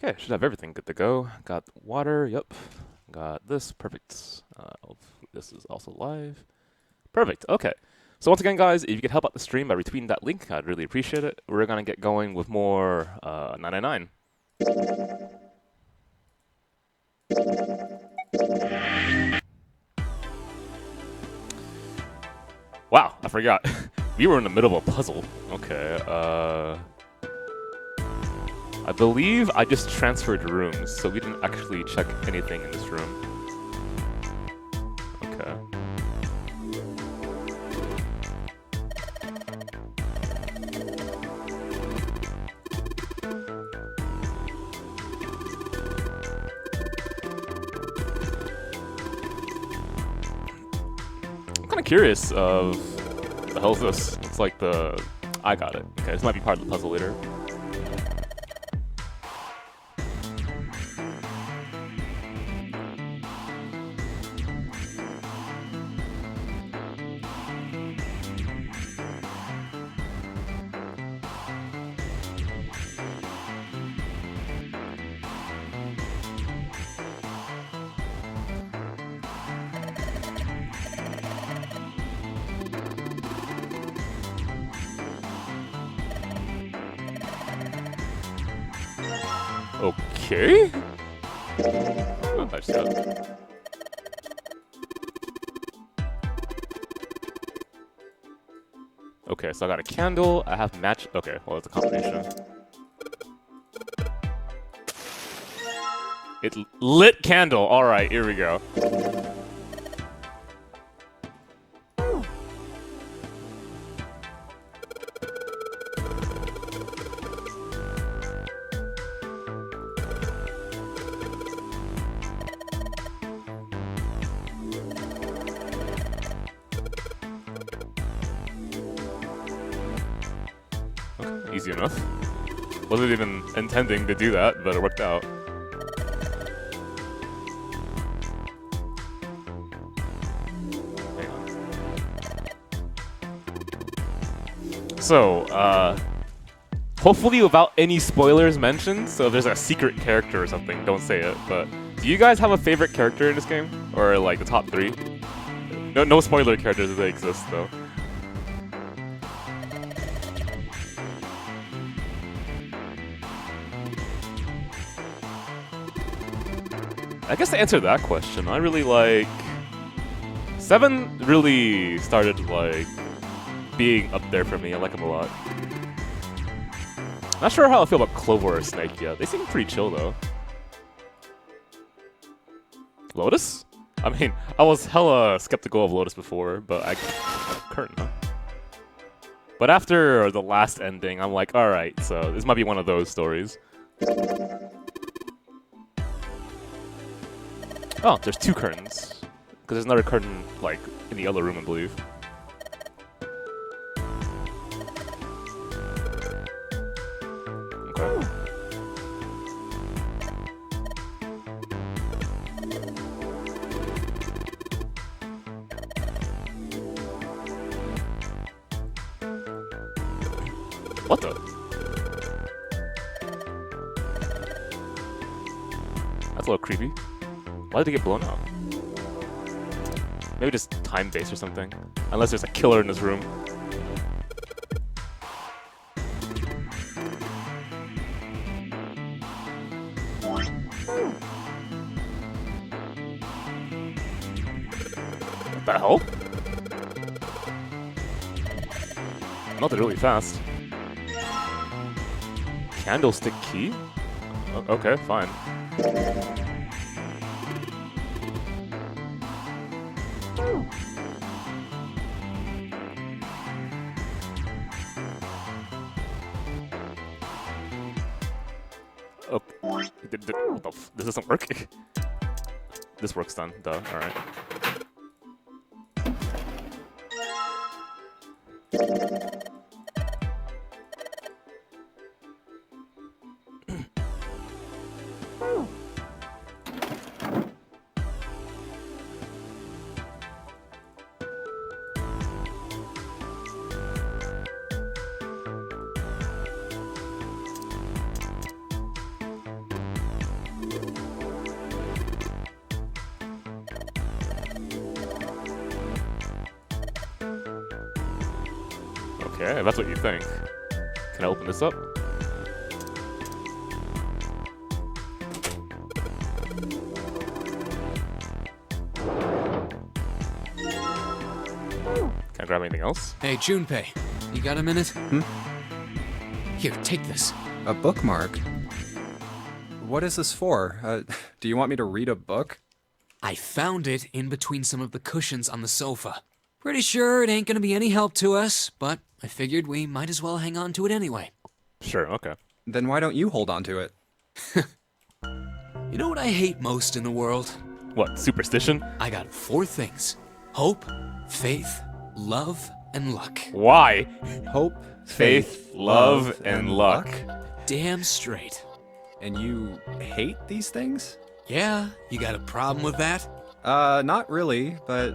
Okay, should have everything good to go. Got water, yep. Got this, perfect. This is also live. Perfect, okay. So once again, guys, if you could help out the stream by retweeting that link, I'd really appreciate it. We're gonna get going with more 999. Wow, I forgot. We were in the middle of a puzzle. Okay, I believe I just transferred rooms, so we didn't actually check anything in this room. Okay. I'm kind of curious of the hell's this? It's like the... I got it. Okay, this might be part of the puzzle later. Okay? Oh, I just got it. Okay, so I got a candle, I have match... Okay, well, it's a combination. It lit candle! Alright, here we go. Okay, easy enough. Wasn't even intending to do that, but it worked out. Hang on. So, hopefully without any spoilers mentioned, so if there's a secret character or something, don't say it, but do you guys have a favorite character in this game? Or like the top 3? No spoiler characters if they exist though. I guess to answer that question, I really like... 7 really started like being up there for me. I like him a lot. Not sure how I feel about Clover or Snake yet. They seem pretty chill though. Lotus? I mean, I was hella skeptical of Lotus before, but Curtain, huh? But after the last ending, I'm like, alright, so this might be one of those stories. Oh, there's 2 curtains. Because there's another curtain, like, in the other room, I believe. Okay. What the? That's a little creepy. Why did it get blown up? Maybe just time-based or something. Unless there's a killer in this room. What the hell? Melted really fast. Candlestick key? Okay, fine. Oh, this doesn't work. This works then, duh. Alright. Okay, if that's what you think. Can I open this up? Can I grab anything else? Hey, Junpei, you got a minute? Here, take this. A bookmark? What is this for? Do you want me to read a book? I found it in between some of the cushions on the sofa. Pretty sure it ain't gonna be any help to us, but I figured we might as well hang on to it anyway. Sure, okay. Then why don't you hold on to it? You know what I hate most in the world? What, superstition? I got 4 things. Hope, faith, love, and luck. Why? Hope, Faith, love, and luck. Damn straight. And you hate these things? Yeah, you got a problem with that? Not really, but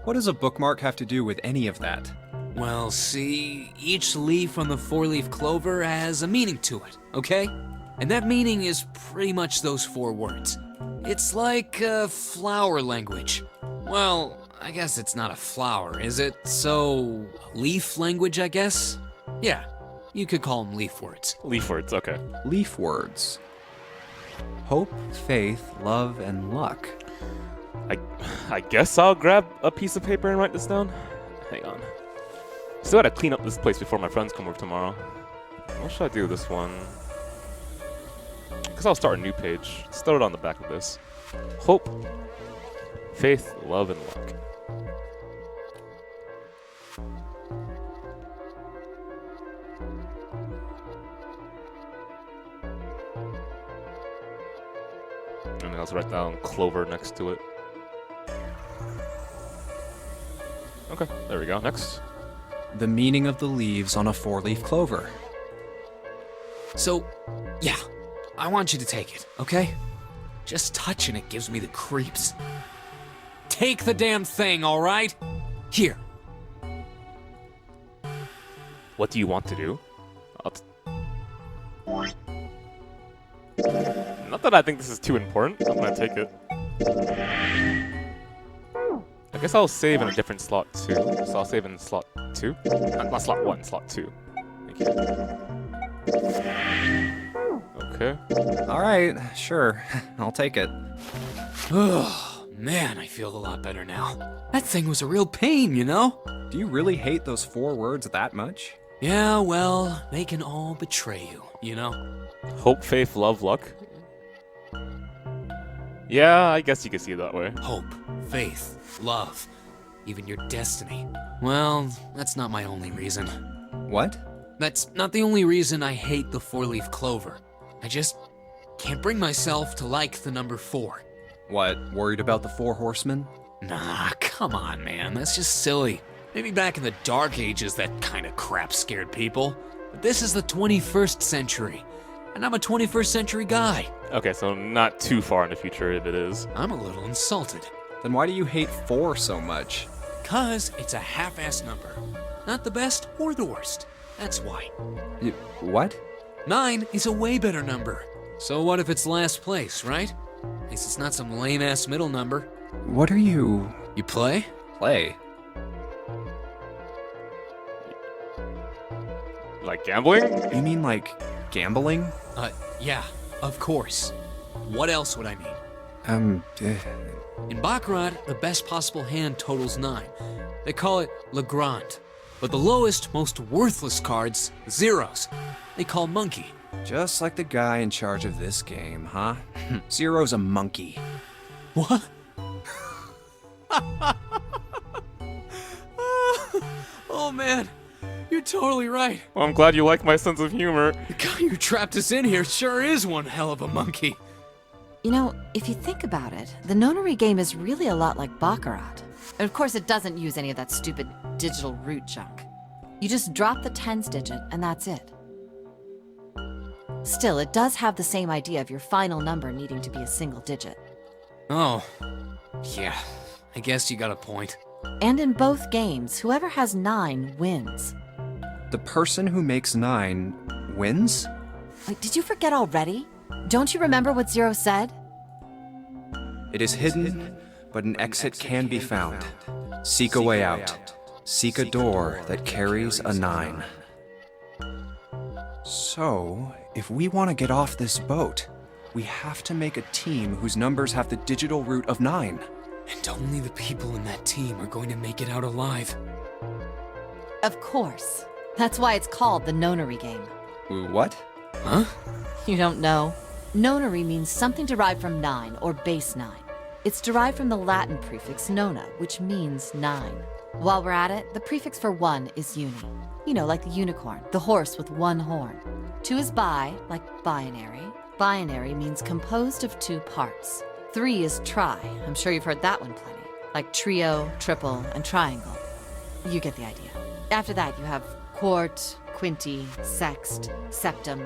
what does a bookmark have to do with any of that? Well, see, each leaf on the 4-leaf clover has a meaning to it, okay? And that meaning is pretty much those 4 words. It's like flower language. Well, I guess it's not a flower, is it? So, leaf language, I guess? Yeah, you could call them leaf words. Leaf words, okay. Leaf words. Hope, faith, love, and luck. I guess I'll grab a piece of paper and write this down. Hang on. Still gotta clean up this place before my friends come over tomorrow. What should I do with this one? I guess I'll start a new page. Start it on the back of this. Hope, faith, love, and luck. And then let's write down clover next to it. Okay, there we go. Next. The meaning of the leaves on a 4-leaf clover. So, yeah, I want you to take it, okay? Just touching it gives me the creeps. Take the damn thing, all right? Here. What do you want to do? Not that I think this is too important. I'm gonna take it. I guess I'll save in a different slot too. So I'll save in slot 2. Not slot 1, slot 2. Thank you. Okay. Alright, sure. I'll take it. Oh, man, I feel a lot better now. That thing was a real pain, you know? Do you really hate those 4 words that much? Yeah, well, they can all betray you, you know? Hope, faith, love, luck. Yeah, I guess you could see it that way. Hope, faith, love, even your destiny. Well, that's not my only reason. What? That's not the only reason I hate the 4-leaf clover. I just can't bring myself to like the number 4. What, worried about the 4 horsemen? Nah, come on, man, that's just silly. Maybe back in the Dark Ages that kind of crap scared people. But this is the 21st century, and I'm a 21st century guy. Okay, so not too far in the future if it is. I'm a little insulted. Then why do you hate 4 so much? 'Cause it's a half-ass number. Not the best or the worst. That's why. What? 9 is a way better number. So what if it's last place, right? At least it's not some lame-ass middle number. What are you... You play? play? Like gambling? You mean like gambling? Yeah, of course. What else would I mean? In Baccarat, the best possible hand totals 9. They call it Le Grand. But the lowest, most worthless cards, zeros, they call monkey. Just like the guy in charge of this game, huh? Zero's a monkey. What? Oh man, you're totally right. Well, I'm glad you like my sense of humor. The guy who trapped us in here sure is one hell of a monkey. You know, if you think about it, the nonary game is really a lot like Baccarat. Of course, it doesn't use any of that stupid digital root junk. You just drop the tens digit, and that's it. Still, it does have the same idea of your final number needing to be a single digit. Oh, yeah, I guess you got a point. And in both games, whoever has 9 wins. The person who makes 9 wins? Wait, did you forget already? Don't you remember what Zero said? It is hidden, but an exit can be found. Seek a way out. Seek a door that carries a 9. So, if we want to get off this boat, we have to make a team whose numbers have the digital root of 9. And only the people in that team are going to make it out alive. Of course. That's why it's called the nonary game. What? Huh? You don't know? Nonary means something derived from 9, or base 9. It's derived from the Latin prefix nona, which means 9. While we're at it, the prefix for 1 is uni. You know, like the unicorn, the horse with 1 horn. 2 is bi, like binary. Binary means composed of 2 parts. 3 is tri. I'm sure you've heard that one plenty. Like trio, triple, and triangle. You get the idea. After that, you have quart, quinti, sext, septum,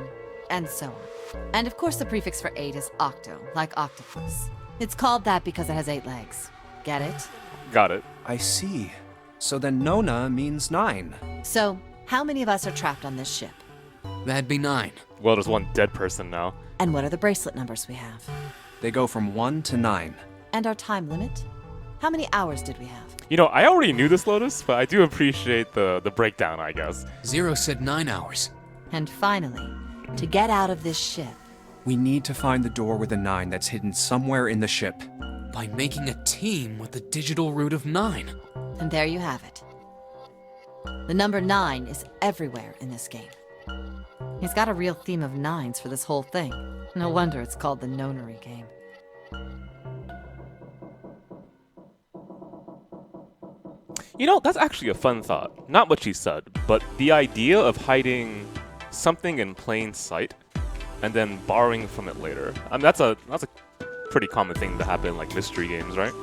and so on. And of course, the prefix for 8 is octo, like octopus. It's called that because it has 8 legs. Get it? Got it. I see. So then nona means 9. So, how many of us are trapped on this ship? That'd be 9. Well, there's one dead person now. And what are the bracelet numbers we have? They go from 1 to 9. And our time limit? How many hours did we have? You know, I already knew this, Lotus, but I do appreciate the breakdown, I guess. Zero said 9 hours. And finally, to get out of this ship. We need to find the door with a 9 that's hidden somewhere in the ship. By making a team with the digital root of 9. And there you have it. The number 9 is everywhere in this game. He's got a real theme of 9s for this whole thing. No wonder it's called the nonary game. You know, that's actually a fun thought. Not what she said, but the idea of hiding something in plain sight and then borrowing from it later. I mean, that's a pretty common thing to happen in like mystery games, right?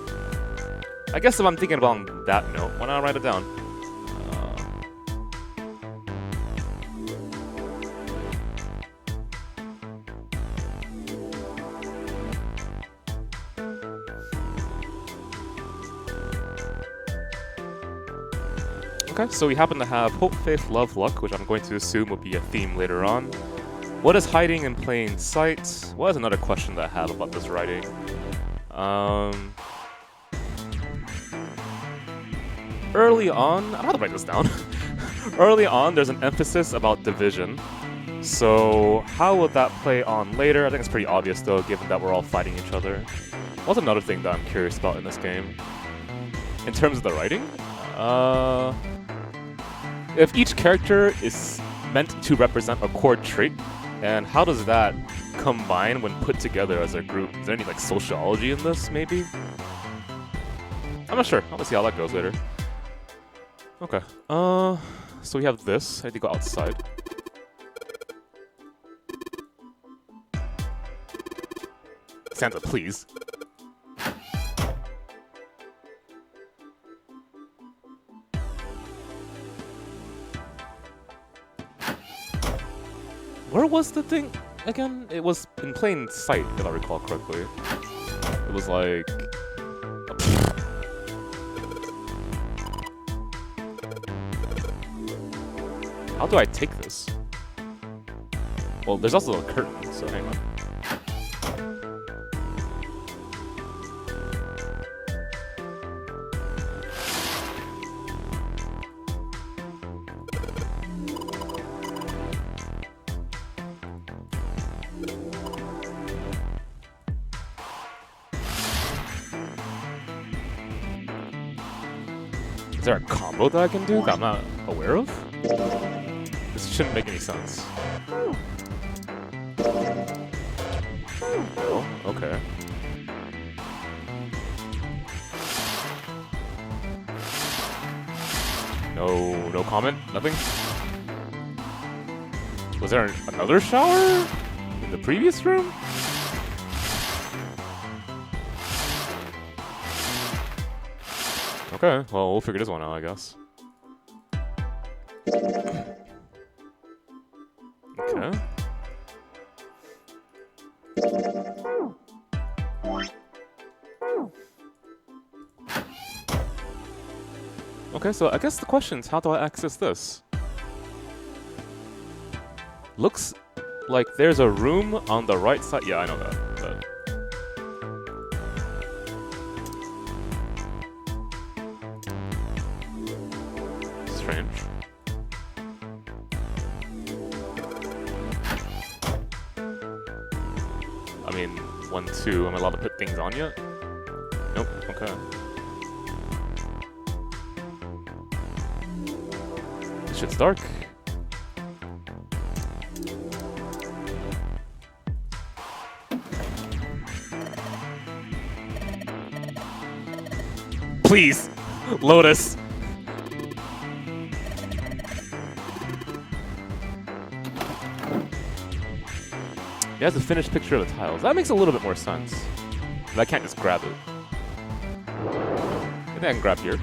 I guess if I'm thinking about on that note, why not write it down? Okay, so we happen to have Hope, Faith, Love, Luck, which I'm going to assume will be a theme later on. What is hiding in plain sight? Well, that's another question that I have about this writing. Early on, I don't have to write this down. Early on, there's an emphasis about division. So how will that play on later? I think it's pretty obvious though, given that we're all fighting each other. What's another thing that I'm curious about in this game? In terms of the writing? If each character is meant to represent a core trait, and how does that combine when put together as a group? Is there any like sociology in this, maybe? I'm not sure. I'll see how that goes later. Okay. So we have this. I need to go outside. Santa, please. Where was the thing again? It was in plain sight, if I recall correctly. It was like... How do I take this? Well, there's also a curtain, so hang on. Is there a combo that I can do that I'm not aware of? This shouldn't make any sense. Oh, okay. No comment? Nothing? Was there another shower in the previous room? Okay, well, we'll figure this one out, I guess. Okay. Okay, so I guess the question is, how do I access this? Looks like there's a room on the right side. Yeah, I know that. But... strange. I mean, 1, 2. Am I allowed to put things on yet? Nope. Okay. This shit's dark. Please, Lotus. It has a finished picture of the tiles. That makes a little bit more sense. But I can't just grab it. I think I can grab here.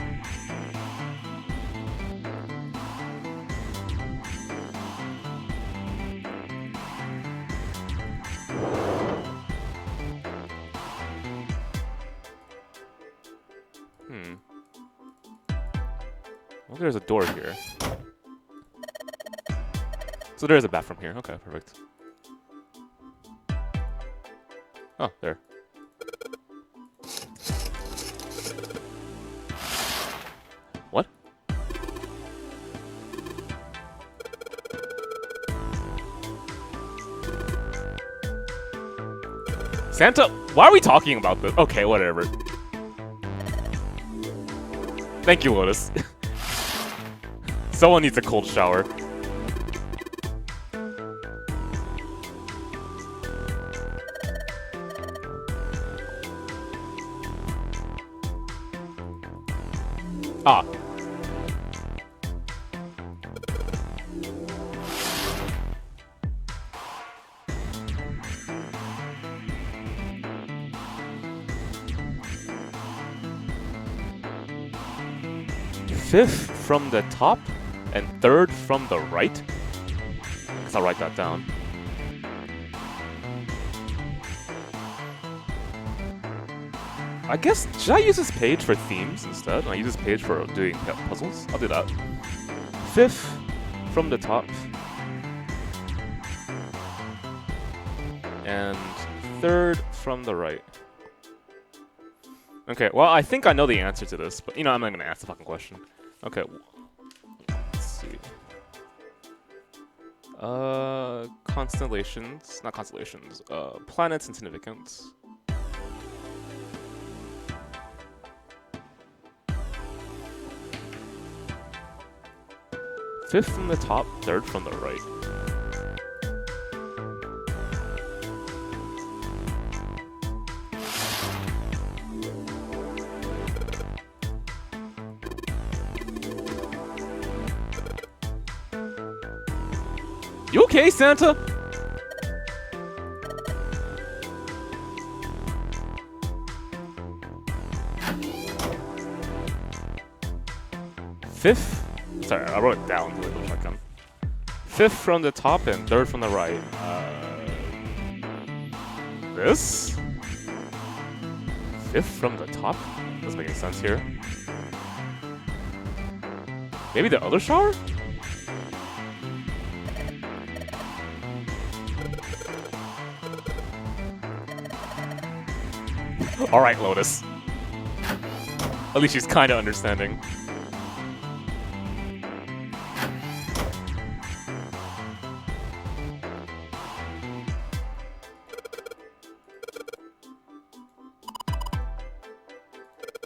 Well, there's a door here. So there's a bathroom here. Okay, perfect. Oh, there. What? Santa, why are we talking about this? Okay, whatever. Thank you, Lotus. Someone needs a cold shower. Ah. Fifth from the top and third from the right? I guess I'll write that down. I guess, should I use this page for themes instead? I use this page for doing puzzles? I'll do that. Fifth from the top. And third from the right. Okay, well, I think I know the answer to this, but, you know, I'm not going to ask the fucking question. Okay. Let's see. Constellations. Not constellations. Planets and significance. Fifth from the top, third from the right. You okay, Santa? Fifth? Sorry, I wrote it down to double check them. Fifth from the top and third from the right. This? Fifth from the top? Doesn't make any sense here. Maybe the other shower? Alright, Lotus. At least she's kinda understanding.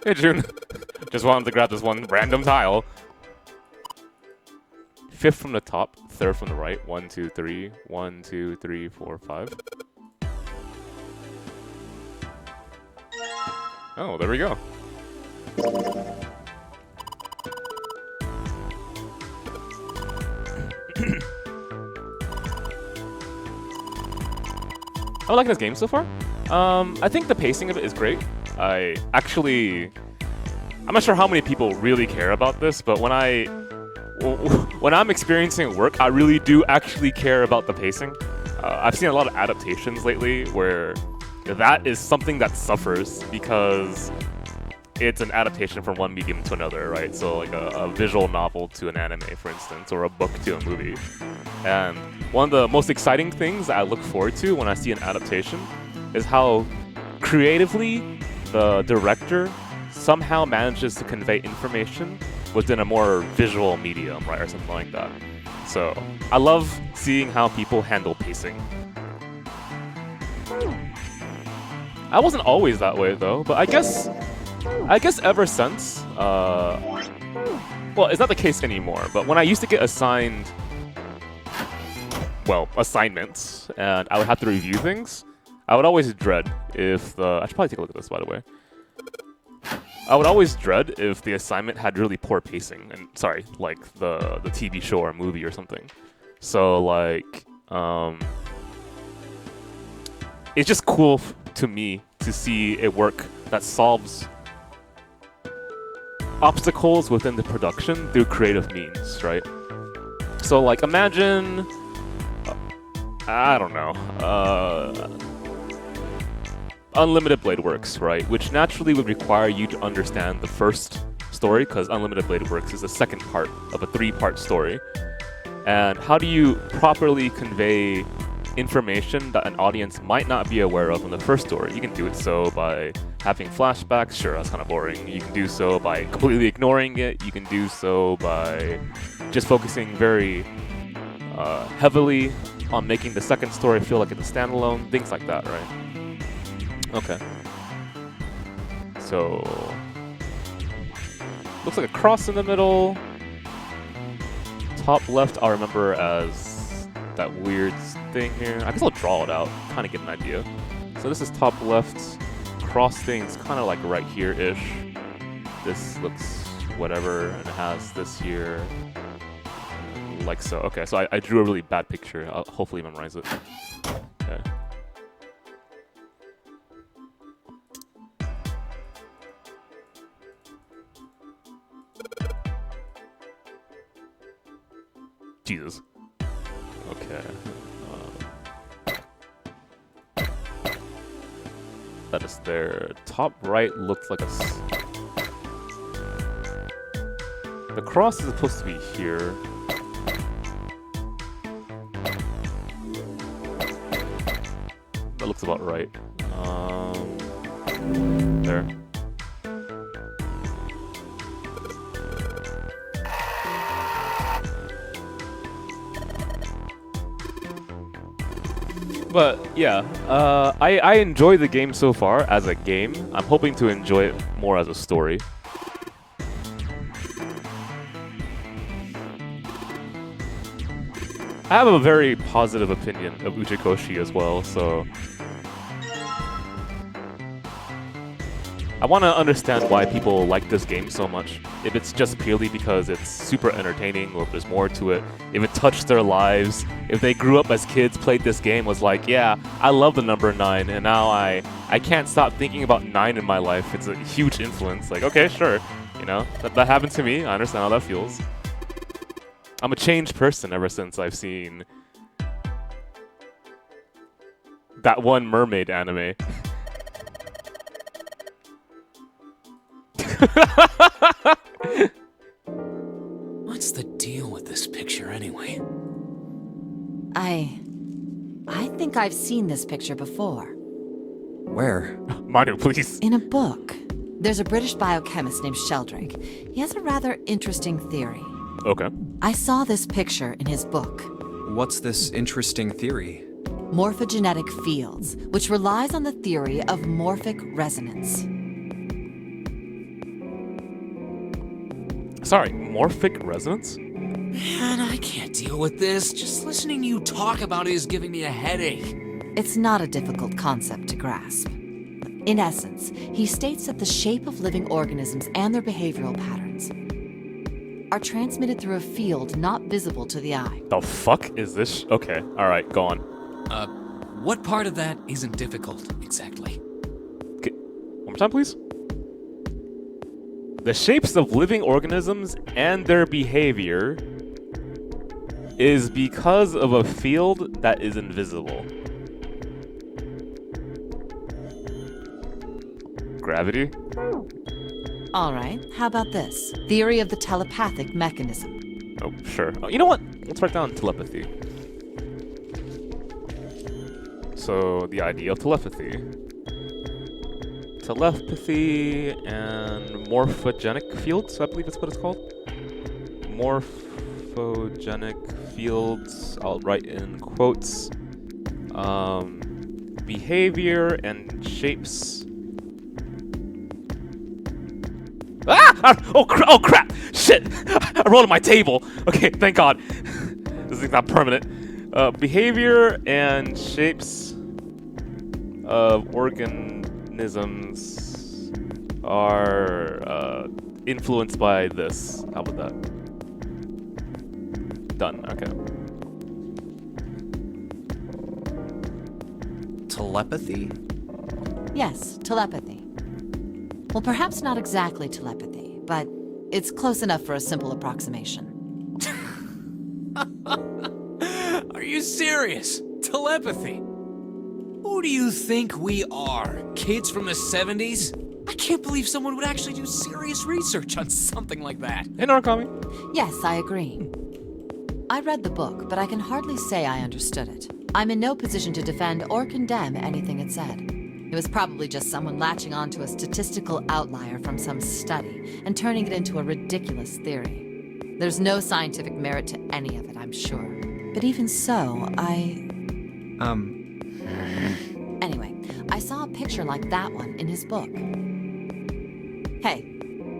Hey, June. Just wanted to grab this one random tile. Fifth from the top, third from the right. 1, 2, 3. 1, 2, 3, 4, 5. Oh, there we go. I'm liking this game so far. I think the pacing of it is great. I'm not sure how many people really care about this, but when I'm experiencing work, I really do actually care about the pacing. I've seen a lot of adaptations lately where that is something that suffers because it's an adaptation from one medium to another, right? So like a visual novel to an anime, for instance, or a book to a movie. And one of the most exciting things that I look forward to when I see an adaptation is how creatively the director somehow manages to convey information within a more visual medium, right, or something like that. So I love seeing how people handle pacing. I wasn't always that way though, but I guess ever since, well, it's not the case anymore, but when I used to get assigned, well, assignments, and I would have to review things, I would always dread if I should probably take a look at this, by the way. I would always dread if the assignment had really poor pacing, and sorry, like the TV show or movie or something. So like, it's just cool to me to see a work that solves obstacles within the production through creative means, right? So like, imagine, I don't know, Unlimited Blade Works, right? Which naturally would require you to understand the first story, because Unlimited Blade Works is the second part of a 3-part story. And how do you properly convey information that an audience might not be aware of in the first story? You can do it so by having flashbacks. Sure, that's kind of boring. You can do so by completely ignoring it. You can do so by just focusing very heavily on making the second story feel like it's a standalone, things like that, right? Okay. So, looks like a cross in the middle. Top left I'll remember as that weird thing here. I guess I'll draw it out, kind of get an idea. So this is top left. Cross thing's kind of like right here-ish. This looks whatever, and it has this here. Like so. Okay, so I drew a really bad picture. I'll hopefully memorize it. Okay. Jesus. Okay. That is there. Top right looks like a... The cross is supposed to be here. That looks about right. There. But yeah, I enjoy the game so far as a game. I'm hoping to enjoy it more as a story. I have a very positive opinion of Uchikoshi as well, so I want to understand why people like this game so much. If it's just purely because it's super entertaining, or if there's more to it. If it touched their lives. If they grew up as kids, played this game, was like, yeah, I love the number 9, and now I can't stop thinking about 9 in my life. It's a huge influence. Like, okay, sure. You know, that happened to me. I understand how that feels. I'm a changed person ever since I've seen that one mermaid anime. What's the deal with this picture anyway? I think I've seen this picture before. Where? Manu, please. In a book. There's a British biochemist named Sheldrake. He has a rather interesting theory. Okay. I saw this picture in his book. What's this interesting theory? Morphogenetic fields, which relies on the theory of morphic resonance. Sorry, morphic resonance? Man, I can't deal with this. Just listening to you talk about it is giving me a headache. It's not a difficult concept to grasp. In essence, he states that the shape of living organisms and their behavioral patterns are transmitted through a field not visible to the eye. The fuck is this? Okay, alright, go on. What part of that isn't difficult, exactly? Okay, one more time, please. The shapes of living organisms and their behavior is because of a field that is invisible. Gravity? All right, how about this? Theory of the telepathic mechanism. Oh, sure. Oh, you know what? Let's write down telepathy. So, the idea of telepathy. Telepathy and morphogenic fields, I believe that's what it's called. morphogenic fields, I'll write in quotes, behavior and shapes. Oh crap! Shit! I rolled on my table. Okay, thank God. This is not permanent. Behavior and shapes of organisms are influenced by this. How about that? Done. Okay. Telepathy? Yes, telepathy. Well, perhaps not exactly telepathy, but it's close enough for a simple approximation. Are you serious? Telepathy? Who do you think we are? Kids from the 70s? I can't believe someone would actually do serious research on something like that. Hey, Narukami. Yes, I agree. I read the book, but I can hardly say I understood it. I'm in no position to defend or condemn anything it said. It was probably just someone latching onto a statistical outlier from some study and turning it into a ridiculous theory. There's no scientific merit to any of it, I'm sure. But even so, Anyway, I saw a picture like that one in his book. Hey,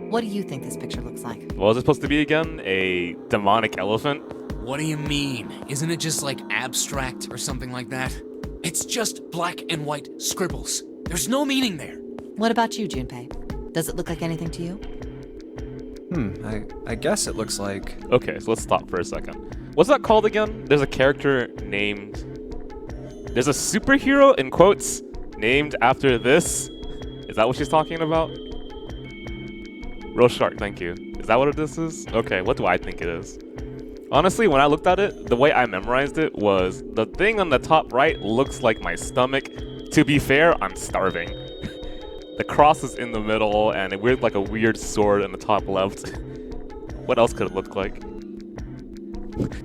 what do you think this picture looks like? What was it supposed to be again? A demonic elephant? What do you mean? Isn't it just like abstract or something like that? It's just black and white scribbles. There's no meaning there. What about you, Junpei? Does it look like anything to you? I guess it looks like... Okay, so let's stop for a second. What's that called again? There's a character named... There's a superhero, in quotes, named after this? Is that what she's talking about? Roast Shark, thank you. Is that what this is? Okay, what do I think it is? Honestly, when I looked at it, the way I memorized it was the thing on the top right looks like my stomach. To be fair, I'm starving. The cross is in the middle, and it weird like a weird sword in the top left. What else could it look like?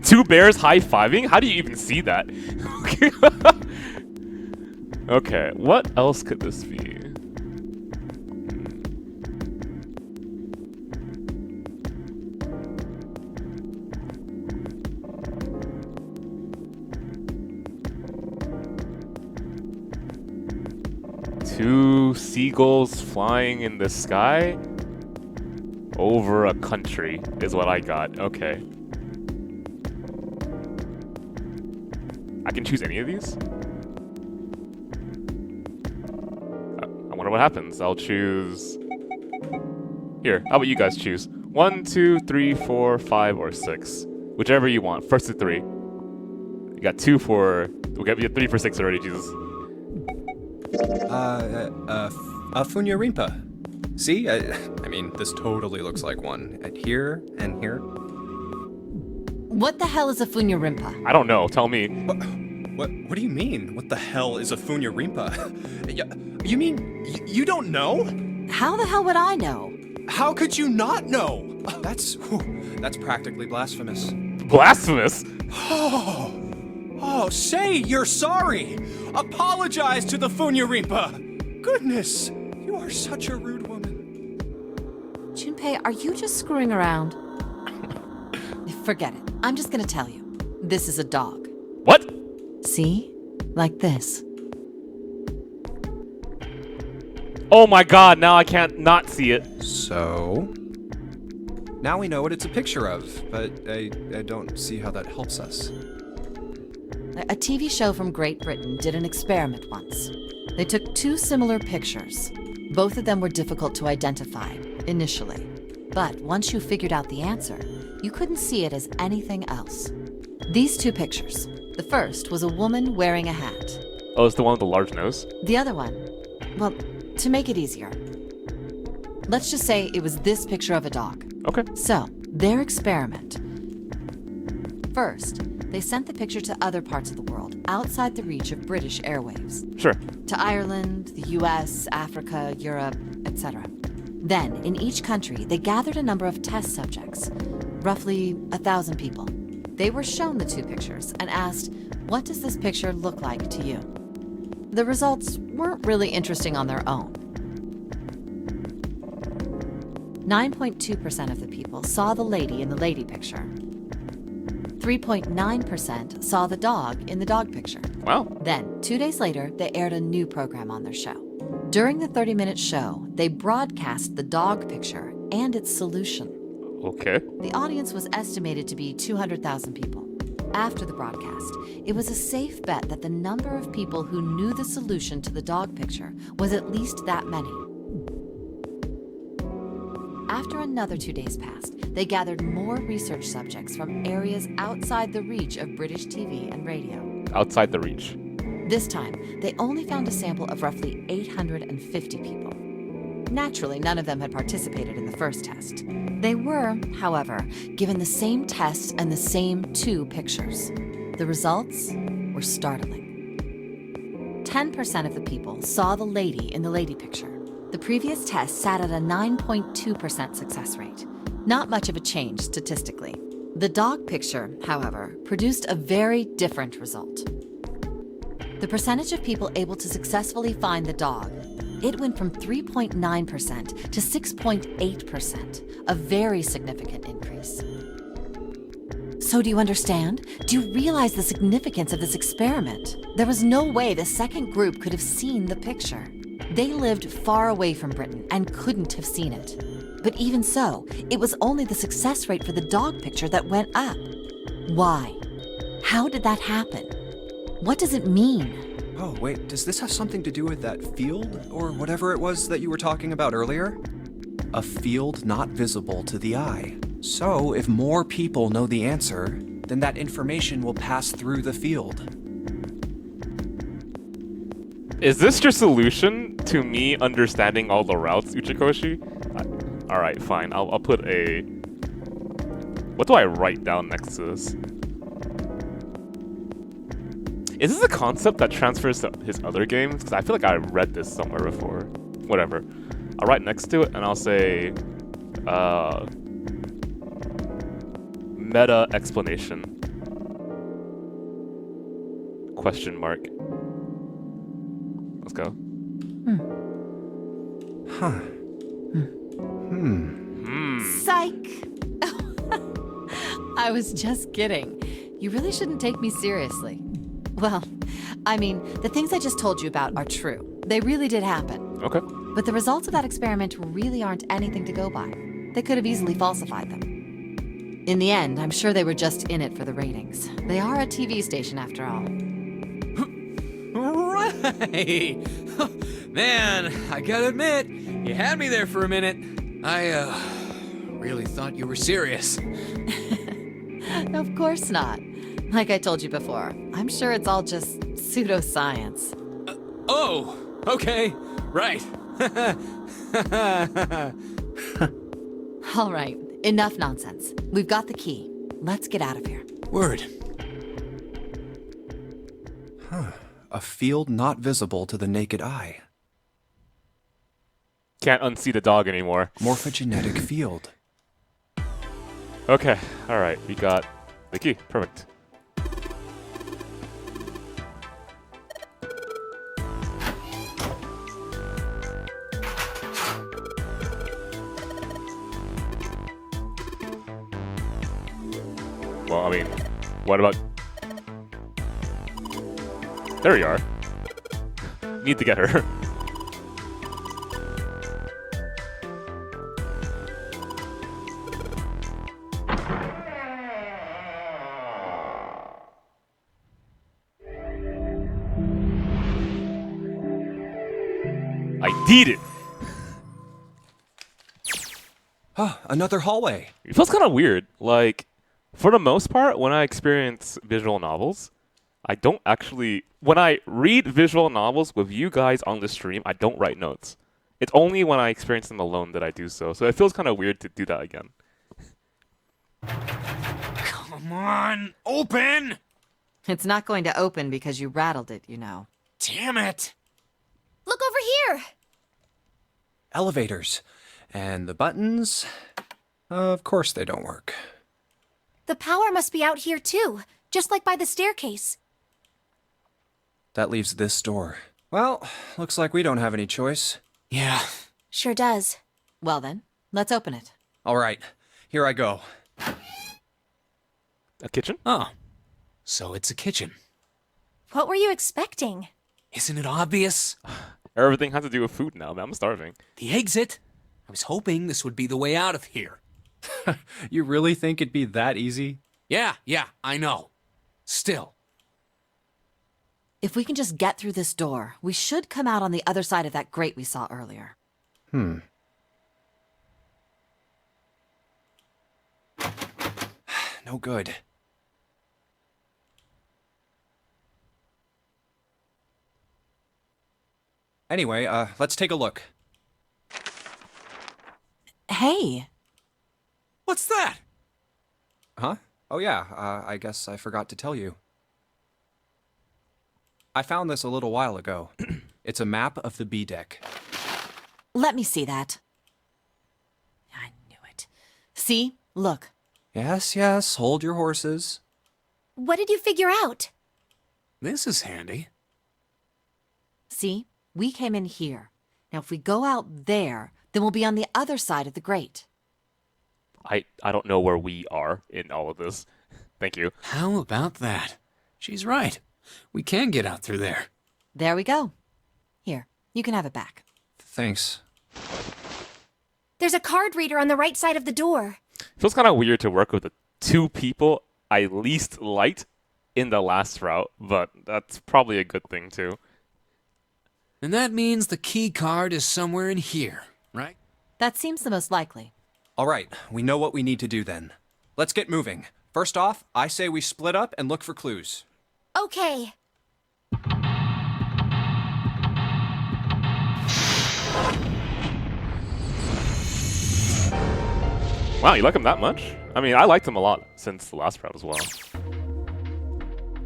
Two bears high-fiving? How do you even see that? Okay, what else could this be? Two seagulls flying in the sky over a country is what I got. Okay. I can choose any of these? I wonder what happens. I'll choose... Here, how about you guys choose? 1, 2, 3, 4, 5, or 6. Whichever you want. First to 3. You got 2 for... We got 3 for 6 already, Jesus. Funya Rimpa. See? I mean, this totally looks like one. At here and here. What the hell is a Funya Rimpa? I don't know. Tell me. What do you mean? What the hell is a Funya Rimpa? You mean you don't know? How the hell would I know? How could you not know? That's practically blasphemous. Blasphemous? Oh, say you're sorry. Apologize to the Funya Rimpa. Goodness, you are such a rude woman. Junpei, are you just screwing around? Forget it. I'm just gonna tell you. This is a dog. What? See? Like this. Oh my god, now I can't not see it. So? Now we know what it's a picture of, but I don't see how that helps us. A TV show from Great Britain did an experiment once. They took 2 similar pictures. Both of them were difficult to identify, initially. But once you figured out the answer, you couldn't see it as anything else. These 2 pictures. The first was a woman wearing a hat. Oh, it's the one with the large nose? The other one, well, to make it easier, let's just say it was this picture of a dog. Okay. So, their experiment. First, they sent the picture to other parts of the world, outside the reach of British airwaves. Sure. To Ireland, the US, Africa, Europe, etc. Then, in each country, they gathered a number of test subjects, roughly 1,000 people. They were shown the 2 pictures and asked, what does this picture look like to you? The results weren't really interesting on their own. 9.2% of the people saw the lady in the lady picture. 3.9% saw the dog in the dog picture. Wow. Then, 2 days later, they aired a new program on their show. During the 30-minute show, they broadcast the dog picture and its solution. Okay. The audience was estimated to be 200,000 people. After the broadcast, it was a safe bet that the number of people who knew the solution to the dog picture was at least that many. After another 2 days passed, they gathered more research subjects from areas outside the reach of British TV and radio. Outside the reach. This time, they only found a sample of roughly 850 people. Naturally, none of them had participated in the first test. They were, however, given the same tests and the same 2 pictures. The results were startling. 10% of the people saw the lady in the lady picture. The previous test sat at a 9.2% success rate. Not much of a change statistically. The dog picture, however, produced a very different result. The percentage of people able to successfully find the dog, it went from 3.9% to 6.8%, a very significant increase. So do you understand? Do you realize the significance of this experiment? There was no way the second group could have seen the picture. They lived far away from Britain and couldn't have seen it. But even so, it was only the success rate for the dog picture that went up. Why? How did that happen? What does it mean? Oh, wait, does this have something to do with that field, or whatever it was that you were talking about earlier? A field not visible to the eye. So, if more people know the answer, then that information will pass through the field. Is this your solution to me understanding all the routes, Uchikoshi? Alright, fine. I'll put a... What do I write down next to this? Is this a concept that transfers to his other games? Because I feel like I read this somewhere before. Whatever. I'll write next to it and I'll say... meta explanation. Question mark. Let's go. Huh. Psych! I was just kidding. You really shouldn't take me seriously. Well, I mean, the things I just told you about are true. They really did happen. Okay. But the results of that experiment really aren't anything to go by. They could have easily falsified them. In the end, I'm sure they were just in it for the ratings. They are a TV station after all. Right! Man, I gotta admit, you had me there for a minute. I, really thought you were serious. Of course not. Like I told you before, I'm sure it's all just pseudoscience. Oh, okay, right. All right, enough nonsense. We've got the key. Let's get out of here. Word. A field not visible to the naked eye. Can't unsee the dog anymore. Morphogenetic field. Okay, alright, we got the key. Perfect. Well, I mean, what about... There you are. Need to get her. I did it! Ah, another hallway. It feels kind of weird. Like, for the most part, when I experience visual novels, I don't actually... When I read visual novels with you guys on the stream, I don't write notes. It's only when I experience them alone that I do so. So it feels kind of weird to do that again. Come on, open! It's not going to open because you rattled it, you know. Damn it! Look over here! Elevators. And the buttons... Of course they don't work. The power must be out here too, just like by the staircase. That leaves this door. Well, looks like we don't have any choice. Yeah. Sure does. Well then, Let's open it. All right, here I go. A kitchen? Oh, so it's a kitchen. What were you expecting? Isn't it obvious? Everything has to do with food now, man. I'm starving. The exit? I was hoping this would be the way out of here. You really think it'd be that easy? Yeah, I know. Still. If we can just get through this door, we should come out on the other side of that grate we saw earlier. No good. Anyway, let's take a look. Hey, What's that? Huh? Oh yeah, I guess I forgot to tell you. I found this a little while ago. It's a map of the B deck. let me see that. I knew it. See? Look. Yes, yes, hold your horses. What did you figure out? This is handy. See? We came in here. Now if we go out there, then we'll be on the other side of the grate. I don't know where we are in all of this. Thank you. How about that? She's right. We can get out through there. There we go. Here, you can have it back. Thanks. There's a card reader on the right side of the door. Feels kind of weird to work with the two people I least liked in the last route, but that's probably a good thing too. And that means the key card is somewhere in here, right? That seems the most likely. All right, we know what we need to do then. Let's get moving. First off, I say we split up and look for clues. Okay. Wow, you like him that much? I mean, I liked him a lot since the last route as well.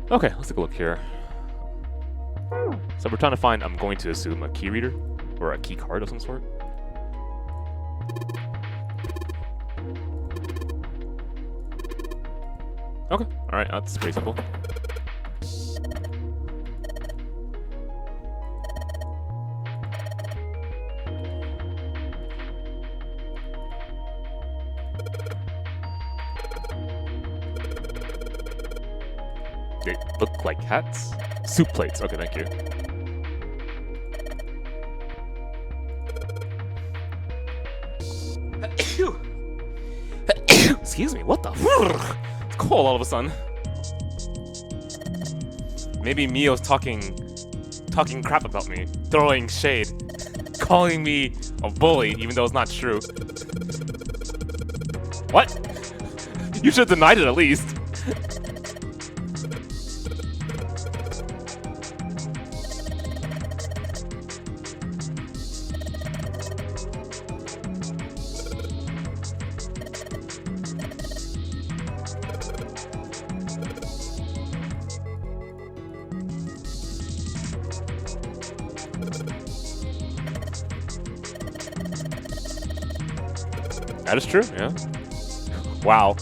Okay, let's take a look here. So we're trying to find, I'm going to assume, a key reader or a key card of some sort. Okay, alright, that's pretty simple. They look like hats? Soup plates, okay, thank you. Excuse me, what the f- It's cold all of a sudden. Maybe Mio's talking crap about me, throwing shade, calling me a bully, even though it's not true. What? You should have denied it at least. That is true, yeah. Wow.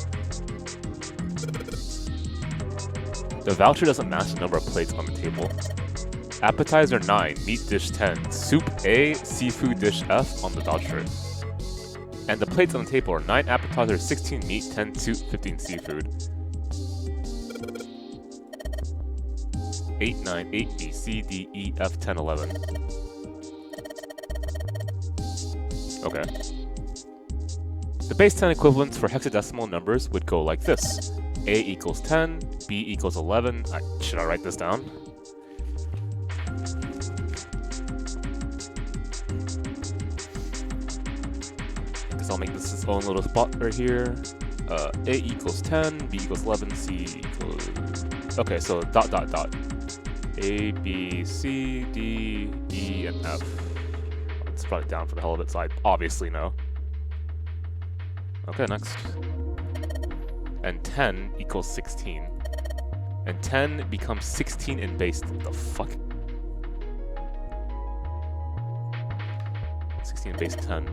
The voucher doesn't match the number of plates on the table. Appetizer 9, meat dish 10, soup A, seafood dish F on the voucher. And the plates on the table are 9 appetizers, 16 meat, 10 soup, 15 seafood. 8, 9, 8, B, C, D, E, F, 10, 11. Okay. The base 10 equivalents for hexadecimal numbers would go like this. A equals 10, B equals 11. Should I write this down? I guess I'll make this its own little spot right here. A equals 10, B equals 11, C equals... Okay, so dot dot dot. A, B, C, D, E, and F. Let's write it down for the hell of it, so I obviously know. Okay, next. And 10 equals 16. And 10 becomes 16 in base. What the fuck? 16 in base 10.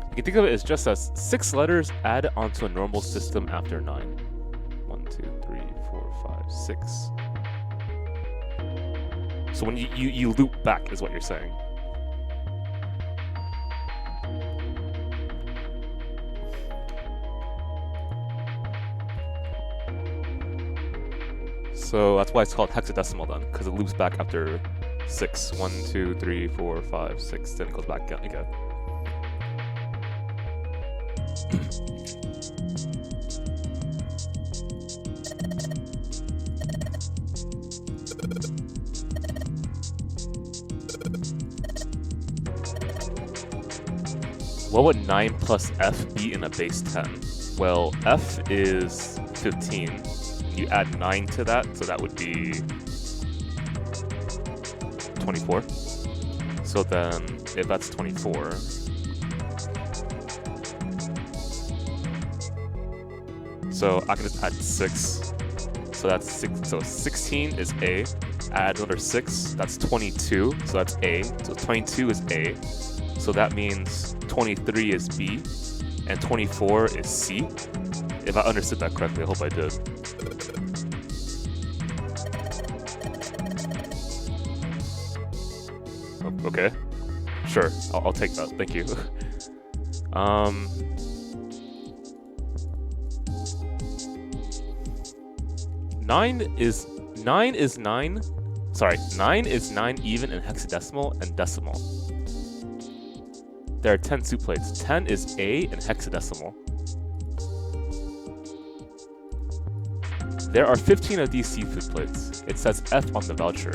You can think of it as just as 6 letters added onto a normal system after 9. 1, 2, 3, 4, 5, 6. So when you loop back is what you're saying. So that's why it's called hexadecimal then, because it loops back after 6. 1, 2, 3, 4, 5, 6, then it goes back again. What would 9 plus f be in a base 10? Well, f is 15. You add 9 to that, so that would be 24. So then, if that's 24, so I can just add 6. So that's 6. So 16 is A. Add another 6. That's 22. So that's A. So 22 is A. So that means 23 is B, and 24 is C. If I understood that correctly, I hope I did. Okay, sure, I'll take that. Thank you. 9 is 9. Sorry, 9 is 9 even in hexadecimal and decimal. There are 10 soup plates. 10 is A in hexadecimal. There are 15 of these seafood plates. It says F on the voucher.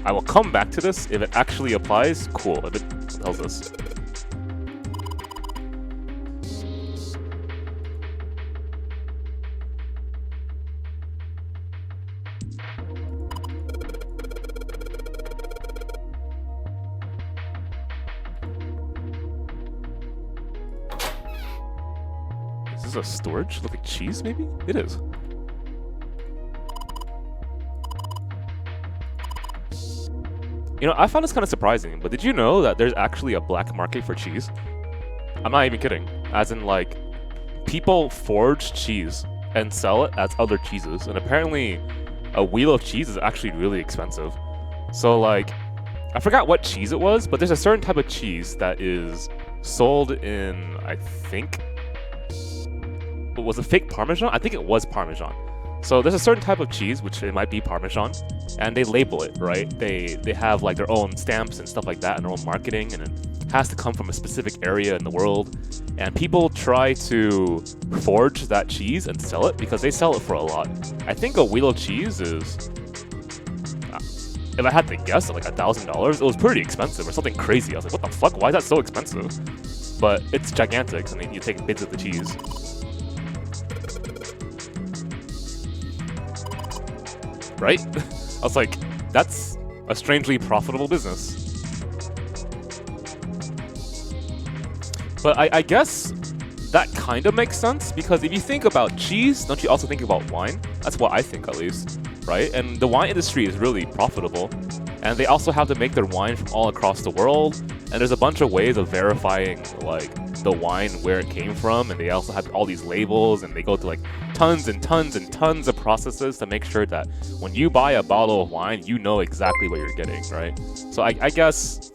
I will come back to this if it actually applies. Cool. If it tells us. Is this a storage? Look like cheese, maybe? It is. You know, I found this kind of surprising, but did you know that there's actually a black market for cheese? I'm not even kidding. As in, like, people forge cheese and sell it as other cheeses, and apparently a wheel of cheese is actually really expensive. So, like, I forgot what cheese it was, but there's a certain type of cheese that is sold in, I think, was it fake Parmesan? I think it was Parmesan. So there's a certain type of cheese, which it might be Parmesan, and they label it, right? They have like their own stamps and stuff like that and their own marketing, and it has to come from a specific area in the world. And people try to forge that cheese and sell it because they sell it for a lot. I think a wheel of cheese is, if I had to guess, like $1,000. It was pretty expensive or something crazy. I was like, what the fuck? Why is that so expensive? But it's gigantic. I mean, you take bits of the cheese. Right? I was like, that's a strangely profitable business. But I guess that kind of makes sense, because if you think about cheese, don't you also think about wine? That's what I think, at least, right? And the wine industry is really profitable, and they also have to make their wine from all across the world, and there's a bunch of ways of verifying, like, the wine, where it came from, and they also have all these labels, and they go through like tons and tons and tons of processes to make sure that when you buy a bottle of wine, you know exactly what you're getting, right? So I guess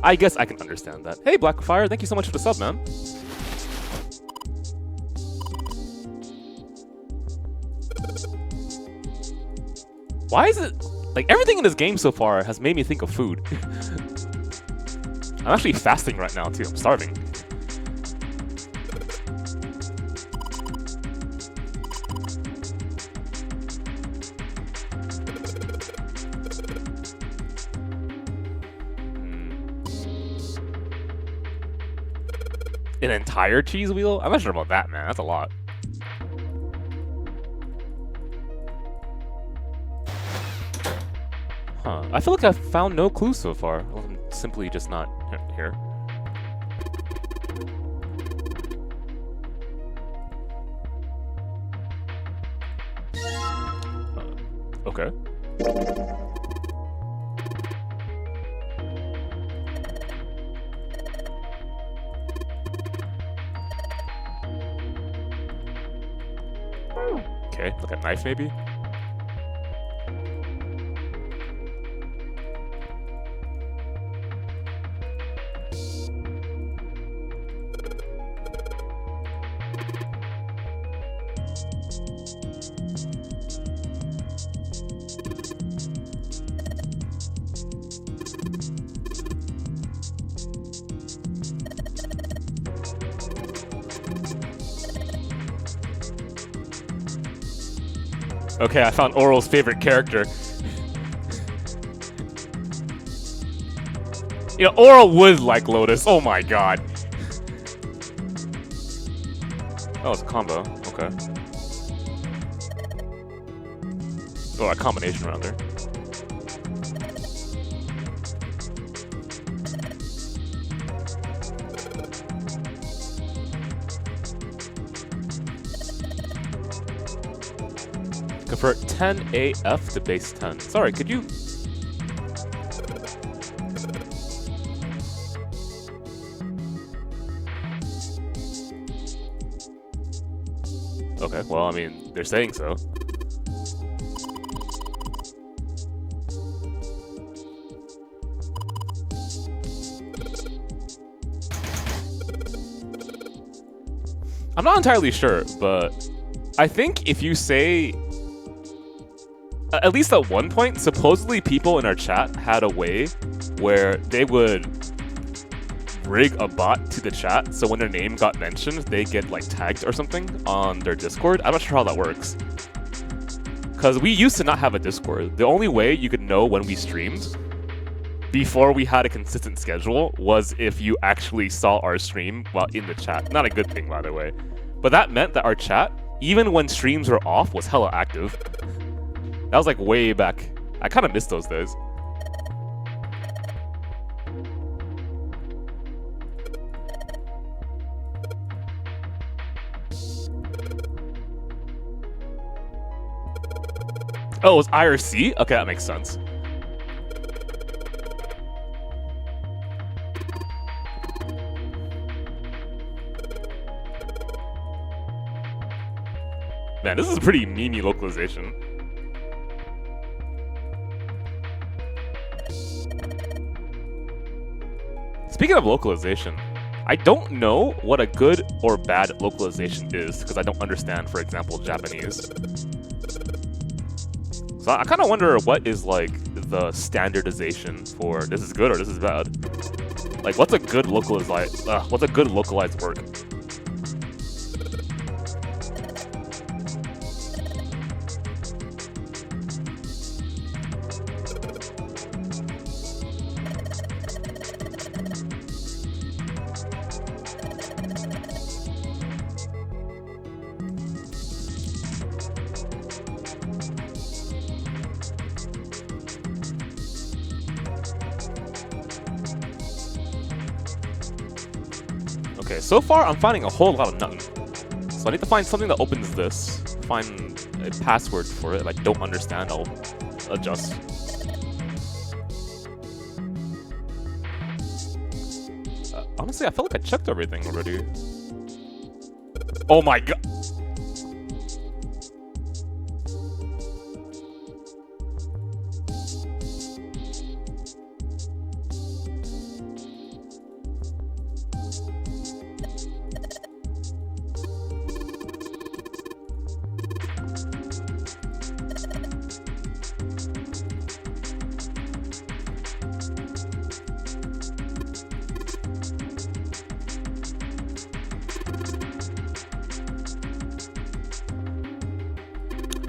I can understand that. Hey, Blackfire, thank you so much for the sub, man. Why is it like everything in this game so far has made me think of food? I'm actually fasting right now too. I'm starving. An entire cheese wheel? I'm not sure about that, man. That's a lot. Huh. I feel like I've found no clues so far. Well, I'm simply just not here. Okay. Okay, like a knife maybe? Okay, I found Oral's favorite character. You know, Oral would like Lotus. Oh my god. Oh, it's a combo. Okay. Oh, a combination rounder. Convert 10 AF to base 10. Sorry, could you... Okay, well, I mean, they're saying so. I'm not entirely sure, but I think if you say... At least at one point, supposedly people in our chat had a way where they would rig a bot to the chat, so when their name got mentioned, they get like tagged or something on their Discord. I'm not sure how that works. Because we used to not have a Discord. The only way you could know when we streamed before we had a consistent schedule was if you actually saw our stream while in the chat. Not a good thing, by the way. But that meant that our chat, even when streams were off, was hella active. That was like way back. I kind of miss those days. Oh, it was IRC? Okay, that makes sense. Man, this is a pretty memey localization. Speaking of localization, I don't know what a good or bad localization is because I don't understand, for example, Japanese. So I kind of wonder what is like the standardization for this is good or this is bad. Like, what's a good localized word? Okay, so far I'm finding a whole lot of nothing. So I need to find something that opens this. Find a password for it. If I don't understand, I'll adjust. Honestly, I feel like I checked everything already. Oh my god!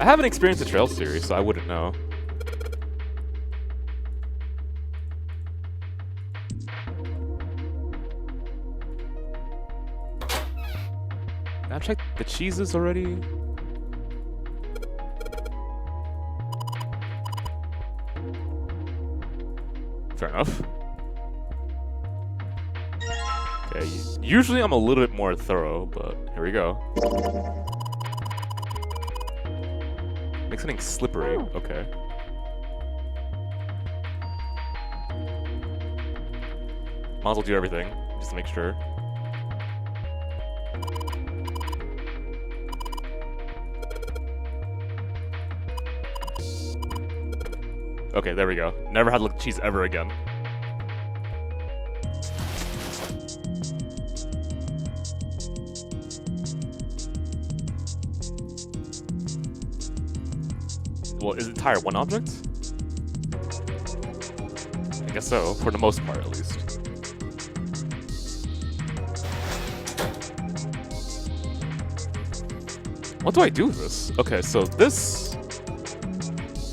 I haven't experienced the Trail series, so I wouldn't know. I've checked the cheeses already. Fair enough. Okay, usually I'm a little bit more thorough, but here we go. Make something slippery. Okay. Might as well do everything, just to make sure. Okay, there we go. Never had to look at cheese ever again. Well, is the tire one object? I guess so, for the most part at least. What do I do with this? Okay, so this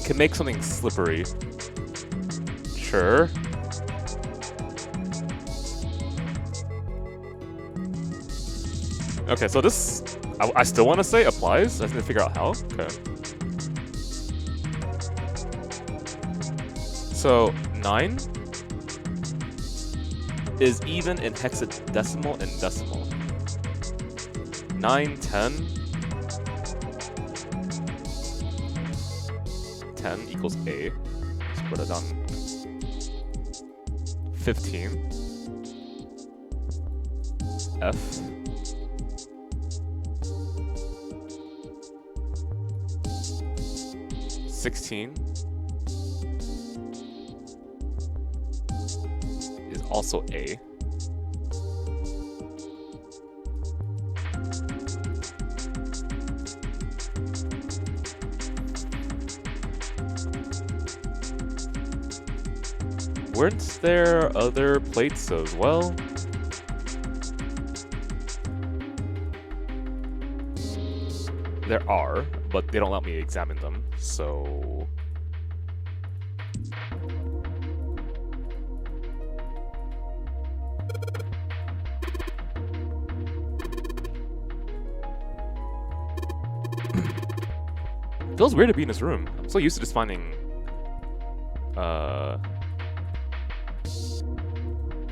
can make something slippery. Sure. Okay, so this, I still want to say applies. I just need to figure out how. Okay. So 9 is even in hexadecimal and decimal. 9, 10. 10 equals A. Let's put it down. 15. F. 16 is also A. Weren't there other plates as well? There are, but they don't let me examine them, so... Feels weird to be in this room. I'm so used to just finding...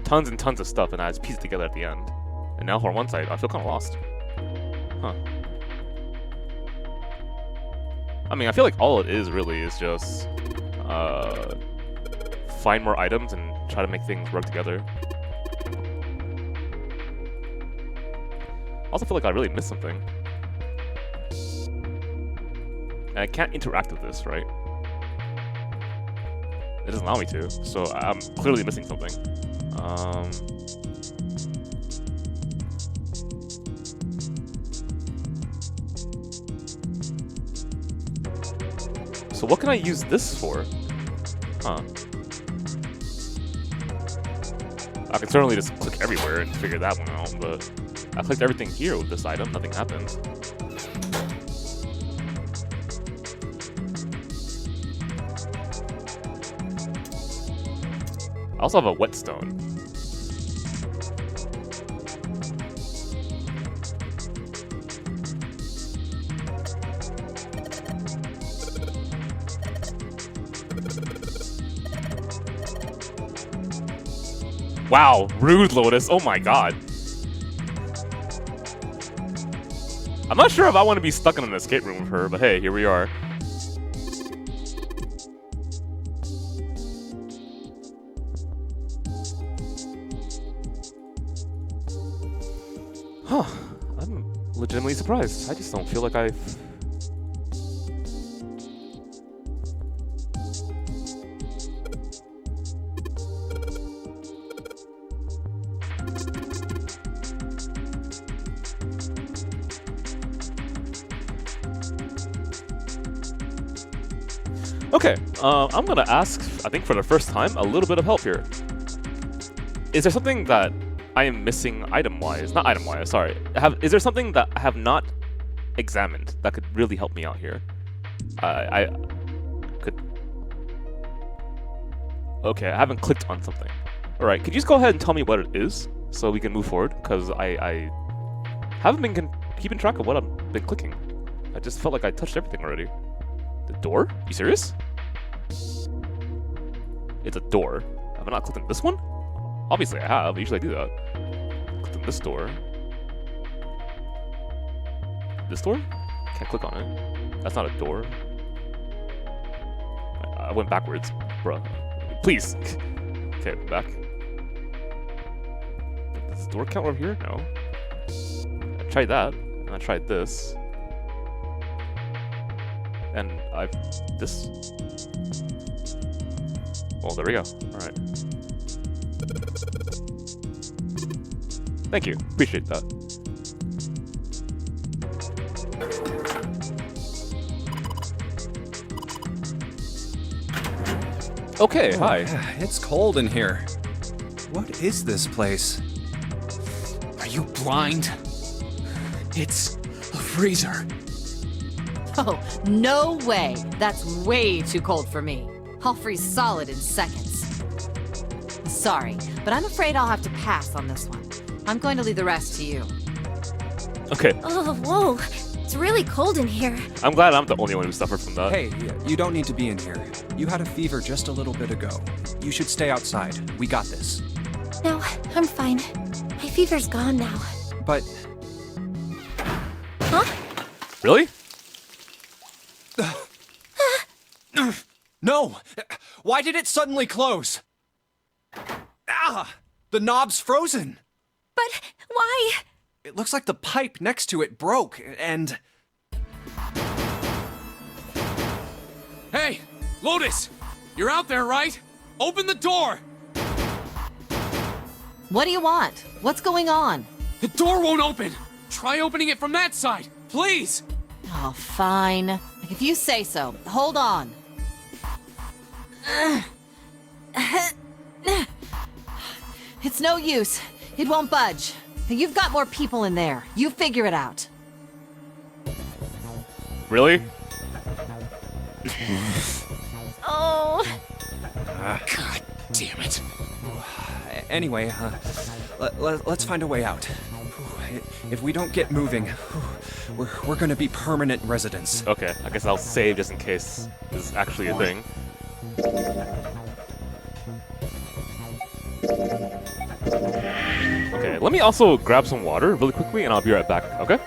tons and tons of stuff, and I just piece it together at the end. And now for one side, I feel kind of lost. Huh. I mean, I feel like all it is really is just find more items and try to make things work together. I also feel like I really missed something. And I can't interact with this, right? It doesn't allow me to, so I'm clearly missing something. So what can I use this for? Huh. I can certainly just click everywhere and figure that one out, but I clicked everything here with this item, nothing happens. I also have a whetstone. Wow, rude, Lotus. Oh my god. I'm not sure if I want to be stuck in an escape room with her, but hey, here we are. Huh. I'm legitimately surprised. I just don't feel like I've... Okay, I'm gonna ask, I think for the first time, a little bit of help here. Is there something that I am missing item-wise? Not item-wise, sorry. Is there something that I have not examined that could really help me out here? I could... Okay, I haven't clicked on something. Alright, could you just go ahead and tell me what it is so we can move forward? Because I haven't been keeping track of what I've been clicking. I just felt like I touched everything already. The door? You serious? It's a door. Have I not clicked on this one? Obviously I have. Usually I do that. Clicked on this door. This door? Can't click on it. That's not a door. I went backwards. Bruh. Please. Okay, back. Does the door count over here? No. I tried that. And I tried this. And I've... this? Well, there we go. Alright. Thank you. Appreciate that. Okay, hi. It's cold in here. What is this place? Are you blind? It's a freezer. Oh, no way. That's way too cold for me. I'll freeze solid in seconds. Sorry, but I'm afraid I'll have to pass on this one. I'm going to leave the rest to you. Okay, Oh, whoa. It's really cold in here. I'm glad I'm the only one who suffered from that. Hey, you don't need to be in here. You had a fever just a little bit ago. You should stay outside. We got this. No, I'm fine. My fever's gone now. But Huh? Really? no! Why did it suddenly close? Ah! The knob's frozen. But why? It looks like the pipe next to it broke, and... Hey, Lotus! You're out there, right? Open the door! What do you want? What's going on? The door won't open! Try opening it from that side, please! Oh, fine. If you say so. Hold on. It's no use. It won't budge. You've got more people in there. You figure it out. Really? Oh. God damn it. Anyway, let's find a way out. If we don't get moving, we're gonna be permanent residents. Okay, I guess I'll save just in case this is actually a thing. Okay, let me also grab some water really quickly and I'll be right back, okay?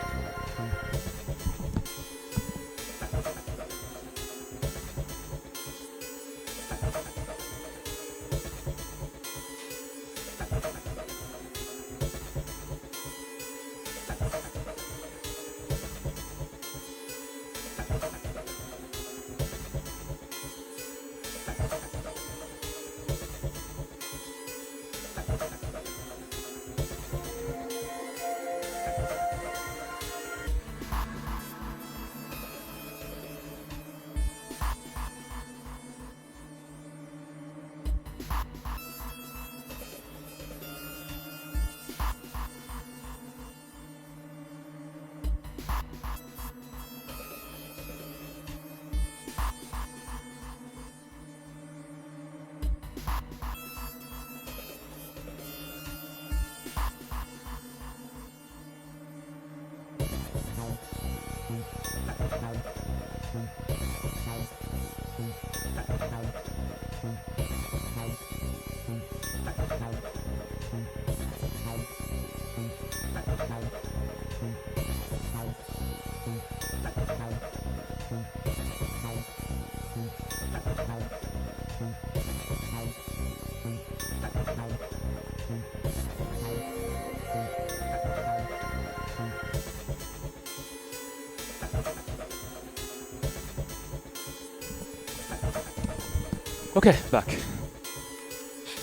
Okay, back.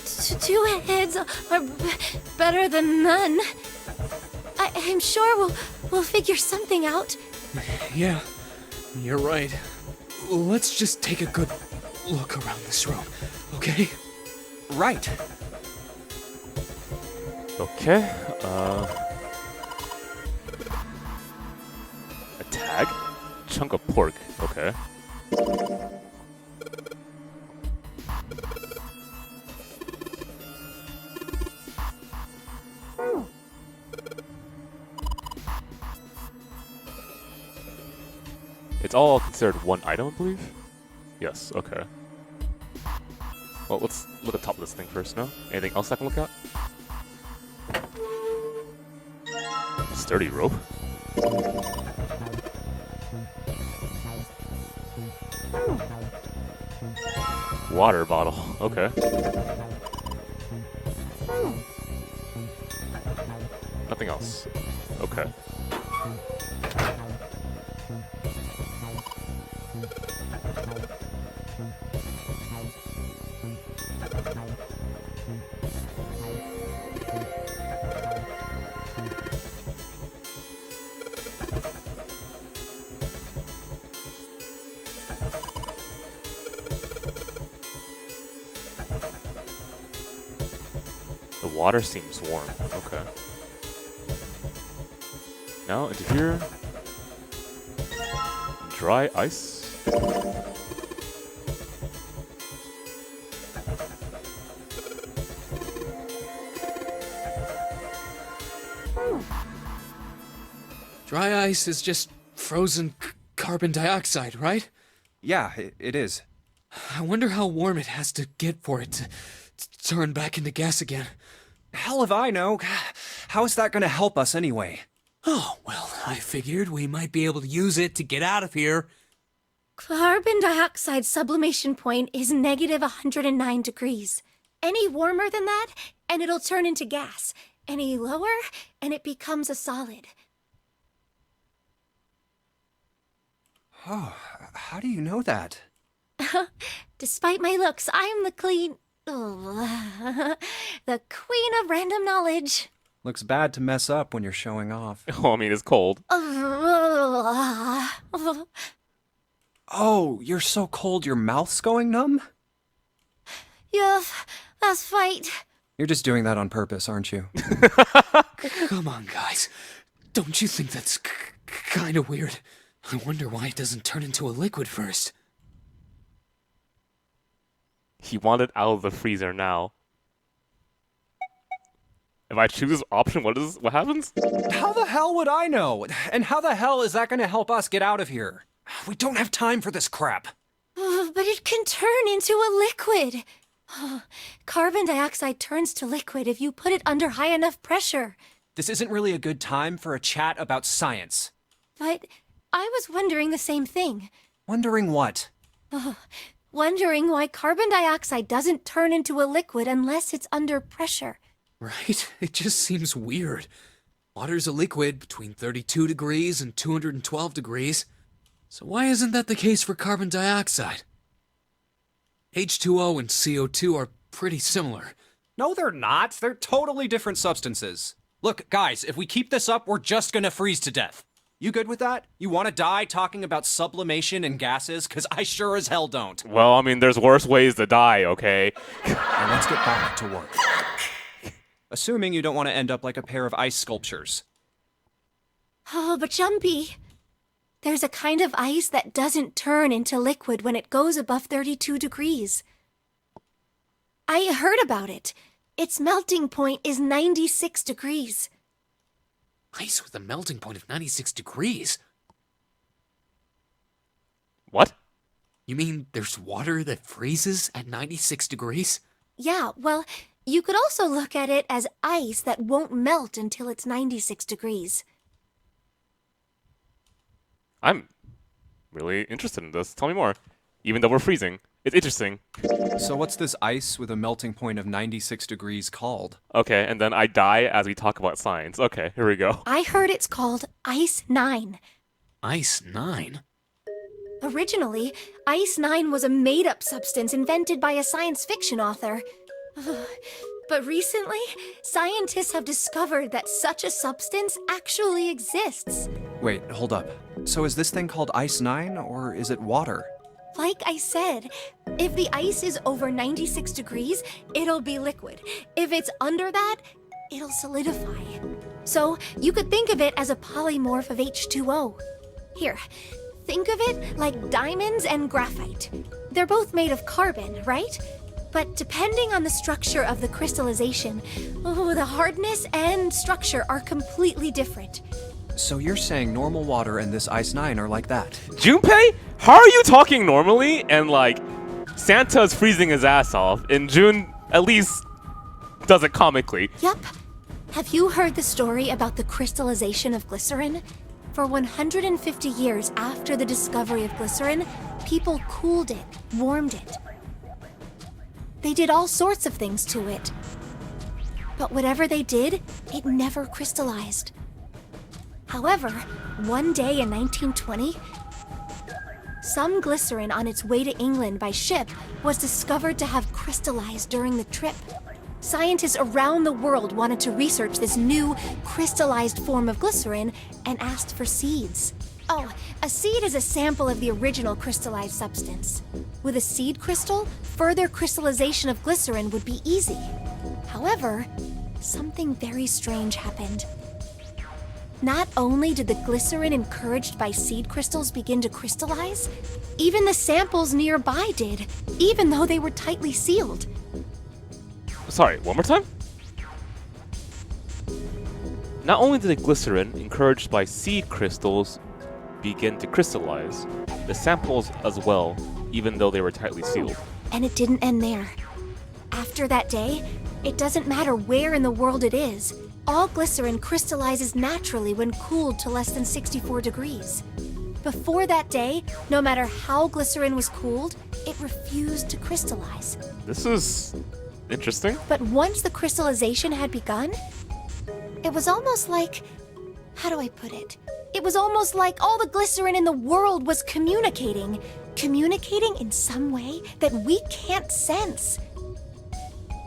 Two heads are better than none. I'm sure we'll figure something out. Yeah, you're right. Let's just take a good look around this room, okay? Right. Okay, a tag? Chunk of pork, okay. It's all considered one item, I believe? Yes, okay. Well, let's look at the top of this thing first, no? Anything else I can look at? Sturdy rope. Water bottle, okay. Nothing else. Okay. Water seems warm. Okay. Now into here. Dry ice. Dry ice is just frozen carbon dioxide, right? Yeah, it is. I wonder how warm it has to get for it to turn back into gas again. Hell if I know. How is that gonna help us anyway? Oh, well, I figured we might be able to use it to get out of here. Carbon dioxide sublimation point is negative 109 degrees. Any warmer than that, and it'll turn into gas. Any lower, and it becomes a solid. Oh, how do you know that? Despite my looks, I'm the the queen of random knowledge. Looks bad to mess up when you're showing off. Oh, I mean, it's cold. Oh, you're so cold your mouth's going numb? Yes, that's right. You're just doing that on purpose, aren't you? Come on, guys. Don't you think that's kind of weird? I wonder why it doesn't turn into a liquid first. He wanted out of the freezer now. If I choose this option, what happens? How the hell would I know? And how the hell is that gonna help us get out of here? We don't have time for this crap. But it can turn into a liquid. Carbon dioxide turns to liquid if you put it under high enough pressure. This isn't really a good time for a chat about science. But I was wondering the same thing. Wondering what? Wondering why carbon dioxide doesn't turn into a liquid unless it's under pressure. Right? It just seems weird. Water's a liquid between 32 degrees and 212 degrees. So why isn't that the case for carbon dioxide? H2O and CO2 are pretty similar. No, they're not. They're totally different substances. Look, guys, if we keep this up, we're just gonna freeze to death. You good with that? You want to die talking about sublimation and gases? Because I sure as hell don't. Well, I mean, there's worse ways to die, okay? Now let's get back to work. Assuming you don't want to end up like a pair of ice sculptures. Oh, but Jumpy, there's a kind of ice that doesn't turn into liquid when it goes above 32 degrees. I heard about it. Its melting point is 96 degrees. Ice with a melting point of 96 degrees? What? You mean there's water that freezes at 96 degrees? Yeah, well, you could also look at it as ice that won't melt until it's 96 degrees. I'm really interested in this. Tell me more. Even though we're freezing. It's interesting. So what's this ice with a melting point of 96 degrees called? Okay, and then I die as we talk about science. Okay, here we go. I heard it's called Ice 9. Ice 9? Originally, Ice 9 was a made-up substance invented by a science fiction author. But recently, scientists have discovered that such a substance actually exists. Wait, hold up. So is this thing called Ice 9, or is it water? Like I said, if the ice is over 96 degrees, it'll be liquid. If it's under that, it'll solidify. So you could think of it as a polymorph of H2O. Here, think of it like diamonds and graphite. They're both made of carbon, right? But depending on the structure of the crystallization, the hardness and structure are completely different. So you're saying normal water and this Ice 9 are like that? Junpei, how are you talking normally? And like, Santa's freezing his ass off, and June at least does it comically. Yup. Have you heard the story about the crystallization of glycerin? For 150 years after the discovery of glycerin, people cooled it, warmed it. They did all sorts of things to it. But whatever they did, it never crystallized. However, one day in 1920, some glycerin on its way to England by ship was discovered to have crystallized during the trip. Scientists around the world wanted to research this new crystallized form of glycerin and asked for seeds. Oh, a seed is a sample of the original crystallized substance. With a seed crystal, further crystallization of glycerin would be easy. However, something very strange happened. Not only did the glycerin encouraged by seed crystals begin to crystallize, even the samples nearby did, even though they were tightly sealed. Sorry, one more time? Not only did the glycerin, encouraged by seed crystals, begin to crystallize, the samples as well, even though they were tightly sealed. And it didn't end there. After that day, it doesn't matter where in the world it is, all glycerin crystallizes naturally when cooled to less than 64 degrees. Before that day, no matter how glycerin was cooled, it refused to crystallize. This is interesting. But once the crystallization had begun, it was almost like... how do I put it? It was almost like all the glycerin in the world was communicating. Communicating in some way that we can't sense.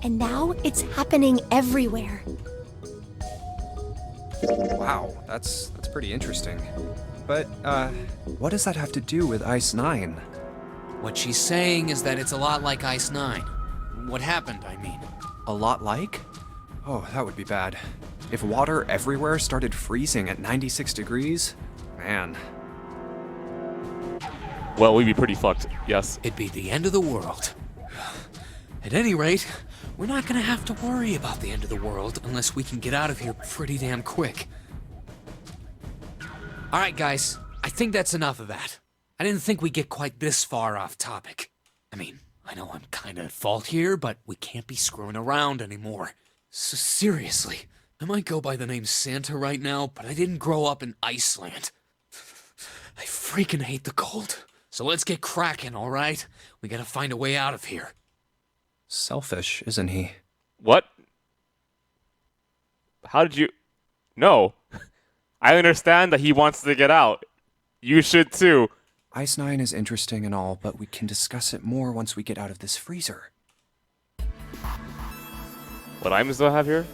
And now it's happening everywhere. Wow, that's pretty interesting. But, what does that have to do with Ice 9? What she's saying is that it's a lot like Ice 9. What happened, I mean. A lot like? Oh, that would be bad. If water everywhere started freezing at 96 degrees, man. Well, we'd be pretty fucked, yes. It'd be the end of the world. At any rate, we're not gonna have to worry about the end of the world unless we can get out of here pretty damn quick. Alright guys, I think that's enough of that. I didn't think we'd get quite this far off topic. I mean, I know I'm kinda at fault here, but we can't be screwing around anymore. So seriously, I might go by the name Santa right now, but I didn't grow up in Iceland. I freaking hate the cold. So let's get cracking, alright? We gotta find a way out of here. Selfish, isn't he? What? How did you... No. I understand that he wants to get out. You should too. Ice 9 is interesting and all, but we can discuss it more once we get out of this freezer. What items do I have here?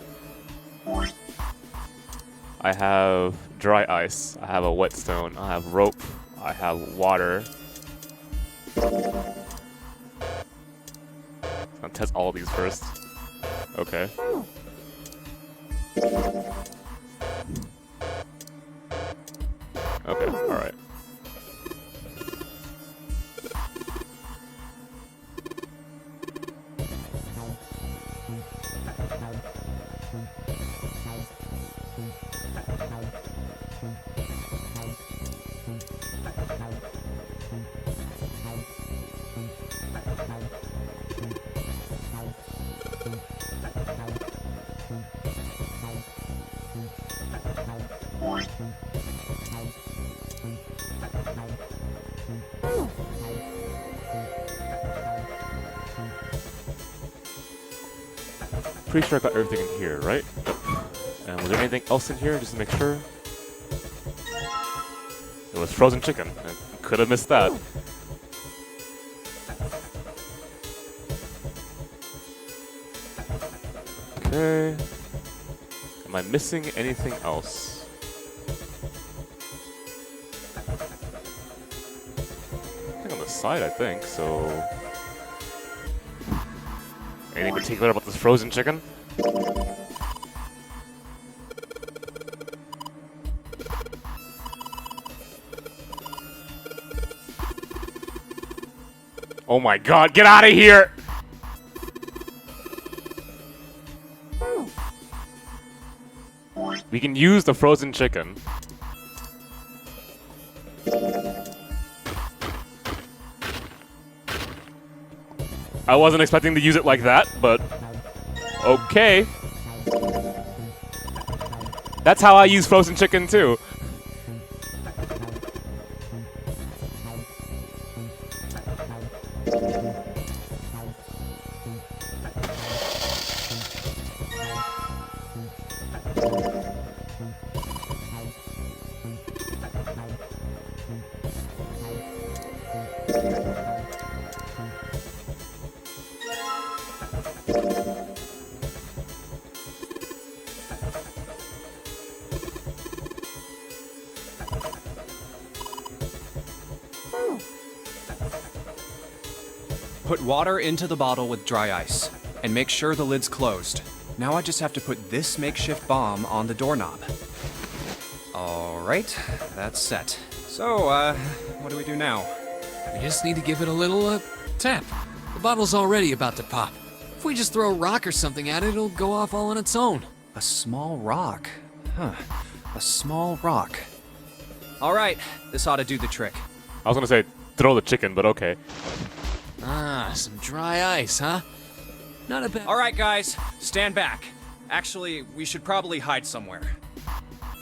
I have dry ice. I have a whetstone. I have rope. I have water. I'll test all of these first. Okay. Okay, alright. Pretty sure I got everything in here, right? Yep. And was there anything else in here, just to make sure? It was frozen chicken. I could have missed that. Okay. Am I missing anything else? I think on the side, I think, so... Anything particular about this frozen chicken? Oh my god, get out of here! We can use the frozen chicken. I wasn't expecting to use it like that, but okay. That's how I use frozen chicken too. Put water into the bottle with dry ice, and make sure the lid's closed. Now I just have to put this makeshift bomb on the doorknob. Alright, that's set. So, what do we do now? We just need to give it a little, tap. The bottle's already about to pop. If we just throw a rock or something at it, it'll go off all on its own. A small rock. Huh. A small rock. Alright, this ought to do the trick. I was gonna say throw the chicken, but okay. Ah, some dry ice, huh? Not a bad... Alright, guys, stand back. Actually, we should probably hide somewhere.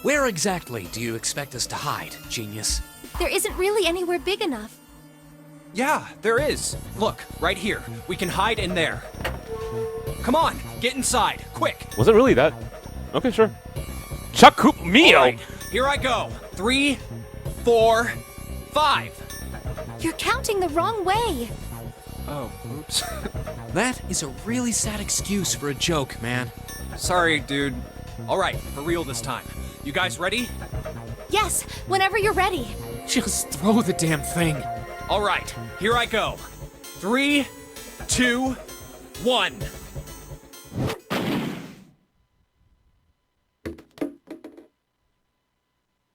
Where exactly do you expect us to hide, genius? There isn't really anywhere big enough. Yeah, there is. Look, right here. We can hide in there. Come on, get inside, quick. Was it really that? Okay, sure. Chakup Mio! Alright, here I go. 3, 4, 5. You're counting the wrong way. Oh, oops. That is a really sad excuse for a joke, man. Sorry, dude. Alright, for real this time. You guys ready? Yes, whenever you're ready. Just throw the damn thing. Alright, here I go. 3, 2, 1.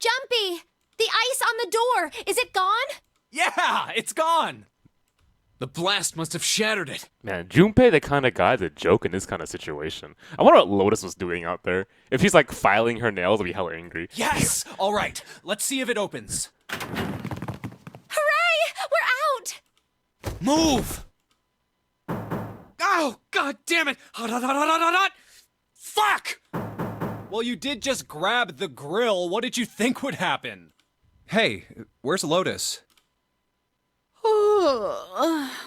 Jumpy! The ice on the door! Is it gone? Yeah, it's gone. The blast must have shattered it. Man, Junpei the kind of guy to joke in this kind of situation. I wonder what Lotus was doing out there. If she's like filing her nails, I'd be hella angry. Yes! Alright, let's see if it opens. Hooray! We're out! Move! Oh, god damn it! Hot, hot, hot, hot, hot, hot, hot! Fuck! Well, you did just grab the grill. What did you think would happen? Hey, where's Lotus?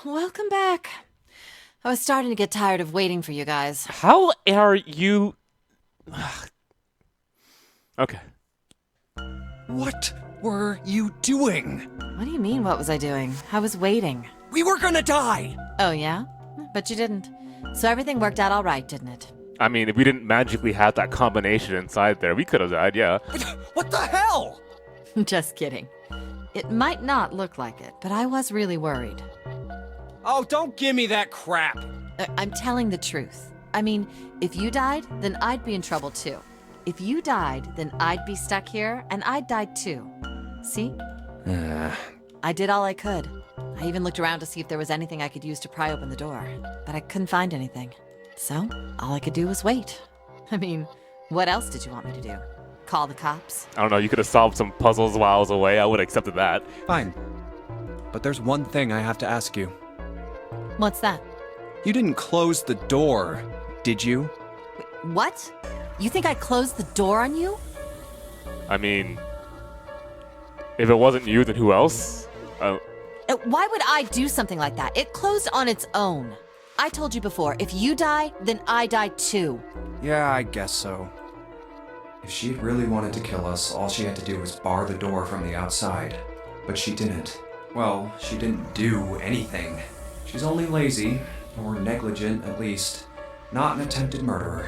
Welcome back. I was starting to get tired of waiting for you guys. How are you... Okay. What were you doing? What do you mean, what was I doing? I was waiting. We were gonna die! Oh, yeah? But you didn't. So everything worked out all right, didn't it? I mean, if we didn't magically have that combination inside there, we could have died, yeah. What the hell? Just kidding. It might not look like it, but I was really worried. Oh, don't give me that crap. I'm telling the truth. I mean, if you died, then I'd be in trouble too. If you died, then I'd be stuck here, and I'd die too. See? I did all I could. I even looked around to see if there was anything I could use to pry open the door, but I couldn't find anything. So, all I could do was wait. I mean, what else did you want me to do? Call the cops? I don't know, you could have solved some puzzles while I was away. I would have accepted that. Fine. But there's one thing I have to ask you. What's that? You didn't close the door, did you? What? You think I closed the door on you? I mean, if it wasn't you, then who else? Why would I do something like that? It closed on its own. I told you before, if you die, then I die too. Yeah, I guess so. If she really wanted to kill us, all she had to do was bar the door from the outside. But she didn't. Well, she didn't do anything. She's only lazy, or negligent at least, not an attempted murderer.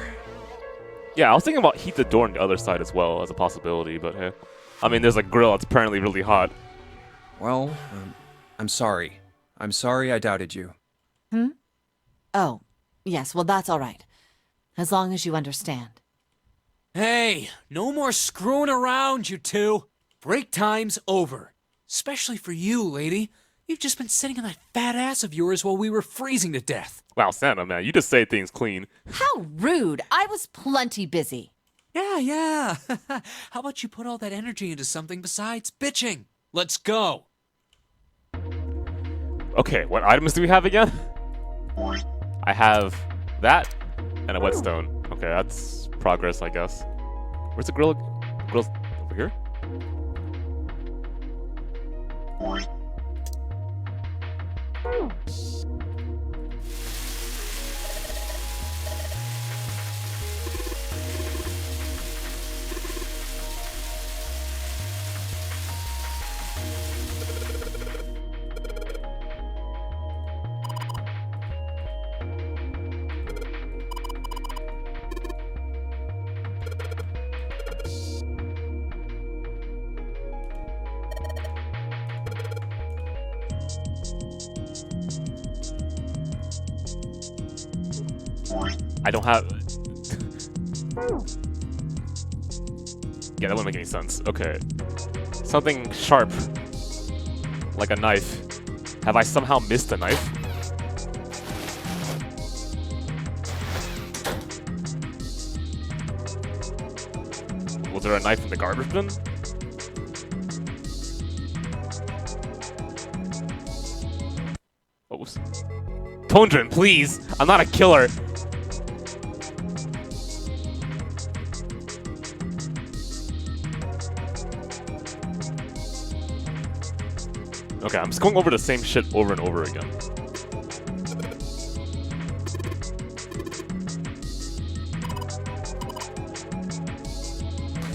Yeah, I was thinking about heat the door on the other side as well as a possibility, but hey. I mean, there's a grill that's apparently really hot. Well, I'm sorry. I'm sorry I doubted you. Oh, yes, well that's all right. As long as you understand. Hey, no more screwing around, you two. Break time's over. Especially for you, lady. You've just been sitting on that fat ass of yours while we were freezing to death. Wow, Santa, man, you just say things clean. How rude! I was plenty busy. Yeah. How about you put all that energy into something besides bitching? Let's go. Okay, what items do we have again? I have that and a whetstone. Okay, that's progress, I guess. Where's the grill? Grill's over here? I don't have... Yeah, that wouldn't make any sense. Okay. Something sharp. Like a knife. Have I somehow missed a knife? Was there a knife in the garbage bin? Oh, Tondrin, please! I'm not a killer! Okay, I'm just going over the same shit over and over again.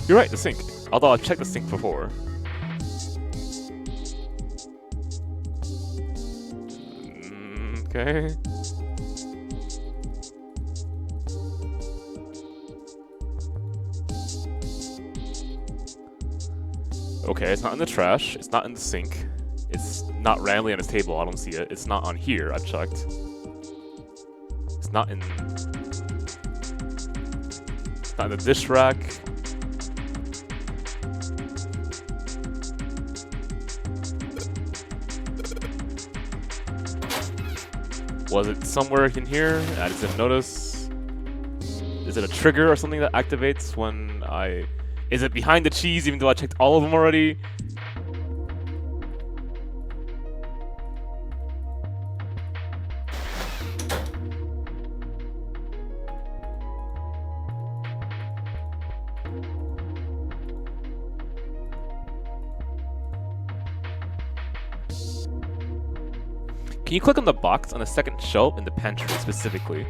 You're right, the sink. Although I've checked the sink before. Okay. Okay, it's not in the trash. It's not in the sink. It's not randomly on his table. I don't see it. It's not on here. I've checked. It's not in. It's not in the dish rack. Was it somewhere in here? I just didn't notice. Is it a trigger or something that activates when I... Is it behind the cheese even though I checked all of them already? Can you click on the box on the second shelf in the pantry specifically?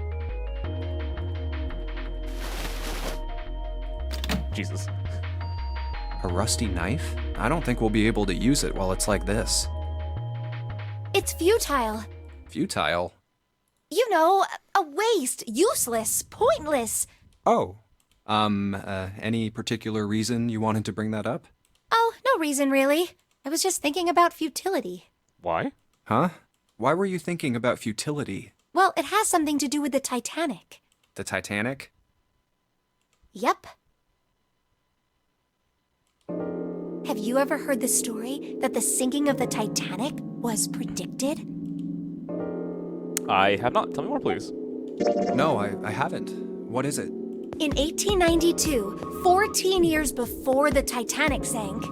Jesus. A rusty knife? I don't think we'll be able to use it while it's like this. It's futile. Futile? You know, a waste, useless, pointless. Oh. Any particular reason you wanted to bring that up? Oh, no reason really. I was just thinking about futility. Why? Huh? Why were you thinking about futility? Well, it has something to do with the Titanic. The Titanic? Yep. Have you ever heard the story that the sinking of the Titanic was predicted? I have not. Tell me more, please. No, I haven't. What is it? In 1892, 14 years before the Titanic sank,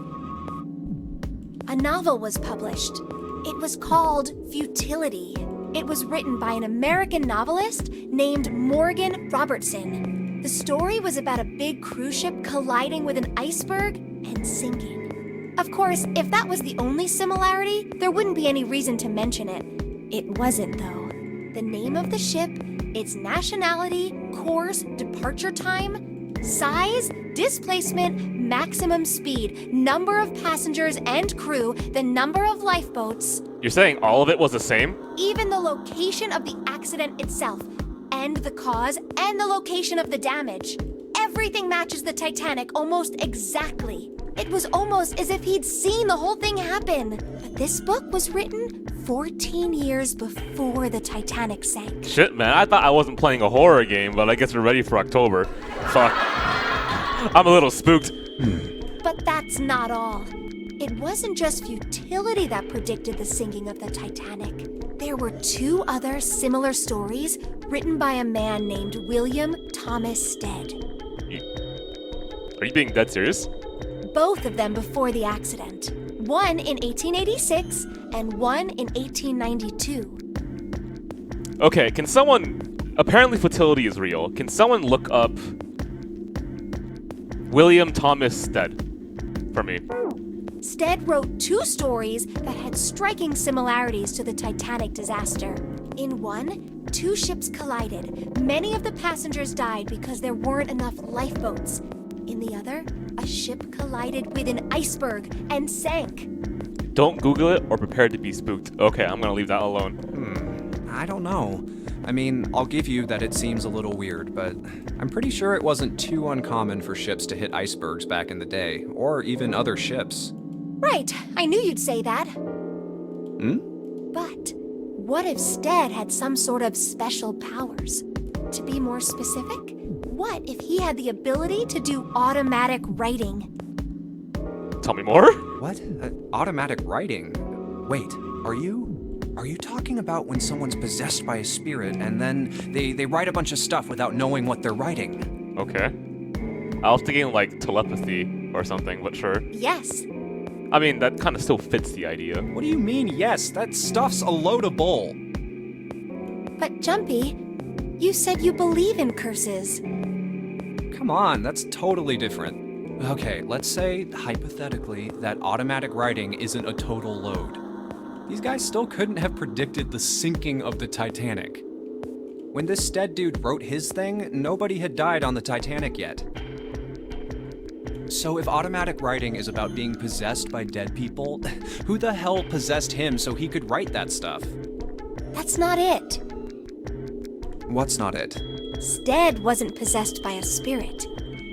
a novel was published. It was called Futility. It was written by an American novelist named Morgan Robertson. The story was about a big cruise ship colliding with an iceberg and sinking. Of course, if that was the only similarity, there wouldn't be any reason to mention it. It wasn't, though. The name of the ship, its nationality, course, departure time, size, displacement, maximum speed, number of passengers and crew, the number of lifeboats. You're saying all of it was the same? Even the location of the accident itself, and the cause, and the location of the damage. Everything matches the Titanic almost exactly. It was almost as if he'd seen the whole thing happen. But this book was written 14 years before the Titanic sank. Shit, man. I thought I wasn't playing a horror game, but I guess we're ready for October. Fuck. I'm a little spooked. But that's not all. It wasn't just futility that predicted the sinking of the Titanic. There were two other similar stories written by a man named William Thomas Stead. Are you being dead serious? Both of them before the accident. One in 1886 and one in 1892. Okay, can someone... Apparently futility is real. Can someone look up William Thomas Stead for me? Stead wrote two stories that had striking similarities to the Titanic disaster. In one, two ships collided. Many of the passengers died because there weren't enough lifeboats. In the other, a ship collided with an iceberg and sank. Don't Google it or prepare to be spooked. Okay, I'm gonna leave that alone. I don't know. I mean, I'll give you that it seems a little weird, but I'm pretty sure it wasn't too uncommon for ships to hit icebergs back in the day, or even other ships. Right, I knew you'd say that. Hmm? But what if Stead had some sort of special powers? To be more specific, what if he had the ability to do automatic writing? Tell me more? What? Automatic writing? Wait, are you talking about when someone's possessed by a spirit and then they write a bunch of stuff without knowing what they're writing? Okay. I was thinking like telepathy or something, but sure. Yes. I mean, that kind of still fits the idea. What do you mean, yes? That stuff's a load of bull. But Jumpy, you said you believe in curses. Come on, that's totally different. Okay, let's say, hypothetically, that automatic writing isn't a total load. These guys still couldn't have predicted the sinking of the Titanic. When this Stead dude wrote his thing, nobody had died on the Titanic yet. So if automatic writing is about being possessed by dead people, who the hell possessed him so he could write that stuff? That's not it. What's not it? Stead wasn't possessed by a spirit.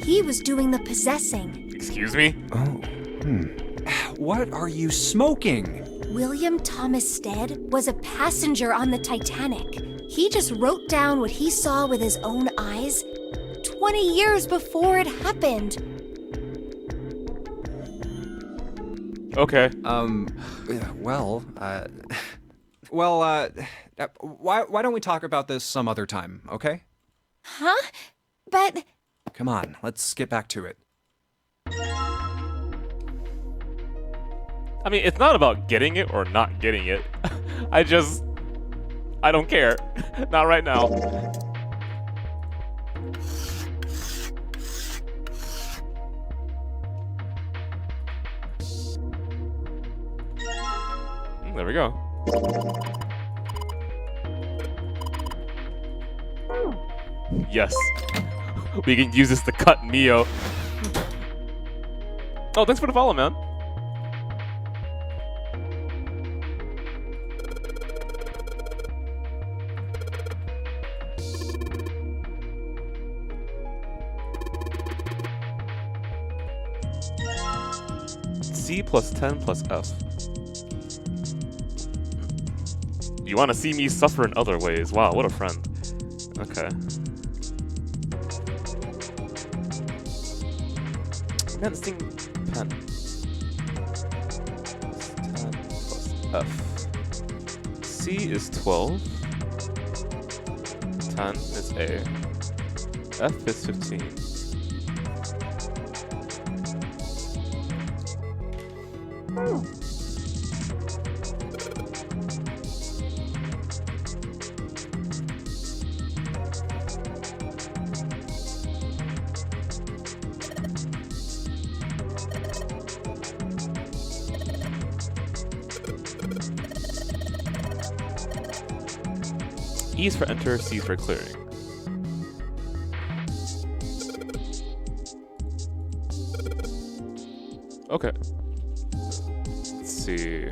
He was doing the possessing. Excuse me? Oh, What are you smoking? William Thomas Stead was a passenger on the Titanic. He just wrote down what he saw with his own eyes 20 years before it happened. Okay. Why don't we talk about this some other time, okay? Huh? But... Come on, let's get back to it. I mean, it's not about getting it or not getting it. I don't care. Not right now. There we go. Yes. We can use this to cut Neo. Oh, thanks for the follow, man. C plus 10 plus F. You want to see me suffer in other ways? Wow, what a friend. Okay. Man, this thing... pen. 10 plus F. C is 12. 10 is A. F is 15. E is for enter, C is for clearing. Okay. Let's see.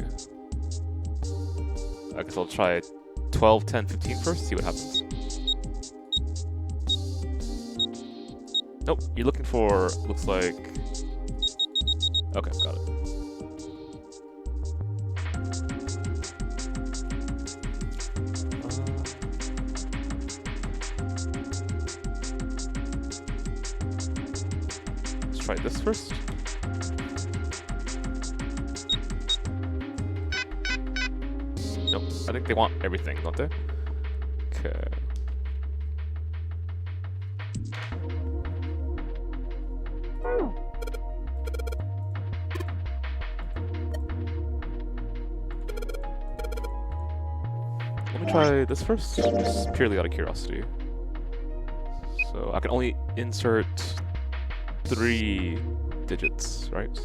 I guess I'll try 12, 10, 15 first, see what happens. Nope, you're looking for, looks like... Okay, got it. Let's try this first. Nope, I think they want everything, don't they? Okay. Let me try this first, just purely out of curiosity. So I can only insert 3 digits, right?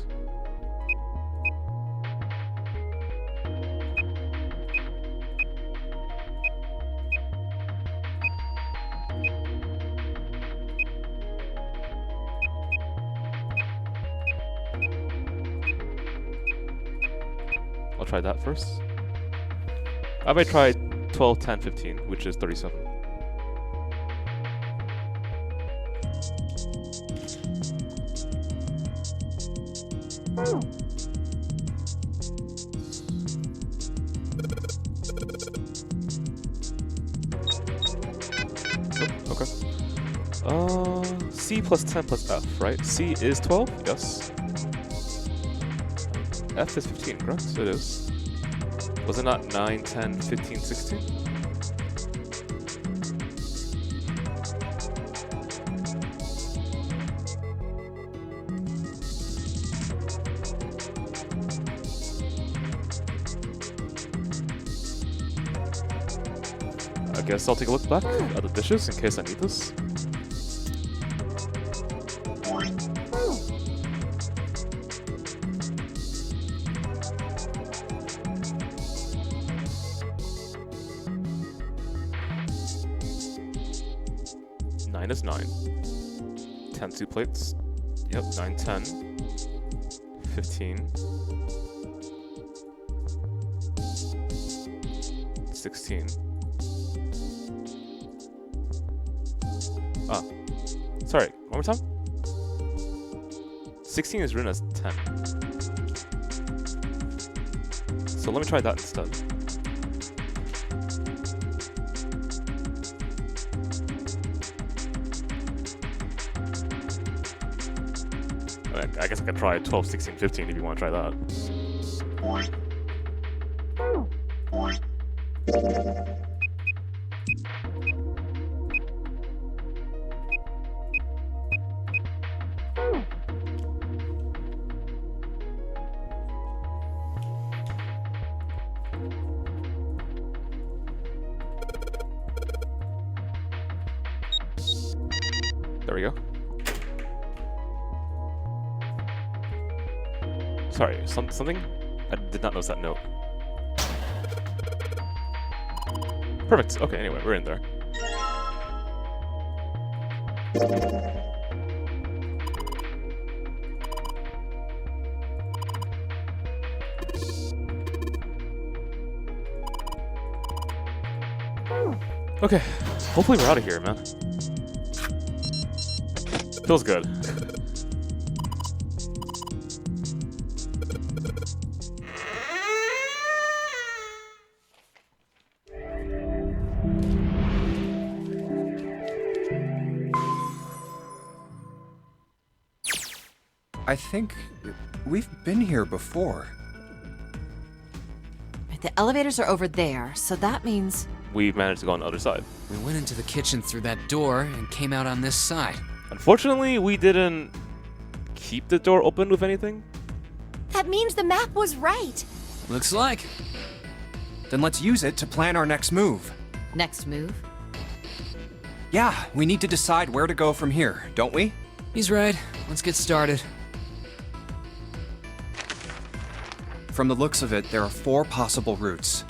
I'll try that first. I might try 12, 10, 15, which is 37. Oh, okay. C plus 10 plus F, right? C is 12? Yes. F is 15, correct? It is. Was it not 9, 10, 15, 16? I guess I'll take a look back at the dishes in case I need this. Nine is 9. 10 2 plates. Yep, 9, 10. 15. 16. Ah. Sorry, one more time? 16 is written as 10. So let me try that instead. I guess I can try 12, 16, 15 if you want to try that. There we go. Sorry, something? I did not notice that note. Perfect. Okay, anyway, we're in there. Okay, hopefully we're out of here, man. Feels good. I think we've been here before. The elevators are over there, so that means... We managed to go on the other side. We went into the kitchen through that door and came out on this side. Unfortunately, we didn't keep the door open with anything. That means the map was right. Looks like. Then let's use it to plan our next move. Next move? Yeah, we need to decide where to go from here, don't we? He's right. Let's get started. From the looks of it, there are 4 possible routes.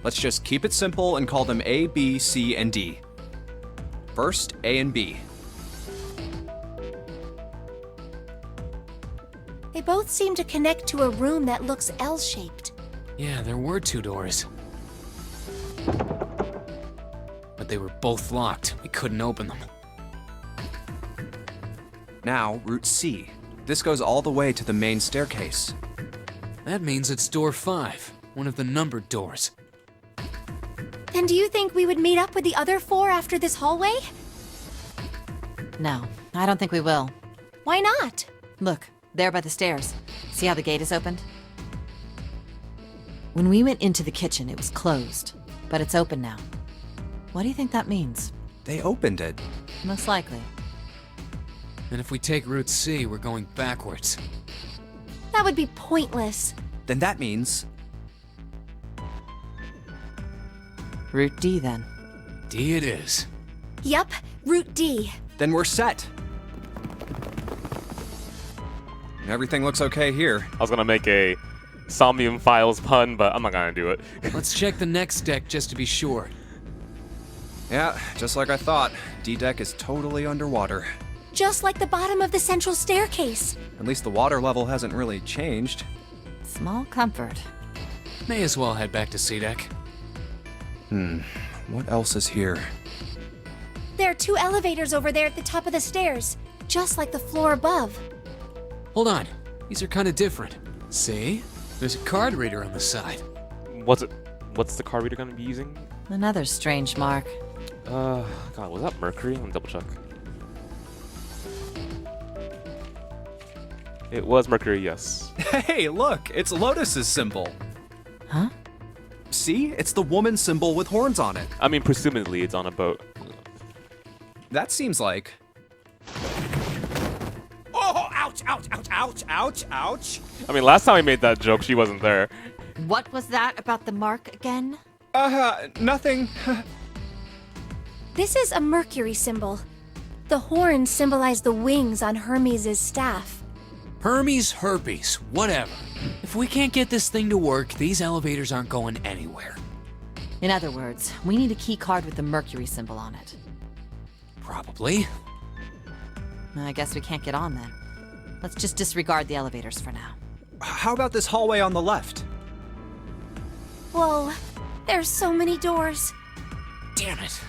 Let's just keep it simple and call them A, B, C, and D. First, A and B. They both seem to connect to a room that looks L-shaped. Yeah, there were 2 doors. But they were both locked. We couldn't open them. Now, Route C. This goes all the way to the main staircase. That means it's door 5, one of the numbered doors. Then do you think we would meet up with the other 4 after this hallway? No, I don't think we will. Why not? Look, there by the stairs. See how the gate is opened? When we went into the kitchen, it was closed, but it's open now. What do you think that means? They opened it. Most likely. And if we take Route C, we're going backwards. That would be pointless. Then that means... Route D, then. D it is. Yup, Route D. Then we're set. Everything looks okay here. I was gonna make a Somnium Files pun, but I'm not gonna do it. Let's check the next deck just to be sure. Yeah, just like I thought. D-Deck is totally underwater. Just like the bottom of the central staircase. At least the water level hasn't really changed. Small comfort. May as well head back to C deck. What else is here? There are 2 elevators over there at the top of the stairs, just like the floor above. Hold on. These are kind of different. See? There's a card reader on the side. What's it? What's the card reader gonna be using? Another strange mark. God, was that Mercury? Let me double check. It was Mercury, yes. Hey, look, it's Lotus's symbol. Huh? See? It's the woman symbol with horns on it. I mean, presumably it's on a boat. That seems like... Oh, ouch, ouch, ouch, ouch, ouch, ouch. I mean, last time we made that joke, she wasn't there. What was that about the mark again? Nothing. This is a Mercury symbol. The horns symbolize the wings on Hermes' staff. Hermes, herpes, whatever. If we can't get this thing to work, these elevators aren't going anywhere. In other words, we need a key card with the Mercury symbol on it. Probably. I guess we can't get on then. Let's just disregard the elevators for now. How about this hallway on the left? Whoa, there's so many doors. Damn it.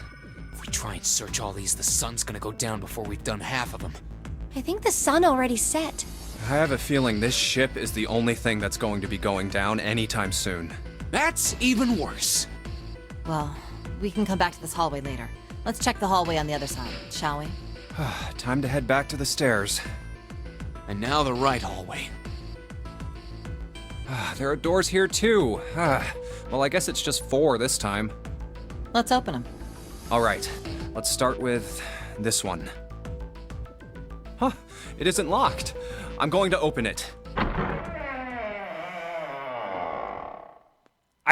If we try and search all these, the sun's gonna go down before we've done half of them. I think the sun already set. I have a feeling this ship is the only thing that's going to be going down anytime soon. That's even worse. Well, we can come back to this hallway later. Let's check the hallway on the other side, shall we? Time to head back to the stairs. And now the right hallway. There are doors here too. Well, I guess it's just 4 this time. Let's open them. All right, let's start with this one. Huh, it isn't locked. I'm going to open it. I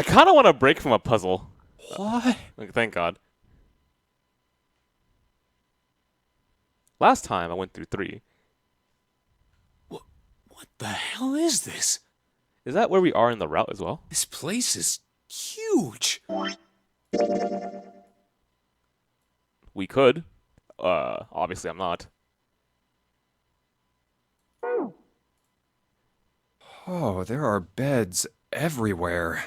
kind of want to break from a puzzle. What? Like, thank God. Last time I went through 3. What the hell is this? Is that where we are in the route as well? This place is huge. We could. Obviously I'm not. Oh, there are beds everywhere.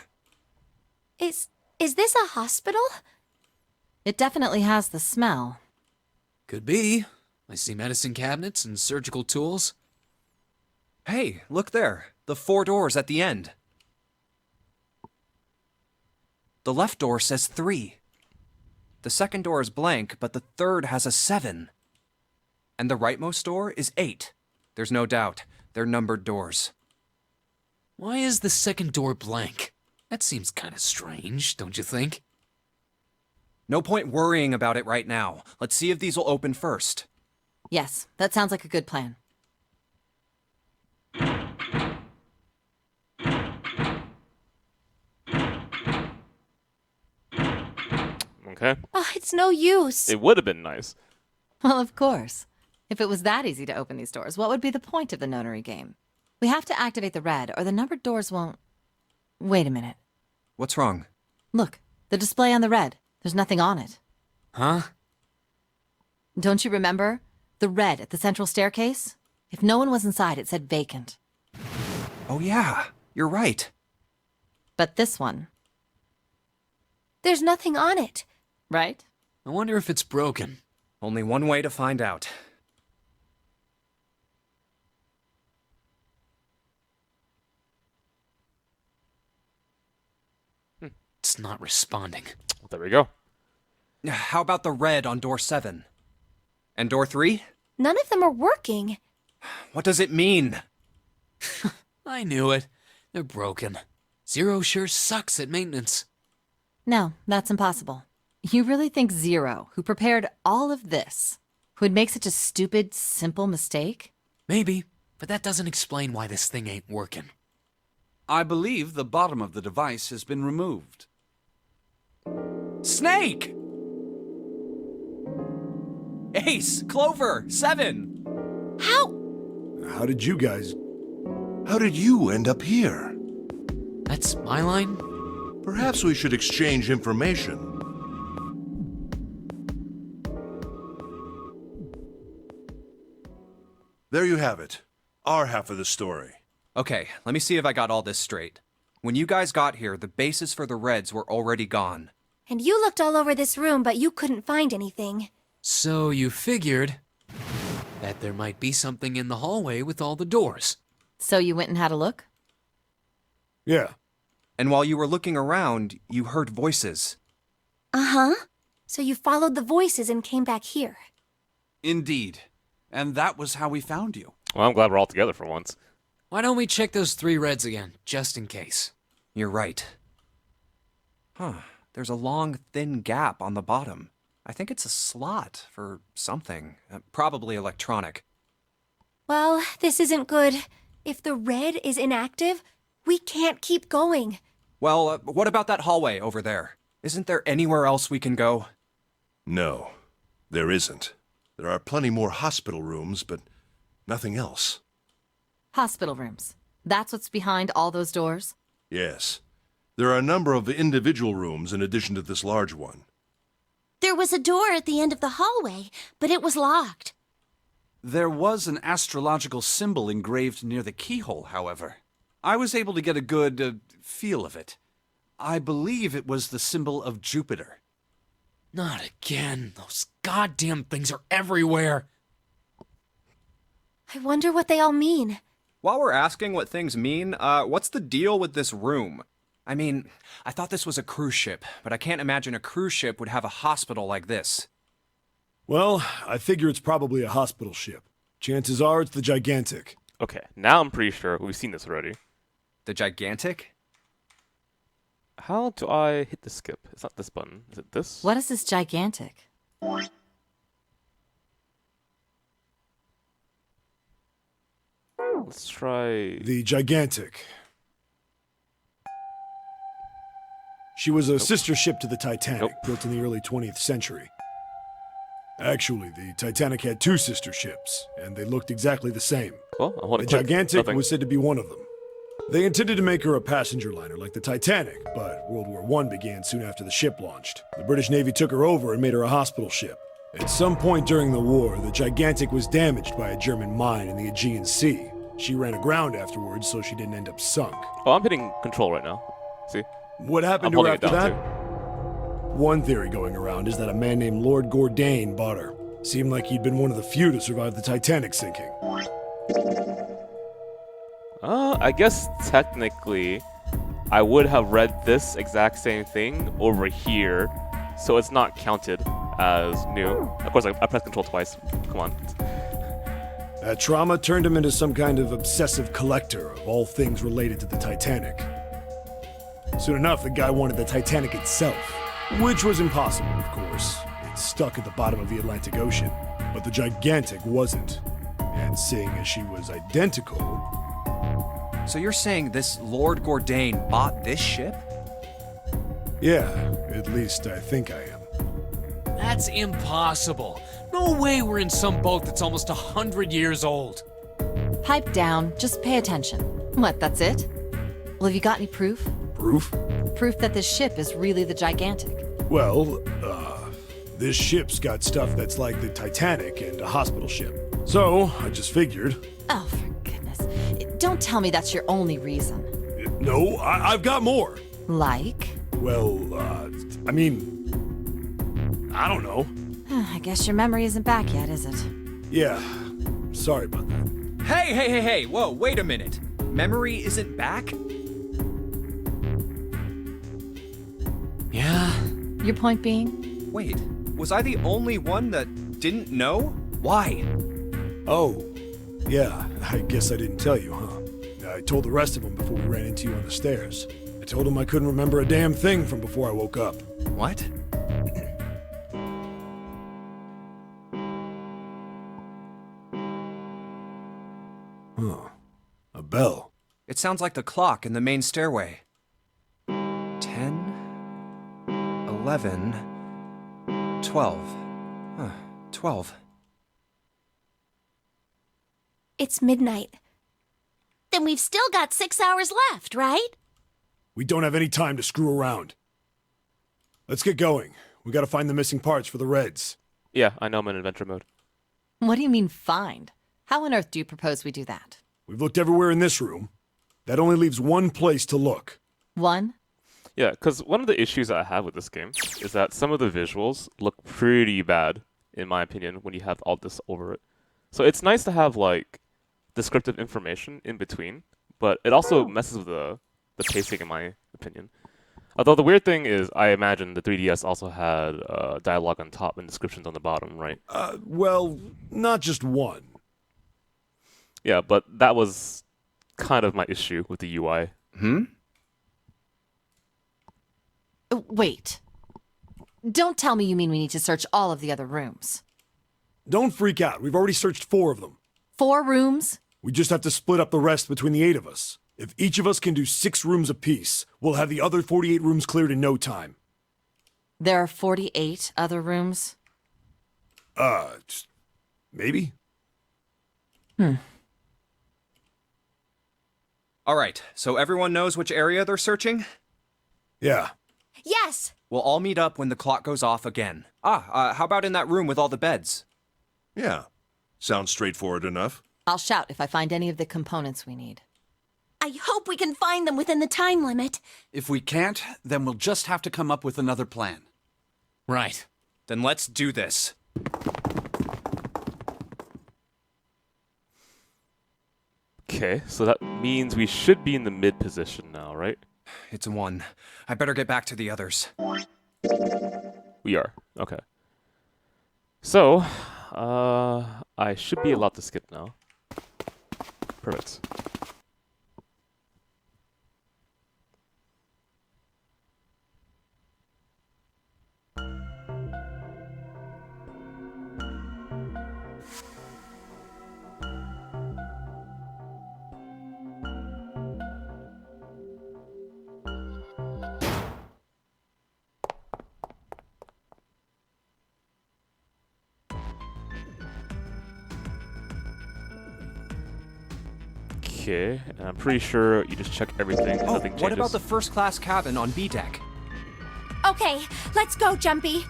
Is this a hospital? It definitely has the smell. Could be. I see medicine cabinets and surgical tools. Hey, look there. The 4 doors at the end. The left door says 3. The second door is blank, but the third has a 7. And the rightmost door is 8. There's no doubt. They're numbered doors. Why is the second door blank? That seems kind of strange, don't you think? No point worrying about it right now. Let's see if these will open first. Yes, that sounds like a good plan. Okay. Oh, it's no use. It would have been nice. Well, of course. If it was that easy to open these doors, what would be the point of the notary game? We have to activate the red, or the numbered doors won't... Wait a minute. What's wrong? Look, the display on the red. There's nothing on it. Huh? Don't you remember? The red at the central staircase? If no one was inside, it said vacant. Oh yeah, you're right. But this one, There's nothing on it. right? I wonder if it's broken. Only one way to find out. It's not responding. There we go. How about the red on door 7? And door 3? None of them are working. What does it mean? I knew it. They're broken. Zero sure sucks at maintenance. No, that's impossible. You really think Zero, who prepared all of this, would make such a stupid, simple mistake? Maybe, but that doesn't explain why this thing ain't working. I believe the bottom of the device has been removed. Snake! Ace! Clover! 7! How? How did you end up here? That's my line? Perhaps we should exchange information. There you have it. Our half of the story. Okay, let me see if I got all this straight. When you guys got here, the bases for the Reds were already gone. And you looked all over this room, but you couldn't find anything. So you figured that there might be something in the hallway with all the doors. So you went and had a look? Yeah. And while you were looking around, you heard voices. Uh-huh. So you followed the voices and came back here. Indeed. And that was how we found you. Well, I'm glad we're all together for once. Why don't we check those 3 reds again, just in case? You're right. Huh. There's a long, thin gap on the bottom. I think it's a slot for something. Probably electronic. Well, this isn't good. If the red is inactive, we can't keep going. Well, what about that hallway over there? Isn't there anywhere else we can go? No, there isn't. There are plenty more hospital rooms, but nothing else. Hospital rooms. That's what's behind all those doors? Yes. There are a number of individual rooms in addition to this large one. There was a door at the end of the hallway, but it was locked. There was an astrological symbol engraved near the keyhole, however. I was able to get a good feel of it. I believe it was the symbol of Jupiter. Not again. Those goddamn things are everywhere. I wonder what they all mean. While we're asking what things mean, what's the deal with this room? I mean, I thought this was a cruise ship, but I can't imagine a cruise ship would have a hospital like this. Well, I figure it's probably a hospital ship. Chances are it's the Gigantic. Okay, now I'm pretty sure we've seen this already. The Gigantic? How do I hit the skip? It's not this button. Is it this? What is this gigantic? Let's try... The Gigantic. She was a sister ship to the Titanic, built in the early 20th century. Actually, the Titanic had 2 sister ships, and they looked exactly the same. Well, I want The to click. Gigantic Nothing. was said to be one of them. They intended to make her a passenger liner like the Titanic, but World War I began soon after the ship launched. The British Navy took her over and made her a hospital ship. At some point during the war, the Gigantic was damaged by a German mine in the Aegean Sea. She ran aground afterwards, so she didn't end up sunk. Oh, I'm hitting control right now. See? What happened I'm to her holding it after down, that? One theory going around is that a man named Lord Gourdane bought her. Seemed like he'd been one of the few to survive the Titanic sinking. I guess technically, I would have read this exact same thing over here, so it's not counted as new. Of course, I pressed control twice. Come on. That trauma turned him into some kind of obsessive collector of all things related to the Titanic. Soon enough, the guy wanted the Titanic itself, which was impossible, of course. It's stuck at the bottom of the Atlantic Ocean, but the Gigantic wasn't. And seeing as she was identical... So you're saying this Lord Gourdane bought this ship? Yeah, at least I think I am. That's impossible. No way we're in some boat that's almost 100 years old. Pipe down, just pay attention. What, that's it? Well, have you got any proof? Proof? Proof that this ship is really the Gigantic. Well, this ship's got stuff that's like the Titanic and a hospital ship. So, I just figured... Oh, for goodness. Don't tell me that's your only reason. No, I've got more. Like? Well, I mean... I don't know. I guess your memory isn't back yet, is it? Yeah, sorry about that. Hey, whoa, wait a minute. Memory isn't back? Yeah? Your point being? Wait, was I the only one that didn't know? Why? Oh, yeah, I guess I didn't tell you, huh? I told the rest of them before we ran into you on the stairs. I told them I couldn't remember a damn thing from before I woke up. What? Huh. A bell. It sounds like the clock in the main stairway. 10, 11, 12. Huh, 12. It's midnight. Then we've still got 6 hours left, right? We don't have any time to screw around. Let's get going. We gotta find the missing parts for the Reds. Yeah, I know I'm in adventure mode. What do you mean, find? How on earth do you propose we do that? We've looked everywhere in this room. That only leaves one place to look. One? Yeah, because one of the issues that I have with this game is that some of the visuals look pretty bad, in my opinion, when you have all this over it. So it's nice to have, like, descriptive information in between, but it also messes with the pacing, in my opinion. Although the weird thing is, I imagine the 3DS also had dialogue on top and descriptions on the bottom, right? Well, not just one. Yeah, but that was kind of my issue with the UI. Wait. Don't tell me you mean we need to search all of the other rooms. Don't freak out. We've already searched 4 of them. 4 rooms? We just have to split up the rest between the 8 of us. If each of us can do 6 rooms apiece, we'll have the other 48 rooms cleared in no time. There are 48 other rooms? Maybe? All right, so everyone knows which area they're searching? Yeah. Yes! We'll all meet up when the clock goes off again. How about in that room with all the beds? Yeah. Sounds straightforward enough. I'll shout if I find any of the components we need. I hope we can find them within the time limit. If we can't, then we'll just have to come up with another plan. Right. Then let's do this. Okay, so that means we should be in the mid position now, right? It's 1. I better get back to the others. We are. Okay. So, I should be allowed to skip now. Perfect. Okay, and I'm pretty sure you just check everything and nothing changes. What about the first class cabin on B deck? Okay, let's go, Jumpy.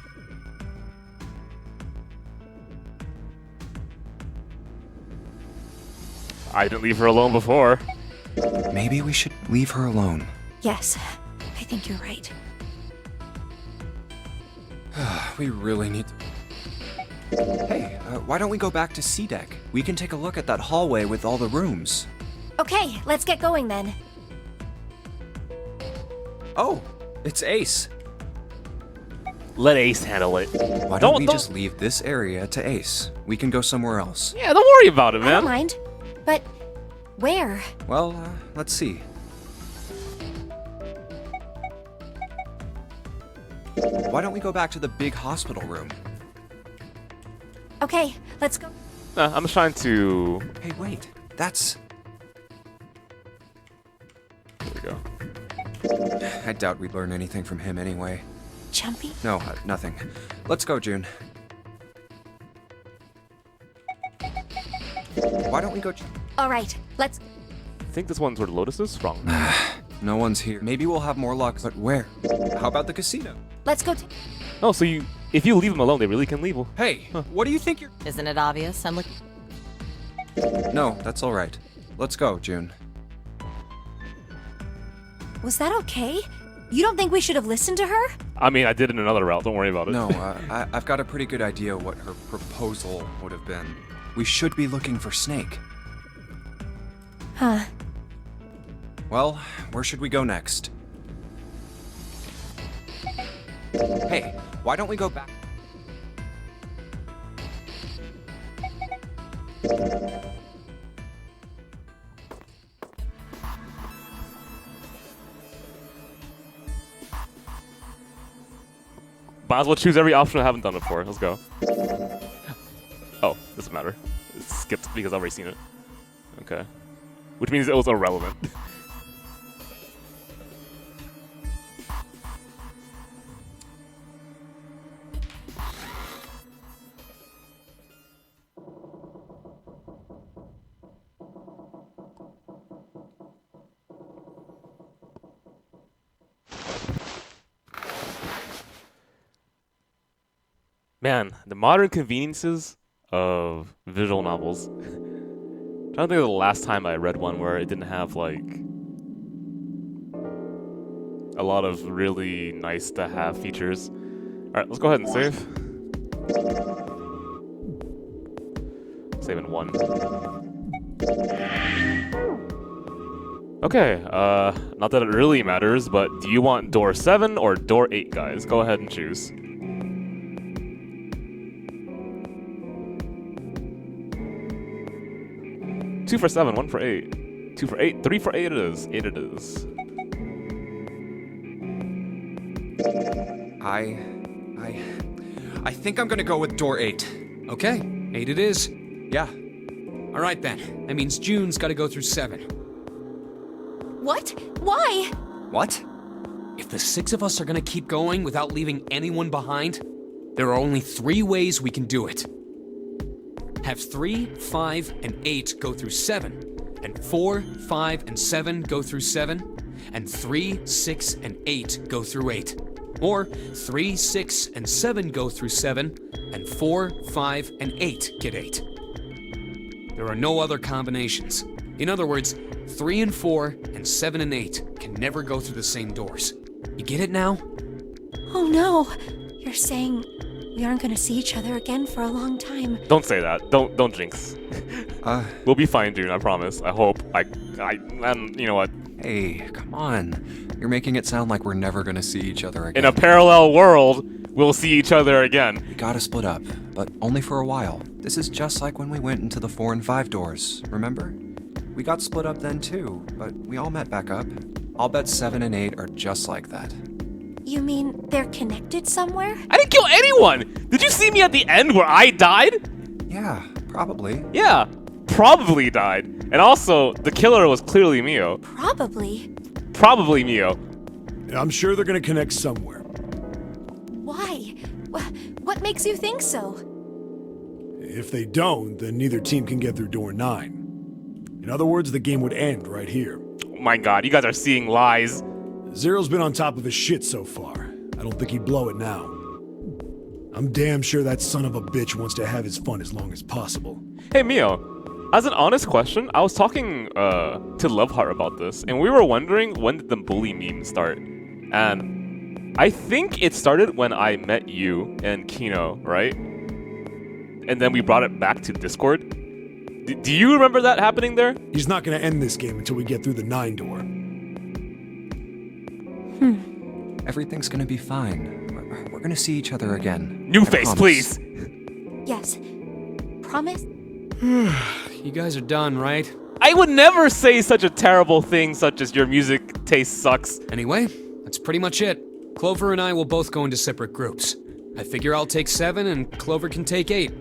I didn't leave her alone before. Maybe we should leave her alone. Yes, I think you're right. We really need to... Hey, why don't we go back to C deck? We can take a look at that hallway with all the rooms. Okay, let's get going then. Oh, it's Ace. Let Ace handle it. Why don't we just leave this area to Ace? We can go somewhere else. Yeah, don't worry about it, I don't man. mind. But where? Well, let's see. Why don't we go back to the big hospital room? Okay, let's go. I'm just trying to... Hey, wait. That's... There we go. I doubt we'd learn anything from him anyway. Jumpy? No, nothing. Let's go, June. Why don't we go... All right, let's... I think this one's where the Lotus is from. No one's here. Maybe we'll have more luck, but where? How about the casino? Let's go. Oh, so if you leave them alone, they really can leave. Hey, what do you think you're... Isn't it obvious? I'm looking... No, that's all right. Let's go, June. Was that okay? You don't think we should have listened to her? I mean, I did it in another route. Don't worry about it. No, I've got a pretty good idea what her proposal would have been. We should be looking for Snake. Huh. Well, where should we go next? Hey, why don't we go back? Might as well choose every option I haven't done before. Let's go. Oh, doesn't matter. It's skipped because I've already seen it. Okay. Which means it was irrelevant. Man, the modern conveniences of visual novels. I'm trying to think of the last time I read one where it didn't have, like, a lot of really nice to have features. Alright, let's go ahead and save. Save in 1. Okay, not that it really matters, but do you want door 7 or door 8, guys? Go ahead and choose. 2 for 7, 1 for 8. 2 for 8, 3 for 8 it is. 8 it is. I think I'm gonna go with door 8. Okay, 8 it is. Yeah. Alright then. That means June's gotta go through 7. What? Why? What? If the 6 of us are gonna keep going without leaving anyone behind, there are only 3 ways we can do it. Have 3, 5, and 8 go through 7, and 4, 5, and 7 go through 7, and 3, 6, and 8 go through 8. Or 3, 6, and 7 go through 7, and 4, 5, and 8 get 8. There are no other combinations. In other words, 3 and 4 and 7 and 8 can never go through the same doors. You get it now? Oh no! You're saying we aren't gonna see each other again for a long time. Don't say that. Don't jinx. We'll be fine, June. I promise. I hope. And you know what? Hey, come on. You're making it sound like we're never gonna see each other again. In a parallel world, we'll see each other again. We gotta split up, but only for a while. This is just like when we went into the 4 and 5 doors, remember? We got split up then too, but we all met back up. I'll bet 7 and 8 are just like that. You mean they're connected somewhere? I didn't kill anyone! Did you see me at the end where I died? Yeah, probably. Yeah, probably died. And also, the killer was clearly Mio. Probably. Probably Mio. I'm sure they're gonna connect somewhere. Why? What makes you think so? If they don't, then neither team can get through door 9. In other words, the game would end right here. Oh my god, you guys are seeing lies. Zero's been on top of his shit so far. I don't think he'd blow it now. I'm damn sure that son of a bitch wants to have his fun as long as possible. Hey Mio, as an honest question, I was talking to Loveheart about this, and we were wondering when did the bully meme start? And I think it started when I met you and Kino, right? And then we brought it back to Discord. Do you remember that happening there? He's not gonna end this game until we get through the 9 door. Everything's gonna be fine. We're gonna see each other again. New I face, promise. please. Yes. Promise? You guys are done, right? I would never say such a terrible thing such as your music taste sucks. Anyway, that's pretty much it. Clover and I will both go into separate groups. I figure I'll take 7 and Clover can take 8.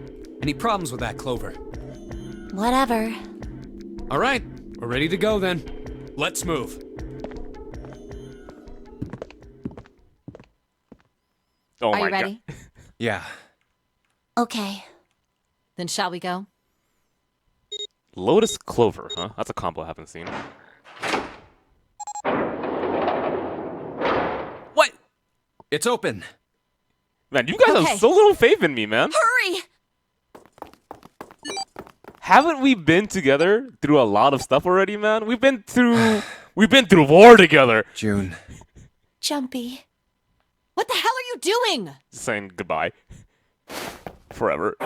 Any problems with that, Clover? Whatever. Alright, we're ready to go then. Let's move. Oh Are my you ready? god. Yeah. Okay. Then shall we go? Lotus Clover, huh? That's a combo I haven't seen. What? It's open. Man, you guys Okay. have so little faith in me, man. Hurry! Haven't we been together through a lot of stuff already, man? We've been through war together. June. Jumpy. What the hell are you doing? Saying goodbye. Forever.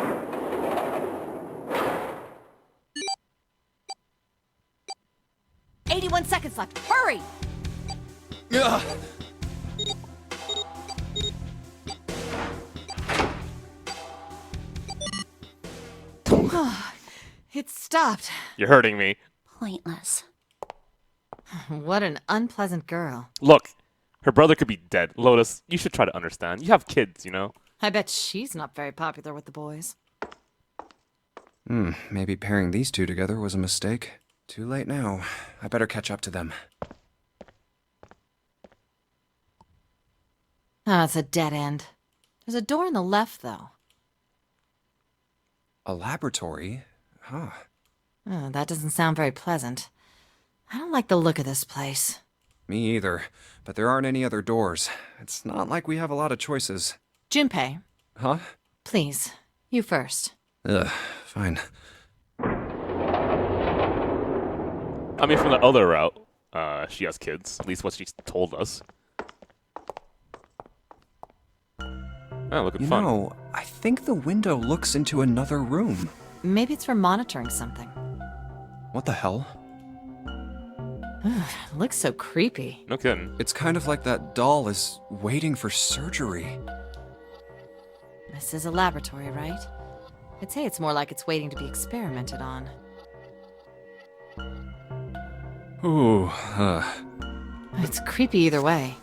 "81 seconds left. Hurry!" Ugh. It stopped. You're hurting me. Pointless. What an unpleasant girl. Look, her brother could be dead. Lotus, you should try to understand. You have kids, you know? I bet she's not very popular with the boys. Maybe pairing these two together was a mistake. Too late now. I better catch up to them. Ah, it's a dead end. There's a door on the left, though. A laboratory? Huh. Oh, that doesn't sound very pleasant. I don't like the look of this place. Me either. But there aren't any other doors. It's not like we have a lot of choices. Junpei, Huh? please, you first. Ugh, fine. I mean, from the other route, she has kids. At least what she's told us. Oh, looking You fun. know, I think the window looks into another room. Maybe it's for monitoring something. What the hell? It looks so creepy. No kidding. It's kind of like that doll is waiting for surgery. This is a laboratory, right? I'd say it's more like it's waiting to be experimented on. Ooh, It's creepy either way.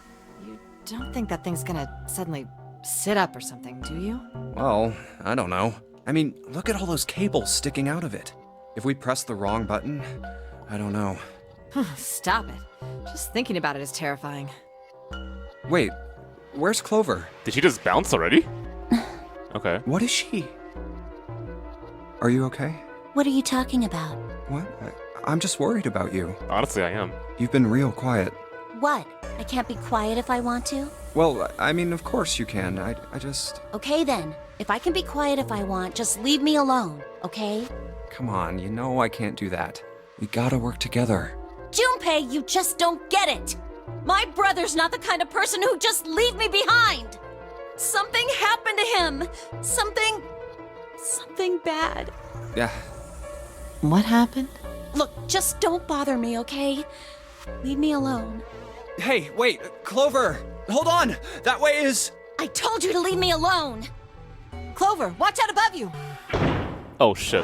You don't think that thing's gonna suddenly sit up or something, do you? well, I don't know. I mean, look at all those cables sticking out of it. If we press the wrong button, I don't know. Stop it. Just thinking about it is terrifying. Wait, where's Clover? Did she just bounce already? Okay. What is she? Are you okay? What are you talking about? What? I'm just worried about you. Honestly, I am. You've been real quiet. What? I can't be quiet if I want to? Well, I mean, of course you can. I just... Okay then. If I can be quiet if I want, just leave me alone, okay? Come on, you know I can't do that. We gotta work together. Junpei, you just don't get it! My brother's not the kind of person who'd just leave me behind! Something happened to him! Something bad. Yeah. What happened? Look, just don't bother me, okay? Leave me alone. Hey, wait, Clover! Hold on! That way is... I told you to leave me alone! Clover, watch out above you! Oh shit.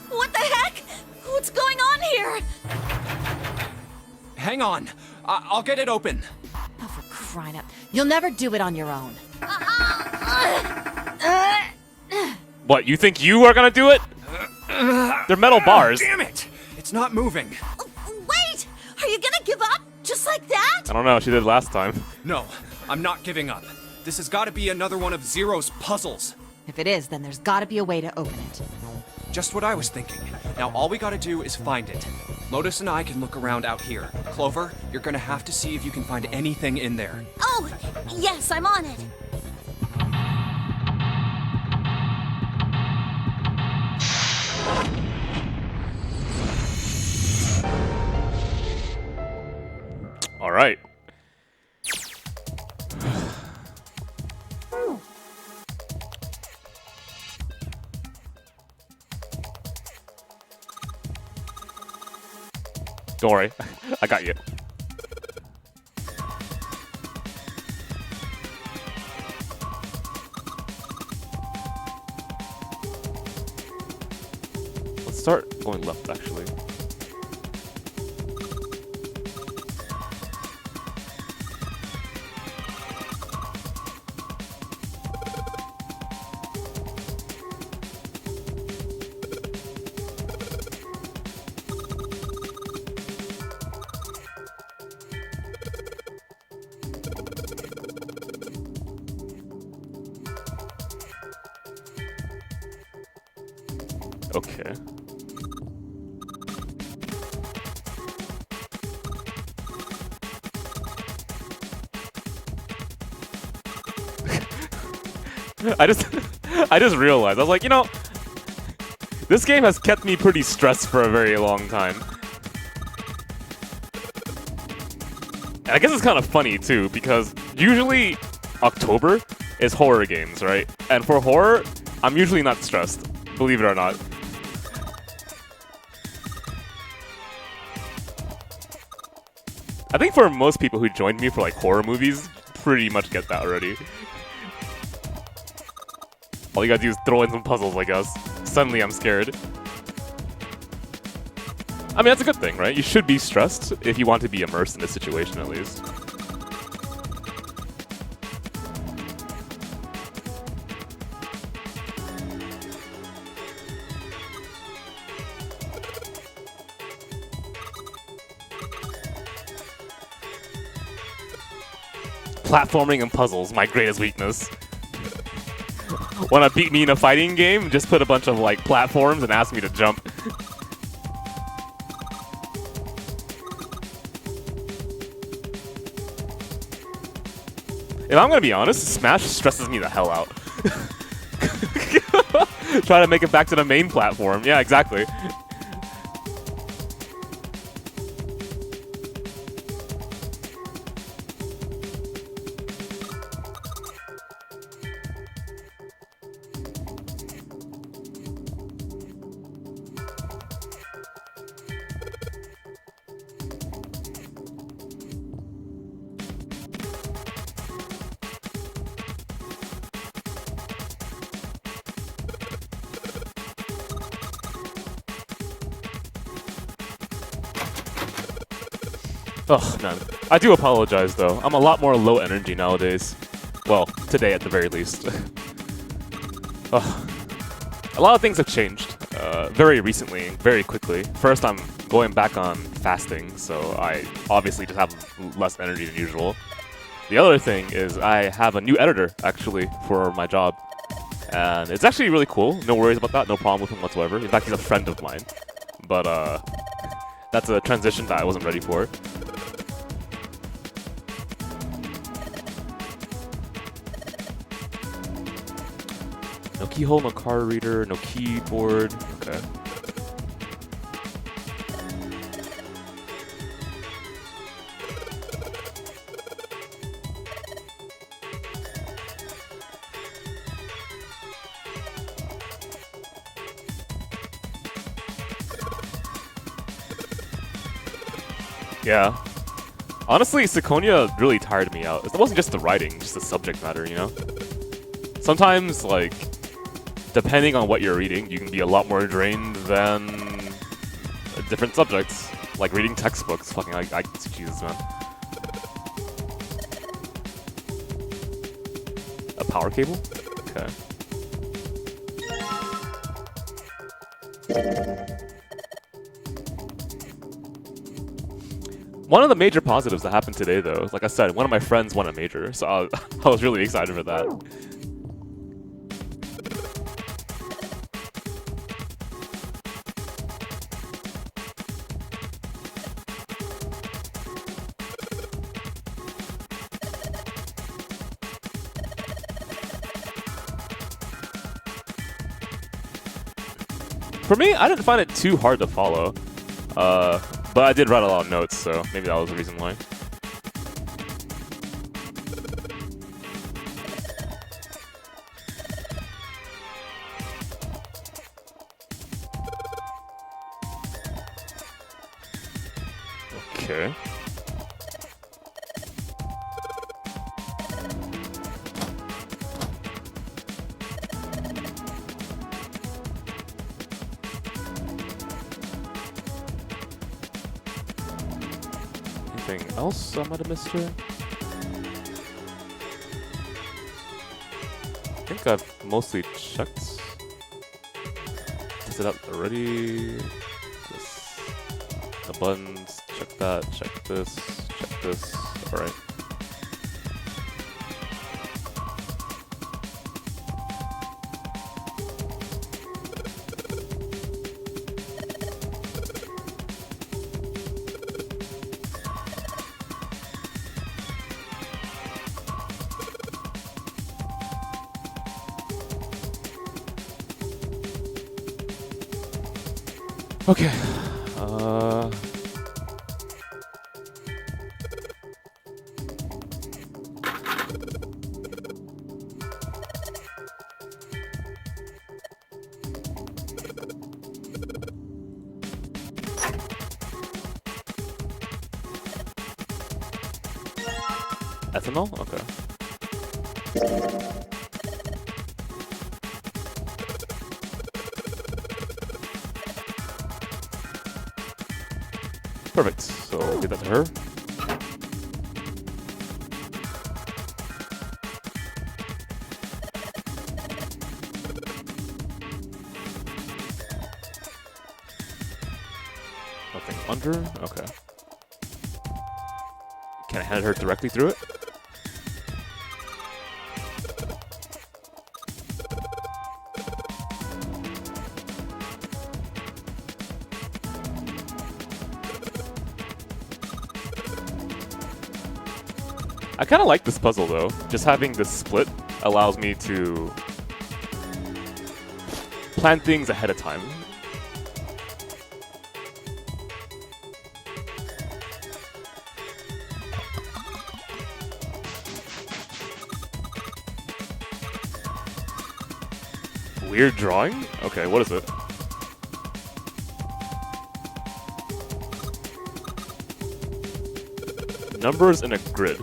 What the heck? What's going on here? Hang on. I'll get it open. Oh, for crying out. You'll never do it on your own. What, you think you are gonna do it? They're metal bars. Damn it! It's not moving. Wait! Are you gonna give up? Just like that? I don't know, she did last time. No, I'm not giving up. This has got to be another one of Zero's puzzles. If it is, then there's gotta be a way to open it. Just what I was thinking. Now all we gotta do is find it. Lotus and I can look around out here. Clover, you're gonna have to see if you can find anything in there. Oh, yes, I'm on it. All right. Don't worry, I got you. Let's start going left, actually. Okay. I just realized, I was like, you know, this game has kept me pretty stressed for a very long time. And I guess it's kind of funny too, because usually October is horror games, right? And for horror, I'm usually not stressed, believe it or not. I think for most people who joined me for like horror movies, pretty much get that already. All you gotta do is throw in some puzzles, I guess. Suddenly I'm scared. I mean, that's a good thing, right? You should be stressed if you want to be immersed in this situation, at least. Platforming and puzzles, my greatest weakness. Wanna beat me in a fighting game? Just put a bunch of like platforms and ask me to jump. If I'm gonna be honest, Smash stresses me the hell out. Try to make it back to the main platform. Yeah, exactly. Oh man, I do apologize though. I'm a lot more low energy nowadays. Well, today at the very least. A lot of things have changed very recently, very quickly. First, I'm going back on fasting, so I obviously just have less energy than usual. The other thing is I have a new editor, actually, for my job. And it's actually really cool. No worries about that. No problem with him whatsoever. In fact, he's a friend of mine. But that's a transition that I wasn't ready for. No keyhole, no card reader, no keyboard. Okay. Yeah. Honestly, Seconia really tired me out. It wasn't just the writing, just the subject matter, you know? Sometimes, like, depending on what you're reading, you can be a lot more drained than different subjects. Like reading textbooks. Fucking, Jesus, man. A power cable? Okay. One of the major positives that happened today, though, like I said, one of my friends won a major, so I was really excited for that. For me, I didn't find it too hard to follow, but I did write a lot of notes, so maybe that was the reason why. Okay. Anything else I might have missed here? I think I've mostly checked. Tested out already. This. The buttons. Check that. Check this. Check this. Alright. Okay. Ethanol? Okay. Perfect. So we'll give that to her. Nothing under? Okay. Can I hand her directly through it? I kind of like this puzzle though. Just having this split allows me to plan things ahead of time. Weird drawing? Okay, what is it? Numbers in a grid.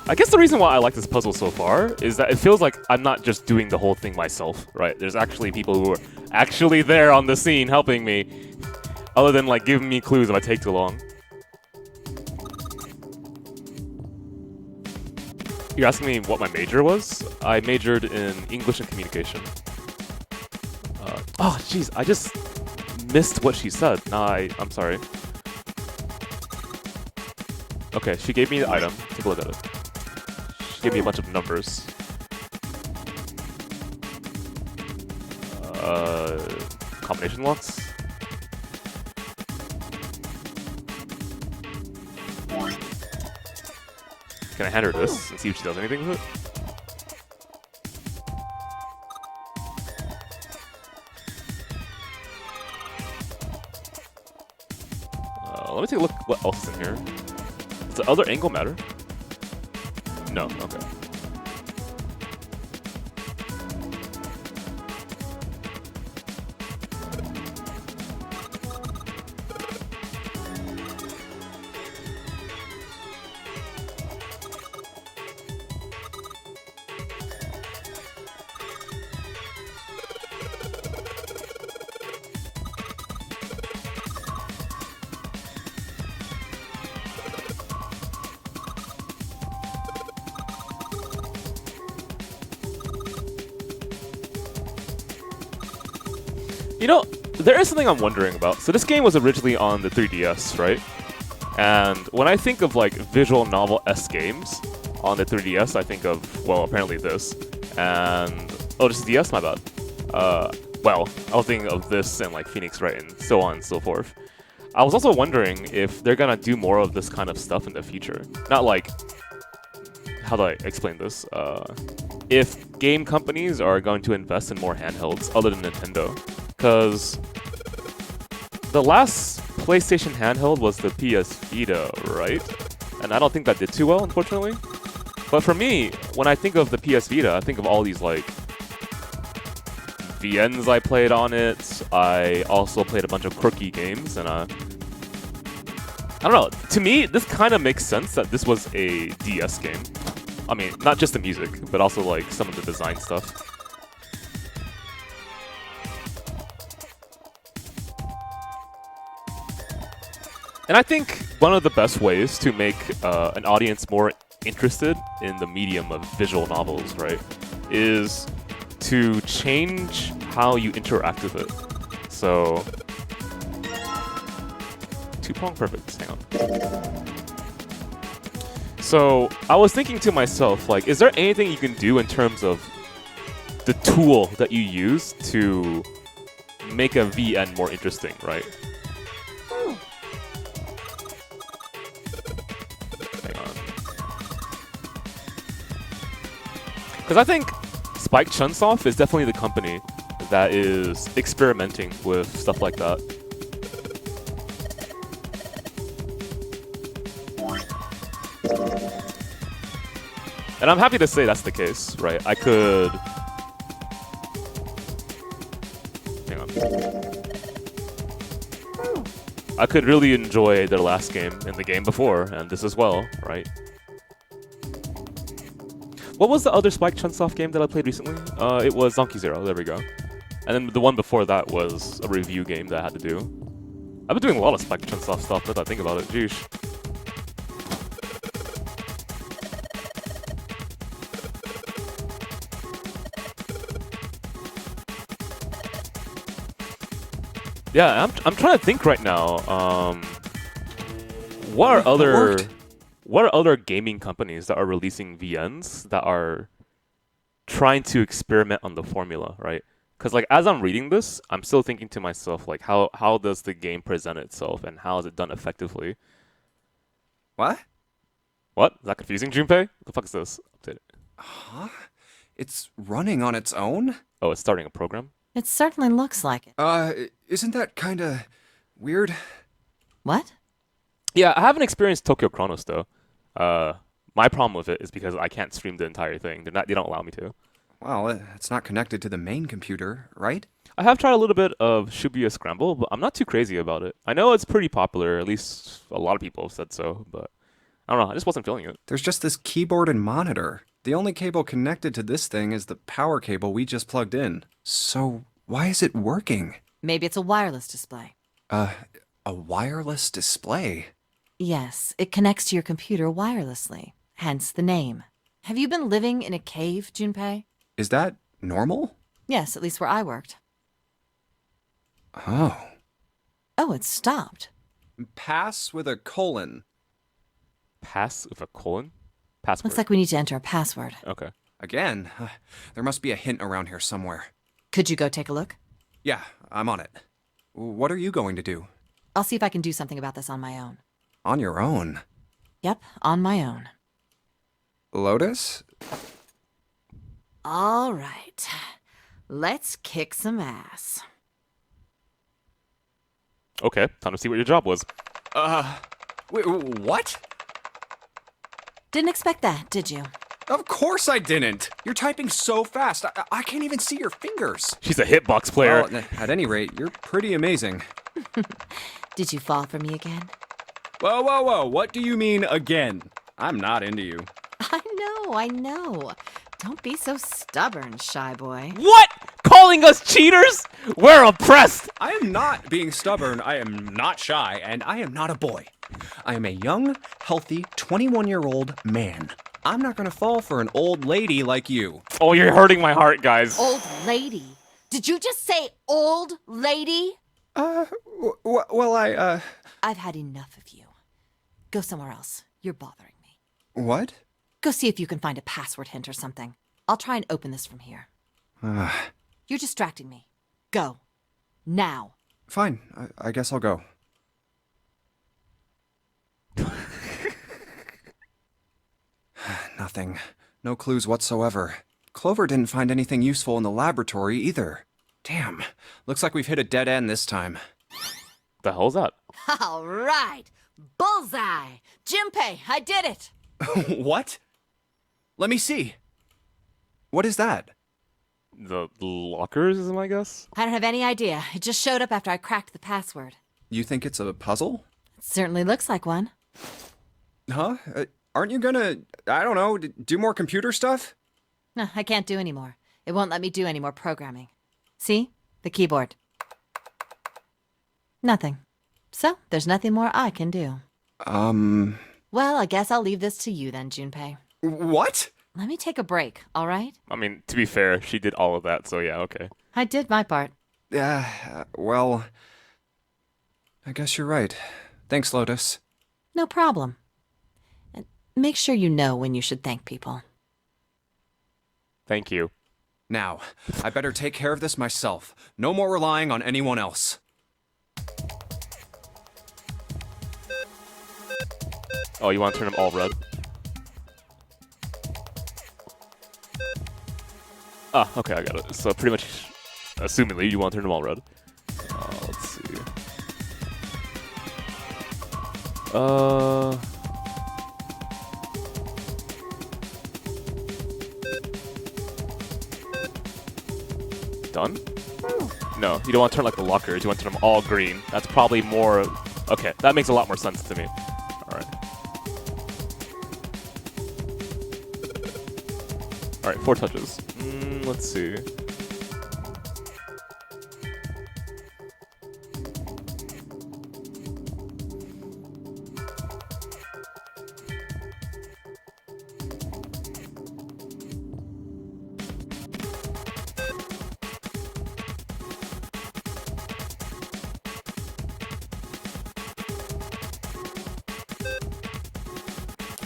I guess the reason why I like this puzzle so far is that it feels like I'm not just doing the whole thing myself, right? There's actually people who are actually there on the scene helping me, other than like giving me clues if I take too long. You're asking me what my major was? I majored in English and Communication. Oh, jeez, I just missed what she said. I'm sorry. Okay, she gave me the item. Take a look at it. She gave me a bunch of numbers. Combination locks? Can I hand her this and see if she does anything with it? Let me take a look what else is in here. Does the other angle matter? No, okay. You know, there is something I'm wondering about. So this game was originally on the 3DS, right? And when I think of like visual novel-esque games on the 3DS, I think of, well, apparently this. And, oh, this is DS, my bad. Well, I was thinking of this and like Phoenix Wright and so on and so forth. I was also wondering if they're gonna do more of this kind of stuff in the future. Not like, how do I explain this? If game companies are going to invest in more handhelds other than Nintendo. Because the last PlayStation handheld was the PS Vita, right? And I don't think that did too well, unfortunately. But for me, when I think of the PS Vita, I think of all these like VNs I played on it. I also played a bunch of quirky games, and I don't know. To me, this kind of makes sense that this was a DS game. I mean, not just the music, but also like some of the design stuff. And I think one of the best ways to make an audience more interested in the medium of visual novels, right, is to change how you interact with it. So, two-prong perfect, hang on. So, I was thinking to myself, like, is there anything you can do in terms of the tool that you use to make a VN more interesting, right? Because I think Spike Chunsoft is definitely the company that is experimenting with stuff like that. And I'm happy to say that's the case, right? I could... Hang on. I could really enjoy their last game and the game before, and this as well, right? What was the other Spike Chunsoft game that I played recently? It was Donkey Zero, there we go. And then the one before that was a review game that I had to do. I've been doing a lot of Spike Chunsoft stuff now that I think about it, jeez. Yeah, I'm trying to think right now. What are other gaming companies that are releasing VNs that are trying to experiment on the formula, right? Because like as I'm reading this, I'm still thinking to myself like how does the game present itself and how is it done effectively? What? What? Is that confusing, Junpei? What the fuck is this? Update it. Huh? It's running on its own? Oh, it's starting a program? It certainly looks like it. Isn't that kinda weird? What? Yeah, I haven't experienced Tokyo Chronos though. My problem with it is because I can't stream the entire thing. They don't allow me to. Well, it's not connected to the main computer, right? I have tried a little bit of Shibuya Scramble, but I'm not too crazy about it. I know it's pretty popular, at least a lot of people have said so, but I don't know. I just wasn't feeling it. There's just this keyboard and monitor. The only cable connected to this thing is the power cable we just plugged in. So, why is it working? Maybe it's a wireless display. A wireless display? Yes, it connects to your computer wirelessly, hence the name. Have you been living in a cave, Junpei? Is that normal? Yes, at least where I worked. Oh. Oh, it stopped. Pass with a colon. Pass with a colon? Password. Looks like we need to enter a password. Okay. Again? There must be a hint around here somewhere. Could you go take a look? Yeah, I'm on it. What are you going to do? I'll see if I can do something about this on my own. On your own? Yep, on my own. Lotus? All right. Let's kick some ass. Okay, time to see what your job was. Wait, what? Didn't expect that, did you? Of course I didn't. You're typing so fast. I can't even see your fingers. She's a hitbox player. Well, at any rate, you're pretty amazing. Did you fall for me again? Whoa, whoa, whoa. What do you mean again? I'm not into you. I know. Don't be so stubborn, shy boy. What? Calling us cheaters? We're oppressed. I am not being stubborn. I am not shy, and I am not a boy. I am a young, healthy, 21-year-old man. I'm not gonna fall for an old lady like you. Oh, you're hurting my heart, guys. Old lady? Did you just say old lady? Well, I've had enough of you. Go somewhere else. You're bothering me. What? Go see if you can find a password hint or something. I'll try and open this from here. You're distracting me. Go. Now. Fine. I guess I'll go. Nothing. No clues whatsoever. Clover didn't find anything useful in the laboratory either. Damn. Looks like we've hit a dead end this time. The hell's that? All right. Bullseye. Junpei, I did it. What? Let me see. What is that? The lockers, I guess? I don't have any idea. It just showed up after I cracked the password. You think it's a puzzle? It certainly looks like one. Huh? Aren't you gonna, I don't know, do more computer stuff? No, I can't do any more. It won't let me do any more programming. See? The keyboard. Nothing. So, there's nothing more I can do. Well, I guess I'll leave this to you then, Junpei. What? Let me take a break, all right? I mean, to be fair, she did all of that, so yeah, okay. I did my part. Well, I guess you're right. Thanks, Lotus. No problem. And make sure you know when you should thank people. Thank you. Now, I better take care of this myself. No more relying on anyone else. Oh, you want to turn them all red? Ah, okay, I got it. So pretty much, assumingly, you want to turn them all red. Let's see. Done? No, you don't want to turn like the lockers. You want to turn them all green. That's probably more... Okay, that makes a lot more sense to me. Alright. Alright, 4 touches. Let's see.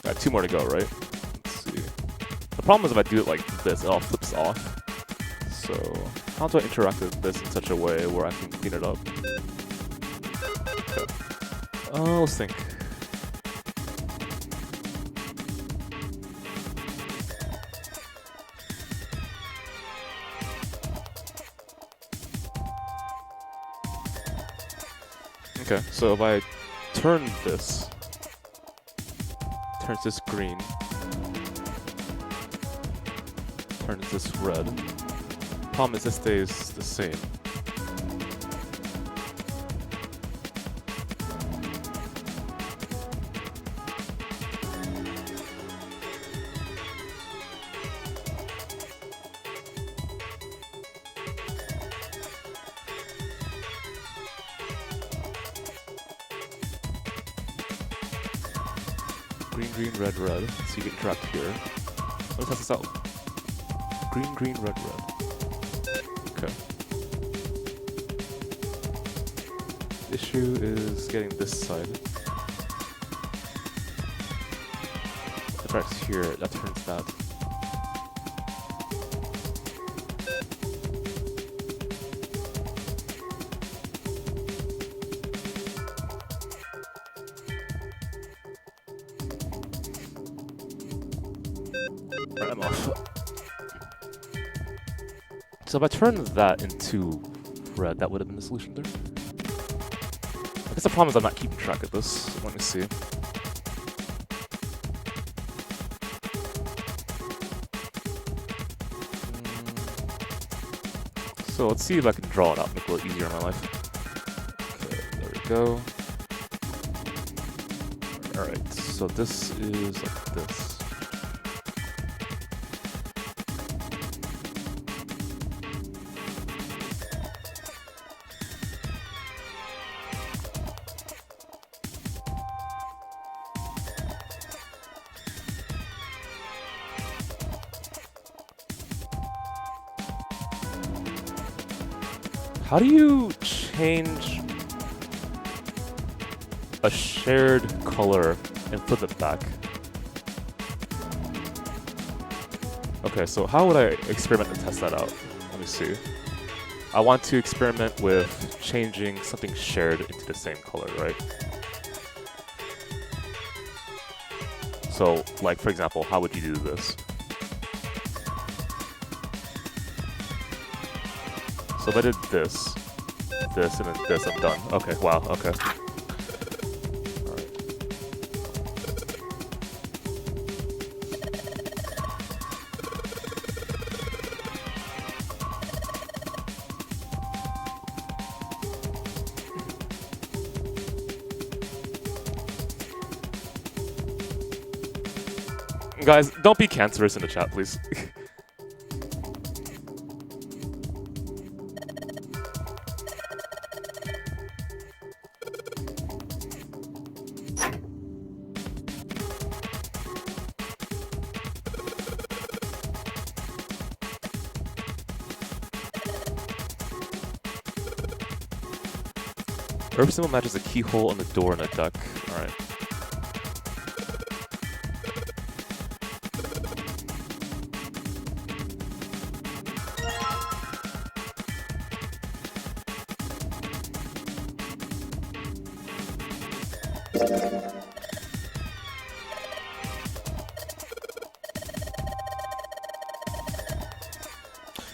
Got 2 more to go, right? Let's see. The problem is if I do it like this, it all flips off. So, how do I interact with this in such a way where I can clean it up? Okay. Let's think. Okay, so if I turn this, turns this green, turns this red. Problem is this stays the same. Green, green, red, red. So you can interact here. Let's test this out. Green, green, red, red. Okay. The issue is getting this side. Interacts here, that turns that. Right, I'm off. So if I turn that into red, that would have been the solution there. I guess the problem is I'm not keeping track of this. Let me see. So let's see if I can draw it out, make it a little easier in my life. Okay, there we go. Alright, so this is like this. How do you change a shared color and flip it back? Okay, so how would I experiment and test that out? Let me see. I want to experiment with changing something shared into the same color, right? So, like for example, how would you do this? So if I did this, this, and then this, I'm done. Okay, wow, okay. Alright. Guys, don't be cancerous in the chat, please. Every symbol matches a keyhole on the door in a duck. Alright.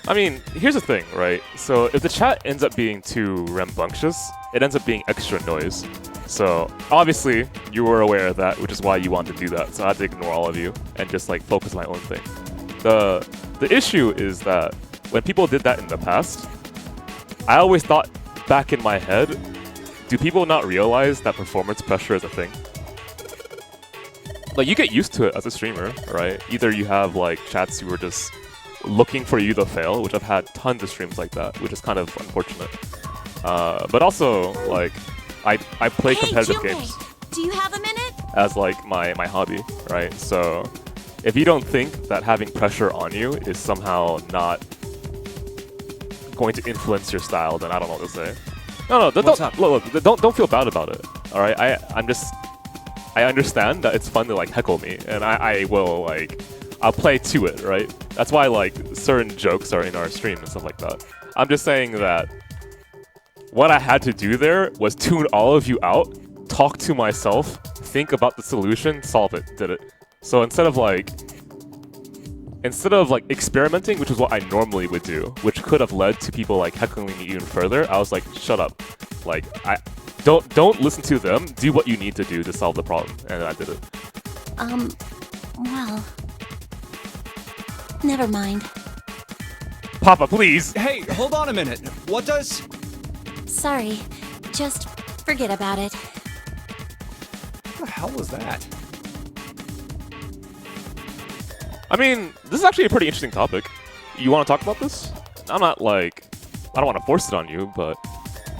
I mean, here's the thing, right? So if the chat ends up being too rambunctious, it ends up being extra noise. So obviously you were aware of that, which is why you wanted to do that. So I had to ignore all of you and just like focus on my own thing. The issue is that when people did that in the past, I always thought back in my head, do people not realize that performance pressure is a thing? Like you get used to it as a streamer, right? Either you have like chats who are just looking for you to fail, which I've had tons of streams like that, which is kind of unfortunate. But also, like, I play competitive games. Do you have a minute? As like my hobby, right? So if you don't think that having pressure on you is somehow not going to influence your style, then I don't know what to say. No, don't feel bad about it. All right, I understand that it's fun to like heckle me, and I will like. I'll play to it, right? That's why like certain jokes are in our stream and stuff like that. I'm just saying that what I had to do there was tune all of you out, talk to myself, think about the solution, solve it, did it. So instead of like experimenting, which is what I normally would do, which could have led to people like heckling me even further, I was like, shut up. Like don't listen to them, do what you need to do to solve the problem. And I did it. Well, never mind. Papa, please! Hey, hold on a minute. What does... Sorry, just forget about it. What the hell was that? I mean, this is actually a pretty interesting topic. You want to talk about this? I'm not like... I don't want to force it on you, but...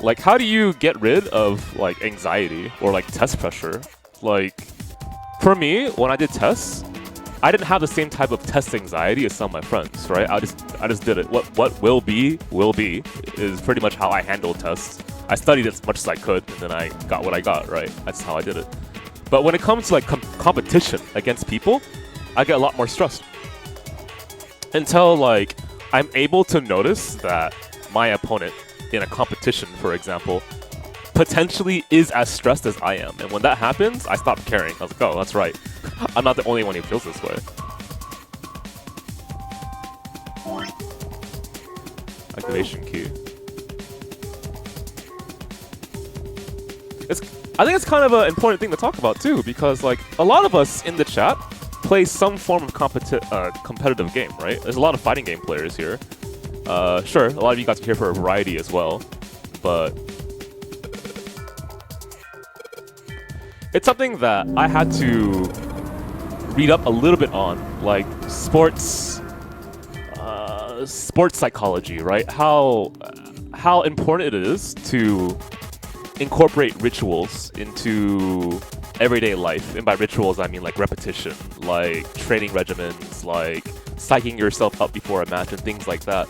Like, how do you get rid of, like, anxiety or, like, test pressure? Like... For me, when I did tests, I didn't have the same type of test anxiety as some of my friends, right? I just did it. What will be is pretty much how I handled tests. I studied as much as I could, and then I got what I got, right? That's how I did it. But when it comes to like competition against people, I get a lot more stressed. Until like I'm able to notice that my opponent in a competition, for example, potentially is as stressed as I am. And when that happens, I stop caring. I was like, oh, that's right. I'm not the only one who feels this way. Activation key. I think it's kind of an important thing to talk about too, because like a lot of us in the chat play some form of competitive game, right? There's a lot of fighting game players here. Sure, a lot of you guys are here for a variety as well, but it's something that I had to read up a little bit on, like sports psychology, right? How important it is to incorporate rituals into everyday life. And by rituals, I mean like repetition, like training regimens, like psyching yourself up before a match and things like that.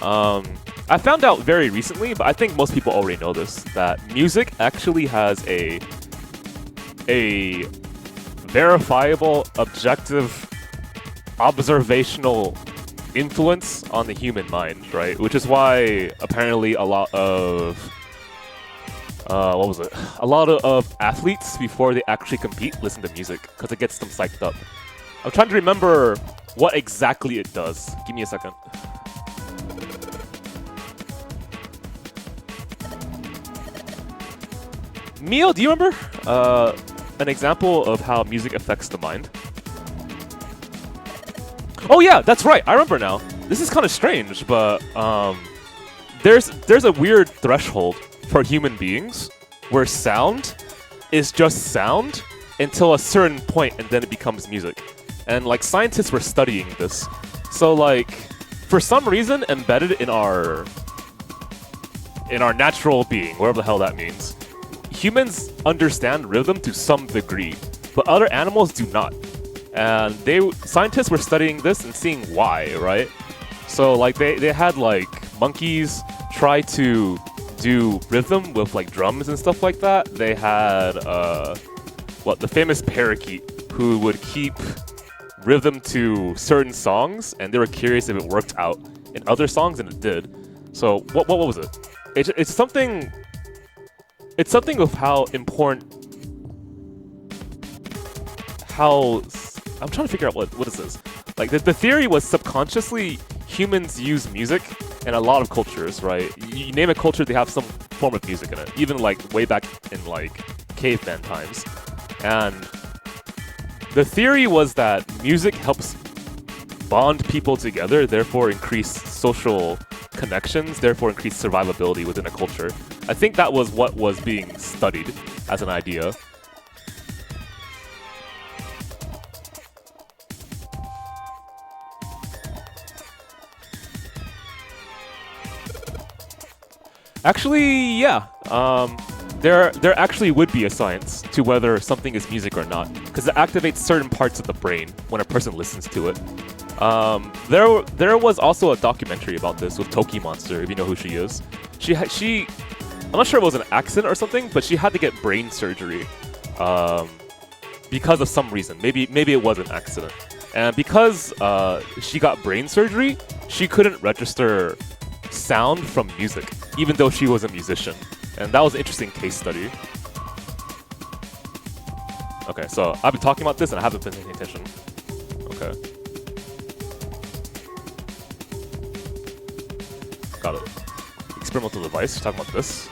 I found out very recently, but I think most people already know this, that music actually has a verifiable, objective, observational influence on the human mind, right? Which is why apparently a lot of a lot of athletes, before they actually compete, listen to music because it gets them psyched up. I'm trying to remember what exactly it does. Give me a second. Mio, do you remember an example of how music affects the mind? Oh yeah, that's right. I remember now. This is kind of strange, but there's a weird threshold for human beings where sound is just sound until a certain point, and then it becomes music. And like scientists were studying this. So like for some reason embedded in our natural being, whatever the hell that means, humans understand rhythm to some degree, but other animals do not. And scientists were studying this and seeing why, right? So like they had like monkeys try to do rhythm with like drums and stuff like that. They had the famous parakeet who would keep rhythm to certain songs, and they were curious if it worked out in other songs, and it did. So what was it? It's something of how important, I'm trying to figure out what is this. Like the theory was subconsciously humans use music in a lot of cultures, right? You name a culture, they have some form of music in it. Even like way back in like caveman times. And the theory was that music helps bond people together, therefore increase social connections, therefore increase survivability within a culture. I think that was what was being studied as an idea. Actually, yeah. There actually would be a science to whether something is music or not, because it activates certain parts of the brain when a person listens to it. There was also a documentary about this with Toki Monster, if you know who she is. I'm not sure if it was an accident or something, but she had to get brain surgery because of some reason. Maybe it was an accident. And because she got brain surgery, she couldn't register sound from music, even though she was a musician. And that was an interesting case study. Okay, so I've been talking about this and I haven't been paying attention. Okay. Got it. Experimental device, you're talking about this.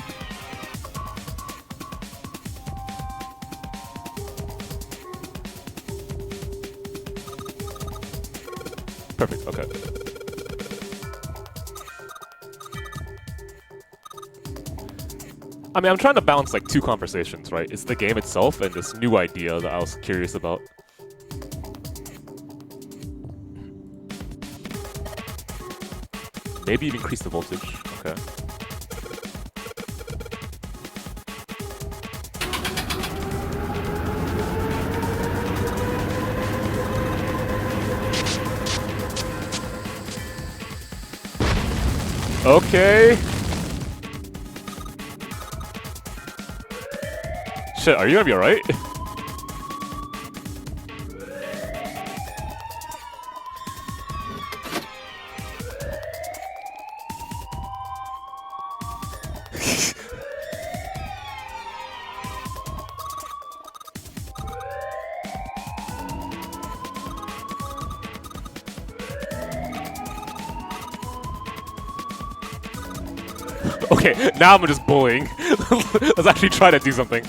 Perfect, okay. I mean, I'm trying to balance like two conversations, right? It's the game itself and this new idea that I was curious about. Maybe even increase the voltage. Okay. Okay. Shit, are you gonna be alright? Okay, now I'm just bullying. Let's actually try to do something.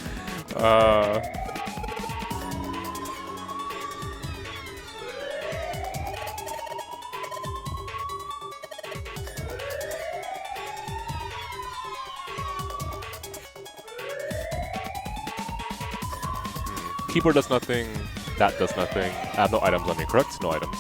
Keyboard does nothing. That does nothing. I have no items on me, correct? No items.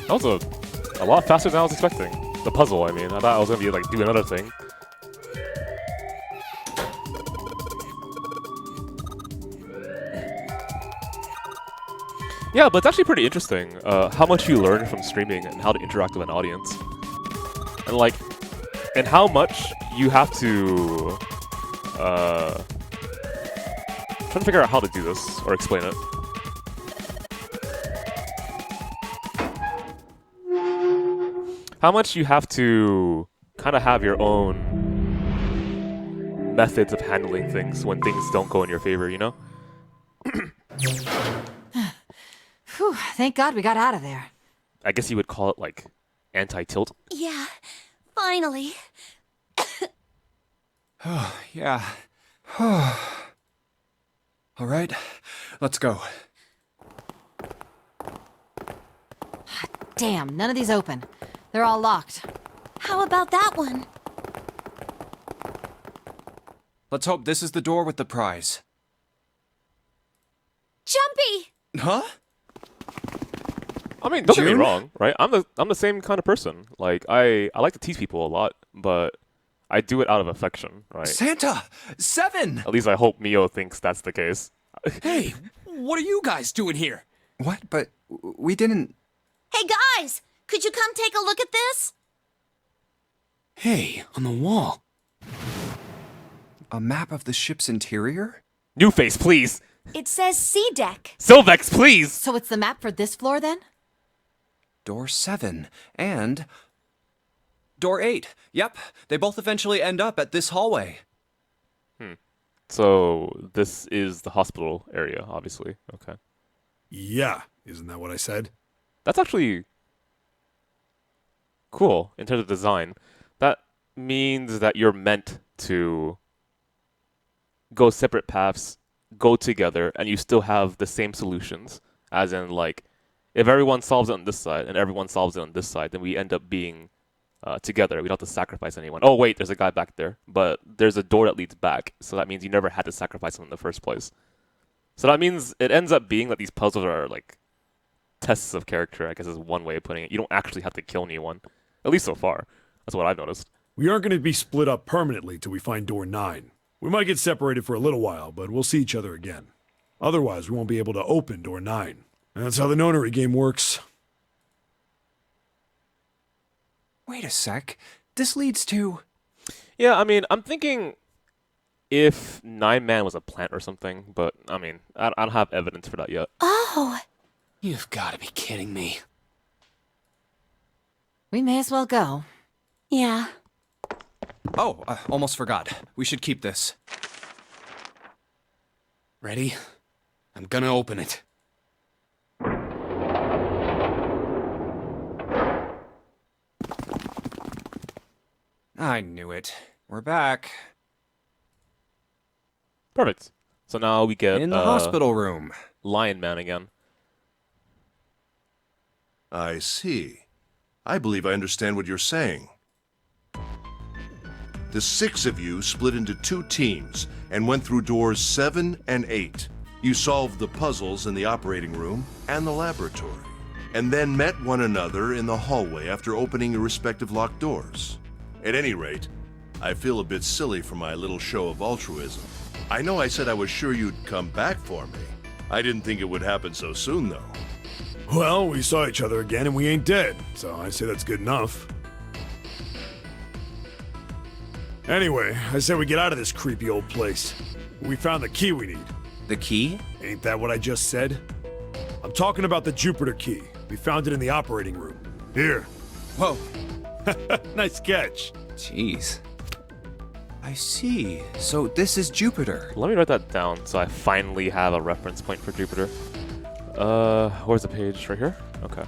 That was a lot faster than I was expecting. The puzzle, I mean. I thought I was gonna be like do another thing. Yeah, but it's actually pretty interesting how much you learn from streaming and how to interact with an audience, and how much you have to trying to figure out how to do this or explain it. How much you have to kind of have your own methods of handling things when things don't go in your favor, you know? Whew, thank God we got out of there. I guess you would call it like anti-tilt. Yeah, finally. Yeah. All right, let's go. Damn, none of these open. They're all locked. How about that one? Let's hope this is the door with the prize. Jumpy! Huh? I mean, don't get me June? wrong, right? I'm the same kind of person. Like I like to tease people a lot, but I do it out of affection, right? Santa! 7! At least I hope Mio thinks that's the case. Hey, what are you guys doing here? What? But we didn't... Hey guys! Could you come take a look at this? Hey, on the wall. A map of the ship's interior? New face, please. It says C deck. Sylvex, please. So it's the map for this floor then? Door 7. And... Door 8. Yep, they both eventually end up at this hallway. So this is the hospital area, obviously. Okay. Yeah, isn't that what I said? That's actually cool in terms of design. That means that you're meant to go separate paths, go together, and you still have the same solutions. As in, like, if everyone solves it on this side and everyone solves it on this side, then we end up being together. We don't have to sacrifice anyone. Oh, wait, there's a guy back there. But there's a door that leads back, so that means you never had to sacrifice him in the first place. So that means it ends up being that these puzzles are, like, tests of character, I guess is one way of putting it. You don't actually have to kill anyone. At least so far. That's what I've noticed. We aren't going to be split up permanently till we find door 9. We might get separated for a little while, but we'll see each other again. Otherwise, we won't be able to open door 9. That's how the nonary game works. Wait a sec. This leads to... Yeah, I mean, I'm thinking if 9-Man was a plant or something, but, I mean, I don't have evidence for that yet. Oh, You've got to be kidding me. We may as well go. yeah. Oh, almost forgot. We should keep this. Ready? I'm gonna open it. I knew it. We're back. Perfect. So now we get In the hospital room. Lion Man again. I see. I believe I understand what you're saying. The 6 of you split into 2 teams and went through doors 7 and 8. You solved the puzzles in the operating room and the laboratory. and then met one another in the hallway after opening your respective locked doors. At any rate, I feel a bit silly for my little show of altruism. I know I said I was sure you'd come back for me. I didn't think it would happen so soon, though. Well, we saw each other again and we ain't dead, so I say that's good enough. Anyway, I say we get out of this creepy old place. We found the key we need. The key? Ain't that what I just said? I'm talking about the Jupiter key. We found it in the operating room. Here. Whoa. Nice catch. Jeez. I see. So this is Jupiter. Let me write that down so I finally have a reference point for Jupiter. Where's the page? Right here? Okay.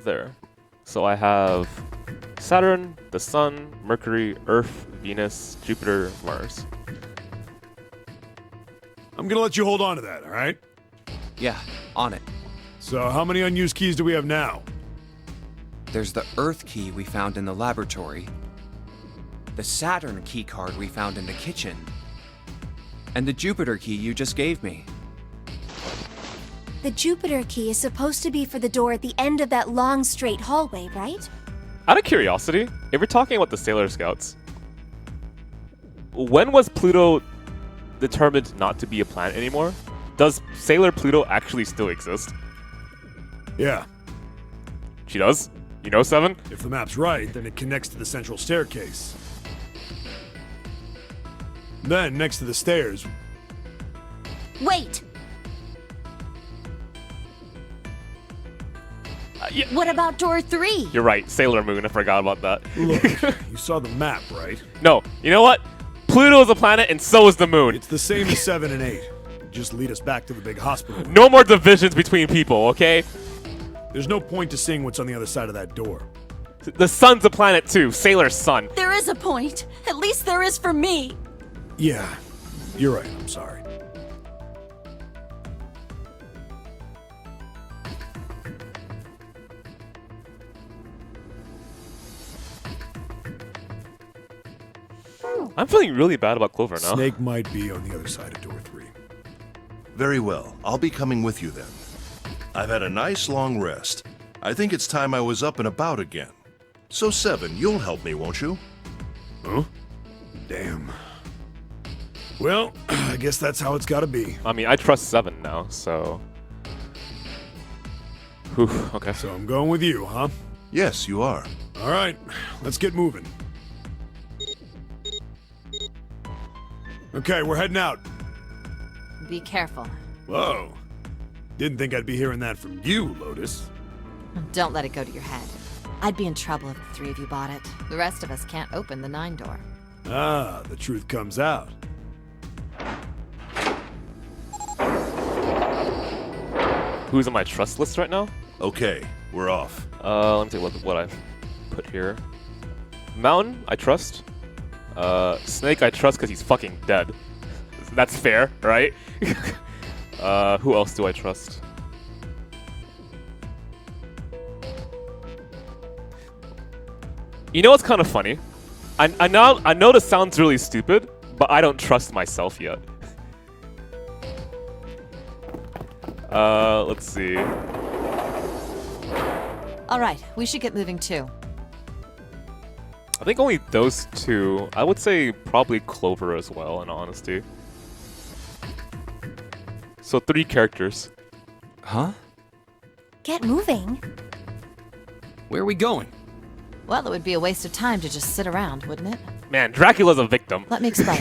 There. So I have Saturn, the Sun, Mercury, Earth, Venus, Jupiter, Mars. I'm gonna let you hold on to that, alright? Yeah, on it. So how many unused keys do we have now? There's the Earth key we found in the laboratory, the Saturn key card we found in the kitchen, and the Jupiter key you just gave me. The Jupiter key is supposed to be for the door at the end of that long, straight hallway, right? Out of curiosity, if we're talking about the Sailor Scouts, when was Pluto determined not to be a planet anymore? Does Sailor Pluto actually still exist? Yeah. She does? You know, Seven? If the map's right, then it connects to the central staircase. Then, next to the stairs... Wait! Yeah. What about door 3? You're right, Sailor Moon, I forgot about that. Look, you saw the map, right? No, you know what? Pluto is a planet and so is the moon. It's the same as 7 and 8. Just lead us back to the big hospital room. No more divisions between people, okay? There's no point to seeing what's on the other side of that door. The sun's a planet too, Sailor's sun. There is a point. At least there is for me. Yeah, you're right, I'm sorry. I'm feeling really bad about Clover now. Snake might be on the other side of door 3. Very well. I'll be coming with you then. I've had a nice long rest. I think it's time I was up and about again. So, Seven, you'll help me, won't you? Huh? Damn. Well, I guess that's how it's gotta be. I mean, I trust Seven now, so... Whew, okay. So I'm going with you, huh? Yes, you are. Alright, let's get moving. Okay, we're heading out. Be careful. Whoa. Didn't think I'd be hearing that from you, Lotus. Don't let it go to your head. I'd be in trouble if the 3 of you bought it. The rest of us can't open the 9 door. Ah, the truth comes out. Who's on my trust list right now? Okay, we're off. Let me take a look at what I've put here. Mountain, I trust. Snake, I trust because he's fucking dead. That's fair, right? Who else do I trust? You know what's kind of funny? I know this sounds really stupid, but I don't trust myself yet. Let's see. Alright, we should get moving too. I think only those two. I would say probably Clover as well, in honesty. So 3 characters. Huh? Get moving. Where are we going? Well, it would be a waste of time to just sit around, wouldn't it? Man, Dracula's a victim. Let me explain.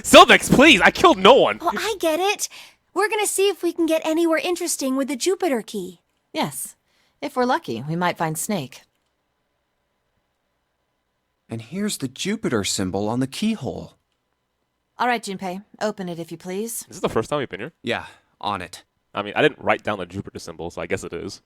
Sylvex, please! I killed no one! Oh, I get it. We're gonna see if we can get anywhere interesting with the Jupiter key. Yes. If we're lucky, we might find Snake. And here's the Jupiter symbol on the keyhole. Alright, Junpei. Open it if you please. This is the first time we've been here. Yeah, on it. I mean, I didn't write down the Jupiter symbol, so I guess it is.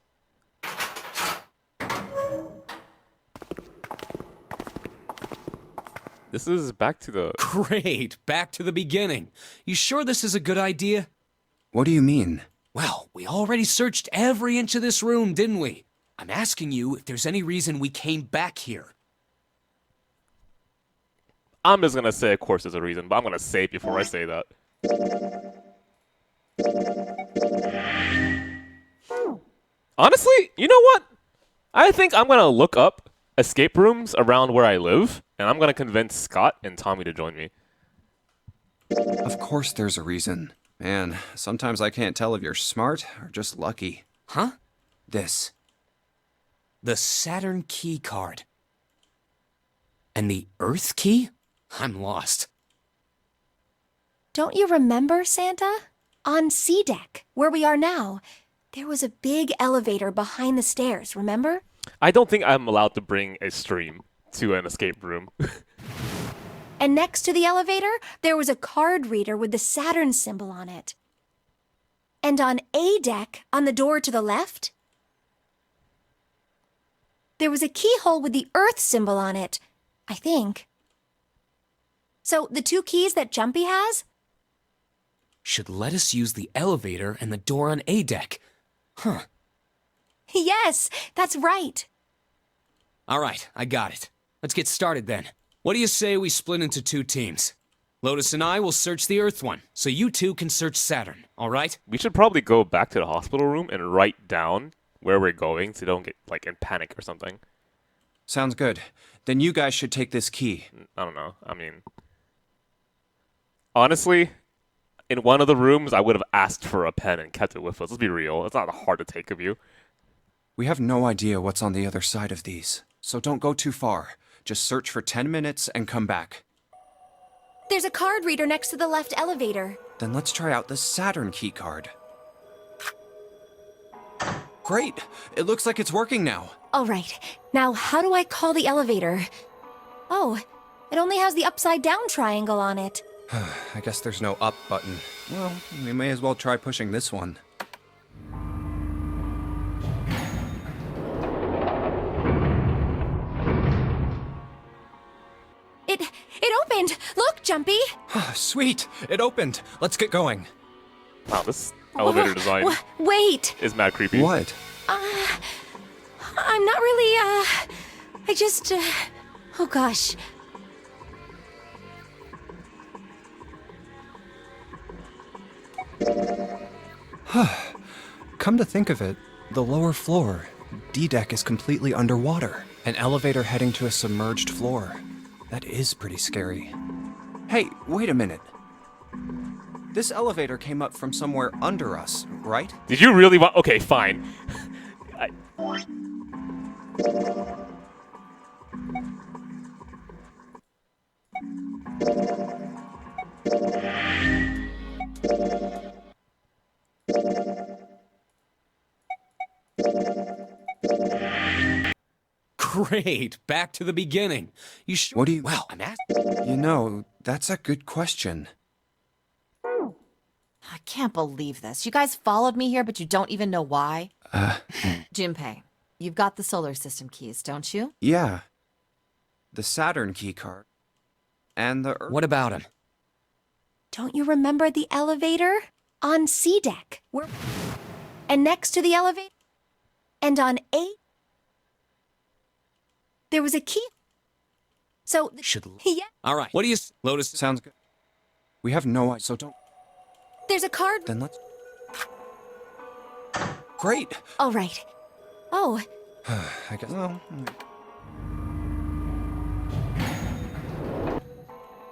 This is back to the... Great, back to the beginning. You sure this is a good idea? What do you mean? Well, we already searched every inch of this room, didn't we? I'm asking you if there's any reason we came back here. I'm just gonna say, of course, there's a reason, but I'm gonna say it before I say that. Honestly, you know what? I think I'm gonna look up escape rooms around where I live, and I'm gonna convince Scott and Tommy to join me. Of course there's a reason. Man, sometimes I can't tell if you're smart or just lucky. Huh? This. The Saturn key card. And the Earth key? I'm lost. Don't you remember, Santa? On C deck, where we are now, there was a big elevator behind the stairs, remember? I don't think I'm allowed to bring a stream to an escape room. And next to the elevator, there was a card reader with the Saturn symbol on it. And on A deck, on the door to the left, there was a keyhole with the Earth symbol on it, I think. So the two keys that Jumpy has? Should let us use the elevator and the door on A deck. Huh. Yes, that's right. All right, I got it. Let's get started then. What do you say we split into 2 teams? Lotus and I will search the Earth one, so you 2 can search Saturn, all right? We should probably go back to the hospital room and write down where we're going so don't get, like, in panic or something. Sounds good. Then you guys should take this key. I don't know. I mean, honestly, in one of the rooms, I would have asked for a pen and kept it with us. Let's be real. It's not hard to take of you. We have no idea what's on the other side of these, so don't go too far. Just search for 10 minutes and come back. There's a card reader next to the left elevator. Then let's try out the Saturn key card. Great! It looks like it's working now. All right, now how do I call the elevator? Oh, it only has the upside down triangle on it. I guess there's no up button. Well, we may as well try pushing this one. It opened! Look, Jumpy! Sweet! It opened! Let's get going. Wow, this elevator design Wait! is mad creepy. What? I'm not really, I just, oh gosh. Come to think of it, the lower floor, D-deck, is completely underwater. An elevator heading to a submerged floor. That is pretty scary. Hey, wait a minute. This elevator came up from somewhere under us, right? Did you really want... Okay, fine. Great, back to the beginning. You sure? What do you... Well, I'm asking. You know, that's a good question. I can't believe this. You guys followed me here, but you don't even know why? Junpei, you've got the solar system keys, don't you? Yeah. The Saturn key card. And the Earth... What about him? Don't you remember the elevator? On C deck. And next to the elevator? And on A... There was a key. So... Should... Yeah. All right, what do you... Lotus... Sounds good. We have no idea, so don't... There's a card... Then let's... Great! All right. Oh, I guess... Well...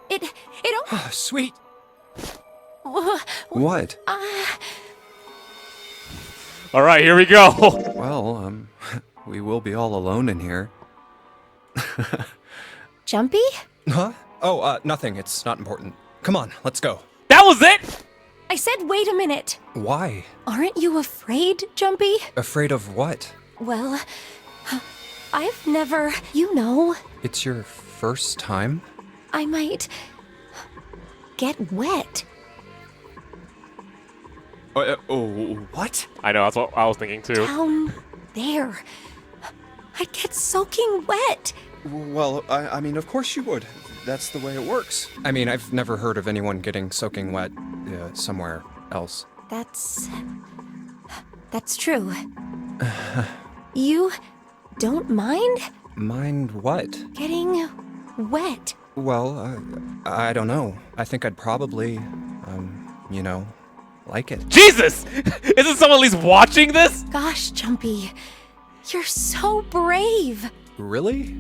it Sweet! oh, What? All right, here we go. Well, we will be all alone in here. Jumpy? Huh? Oh, nothing. It's not important. Come on, let's go. That was it? I said wait a minute. Why? Aren't you afraid, Jumpy? Afraid of what? Well, I've never... You know, It's your first time? I might... get wet. What? I know, that's what I was thinking too. Down there. I'd get soaking wet. Well, I mean, of course you would. That's the way it works. I mean, I've never heard of anyone getting soaking wet somewhere else. That's true. You don't mind Mind what? getting wet. Well, I don't know. I think I'd probably, like it. Jesus! Isn't someone at least watching this? Gosh, Jumpy, you're so brave. Really?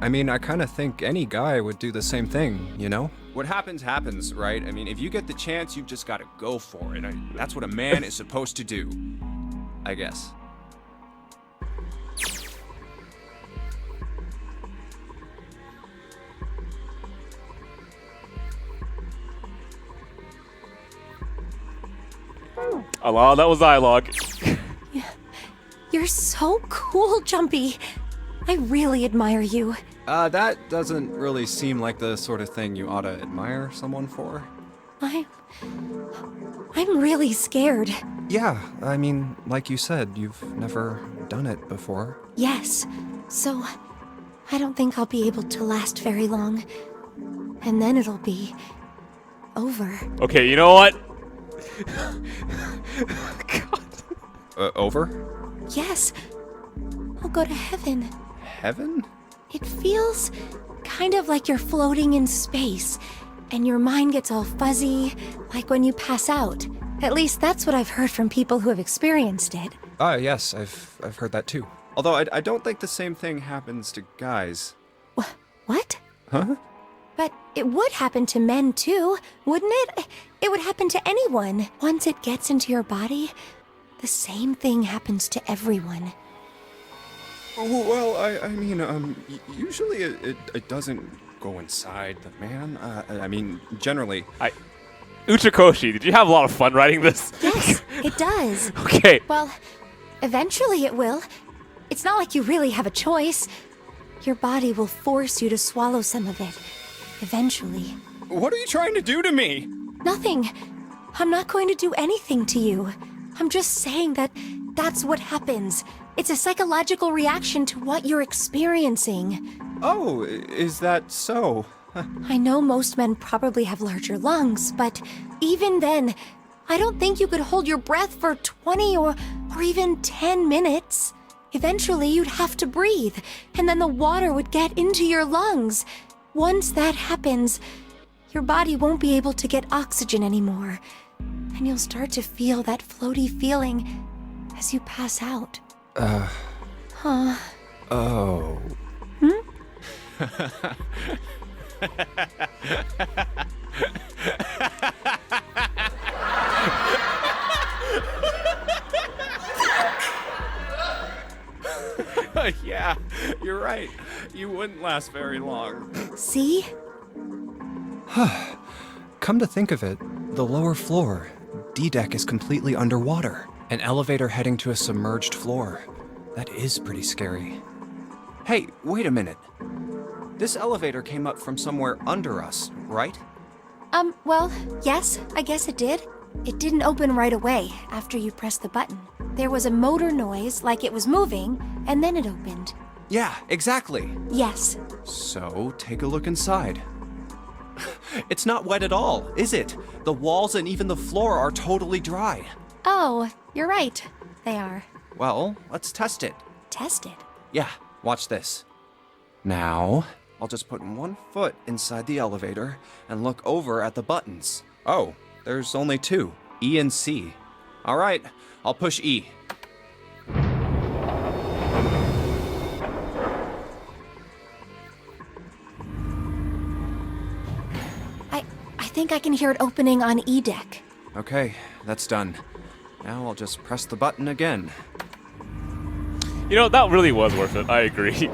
I mean, I kind of think any guy would do the same thing, you know? What happens, happens, right? I mean, if you get the chance, you've just got to go for it. That's what a man is supposed to do, I guess. Allah, that was dialogue. You're so cool, Jumpy. I really admire you. That doesn't really seem like the sort of thing you ought to admire someone for. I'm really scared. Yeah, I mean, like you said, you've never done it before. Yes, so I don't think I'll be able to last very long. And then it'll be over. Okay, you know what? God. Over? Yes, I'll go to heaven. Heaven? It feels kind of like you're floating in space, and your mind gets all fuzzy, like when you pass out. At least that's what I've heard from people who have experienced it. Yes, I've heard that too. Although I don't think the same thing happens to guys. What? Huh? But it would happen to men too, wouldn't it? It would happen to anyone. Once it gets into your body, the same thing happens to everyone. Well, I mean, usually it doesn't go inside the man. I mean, generally. Uchikoshi, did you have a lot of fun writing this? Yes, it does. Okay. Well, eventually it will. It's not like you really have a choice. Your body will force you to swallow some of it. Eventually. What are you trying to do to me? Nothing. I'm not going to do anything to you. I'm just saying that that's what happens. It's a psychological reaction to what you're experiencing. Oh, is that so? I know most men probably have larger lungs, but even then, I don't think you could hold your breath for 20 or even 10 minutes. Eventually, you'd have to breathe, and then the water would get into your lungs. Once that happens, your body won't be able to get oxygen anymore, and you'll start to feel that floaty feeling as you pass out. Oh. Yeah, you're right. You wouldn't last very long. See? Come to think of it, the lower floor, D-deck is completely underwater. An elevator heading to a submerged floor. That is pretty scary. Hey, wait a minute. This elevator came up from somewhere under us, right? Well, yes, I guess it did. It didn't open right away after you pressed the button. There was a motor noise, like it was moving, and then it opened. Yeah, exactly. Yes. So, take a look inside. It's not wet at all, is it? The walls and even the floor are totally dry. Oh, you're right. They are. Well, let's test it. Test it? Yeah, watch this. Now, I'll just put one foot inside the elevator and look over at the buttons. Oh, there's only two, E and C. All right, I'll push E. I think I can hear it opening on E deck. Okay, that's done. Now I'll just press the button again. You know, that really was worth it. I agree.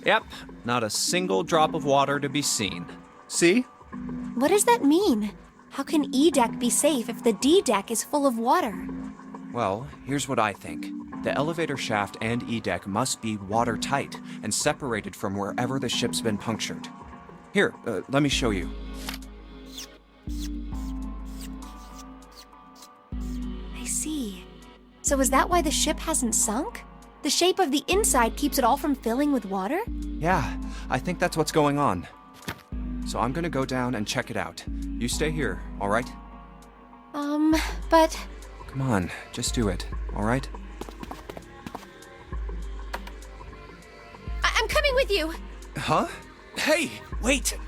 Yep, not a single drop of water to be seen. See? What does that mean? How can E deck be safe if the D deck is full of water? Well, here's what I think. The elevator shaft and E-deck must be watertight and separated from wherever the ship's been punctured. Here, let me show you. I see. So is that why the ship hasn't sunk? The shape of the inside keeps it all from filling with water? Yeah, I think that's what's going on. So I'm gonna go down and check it out. You stay here, all right? But... Come on, just do it, all right? with you. Huh? Hey, wait!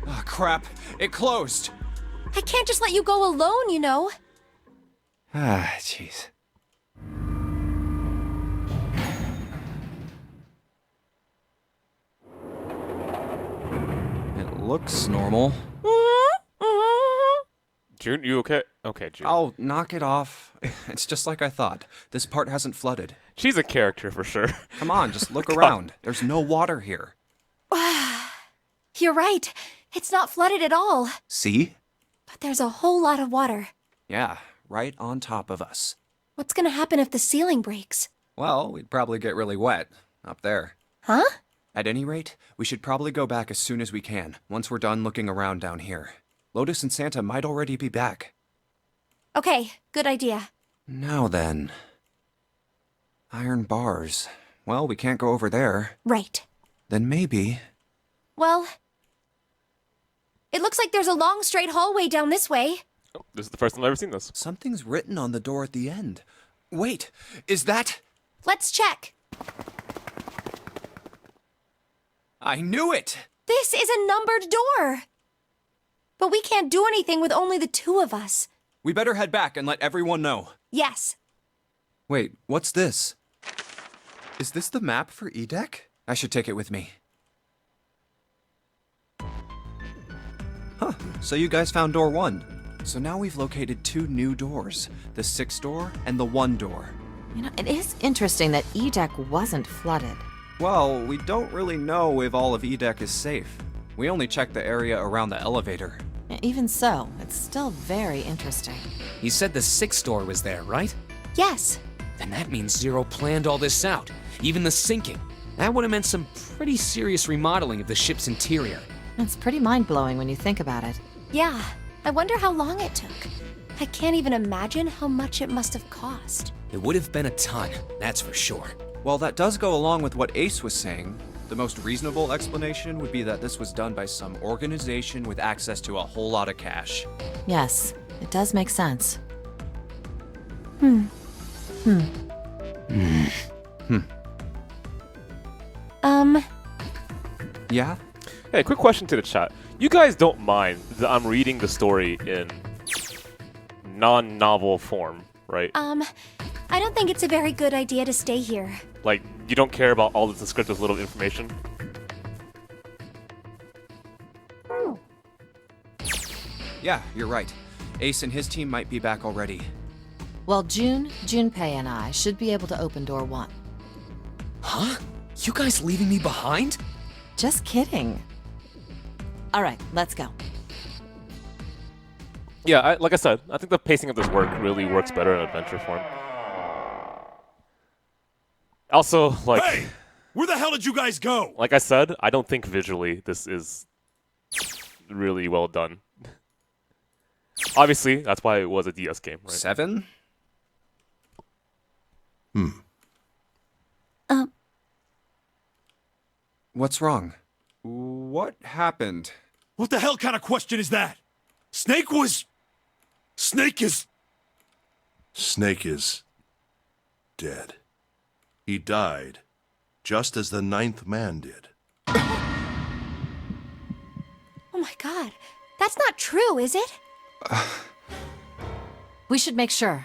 Oh, crap. It closed. I can't just let you go alone, you know. Ah, jeez. It looks normal. June, you okay? Okay, June. Oh, knock it off. It's just like I thought. This part hasn't flooded. She's a character for sure. Come on, just look around. There's no water here. You're right. It's not flooded at all. See? But there's a whole lot of water. Yeah, right on top of us. What's gonna happen if the ceiling breaks? Well, we'd probably get really wet up there. Huh? At any rate, we should probably go back as soon as we can, once we're done looking around down here. Lotus and Santa might already be back. Okay, good idea. Now then. Iron bars. Well, we can't go over there. Right. Then maybe... Well, it looks like there's a long straight hallway down this way. Oh, this is the first time I've ever seen this. Something's written on the door at the end. Wait, is that... Let's check. I knew it! This is a numbered door. But we can't do anything with only the two of us. We better head back and let everyone know. Yes. Wait, what's this? Is this the map for E-Deck? I should take it with me. Huh, so you guys found door 1. So now we've located 2 new doors. The 6 door and the 1 door. You know, it is interesting that E-Deck wasn't flooded. Well, we don't really know if all of E-Deck is safe. We only checked the area around the elevator. Even so, it's still very interesting. You said the 6th door was there, right? Yes. Then that means Zero planned all this out, even the sinking. That would have meant some pretty serious remodeling of the ship's interior. It's pretty mind-blowing when you think about it. Yeah. I wonder how long it took. I can't even imagine how much it must have cost. It would have been a ton, that's for sure. Well, that does go along with what Ace was saying. The most reasonable explanation would be that this was done by some organization with access to a whole lot of cash. Yes, it does make sense. Yeah? Hey, quick question to the chat. You guys don't mind that I'm reading the story in non-novel form, right? I don't think it's a very good idea to stay here. Like, you don't care about all the descriptive little information? Yeah, you're right. Ace and his team might be back already. Well, Junpei and I should be able to open door 1. Huh? You guys leaving me behind? Just kidding. All right, let's go. Yeah, like I said, I think the pacing of this work really works better in adventure form. Also, like... Hey! Where the hell did you guys go? Like I said, I don't think visually this is really well done. Obviously, that's why it was a DS game, right? 7? What's wrong? What happened? What the hell kind of question is that? Snake is... Snake is dead. He died, just as the 9th man did. Oh my god. That's not true, is it? We should make sure.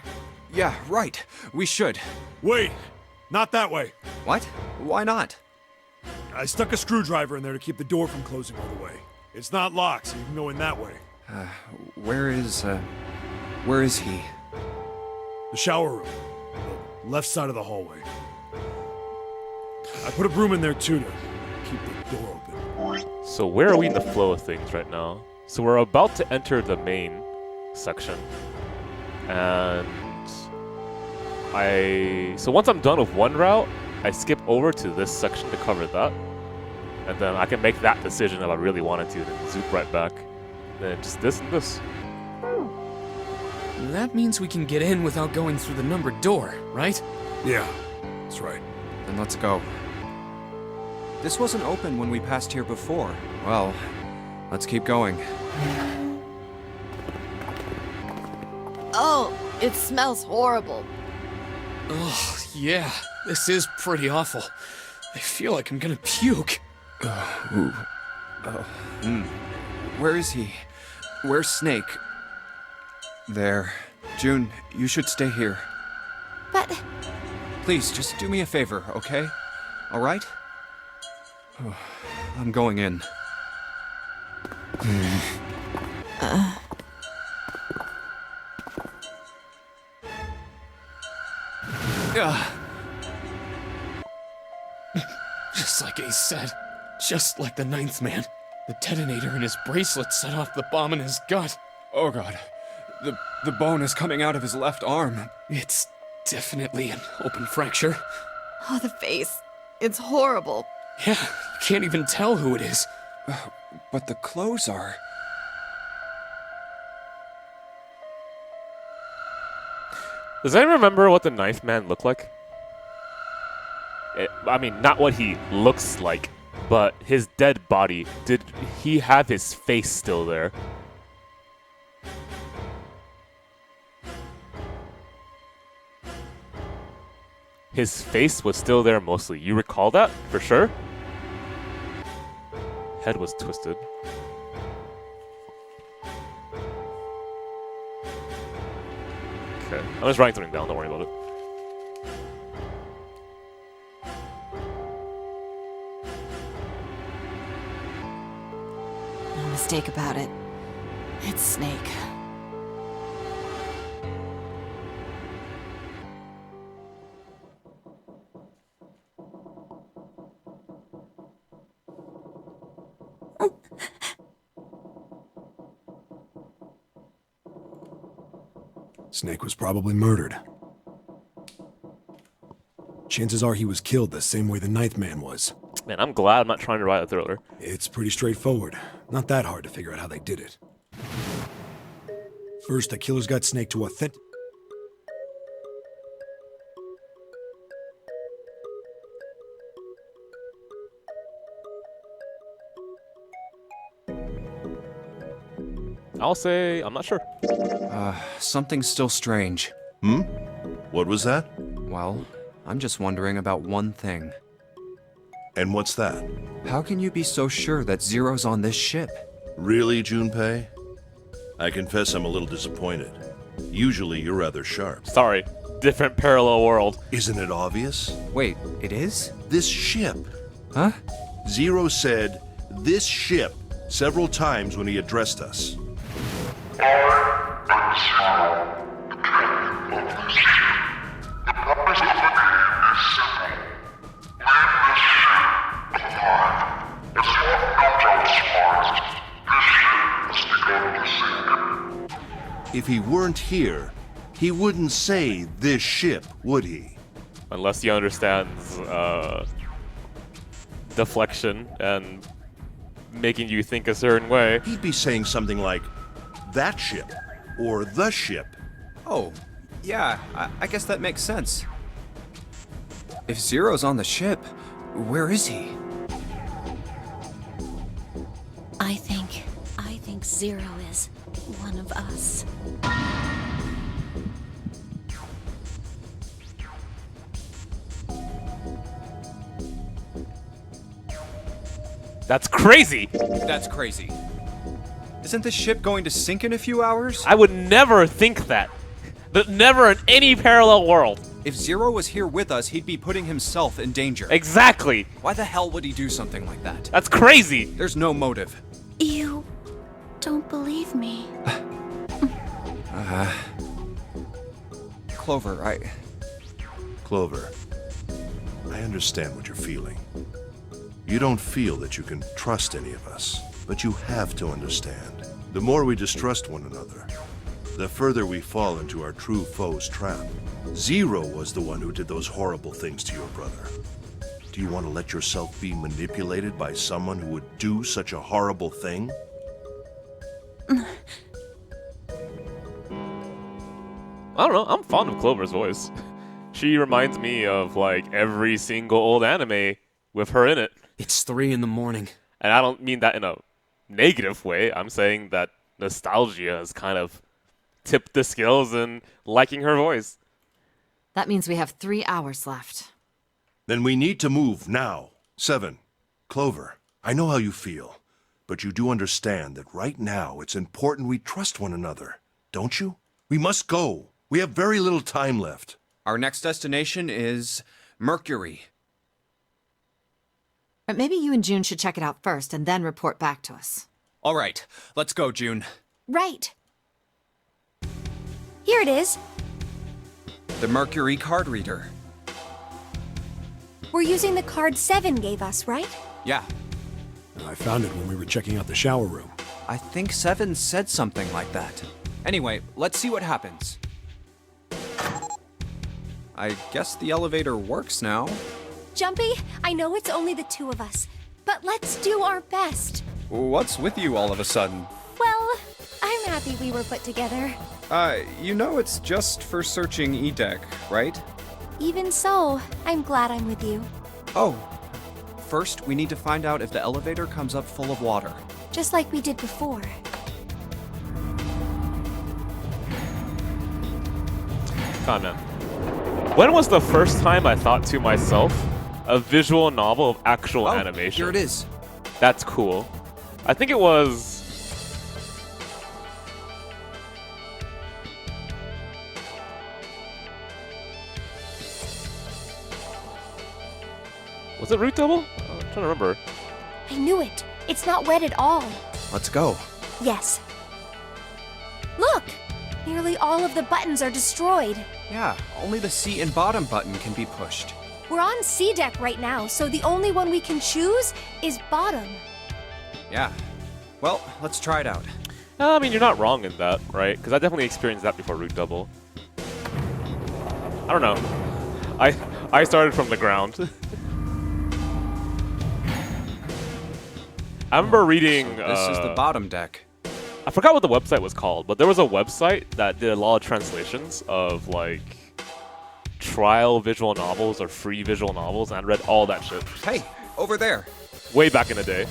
Yeah, right. We should. Wait, not that way. What? Why not? I stuck a screwdriver in there to keep the door from closing all the way. It's not locked, so you can go in that way. Where is he? The shower room. The left side of the hallway. I put a broom in there too to keep the door open. So where are we in the flow of things right now? So we're about to enter the main section. And so once I'm done with one route, I skip over to this section to cover that. And then I can make that decision if I really wanted to, then zoop right back. Then just this and this. That means we can get in without going through the numbered door, right? Yeah, that's right. Then let's go. This wasn't open when we passed here before. Well, let's keep going. Oh, it smells horrible. Oh, yeah, this is pretty awful. I feel like I'm gonna puke. Where is he? Where's Snake? There. June, you should stay here. But Please, just do me a favor, okay? Alright? I'm going in. Just like Ace said. Just like the ninth man. The detonator in his bracelet set off the bomb in his gut. Oh god. The bone is coming out of his left arm. It's definitely an open fracture. Oh, the face. It's horrible. Yeah, you can't even tell who it is. But the clothes are... Does anyone remember what the Ninth Man looked like? I mean, not what he looks like, but his dead body. Did he have his face still there? His face was still there mostly. You recall that for sure? Head was twisted. Okay, I'm just writing something down. Don't worry about it. No mistake about it. It's Snake. Snake was probably murdered. Chances are he was killed the same way the Ninth Man was. Man, I'm glad I'm not trying to write a thriller. It's pretty straightforward. Not that hard to figure out how they did it. First, the killers got Snake to authentic... I'll say I'm not sure. Something's still strange. What was that? Well, I'm just wondering about one thing. And what's that? How can you be so sure that Zero's on this ship? Really, Junpei? I confess I'm a little disappointed. Usually you're rather sharp. Sorry, different parallel world. Isn't it obvious? Wait, it is? This ship. Huh? Zero said, "this ship," several times when he addressed us. If he weren't here, he wouldn't say this ship, would he? Unless he understands deflection and making you think a certain way. He'd be saying something like, that ship, or the ship. Oh, yeah, I guess that makes sense. If Zero's on the ship, where is he? I think Zero is one of us. That's crazy! That's crazy. Isn't this ship going to sink in a few hours? I would never think that. But never in any parallel world. If Zero was here with us, he'd be putting himself in danger. Exactly. Why the hell would he do something like that? That's crazy. There's no motive. You don't believe me. Clover, Clover, I understand what you're feeling. You don't feel that you can trust any of us, but you have to understand. The more we distrust one another, the further we fall into our true foe's trap. Zero was the one who did those horrible things to your brother. Do you want to let yourself be manipulated by someone who would do such a horrible thing? I don't know. I'm fond of Clover's voice. She reminds me of, like, every single old anime with her in it. It's 3 in the morning. And I don't mean that in a negative way. I'm saying that nostalgia has kind of tipped the scales in liking her voice. That means we have 3 hours left. Then we need to move now. 7. Clover, I know how you feel, but you do understand that right now it's important we trust one another, don't you? We must go. We have very little time left. Our next destination is Mercury. But maybe you and June should check it out first and then report back to us. All right, let's go, June. Right. Here it is. The Mercury card reader. We're using the card 7 gave us, right? Yeah, I found it when we were checking out the shower room. I think 7 said something like that. Anyway, let's see what happens. I guess the elevator works now. Jumpy, I know it's only the 2 of us, but let's do our best. What's with you all of a sudden? Well, I'm happy we were put together. You know it's just for searching E-Deck, right? Even so, I'm glad I'm with you. Oh. First, we need to find out if the elevator comes up full of water. Just like we did before. Come on, man. When was the first time I thought to myself, a visual novel of actual animation? Here it is. That's cool. I think it was... Was it Root Double? I'm trying to remember. I knew it. It's not wet at all. Let's go. Yes. Look! Nearly all of the buttons are destroyed. Yeah, only the C and bottom button can be pushed. We're on C deck right now, so the only one we can choose is bottom. Yeah. Well, let's try it out. I mean, you're not wrong in that, right? Because I definitely experienced that before Root Double. I don't know. I started from the ground. I remember reading... This is the bottom deck. I forgot what the website was called, but there was a website that did a lot of translations of, like, trial visual novels or free visual novels, and I read all that shit. Hey, over there. Way back in the day.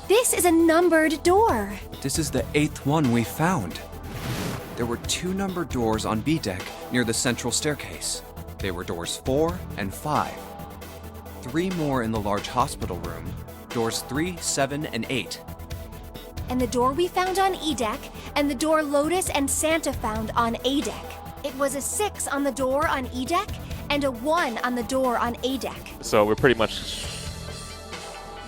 This is a numbered door. This is the 8th one we found. There were 2 numbered doors on B deck near the central staircase. They were doors 4 and 5. 3 more in the large hospital room. Doors 3, 7, and 8. And the door we found on E deck, and the door Lotus and Santa found on A deck. It was a 6 on the door on E deck, and a 1 on the door on A deck. So we're pretty much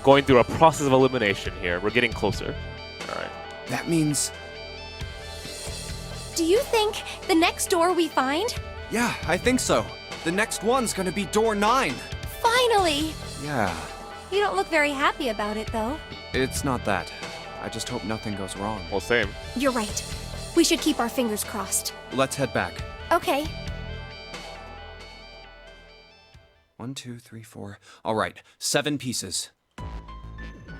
going through a process of elimination here. We're getting closer. Alright. That means... Do you think the next door we find? Yeah, I think so. The next one's gonna be door 9. Finally! Yeah, You don't look very happy about it, though. it's not that. I just hope nothing goes wrong. Well, same. You're right. We should keep our fingers crossed. Let's head back. Okay. 1, 2, 3, 4. All right, 7 pieces.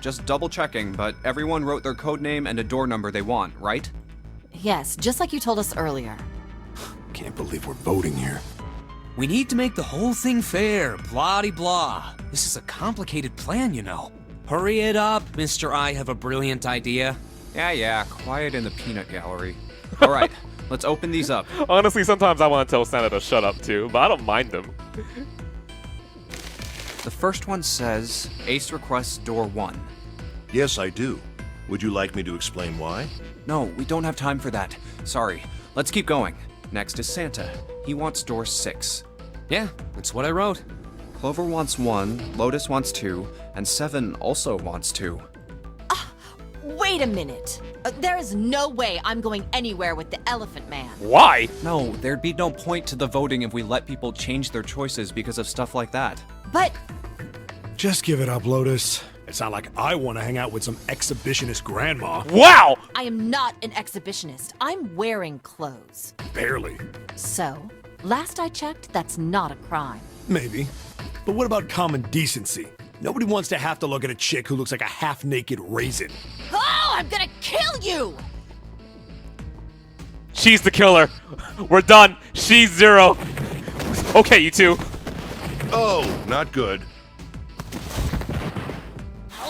Just double checking, but everyone wrote their code name and a door number they want, right? Yes, just like you told us earlier. Can't believe we're voting here. We need to make the whole thing fair, blah-de-blah. This is a complicated plan, you know. Hurry it up, Mr. I have a brilliant idea. Yeah, quiet in the peanut gallery. All right, let's open these up. Honestly, sometimes I want to tell Santa to shut up too, but I don't mind him. The first one says, Ace requests door 1. Yes, I do. Would you like me to explain why? No, we don't have time for that. Sorry. Let's keep going. Next is Santa. He wants door 6. Yeah, that's what I wrote. Clover wants 1, Lotus wants 2, and 7 also wants 2. Wait a minute. There is no way I'm going anywhere with the Elephant Man. Why? No, there'd be no point to the voting if we let people change their choices because of stuff like that. But Just give it up, Lotus. It's not like I want to hang out with some exhibitionist grandma. Wow! I am not an exhibitionist. I'm wearing clothes. Barely. So, last I checked, that's not a crime. Maybe. But what about common decency? Nobody wants to have to look at a chick who looks like a half-naked raisin. Oh, I'm gonna kill you! She's the killer. We're done. She's 0. Okay, you two. Oh, not good.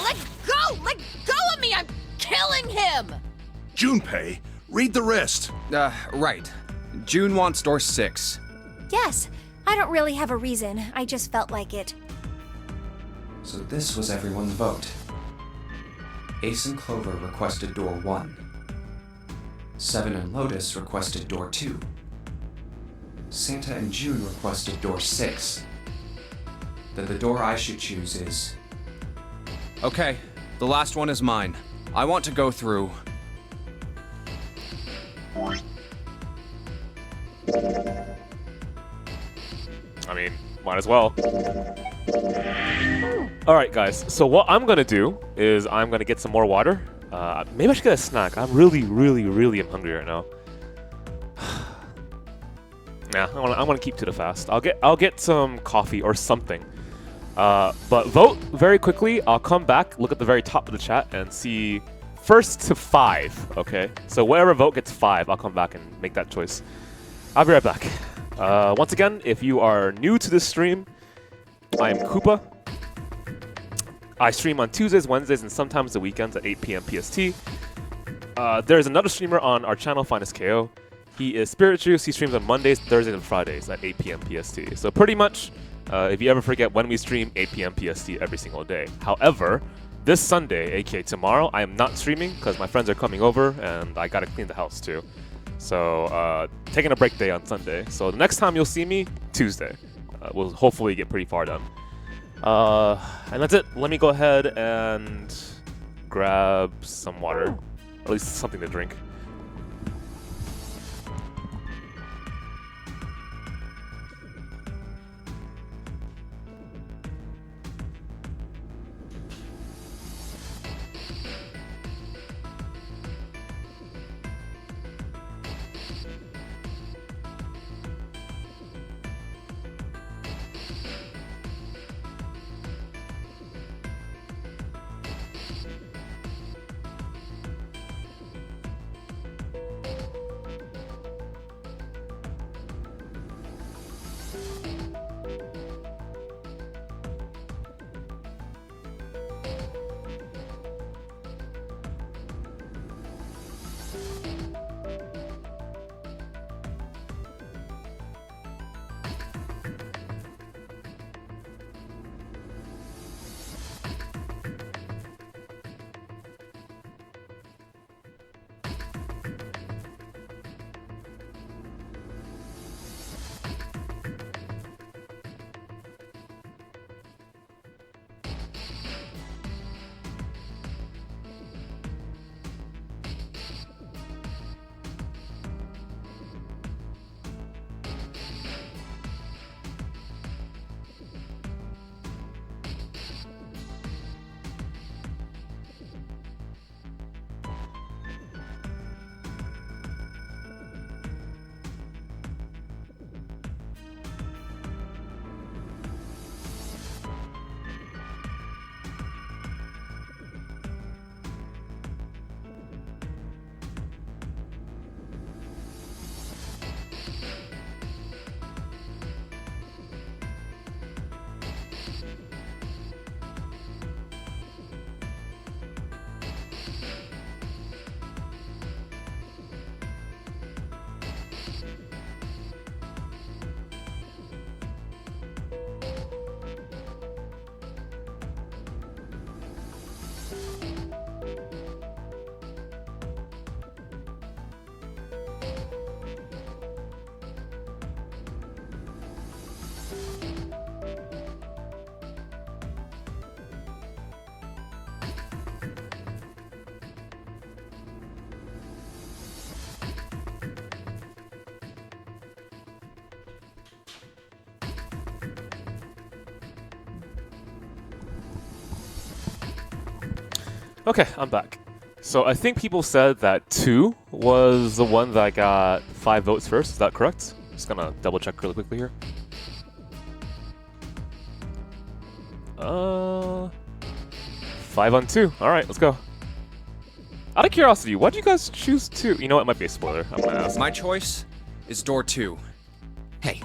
Let go! Let go of me! I'm killing him! Junpei, read the rest. Right. June wants door 6. Yes, I don't really have a reason. I just felt like it. So this was everyone's vote. Ace and Clover requested door 1. Seven and Lotus requested door 2. Santa and June requested door 6. Then the door I should choose is... Okay, the last one is mine. I want to go through... I mean, might as well. Alright guys, so what I'm gonna do is I'm gonna get some more water. Maybe I should get a snack. I'm really am hungry right now. Nah, I want to keep to the fast. I'll get some coffee or something. But vote very quickly. I'll come back, look at the very top of the chat, and see first to 5. Okay, so whatever vote gets 5, I'll come back and make that choice. I'll be right back. Once again, if you are new to this stream, I am Koopa. I stream on Tuesdays, Wednesdays, and sometimes the weekends at 8 p.m. PST. There's another streamer on our channel, FinestKO. He is Spirit Juice. He streams on Mondays, Thursdays, and Fridays at 8 p.m. PST. So pretty much, if you ever forget when we stream, 8 p.m. PST every single day. However, this Sunday, aka tomorrow, I am not streaming because my friends are coming over and I gotta clean the house too. So taking a break day on Sunday. So the next time you'll see me, Tuesday. We'll hopefully get pretty far done. And that's it. Let me go ahead and grab some water, or at least something to drink. Okay, I'm back. So I think people said that 2 was the one that got 5 votes first. Is that correct? Just gonna double check really quickly here. 5 on 2. All right, let's go. Out of curiosity, why did you guys choose 2? You know what? It might be a spoiler. I'm gonna ask. My choice is door 2. Hey,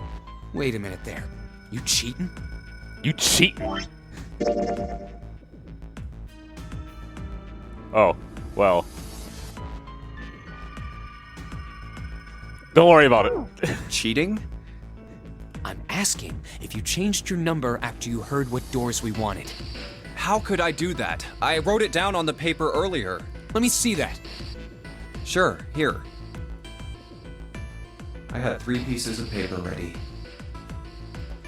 wait a minute there. You cheating? You cheating? Oh, well. Don't worry about it. Cheating? I'm asking if you changed your number after you heard what doors we wanted. How could I do that? I wrote it down on the paper earlier. Let me see that. Sure, here. I had 3 pieces of paper ready.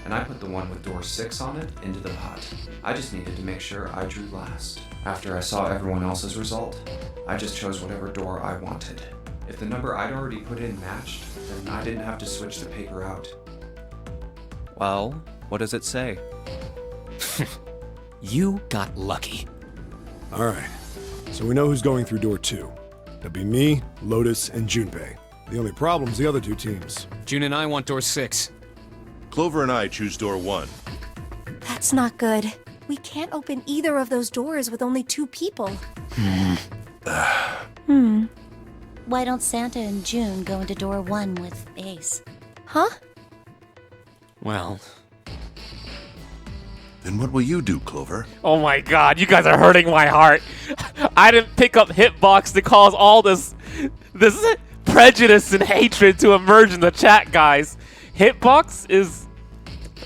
And I put the one with door 6 on it into the pot. I just needed to make sure I drew last. After I saw everyone else's result, I just chose whatever door I wanted. If the number I'd already put in matched, then I didn't have to switch the paper out. Well, what does it say? You got lucky. Alright, so we know who's going through door 2. That'd be me, Lotus, and Junpei. The only problem's the other 2 teams. June and I want door 6. Clover and I choose door 1. That's not good. We can't open either of those doors with only 2 people. Why don't Santa and June go into door 1 with Ace? Huh? Well, Then what will you do, Clover? Oh my god, you guys are hurting my heart. I didn't pick up Hitbox to cause all this prejudice and hatred to emerge in the chat, guys. Hitbox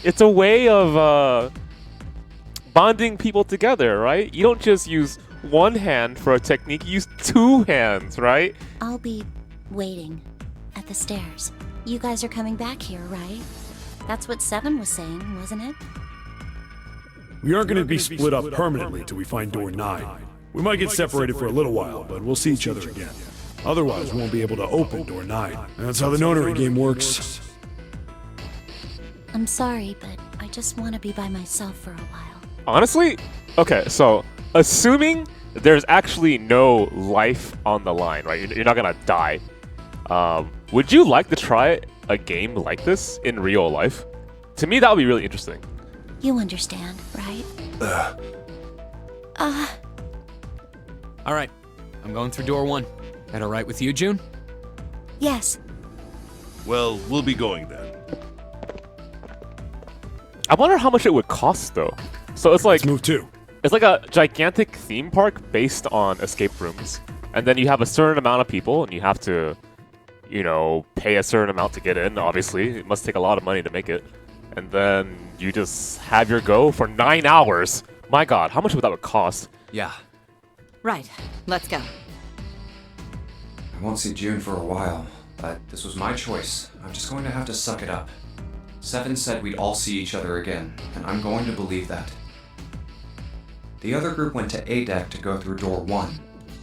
it's a way of bonding people together, right? You don't just use one hand for a technique, you use 2 hands, right? I'll be waiting at the stairs. You guys are coming back here, right? That's what 7 was saying, wasn't it? We aren't going to be split up permanently till we find door 9. We might get separated for a little while, but we'll see each other again. Otherwise, we won't be able to open door 9. That's how the nonary game works. I'm sorry, but I just want to be by myself for a while. Honestly, okay, so assuming there's actually no life on the line, right? You're not gonna die. Would you like to try a game like this in real life? To me, that would be really interesting. You understand, right? alright. I'm going through door 1. That alright with you, June? Yes. Well, we'll be going then. I wonder how much it would cost, though. So it's like Let's move 2. it's like a gigantic theme park based on escape rooms, and then you have a certain amount of people, and you have to, you know, pay a certain amount to get in. Obviously, it must take a lot of money to make it, and then you just have your go for 9 hours. My God, how much would that cost? Yeah. Right, let's go. I won't see June for a while, but this was my choice. I'm just going to have to suck it up. 7 said we'd all see each other again, and I'm going to believe that. The other group went to A deck to go through door 1.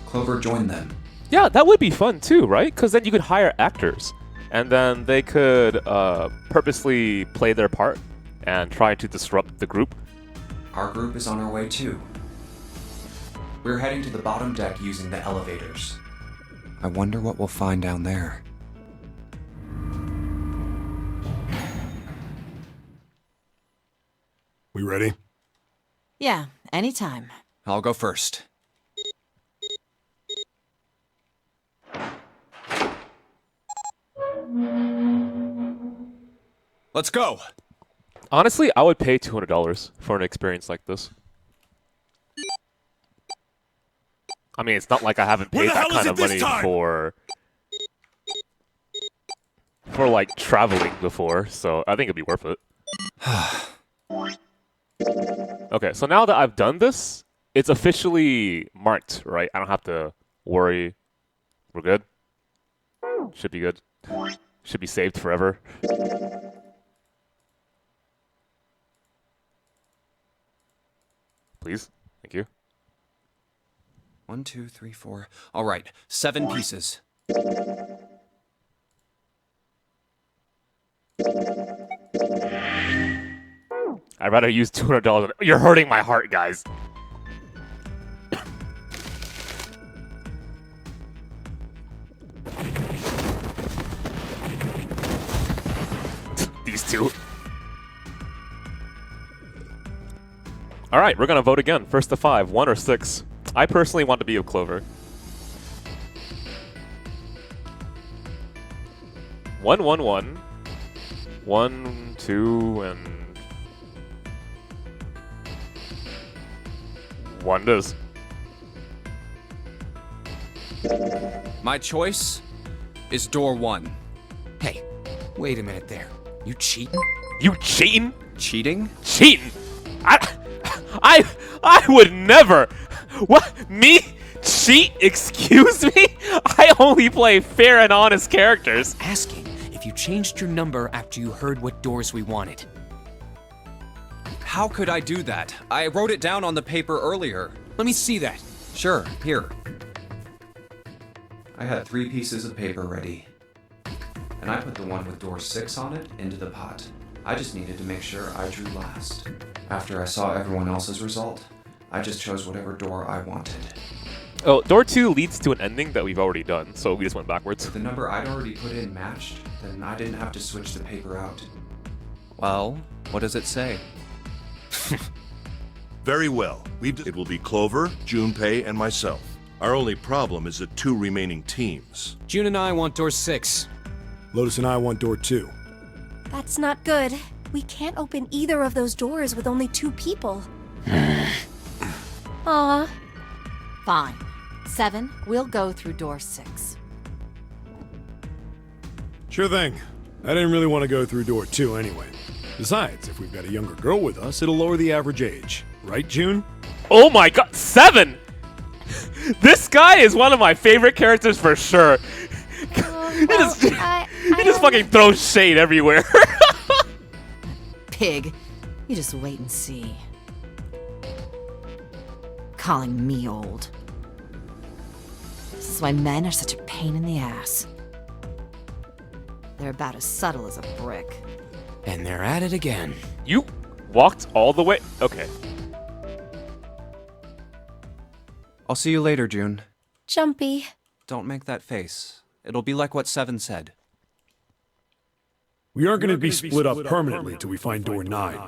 Clover joined them. Yeah, that would be fun too, right? Because then you could hire actors, and then they could purposely play their part and try to disrupt the group. Our group is on our way too. We're heading to the bottom deck using the elevators. I wonder what we'll find down there. We ready? Yeah, anytime. I'll go first. Let's go! Honestly, I would pay $200 for an experience like this. I mean, it's not like I haven't paid that kind of money for like traveling before, so I think it'd be worth it. Okay, so now that I've done this, it's officially marked, right? I don't have to worry. We're good? Should be good. Should be saved forever. Please. Thank you. 1, 2, 3, 4. All right, 7 pieces. I'd rather use $200. You're hurting my heart, guys. These two. All right, we're gonna vote again. First to 5, 1 or 6. I personally want to be with Clover. 1, 1, 1. 1, 2, and 1 does. My choice is door 1. Hey, wait a minute there. You cheating? You cheating? Cheating? Cheating? I would never. What? Me? Cheat? Excuse me? I only play fair and honest characters. Asking if you changed your number after you heard what doors we wanted. How could I do that? I wrote it down on the paper earlier. Let me see that. Sure, here. I had 3 pieces of paper ready. And I put the one with door 6 on it into the pot. I just needed to make sure I drew last. After I saw everyone else's result, I just chose whatever door I wanted. Oh, door 2 leads to an ending that we've already done, so we just went backwards. If the number I'd already put in matched, then I didn't have to switch the paper out. Well, what does it say? Very well. It will be Clover, Junpei, and myself. Our only problem is the 2 remaining teams. June and I want door 6. Lotus and I want door 2. That's not good. We can't open either of those doors with only 2 people. Aw. Fine. 7, we'll go through door 6. Sure thing. I didn't really want to go through door 2 anyway. Besides, if we've got a younger girl with us, it'll lower the average age. Right, June? Oh my god, 7! This guy is one of my favorite characters for sure. He just fucking throws shade everywhere. Pig. You just wait and see. Calling me old. This is why men are such a pain in the ass. They're about as subtle as a brick. And they're at it again. You walked all the way. Okay. I'll see you later, June. Jumpy. Don't make that face. It'll be like what 7 said. We aren't going to be split up permanently till we find door 9.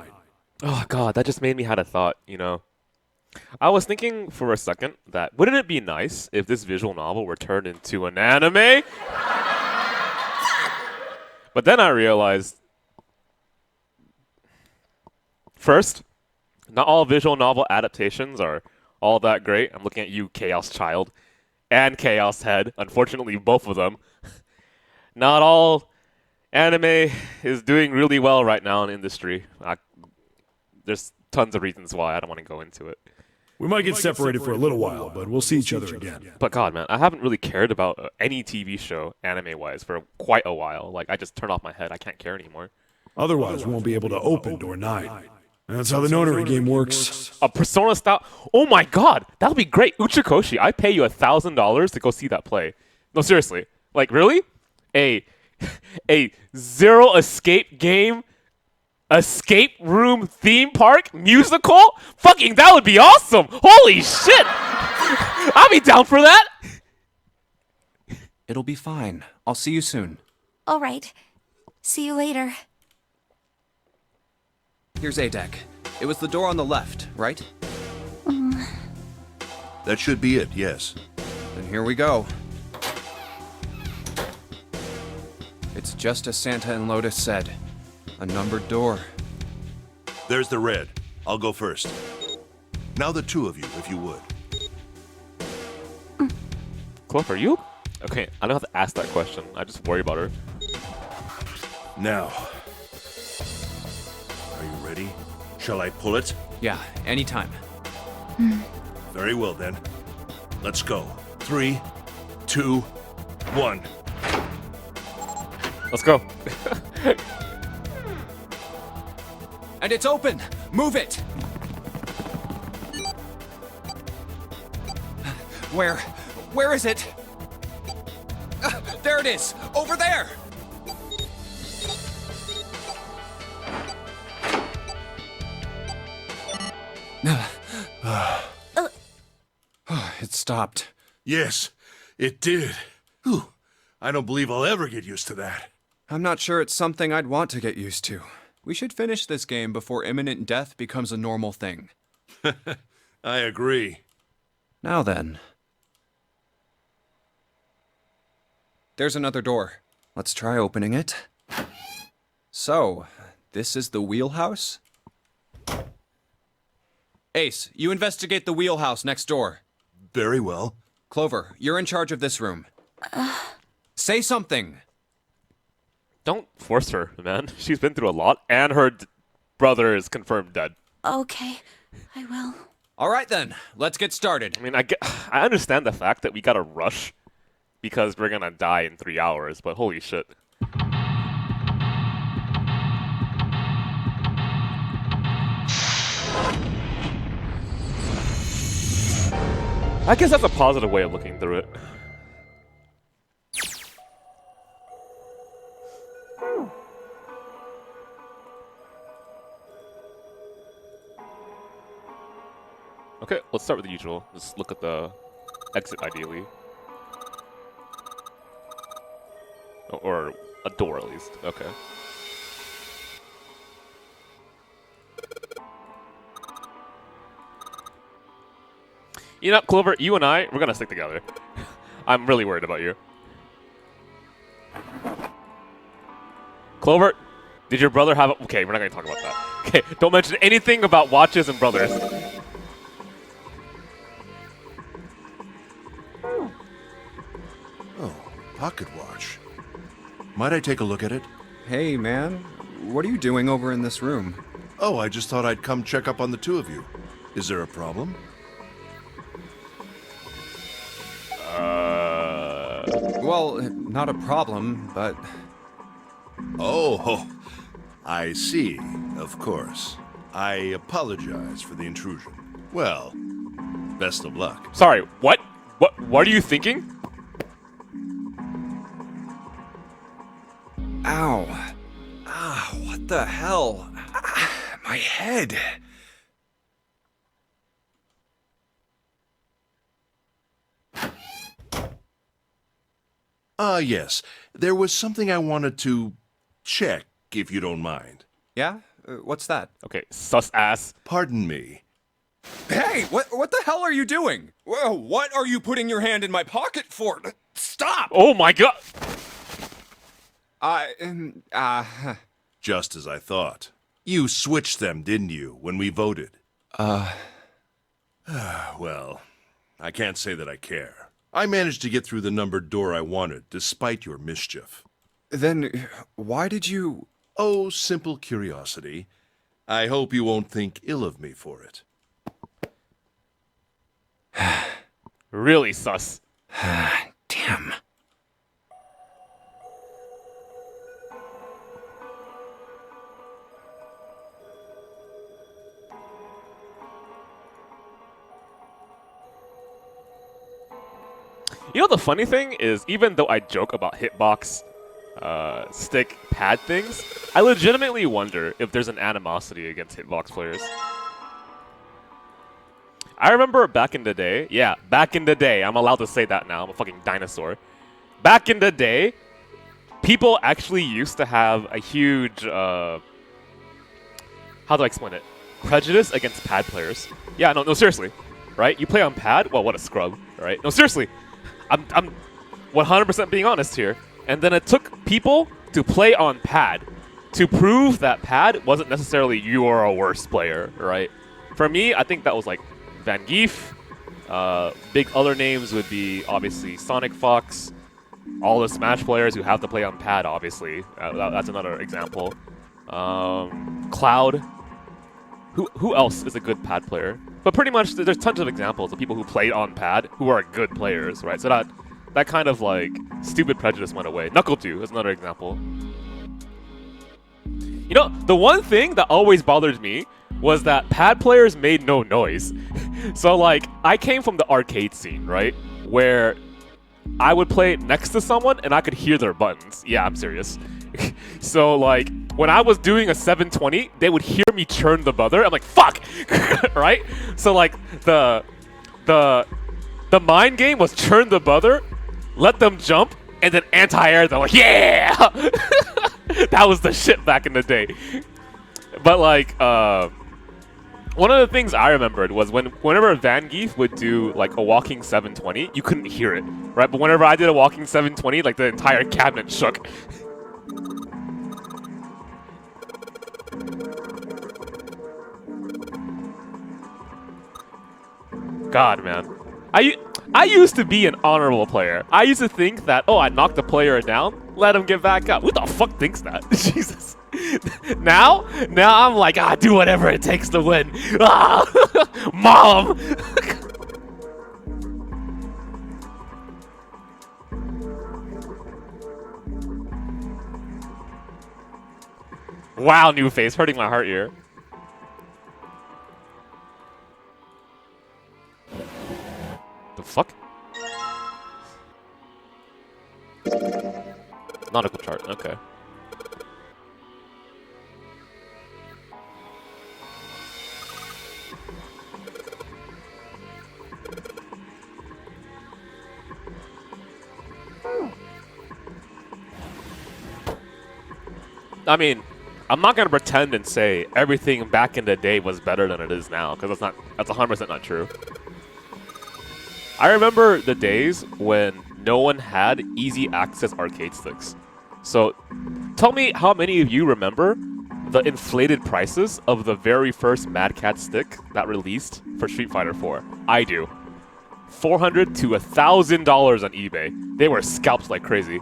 Oh god, that just made me had a thought, you know. I was thinking for a second that wouldn't it be nice if this visual novel were turned into an anime? But then I realized, first, not all visual novel adaptations are all that great. I'm looking at you, Chaos Child, and Chaos Head. Unfortunately, both of them. Not all anime is doing really well right now in the industry. There's tons of reasons why. I don't want to go into it. We might get separated for a little while, but we'll see each other again. But God, man, I haven't really cared about any TV show, anime-wise, for quite a while. Like, I just turn off my head. I can't care anymore. Otherwise, we won't be able to open door 9. And that's how the notary game works. A Persona style. Oh my God, that would be great. Uchikoshi, I pay you $1,000 to go see that play. No, seriously. Like, really? A zero escape game, escape room theme park musical? Fucking, that would be awesome. Holy shit. I'll be down for that. It'll be fine. I'll see you soon. All right. See you later. Here's A deck. It was the door on the left, right? That should be it, yes. Then here we go. It's just as Santa and Lotus said. A numbered door. There's the red. I'll go first. Now the 2 of you, if you would. Clover, you? Okay, I don't have to ask that question. I just worry about her. Now. Are you ready? Shall I pull it? Yeah, anytime. Very well then. Let's go. 3, 2, 1. Let's go. And it's open! Move it! Where is it? There it is! Over there! It stopped. Yes, it did. Whew. I don't believe I'll ever get used to that. I'm not sure it's something I'd want to get used to. We should finish this game before imminent death becomes a normal thing. I agree. Now then. There's another door. Let's try opening it. So, this is the wheelhouse? Ace, you investigate the wheelhouse next door. Very well. Clover, you're in charge of this room. Say something! Don't force her, man. She's been through a lot, and her brother is confirmed dead. Okay, I will. All right then, let's get started. I mean, I understand the fact that we gotta rush because we're gonna die in 3 hours, but holy shit. I guess that's a positive way of looking through it. Okay, let's start with the usual. Let's look at the exit, ideally. Or a door, at least. Okay. You know, Clover, you and I, we're gonna stick together. I'm really worried about you. Clover, did your brother have... Okay, we're not gonna talk about that. Okay, don't mention anything about watches and brothers. Oh, pocket watch. Might I take a look at it? Hey, man. What are you doing over in this room? Oh, I just thought I'd come check up on the two of you. Is there a problem? Well, not a problem, but... Oh, I see. Of course. I apologize for the intrusion. Well, best of luck. Sorry, what? What are you thinking? Ow. Ah, what the hell? Ah, my head. Yes. There was something I wanted to check, if you don't mind. Yeah? What's that? Okay, sus ass. Pardon me. Hey, what the hell are you doing? Whoa, what are you putting your hand in my pocket for? Stop! Oh my god! Just as I thought. You switched them, didn't you, when we voted? Well, I can't say that I care. I managed to get through the numbered door I wanted, despite your mischief. Then, why did you... Oh, simple curiosity. I hope you won't think ill of me for it. Really sus. Damn. You know, the funny thing is, even though I joke about hitbox, stick, pad things, I legitimately wonder if there's an animosity against hitbox players. I remember back in the day, yeah, back in the day, I'm allowed to say that now, I'm a fucking dinosaur. Back in the day, people actually used to have a huge, how do I explain it? Prejudice against pad players. Yeah, no, seriously, right? You play on pad? Well, what a scrub, right? No, seriously. I'm 100% being honest here. And then it took people to play on pad to prove that pad wasn't necessarily you are a worse player, right? For me, I think that was like Van Geef. Big other names would be obviously Sonic Fox. All the Smash players who have to play on pad, obviously. That's another example. Cloud. Who else is a good pad player? But pretty much, there's tons of examples of people who played on pad who are good players, right? So that kind of like stupid prejudice went away. Knuckle2 is another example. You know, the one thing that always bothered me was that pad players made no noise. So like, I came from the arcade scene, right? Where I would play next to someone and I could hear their buttons. Yeah, I'm serious. So like, when I was doing a 720, they would hear me churn the buzzer. I'm like, fuck! Right? So like, the mind game was churn the buzzer, let them jump, and then anti-air them. Like, yeah! That was the shit back in the day. But like, one of the things I remembered was whenever Van Geef would do like a walking 720, you couldn't hear it, right? But whenever I did a walking 720, like the entire cabinet shook. God, man. I used to be an honorable player. I used to think that, oh, I knocked the player down, Let him get back up. Who the fuck thinks that? Jesus. Now I'm like, do whatever it takes to win. Ah, Mom. Wow, new face, hurting my heart here. The fuck? Nautical chart, okay. I mean, I'm not gonna pretend and say everything back in the day was better than it is now, because that's 100% not true. I remember the days when no one had easy access arcade sticks. So, tell me how many of you remember the inflated prices of the very first Mad Cat stick that released for Street Fighter 4? I do. $400 to $1,000 on eBay. They were scalped like crazy.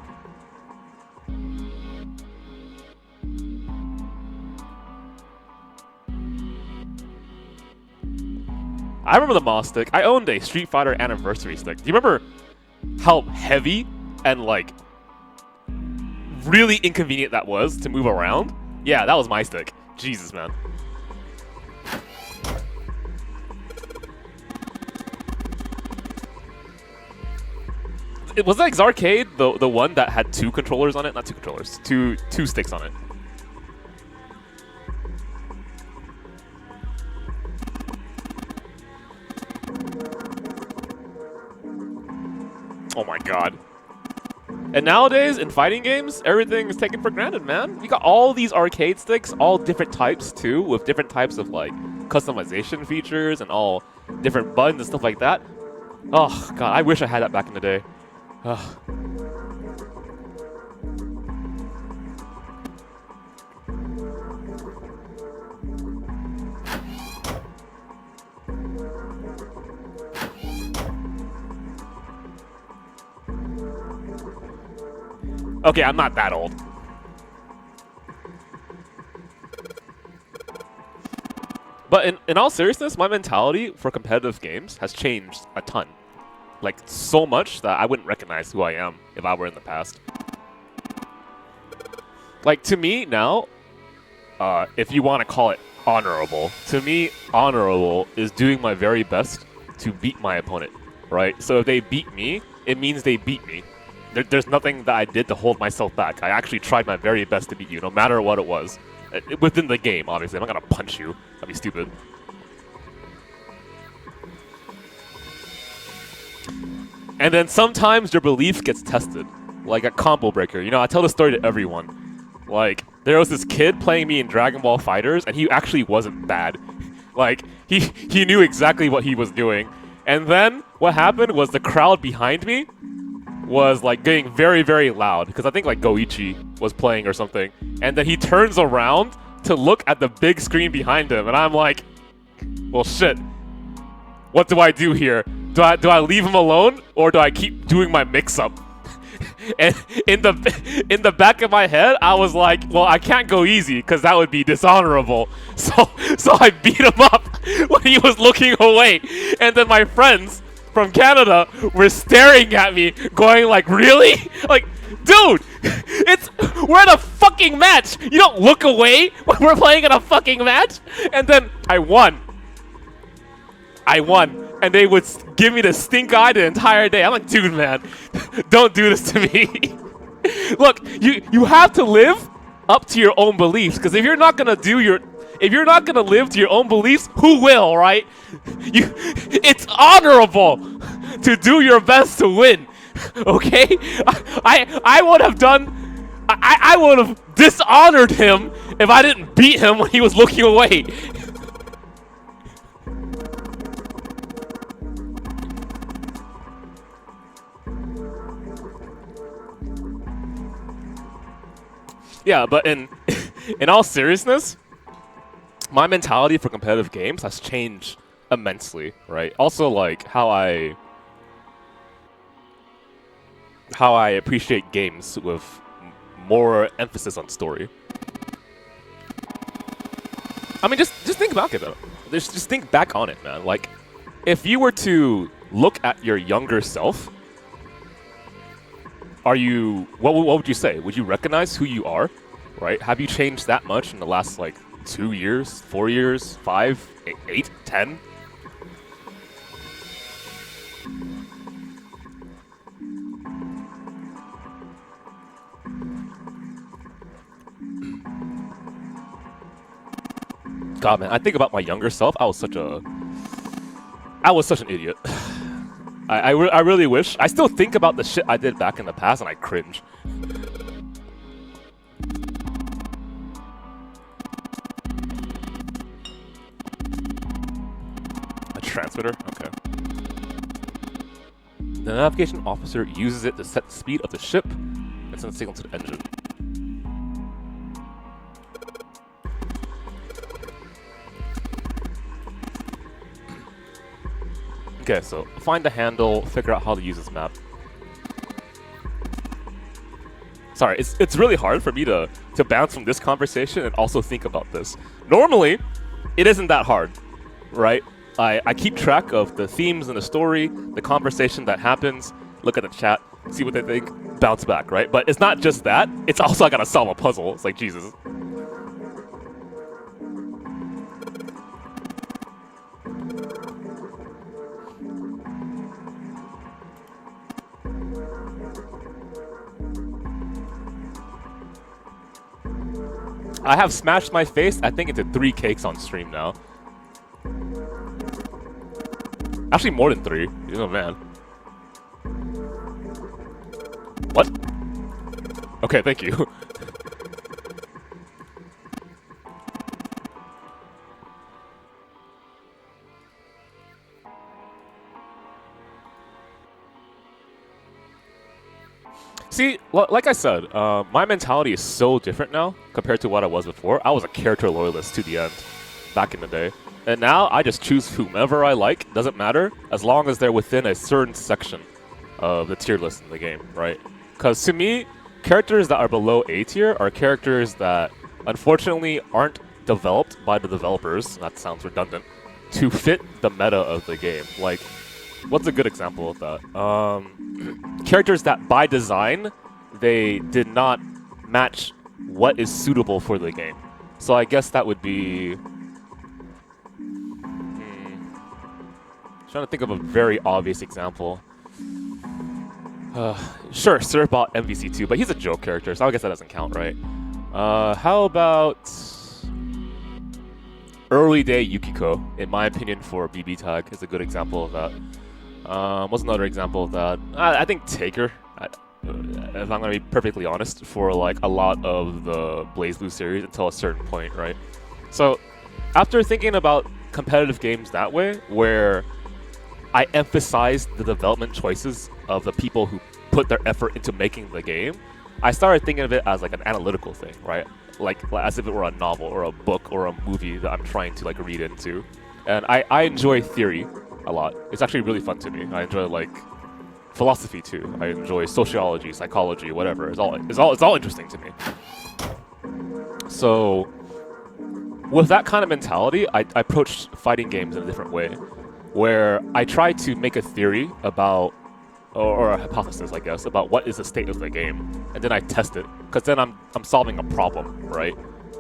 I remember the Moss stick. I owned a Street Fighter Anniversary stick. Do you remember how heavy and, like, really inconvenient that was to move around? Yeah, that was my stick. Jesus, man. Was that Xarcade the one that had two controllers on it? Not two controllers. Two sticks on it. Oh my god. And nowadays, in fighting games, everything is taken for granted, man. You got all these arcade sticks, all different types too, with different types of, like, customization features and all different buttons and stuff like that. Oh god, I wish I had that back in the day. Ugh. Okay, I'm not that old. But in all seriousness, my mentality for competitive games has changed a ton. Like, so much that I wouldn't recognize who I am if I were in the past. Like, to me now, if you want to call it honorable, to me, honorable is doing my very best to beat my opponent, right? So if they beat me, it means they beat me. There's nothing that I did to hold myself back. I actually tried my very best to beat you, no matter what it was. Within the game, obviously. I'm not gonna punch you. That'd be stupid. And then sometimes your belief gets tested. Like a combo breaker. You know, I tell this story to everyone. Like, there was this kid playing me in Dragon Ball FighterZ, and he actually wasn't bad. Like, he knew exactly what he was doing. And then, what happened was the crowd behind me was, like, getting very, very loud, because I think, like, Goichi was playing or something, and then he turns around to look at the big screen behind him, and I'm like, well, shit, what do I do here? Do I leave him alone, or do I keep doing my mix-up? And in the back of my head, I was like, well, I can't go easy, because that would be dishonorable, so I beat him up when he was looking away, and then my friends from Canada were staring at me, going like, really? Like, dude, we're in a fucking match. You don't look away when we're playing in a fucking match. And then I won. And they would give me the stink eye the entire day. I'm like, dude, man, don't do this to me. Look, you have to live up to your own beliefs, because if you're not gonna live to your own beliefs, who will, right? It's honorable to do your best to win, okay? I would have done... I would have dishonored him if I didn't beat him when he was looking away. Yeah, but in all seriousness, my mentality for competitive games has changed immensely, right? Also, like, how I appreciate games with more emphasis on story. I mean, just think back about it. Just think back on it, man. Like, if you were to look at your younger self, what would you say? Would you recognize who you are, right? Have you changed that much in the last, like, 2 years, 4 years, 5, 8, 10? God, man, I think about my younger self. I was such an idiot. I really wish. I still think about the shit I did back in the past, and I cringe. A transmitter? Okay. The navigation officer uses it to set the speed of the ship and send a signal to the engine. Okay, so find the handle, figure out how to use this map. Sorry, it's really hard for me to bounce from this conversation and also think about this. Normally, it isn't that hard, right? I keep track of the themes in the story, the conversation that happens, look at the chat, see what they think, bounce back, right? But it's not just that, it's also I gotta solve a puzzle. It's like, Jesus. I have smashed my face, I think, into 3 cakes on stream now. Actually, more than 3. Oh, man. What? Okay, thank you. See, like I said, my mentality is so different now compared to what I was before. I was a character loyalist to the end back in the day. And now I just choose whomever I like, doesn't matter, as long as they're within a certain section of the tier list in the game, right? Because to me, characters that are below A tier are characters that unfortunately aren't developed by the developers, that sounds redundant, to fit the meta of the game. Like, what's a good example of that? Characters that, by design, they did not match what is suitable for the game. So I guess that would be... trying to think of a very obvious example. Sure, Sir bought MVC2, but he's a joke character, so I guess that doesn't count, right? How about... early day Yukiko, in my opinion, for BB Tag is a good example of that. What's another example of that? I think Taker, if I'm gonna be perfectly honest, for like a lot of the BlazBlue series until a certain point, right? So, after thinking about competitive games that way, where I emphasize the development choices of the people who put their effort into making the game, I started thinking of it as like an analytical thing, right? Like as if it were a novel or a book or a movie that I'm trying to like read into. And I enjoy theory a lot. It's actually really fun to me. I enjoy like philosophy too. I enjoy sociology, psychology, whatever. It's all interesting to me. So with that kind of mentality, I approach fighting games in a different way, where I try to make a theory about, or a hypothesis, I guess, about what is the state of the game, and then I test it, because then I'm solving a problem, right?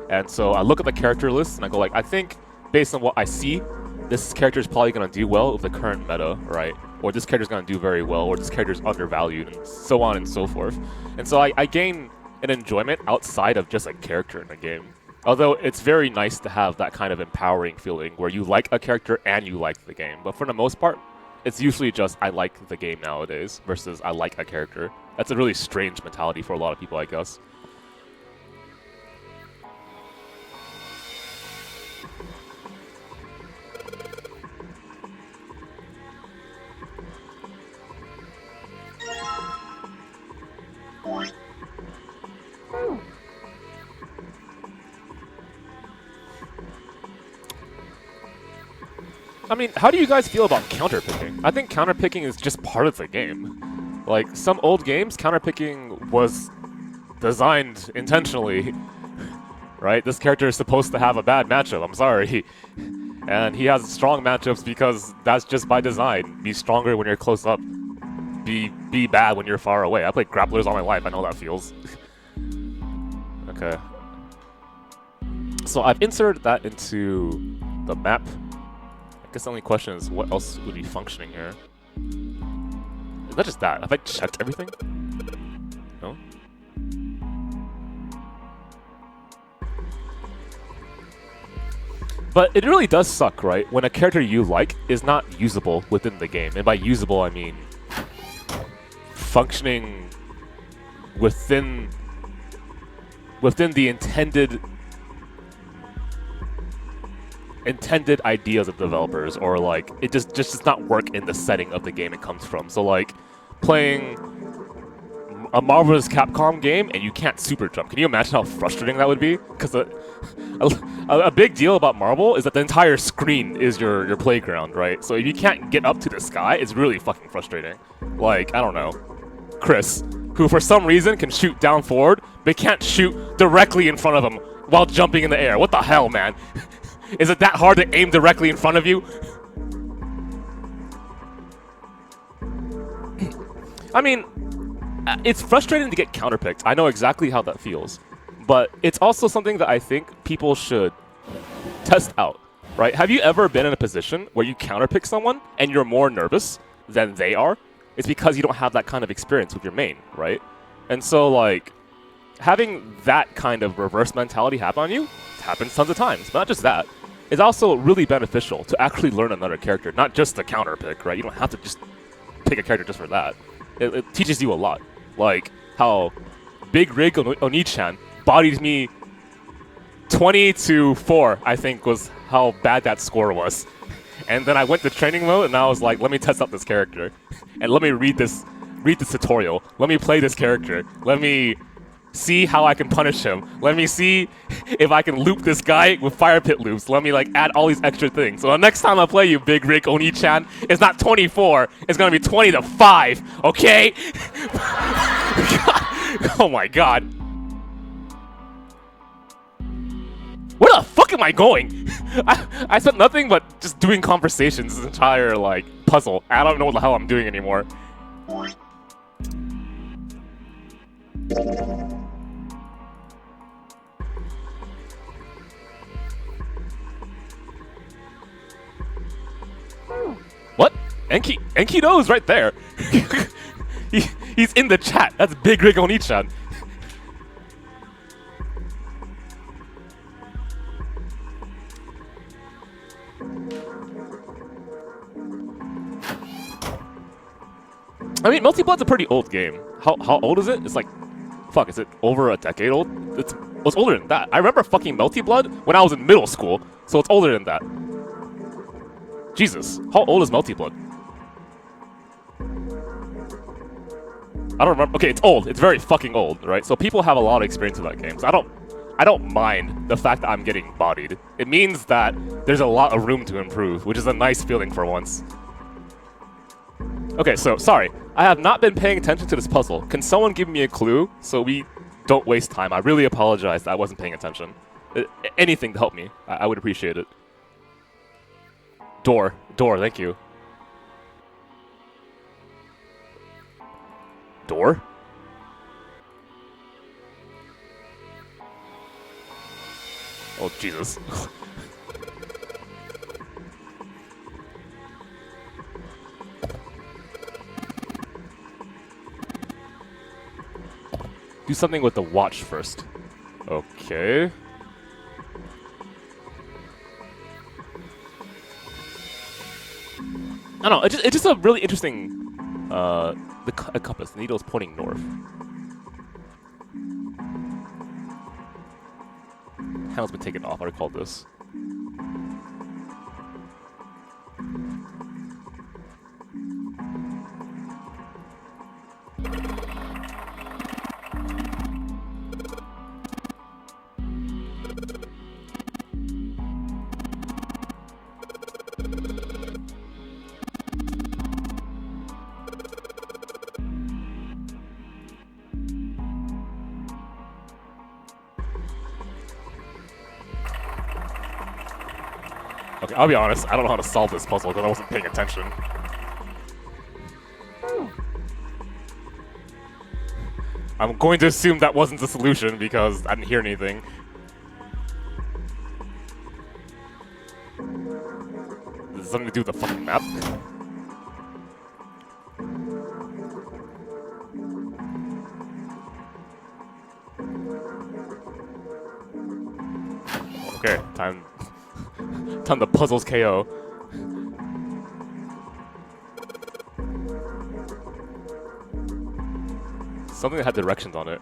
And so I look at the character list, and I go like, I think, based on what I see, this character is probably going to do well with the current meta, right? Or this character is going to do very well, or this character is undervalued, and so on and so forth. And so I gain an enjoyment outside of just a character in the game. Although it's very nice to have that kind of empowering feeling where you like a character and you like the game. But for the most part, it's usually just I like the game nowadays versus I like a character. That's a really strange mentality for a lot of people, I guess. I mean, how do you guys feel about counterpicking? I think counterpicking is just part of the game. Like, some old games, counterpicking was designed intentionally, right? This character is supposed to have a bad matchup, I'm sorry. And he has strong matchups because that's just by design. Be stronger when you're close up. Be bad when you're far away. I played grapplers all my life, I know how that feels. Okay. So I've inserted that into the map. I guess the only question is what else would be functioning here? Is that just that? Have I checked everything? No? But it really does suck, right? When a character you like is not usable within the game. And by usable, I mean functioning within the intended ideas of developers, or like it just does not work in the setting of the game it comes from. So like playing a Marvel vs. Capcom game and you can't super jump. Can you imagine how frustrating that would be? Because a big deal about Marvel is that the entire screen is your playground, right? So if you can't get up to the sky, it's really fucking frustrating. Like, I don't know, Chris, who for some reason can shoot down forward, but can't shoot directly in front of him while jumping in the air. What the hell, man? Is it that hard to aim directly in front of you? I mean, it's frustrating to get counterpicked. I know exactly how that feels. But it's also something that I think people should test out, right? Have you ever been in a position where you counterpick someone and you're more nervous than they are? It's because you don't have that kind of experience with your main, right? And so, like, having that kind of reverse mentality happen on you happens tons of times. But not just that. It's also really beneficial to actually learn another character, not just the counterpick, right? You don't have to just pick a character just for that. It teaches you a lot. Like how Big Rig Oni-chan bodied me 20-4, I think was how bad that score was. And then I went to training mode and I was like, let me test out this character. And let me read this tutorial. Let me play this character. Let me see how I can punish him. Let me see if I can loop this guy with fire pit loops. Let me like add all these extra things. So the next time I play you, Big Rig Oni-chan, it's not 24, it's gonna be 20-5, okay? Oh my god. Where the fuck am I going? I spent nothing but just doing conversations this entire like puzzle. I don't know what the hell I'm doing anymore. What? Enkido's right there. He's in the chat. That's Big Rig Oni-chan. I mean, Multi-Blood's a pretty old game. How old is it? It's like, fuck, is it over a decade old? It's older than that. I remember fucking Multi-Blood when I was in middle school, so it's older than that. Jesus, how old is Multi-Blood? I don't remember. Okay, it's old. It's very fucking old, right? So people have a lot of experience with that game. So I don't mind the fact that I'm getting bodied. It means that there's a lot of room to improve, which is a nice feeling for once. Okay, so, sorry. I have not been paying attention to this puzzle. Can someone give me a clue so we don't waste time? I really apologize that I wasn't paying attention. Anything to help me. I would appreciate it. Door, thank you. Door? Oh, Jesus. Do something with the watch first. Okay. I don't know, it's just a really interesting a compass. The needle is pointing north. Handle's been taken off, I recall this. Okay, I'll be honest. I don't know how to solve this puzzle because I wasn't paying attention. I'm going to assume that wasn't the solution because I didn't hear anything. Is it something to do with the fucking map? Okay, time to puzzles KO. Something that had directions on it.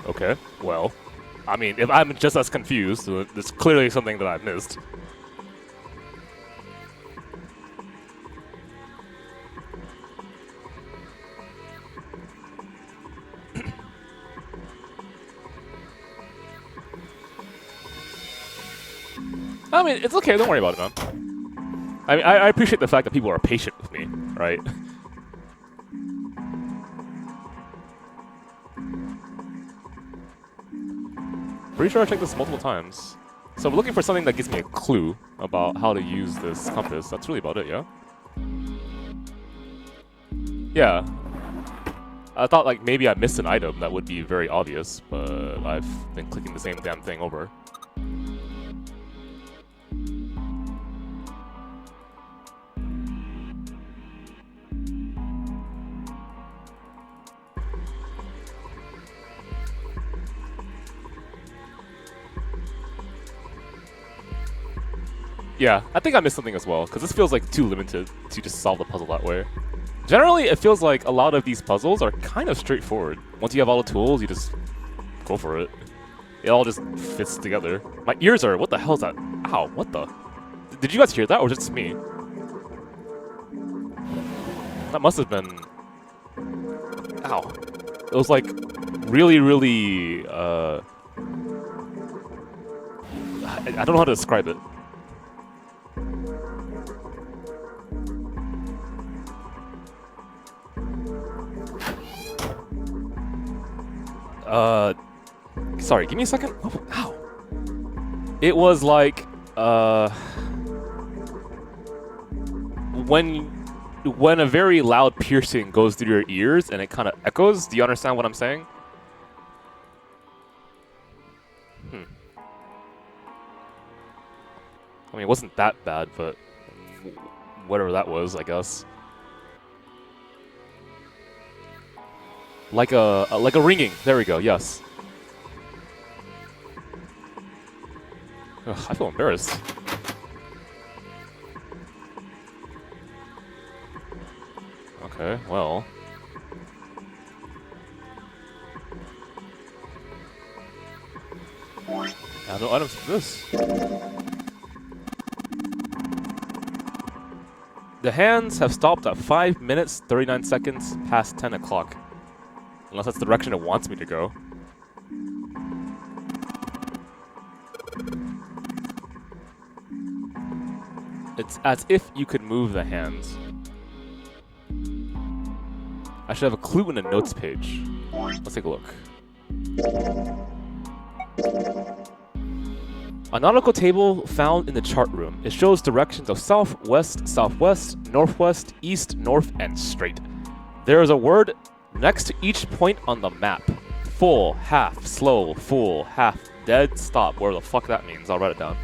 Okay, well, I mean, if I'm just as confused, there's clearly something that I've missed. I mean, it's okay, don't worry about it, man. I mean, I appreciate the fact that people are patient with me, right? Pretty sure I checked this multiple times. So I'm looking for something that gives me a clue about how to use this compass. That's really about it, yeah? Yeah. I thought like maybe I missed an item that would be very obvious, but I've been clicking the same damn thing over. Yeah, I think I missed something as well, because this feels like too limited to just solve the puzzle that way. Generally, it feels like a lot of these puzzles are kind of straightforward. Once you have all the tools, you just go for it. It all just fits together. My ears are... What the hell is that? Ow, what the? Did you guys hear that, or just me? That must have been... Ow. It was like really, really... I don't know how to describe it. Sorry, give me a second. Oh, ow. It was like, when a very loud piercing goes through your ears and it kind of echoes. Do you understand what I'm saying? I mean, it wasn't that bad, but whatever that was, I guess. Like a ringing. There we go. Yes. Ugh, I feel embarrassed. Okay, well. I have no items for this. The hands have stopped at 5 minutes, 39 seconds past 10 o'clock. Unless that's the direction it wants me to go. It's as if you could move the hands. I should have a clue in the notes page. Let's take a look. A nautical table found in the chart room. It shows directions of south, west, southwest, northwest, east, north, and straight. There is a word next to each point on the map. Full, half, slow, full, half, dead, stop. Where the fuck that means, I'll write it down.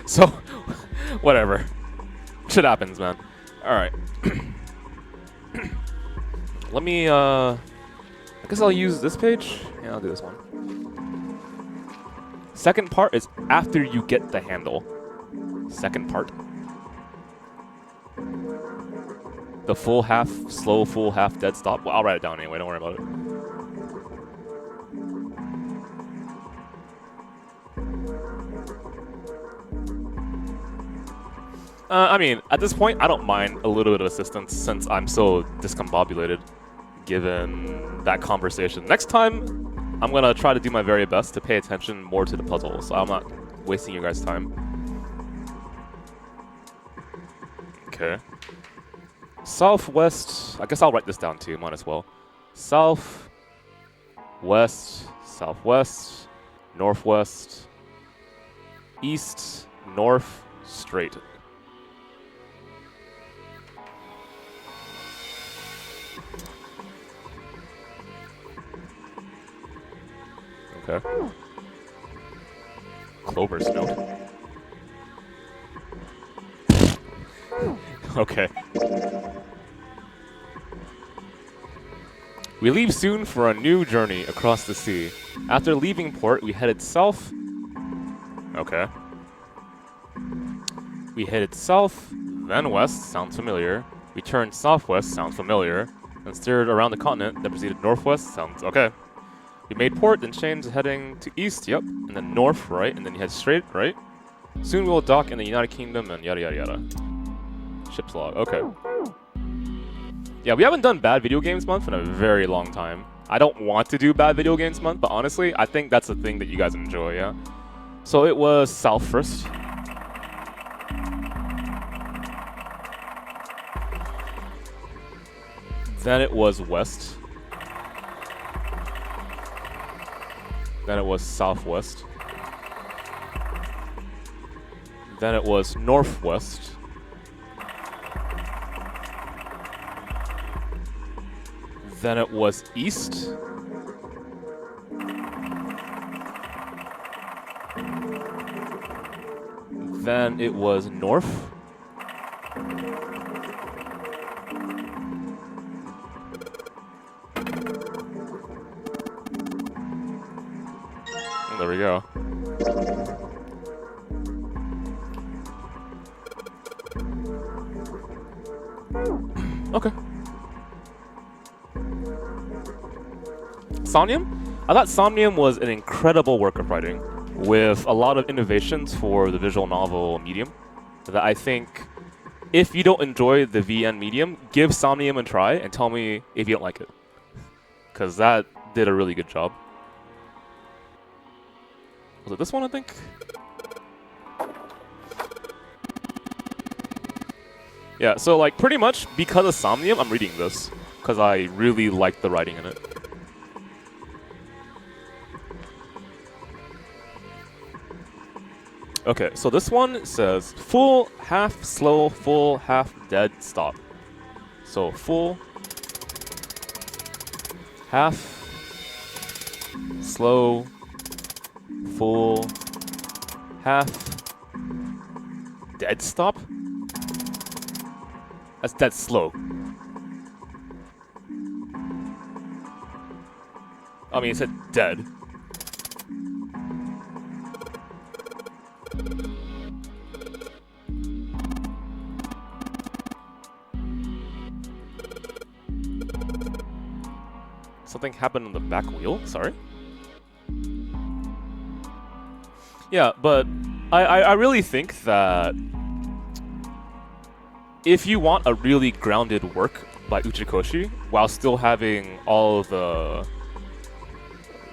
So, whatever. Shit happens, man. Alright. Let me, I guess I'll use this page. Yeah, I'll do this one. Second part is after you get the handle. Second part. The full, half, slow, full, half, dead, stop. Well, I'll write it down anyway, don't worry about it. I mean, at this point, I don't mind a little bit of assistance since I'm so discombobulated given that conversation. Next time, I'm gonna try to do my very best to pay attention more to the puzzle, so I'm not wasting you guys' time. Okay. Southwest, I guess I'll write this down too, might as well. South, west, southwest, northwest, east, north, straight. Okay. Clover's note. Okay. We leave soon for a new journey across the sea. After leaving port, we headed south. Okay. We headed south, then west, sounds familiar. We turned southwest, sounds familiar. And steered around the continent that proceeded northwest, sounds okay. We made port, then changed heading to east, yep. And then north, right, and then you head straight, right? Soon we will dock in the United Kingdom and yada yada yada. Ship's log, okay. Yeah, we haven't done Bad Video Games Month in a very long time. I don't want to do Bad Video Games Month, but honestly, I think that's a thing that you guys enjoy, yeah? So it was south first. Then it was west. Then it was southwest. Then it was northwest. Then it was east. Then it was north. There we go. Okay. Somnium? I thought Somnium was an incredible work of writing with a lot of innovations for the visual novel medium that I think if you don't enjoy the VN medium, give Somnium a try and tell me if you don't like it. Because that did a really good job. Was it this one, I think? Yeah, so like pretty much because of Somnium, I'm reading this because I really like the writing in it. Okay, so this one says full, half slow, full, half dead, stop. So full, half, slow, full, half, dead, stop? That's slow. I mean, it said dead. Something happened on the back wheel? Sorry? Yeah, but I really think that if you want a really grounded work by Uchikoshi while still having all of the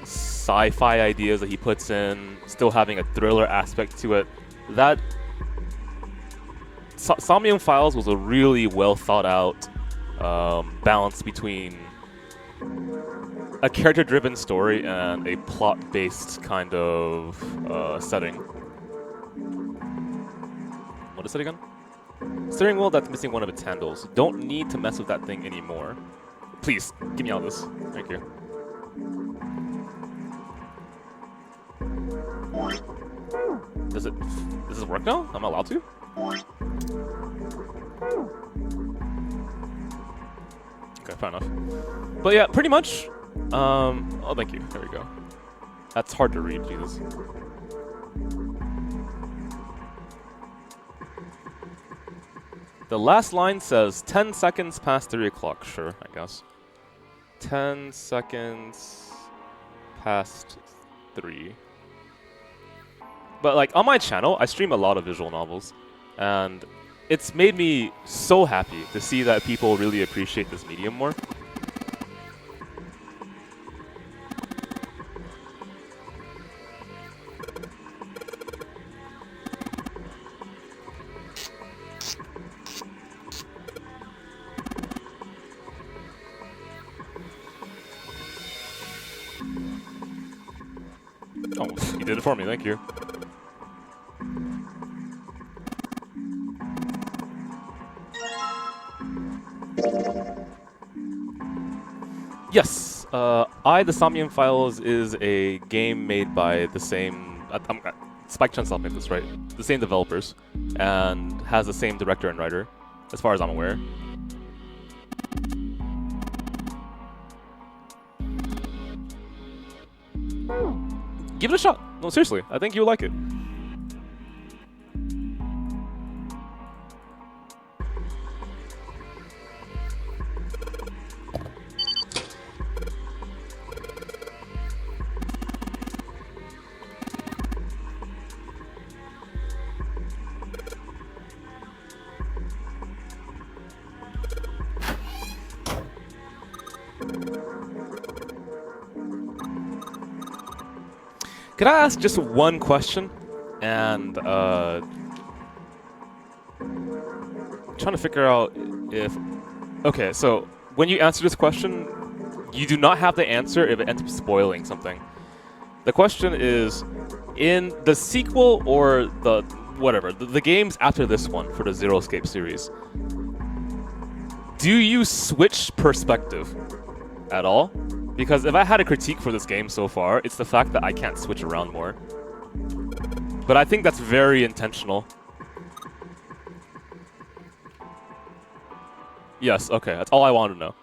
sci-fi ideas that he puts in, still having a thriller aspect to it, that Somnium Files was a really well thought out balance between a character-driven story and a plot-based kind of setting. What is it again? Steering wheel that's missing one of its handles. Don't need to mess with that thing anymore. Please, give me all this. Thank you. Does this work now? I'm allowed to? Okay, fair enough. But yeah, pretty much. Oh, thank you. There we go. That's hard to read, Jesus. The last line says 10 seconds past 3 o'clock. Sure, I guess. 10 seconds past 3. But like on my channel, I stream a lot of visual novels, and it's made me so happy to see that people really appreciate this medium more. Oh, you did it for me, thank you. Yes, The Somnium Files is a game made by the same... Spike Chunsoft made this, right? The same developers, and has the same director and writer, as far as I'm aware. Give it a shot. No, seriously, I think you'll like it. Could I ask just one question? And trying to figure out if... Okay, so when you answer this question, you do not have the answer if it ends up spoiling something. The question is, in the sequel or the whatever, the games after this one for the Zero Escape series, do you switch perspective at all? Because if I had a critique for this game so far, it's the fact that I can't switch around more. But I think that's very intentional. Yes, okay, that's all I wanted to know.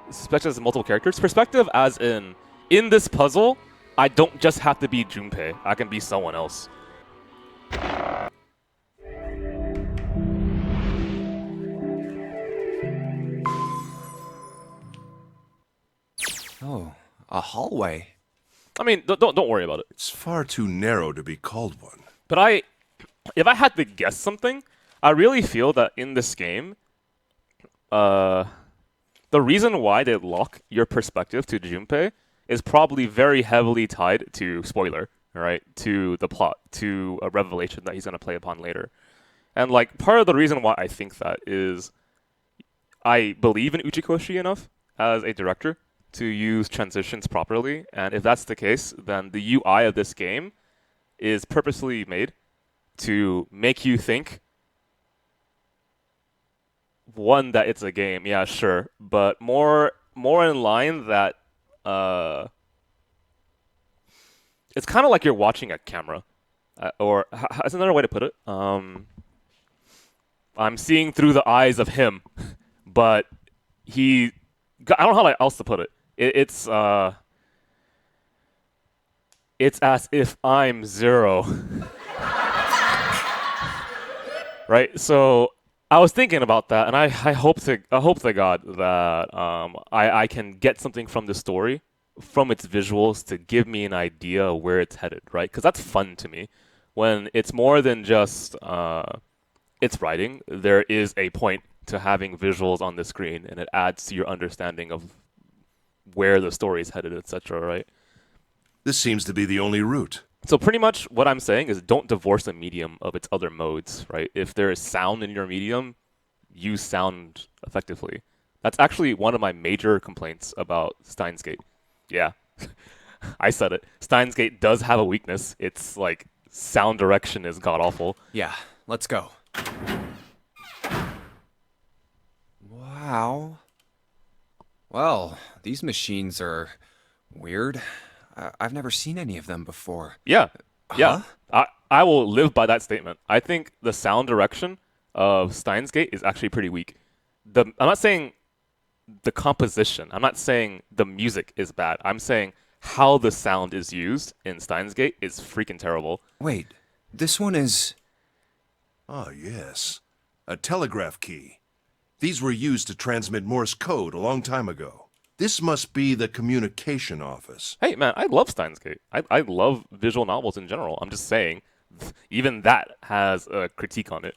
Perspective as multiple characters? Perspective as in this puzzle, I don't just have to be Junpei. I can be someone else. Oh, a hallway. I mean, don't worry about it. It's far too narrow to be called one. But if I had to guess something, I really feel that in this game, the reason why they lock your perspective to Junpei is probably very heavily tied to spoiler, right? To the plot, to a revelation that he's going to play upon later. And like part of the reason why I think that is I believe in Uchikoshi enough as a director to use transitions properly, and if that's the case, then the UI of this game is purposely made to make you think, one, that it's a game, yeah, sure, but more in line that it's kind of like you're watching a camera, or is another way to put it? I'm seeing through the eyes of him, but I don't know how else to put it. It's as if I'm Zero. Right? So I was thinking about that, and I hope to God that I can get something from the story, from its visuals, to give me an idea where it's headed, right? Because that's fun to me. When it's more than just its writing, there is a point to having visuals on the screen, and it adds to your understanding of where the story is headed, etc., right? This seems to be the only route. So pretty much what I'm saying is don't divorce a medium of its other modes, right? If there is sound in your medium, use sound effectively. That's actually one of my major complaints about Steins Gate. Yeah, I said it. Steins Gate does have a weakness. It's like sound direction is god-awful. Yeah, let's go. Wow. Well, these machines are weird. I've never seen any of them before. Yeah, yeah. I will live by that statement. I think the sound direction of Steins Gate is actually pretty weak. I'm not saying the composition. I'm not saying the music is bad. I'm saying how the sound is used in Steins Gate is freaking terrible. Wait, this one is... Ah, yes. A telegraph key. These were used to transmit Morse code a long time ago. This must be the communication office. Hey, man, I love Steins Gate. I love visual novels in general. I'm just saying Even that has a critique on it.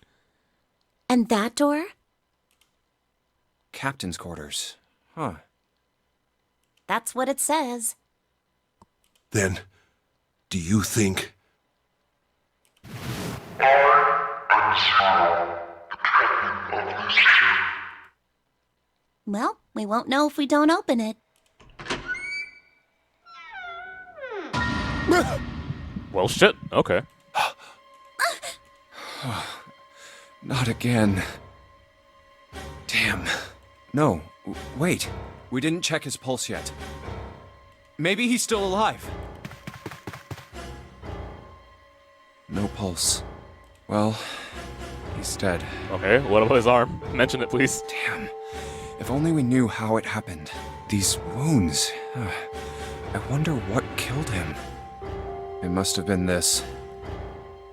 And that door? Captain's quarters. Huh. That's what it says. Then, do you think... Well, we won't know if we don't open it. Well, shit. Okay. Not again. Damn. No, wait. We didn't check his pulse yet. Maybe he's still alive. No pulse. Well, he's dead. Okay, what about his arm? Mention it, please. Damn. If only we knew how it happened. These wounds. I wonder what killed him. It must have been this.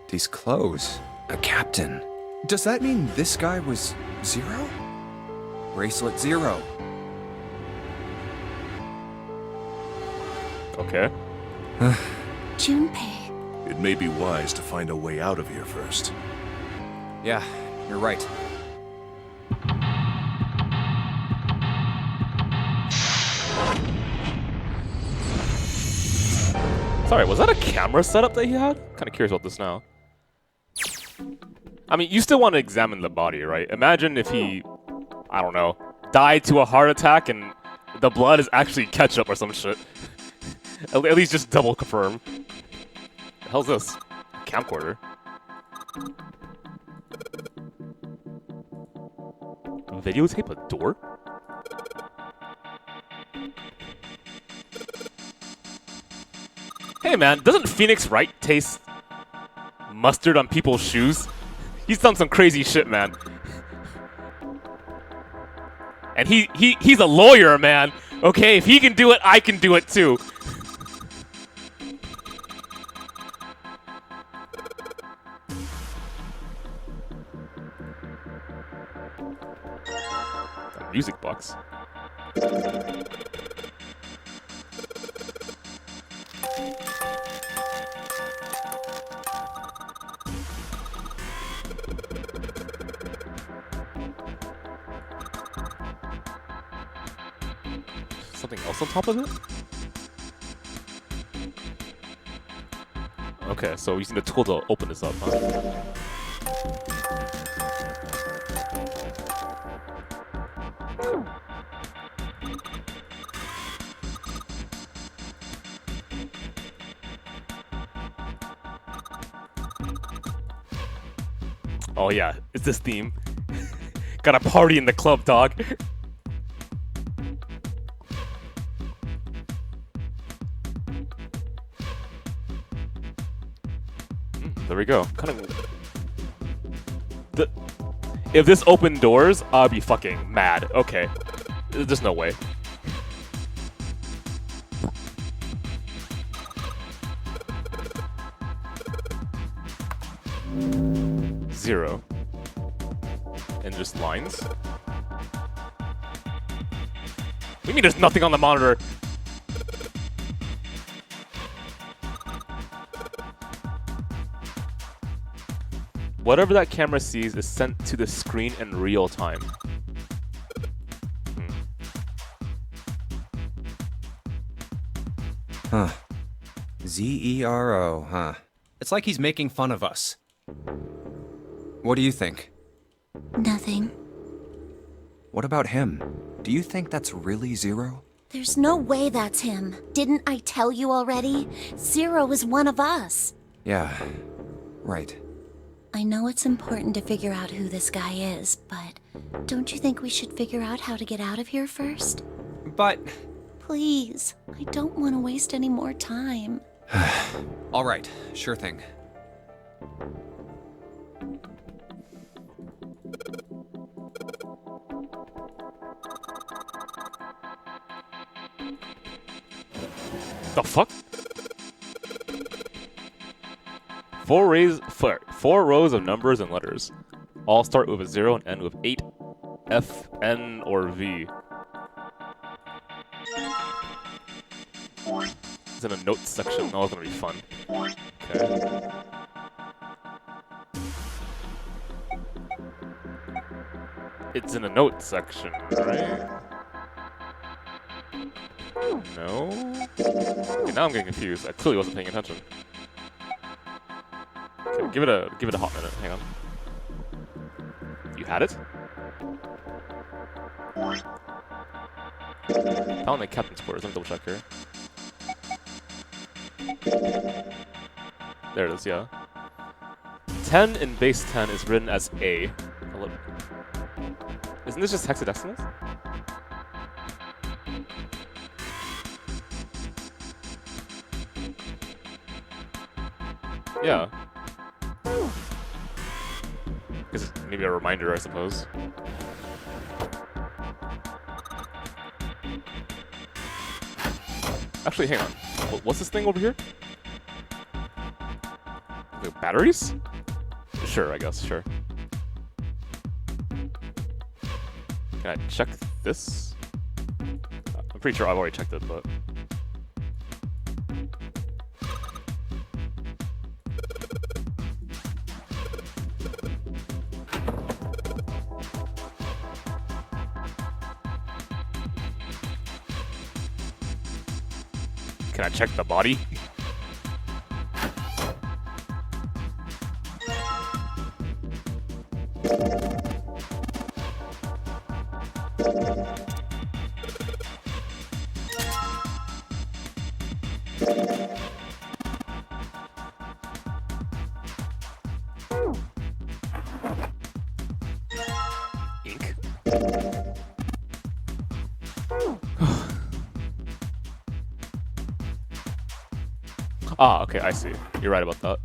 These clothes. A captain. Does that mean this guy was Zero? Bracelet Zero. Okay. Junpei. It may be wise to find a way out of here first. Yeah, you're right. Sorry, was that a camera setup that he had? Kind of curious about this now. I mean, you still want to examine the body, right? Imagine if he, I don't know, died to a heart attack and the blood is actually ketchup or some shit. At least just double confirm. The hell's this? Camcorder. Videotape a door? Hey man, doesn't Phoenix Wright taste mustard on people's shoes? He's done some crazy shit, man. And he's a lawyer, man. Okay, if he can do it, I can do it too. A music box. Something else on top of it? Okay, so using the tool to open this up, huh? Oh yeah, it's this theme. Got a party in the club, dog. There we go. Kind of. If this opened doors, I'd be fucking mad. Okay, there's no way. Zero. And just lines. What do you mean there's nothing on the monitor? Whatever that camera sees is sent to the screen in real time. Huh. Zero, huh? It's like he's making fun of us. What do you think? Nothing. What about him? Do you think that's really Zero? There's no way that's him. Didn't I tell you already? Zero is one of us. Yeah, right. I know it's important to figure out who this guy is, but don't you think we should figure out how to get out of here first? But... Please, I don't want to waste any more time. All right, sure thing. The fuck? Four rows of numbers and letters. All start with a 0 and end with 8, F, N, or V. It's in a notes section. Oh, it's gonna be fun. Okay. It's in the notes section, right? No? Okay, now I'm getting confused. I clearly wasn't paying attention. Okay, give it a hot minute. Hang on. You had it? Found the captain's quarters. Let me double check here. There it is, yeah. 10 in base 10 is written as A. Isn't this just hexadecimals? Yeah. Guess it's maybe a reminder, I suppose. Actually, hang on. What's this thing over here? The batteries? Sure, I guess, sure. Can I check this? I'm pretty sure I've already checked it, but... Can I check the body? Ink. Ah, okay, I see. You're right about that.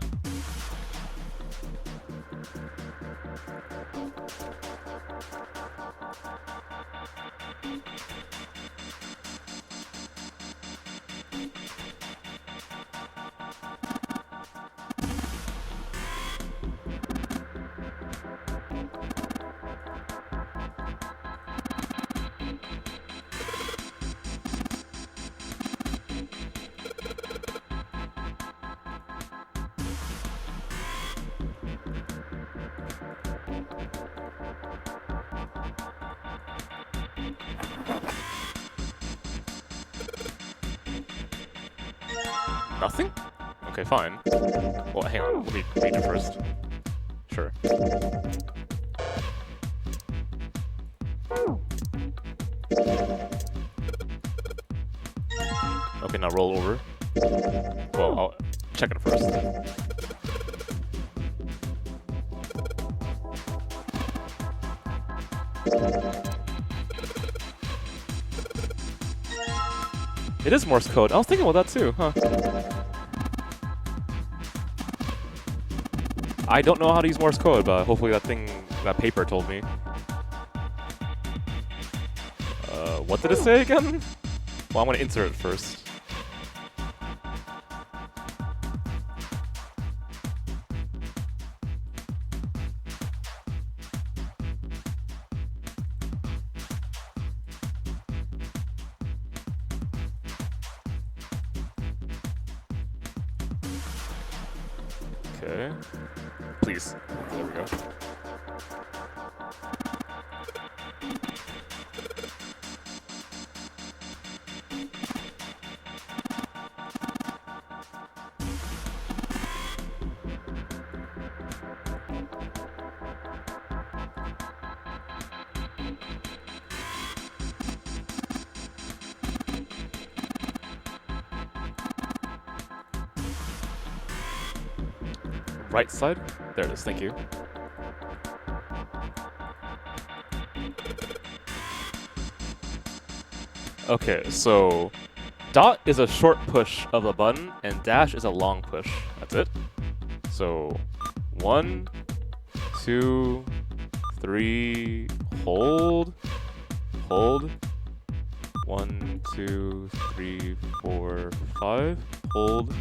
Nothing? Okay, fine. Well, hang on. Let me read it first. Sure. Okay, now roll over. Well, I'll check it first. It is Morse code. I was thinking about that too, huh? I don't know how to use Morse code, but hopefully that paper told me. What did it say again? Well, I'm gonna insert it first. Okay. Please. There we go. Right side? There it is, thank you. Okay, so dot is a short push of the button and dash is a long push. That's it. So 1, 2, 3, hold, hold. 1, 2, 3, 4, 5, hold.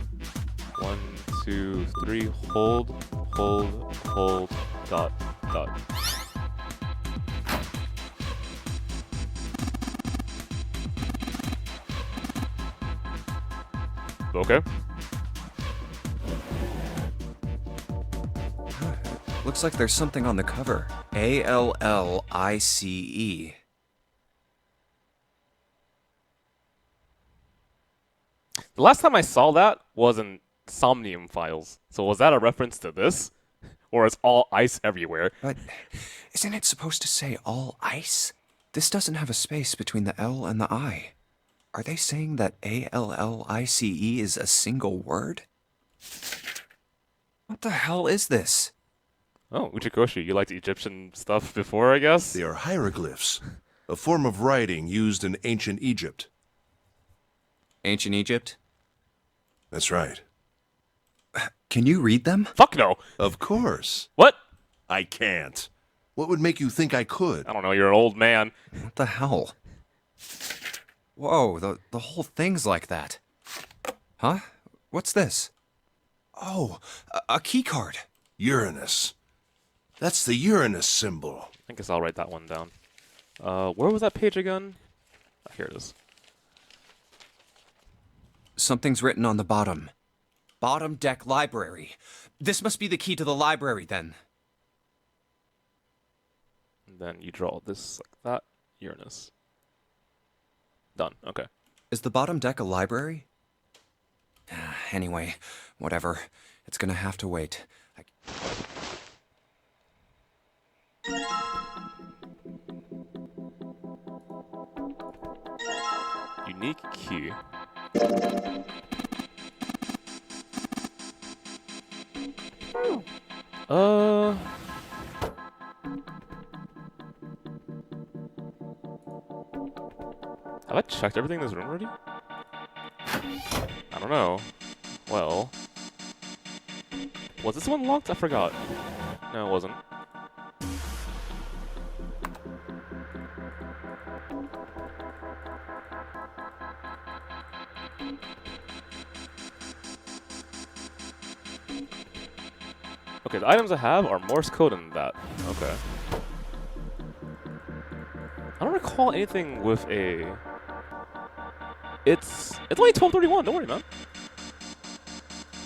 1, 2, 3, hold, hold, hold, dot, dot. Okay. Looks like there's something on the cover. ALLICE. The last time I saw that was in Somnium Files. So was that a reference to this? Or is all ice everywhere? But isn't it supposed to say all ice? This doesn't have a space between the L and the I. Are they saying that ALLICE is a single word? What the hell is this? Oh, Uchikoshi, you liked Egyptian stuff before, I guess? They are hieroglyphs, a form of writing used in ancient Egypt. Ancient Egypt? That's right. Can you read them? Fuck no! Of course. What? I can't. What would make you think I could? I don't know, you're an old man. What the hell? Whoa, the whole thing's like that. Huh? What's this? Oh, a key card. Uranus. That's the Uranus symbol. I guess I'll write that one down. Where was that page again? Oh, here it is. Something's written on the bottom. Bottom deck library. This must be the key to the library, then. And then you draw this like that. Uranus. Done. Okay. Is the bottom deck a library? Anyway, whatever. It's gonna have to wait. Unique key. Have I checked everything in this room already? I don't know. Well... Was this one locked? I forgot. No, it wasn't. Okay, the items I have are Morse code and that. Okay. I don't recall anything with a... It's only 12:31, don't worry, man.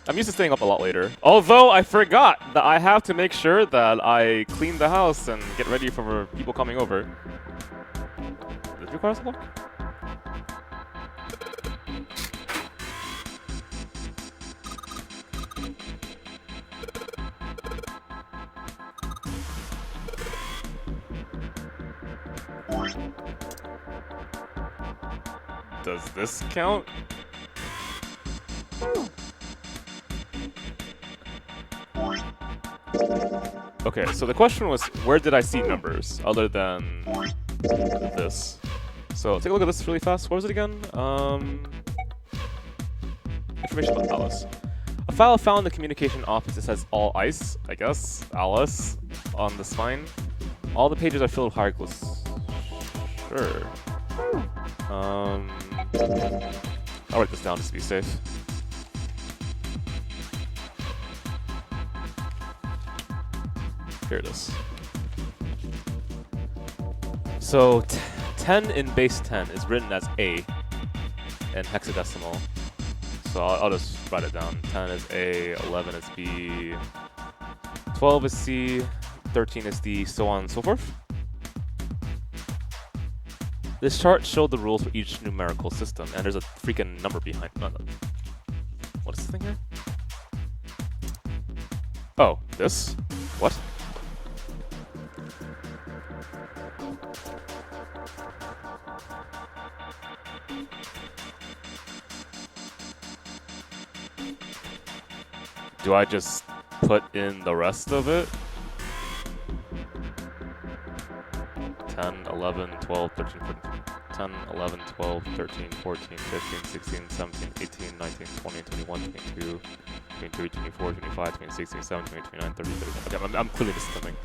I'm used to staying up a lot later. Although I forgot that I have to make sure that I clean the house and get ready for people coming over. Does it require a lock? Does this count? Okay, so the question was, where did I see numbers other than this? So take a look at this really fast. What was it again? Information about Alice. A file found in the communication office that says all ice, I guess, Alice, on the spine. All the pages are filled with hieroglyphs. Sure. I'll write this down just to be safe. Here it is. So 10 in base 10 is written as A in hexadecimal. So I'll just write it down. 10 is A, 11 is B, 12 is C, 13 is D, so on and so forth. This chart showed the rules for each numerical system, and there's a freaking number behind. What is this thing here? Oh, this? What? Do I just put in the rest of it? 10, 11, 12, 13, 14, 10, 11, 12, 13, 14, 15, 16, 17, 18, 19, 20, 21, 22, 23, 24, 25, 26, 27, 28, 29, 30, 31. Okay, I'm clearly missing something.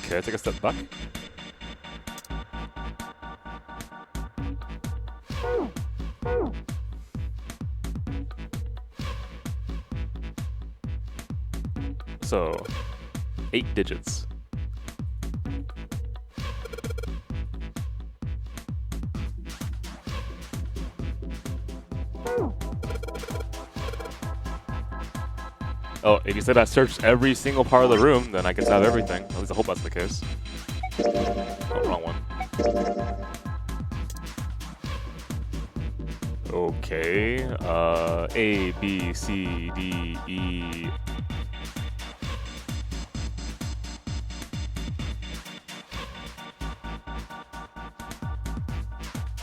Okay, take a step back. So, 8 digits. Oh, if you said I searched every single part of the room, then I guess I have everything. At least I hope that's the case. Oh, wrong one. Okay. A, B, C, D, E.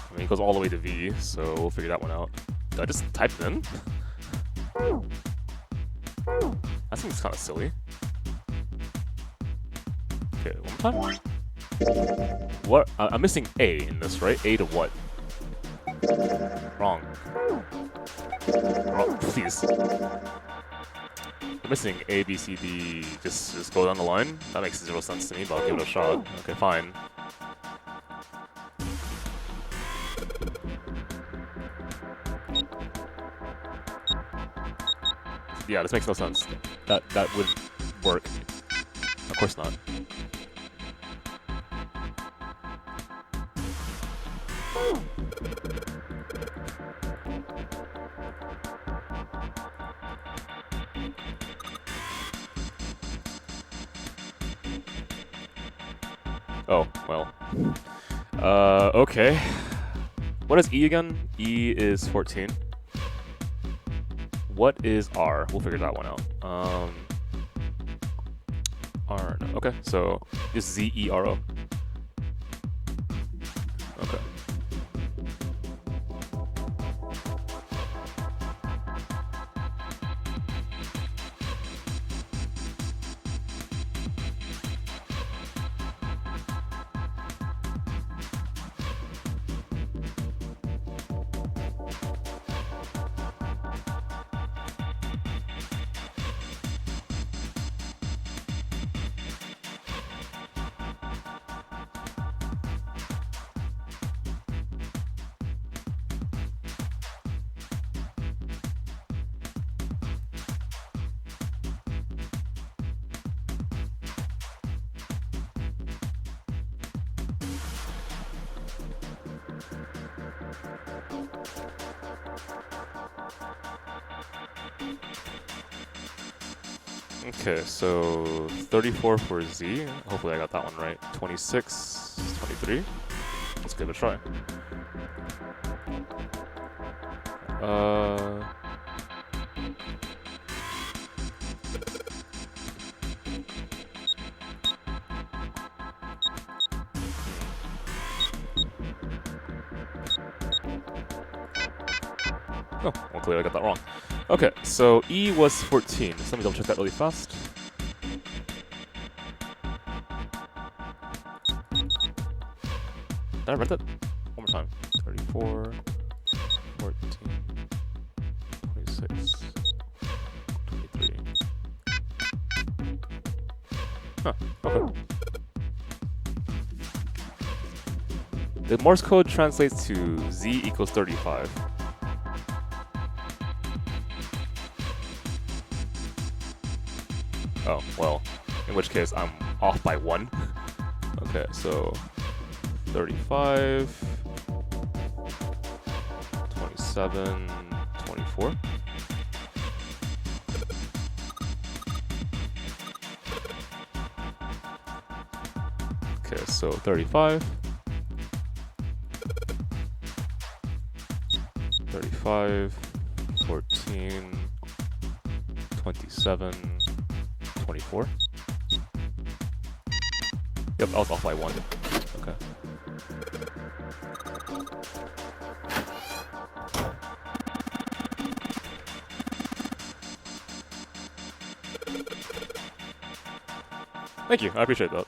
I mean, it goes all the way to V, so we'll figure that one out. Did I just type it in? That seems kind of silly. Okay, one more time. What? I'm missing A in this, right? A to what? Wrong. Wrong, please. I'm missing A, B, C, D. Just go down the line? That makes zero sense to me, but I'll give it a shot. Okay, fine. Yeah, this makes no sense. That wouldn't work. Of course not. Oh, well. Okay. What is E again? E is 14. What is R? We'll figure that one out. R, no. Okay, so it's Z-E-R-O. Okay. Okay, so 34 for Z. Hopefully I got that one right. 26, 23. Let's give it a try. Oh, well, clearly I got that wrong. Okay, so E was 14. So let me double check that really fast. Did I read that? One more time. 34, 14, 26, 23. Huh, okay. The Morse code translates to Z equals 35. Oh, well, in which case I'm off by 1. Okay, so 35, 27, 24. Okay, so 35, 35, 14, 27, 24. Yep, I was off by 1. Okay. Thank you, I appreciate that.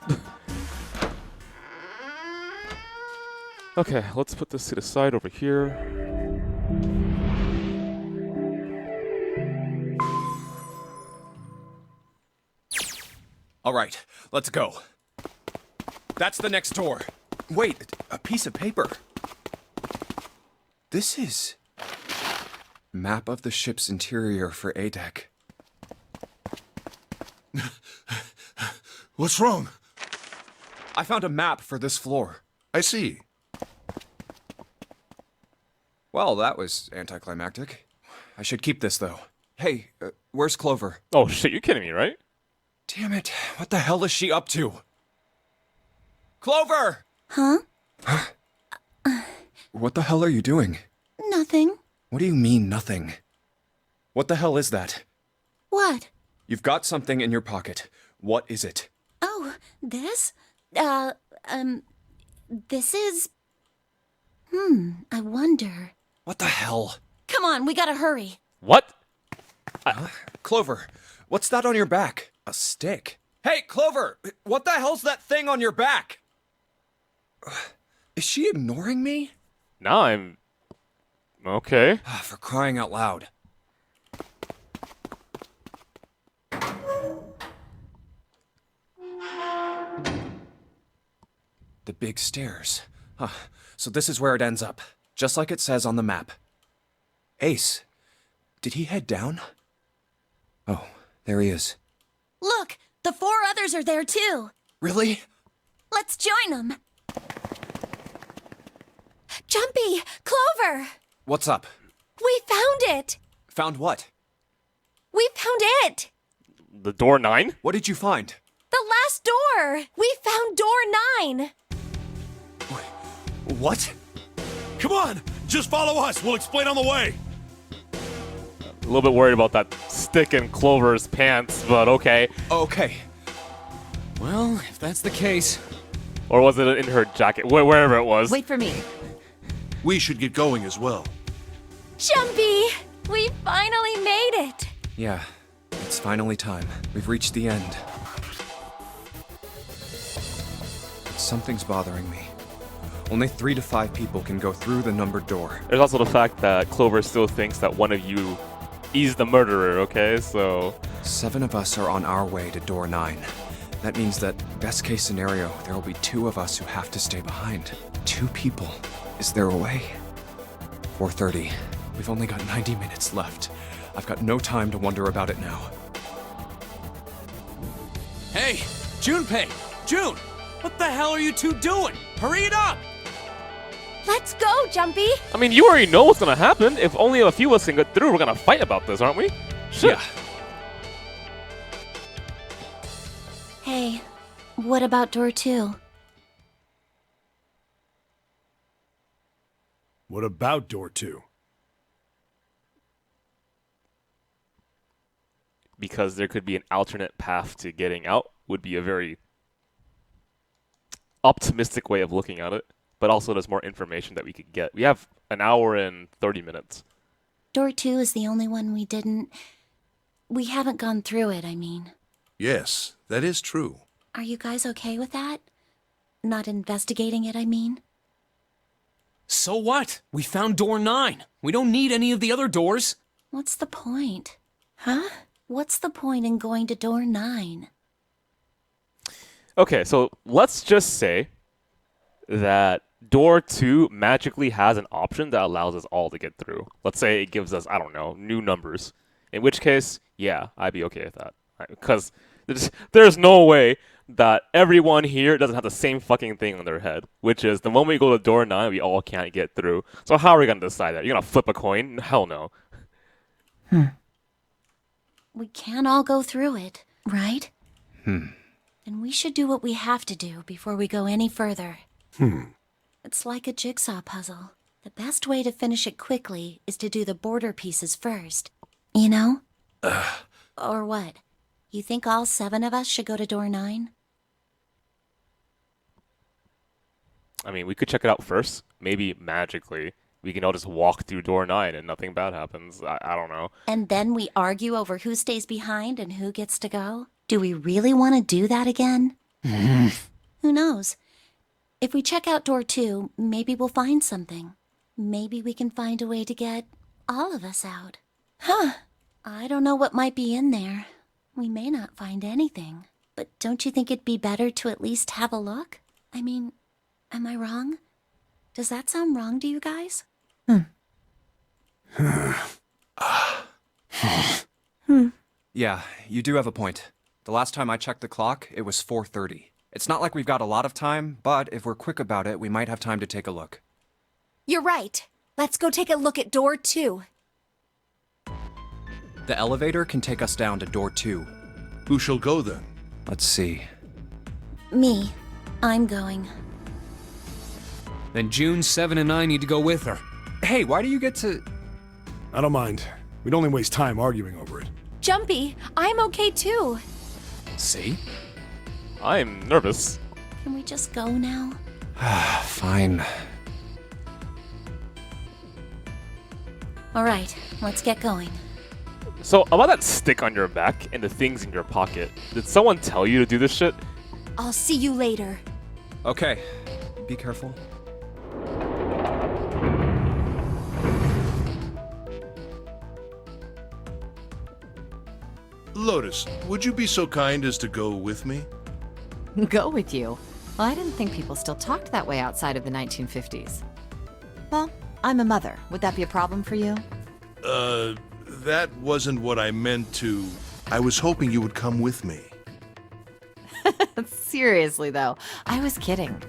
Okay, let's put this to the side over here. All right, let's go. That's the next door. Wait, a piece of paper. This is... map of the ship's interior for A-Deck. What's wrong? I found a map for this floor. I see. Well, that was anticlimactic. I should keep this, though. Hey, where's Clover? Oh shit, you're kidding me, right? Damn it, what the hell is she up to? Clover! Huh? What the hell are you doing? Nothing. What do you mean, nothing? What the hell is that? What? You've got something in your pocket. What is it? Oh, this? This is... I wonder. What the hell? Come on, we gotta hurry. What? Clover, what's that on your back? A stick? Hey, Clover! What the hell's that thing on your back? Is she ignoring me? Now I'm... Okay. For crying out loud. The big stairs. Huh. So this is where it ends up. Just like it says on the map. Ace, did he head down? Oh, there he is. Look, the 4 others are there too. Really? Let's join them. Jumpy, Clover, What's up? we found it. Found what? We found it. The door 9? What did you find? The last door. We found door 9. What? Come on! Just follow us! We'll explain on the way! A little bit worried about that stick in Clover's pants, but okay. Okay. Well, if that's the case. Or was it in her jacket? Wherever it was. Wait for me. We should get going as well. Jumpy, we finally made it. Yeah, it's finally time. We've reached the end. Something's bothering me. Only 3 to 5 people can go through the numbered door. There's also the fact that Clover still thinks that one of you is the murderer, okay? So... 7 of us are on our way to door 9. That means that, best case scenario, there will be 2 of us who have to stay behind. 2 people. Is there a way? 4:30. We've only got 90 minutes left. I've got no time to wonder about it now. Hey, Junpei! June! What the hell are you two doing? Hurry it up! Let's go, Jumpy. I mean, you already know what's gonna happen. If only a few of us can get through, we're gonna fight about this, aren't we? Shit. Yeah. Hey, what about door 2? What about door 2? Because there could be an alternate path to getting out would be a very optimistic way of looking at it. But also there's more information that we could get. We have an hour and 30 minutes. Door 2 is the only one we haven't gone through it, I mean. Yes, that is true. Are you guys okay with that? Not investigating it, I mean. So what? We found door 9. We don't need any of the other doors. What's the point? Huh? What's the point in going to door 9? Okay, so let's just say that door 2 magically has an option that allows us all to get through. Let's say it gives us, I don't know, new numbers. In which case, yeah, I'd be okay with that. Because there's no way that everyone here doesn't have the same fucking thing on their head. Which is, the moment we go to door 9, we all can't get through. So how are we going to decide that? You're going to flip a coin? Hell no. We can't all go through it, right? And we should do what we have to do before we go any further. It's like a jigsaw puzzle. The best way to finish it quickly is to do the border pieces first. You know? Or what? You think all 7 of us should go to door 9? I mean, we could check it out first. Maybe magically we can all just walk through door 9 and nothing bad happens. I don't know. And then we argue over who stays behind and who gets to go? Do we really want to do that again? Who knows? If we check out door 2, maybe we'll find something. Maybe we can find a way to get all of us out. Huh. I don't know what might be in there. We may not find anything. But don't you think it'd be better to at least have a look? I mean, am I wrong? Does that sound wrong to you guys? Yeah, you do have a point. The last time I checked the clock, it was 4:30. It's not like we've got a lot of time, but if we're quick about it, we might have time to take a look. You're right. Let's go take a look at door 2. The elevator can take us down to door 2. Who shall go then? Let's see. Me. I'm going. Then June, 7, and I need to go with her. Hey, why do you get to... I don't mind. We'd only waste time arguing over it. Jumpy, I'm okay too. See? I'm nervous. Can we just go now? Fine. All right, let's get going. So, about that stick on your back and the things in your pocket, did someone tell you to do this shit? I'll see you later. Okay, be careful. Lotus, would you be so kind as to go with me? Go with you. Well, I didn't think people still talked that way outside of the 1950s. Well, I'm a mother. Would that be a problem for you? That wasn't what I meant to... I was hoping you would come with me. Seriously, though, I was kidding.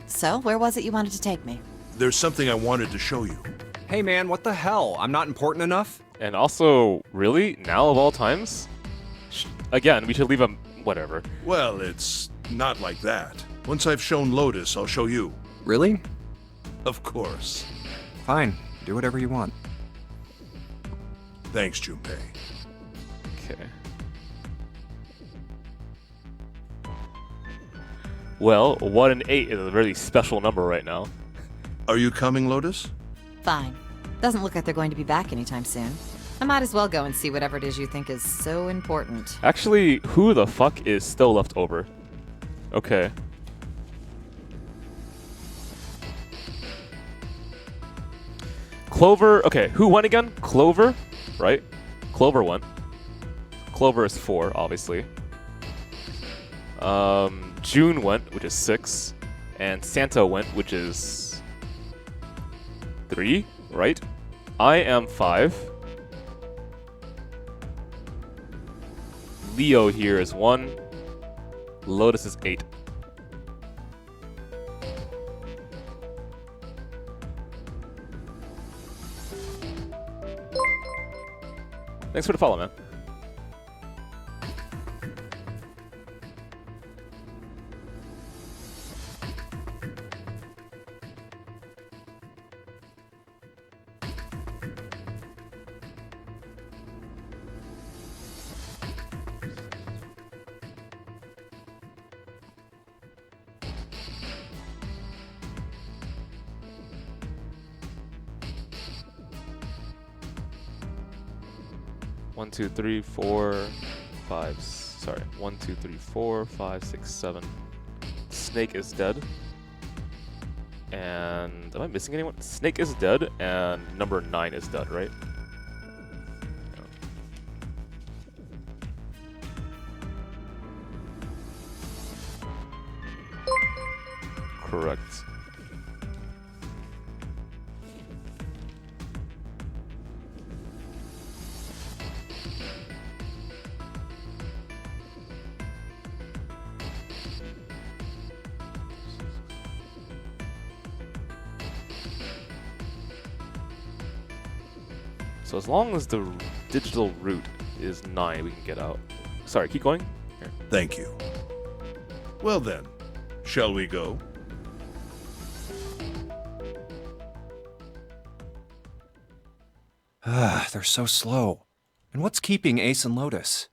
So, where was it you wanted to take me? There's something I wanted to show you. Hey man, what the hell? I'm not important enough? And also, really? Now of all times? Again, we should leave him... whatever. Well, it's not like that. Once I've shown Lotus, I'll show you. Really? Of course. Fine, do whatever you want. Thanks, Junpei. Okay. Well, 1 and 8 is a really special number right now. Are you coming, Lotus? Fine. Doesn't look like they're going to be back anytime soon. I might as well go and see whatever it is you think is so important. Actually, who the fuck is still left over? Okay. Clover, okay, who won again? Clover, right? Clover won. Clover is 4, obviously. June went, which is 6. And Santa went, which is 3, right? I am 5. Leo here is 1. Lotus is 8. Thanks for the follow, man. One, two, three, four, five. Sorry, 1, 2, 3, 4, 5, 6, 7. Snake is dead. And am I missing anyone? Snake is dead, and number 9 is dead, right? Correct. So as long as the digital route is 9, we can get out. Sorry, keep going. Here. Thank you. Well then, shall we go? They're so slow. And what's keeping Ace and Lotus?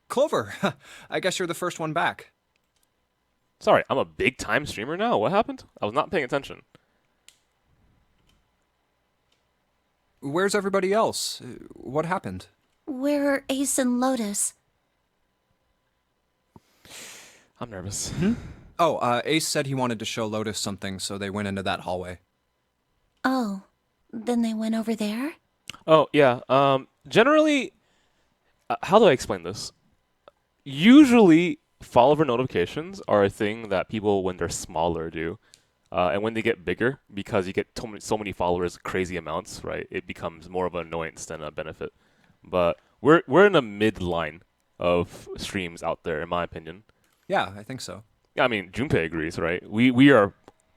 Clover, I guess you're the first one back. Sorry, I'm a big time streamer now. What happened? I was not paying attention. Where's everybody else? What happened? Where are Ace and Lotus? I'm nervous. Oh, Ace said he wanted to show Lotus something, so they went into that hallway. Oh, then they went over there? Oh, yeah. Generally, how do I explain this? Usually, follower notifications are a thing that people, when they're smaller, do. And when they get bigger, because you get so many followers, crazy amounts, right? It becomes more of an annoyance than a benefit. But we're in a mid-line of streams out there, in my opinion. Yeah, I think so. Yeah, I mean, Junpei agrees, right? We are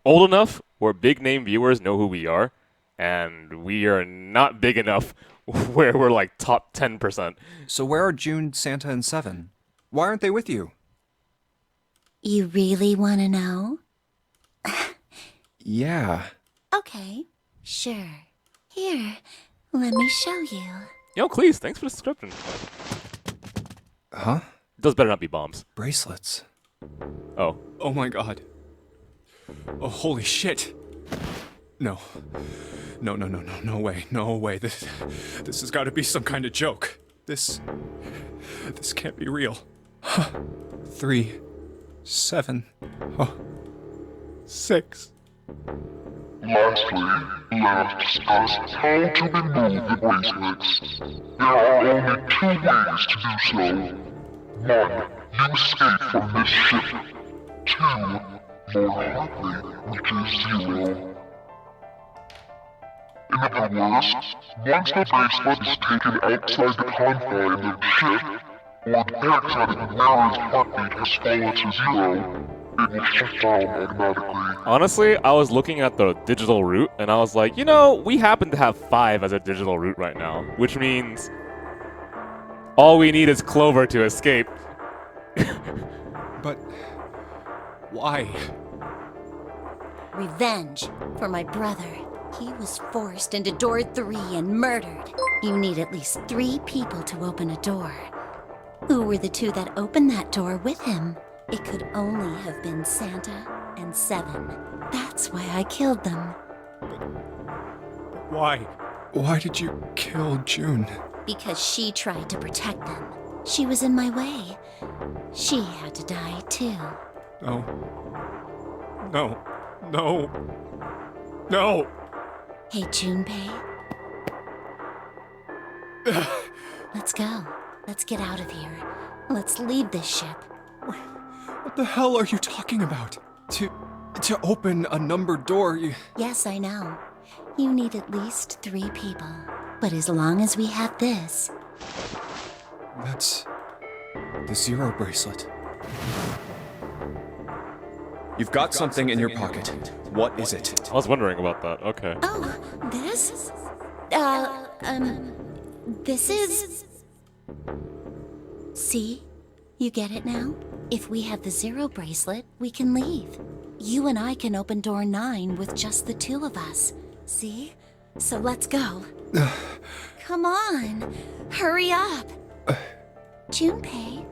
old enough where big name viewers know who we are, and we are not big enough where we're like top 10%. So where are June, Santa, and Seven? Why aren't they with you? You really want to know? Yeah. Okay, sure. Here, let me show you. Yo, please, thanks for the description. Huh? Those better not be bombs. Bracelets. Oh. Oh my god. Oh, holy shit. No. No way. No way. This has got to be some kind of joke. This can't be real. 3, 7, 6. Lastly, let us discuss how to remove the bracelets. There are only 2 ways to do so. 1. You escape from this ship. 2. Your heart rate reaches 0. In other words, once the bracelet is taken outside the confines of the ship, or the paramedic wearer's heartbeat has fallen to 0, it will shut down automatically. Honestly, I was looking at the digital route, and I was like, you know, we happen to have 5 as a digital route right now, which means all we need is Clover to escape. But why? Revenge for my brother. He was forced into door 3 and murdered. You need at least 3 people to open a door. Who were the 2 that opened that door with him? It could only have been Santa and Seven. That's why I killed them. But why? Why did you kill June? Because she tried to protect them. She was in my way. She had to die too. No. No. Hey, Junpei. Let's go. Let's get out of here. Let's leave this ship. What the hell are you talking about? To open a numbered door, you... Yes, I know. You need at least 3 people. But as long as we have this... That's... the 0 bracelet. You've got something in your pocket. What is it? I was wondering about that. Okay. Oh, this? This is... See? You get it now? If we have the 0 bracelet, we can leave. You and I can open door 9 with just the 2 of us. See? So let's go. Come on. Hurry up. Junpei.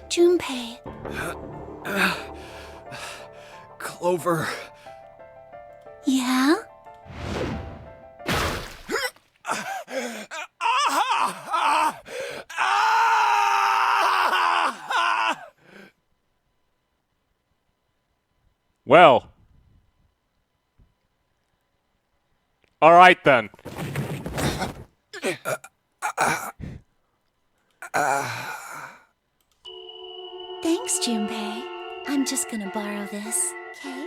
Junpei. Clover. Yeah? Well. Alright then. Thanks, Junpei. I'm just gonna borrow this, okay?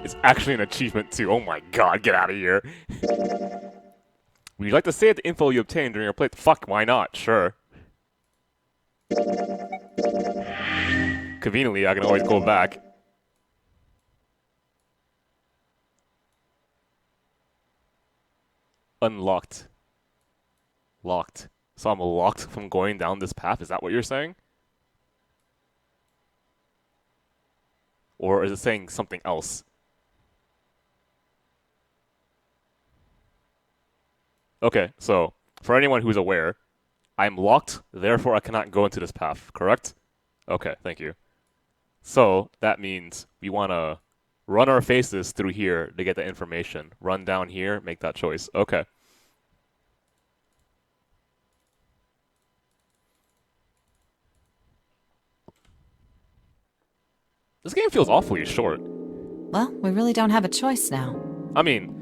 It's actually an achievement too. Oh my god, get out of here. Would you like to save the info you obtained during your play? Fuck, why not? Sure. Conveniently, I can always go back. Unlocked. Locked. So I'm locked from going down this path? Is that what you're saying? Or is it saying something else? Okay, so, for anyone who's aware, I'm locked, therefore I cannot go into this path, correct? Okay, thank you. So, that means we want to run our faces through here to get the information. Run down here, make that choice. Okay. This game feels awfully short. Well, we really don't have a choice now. I mean,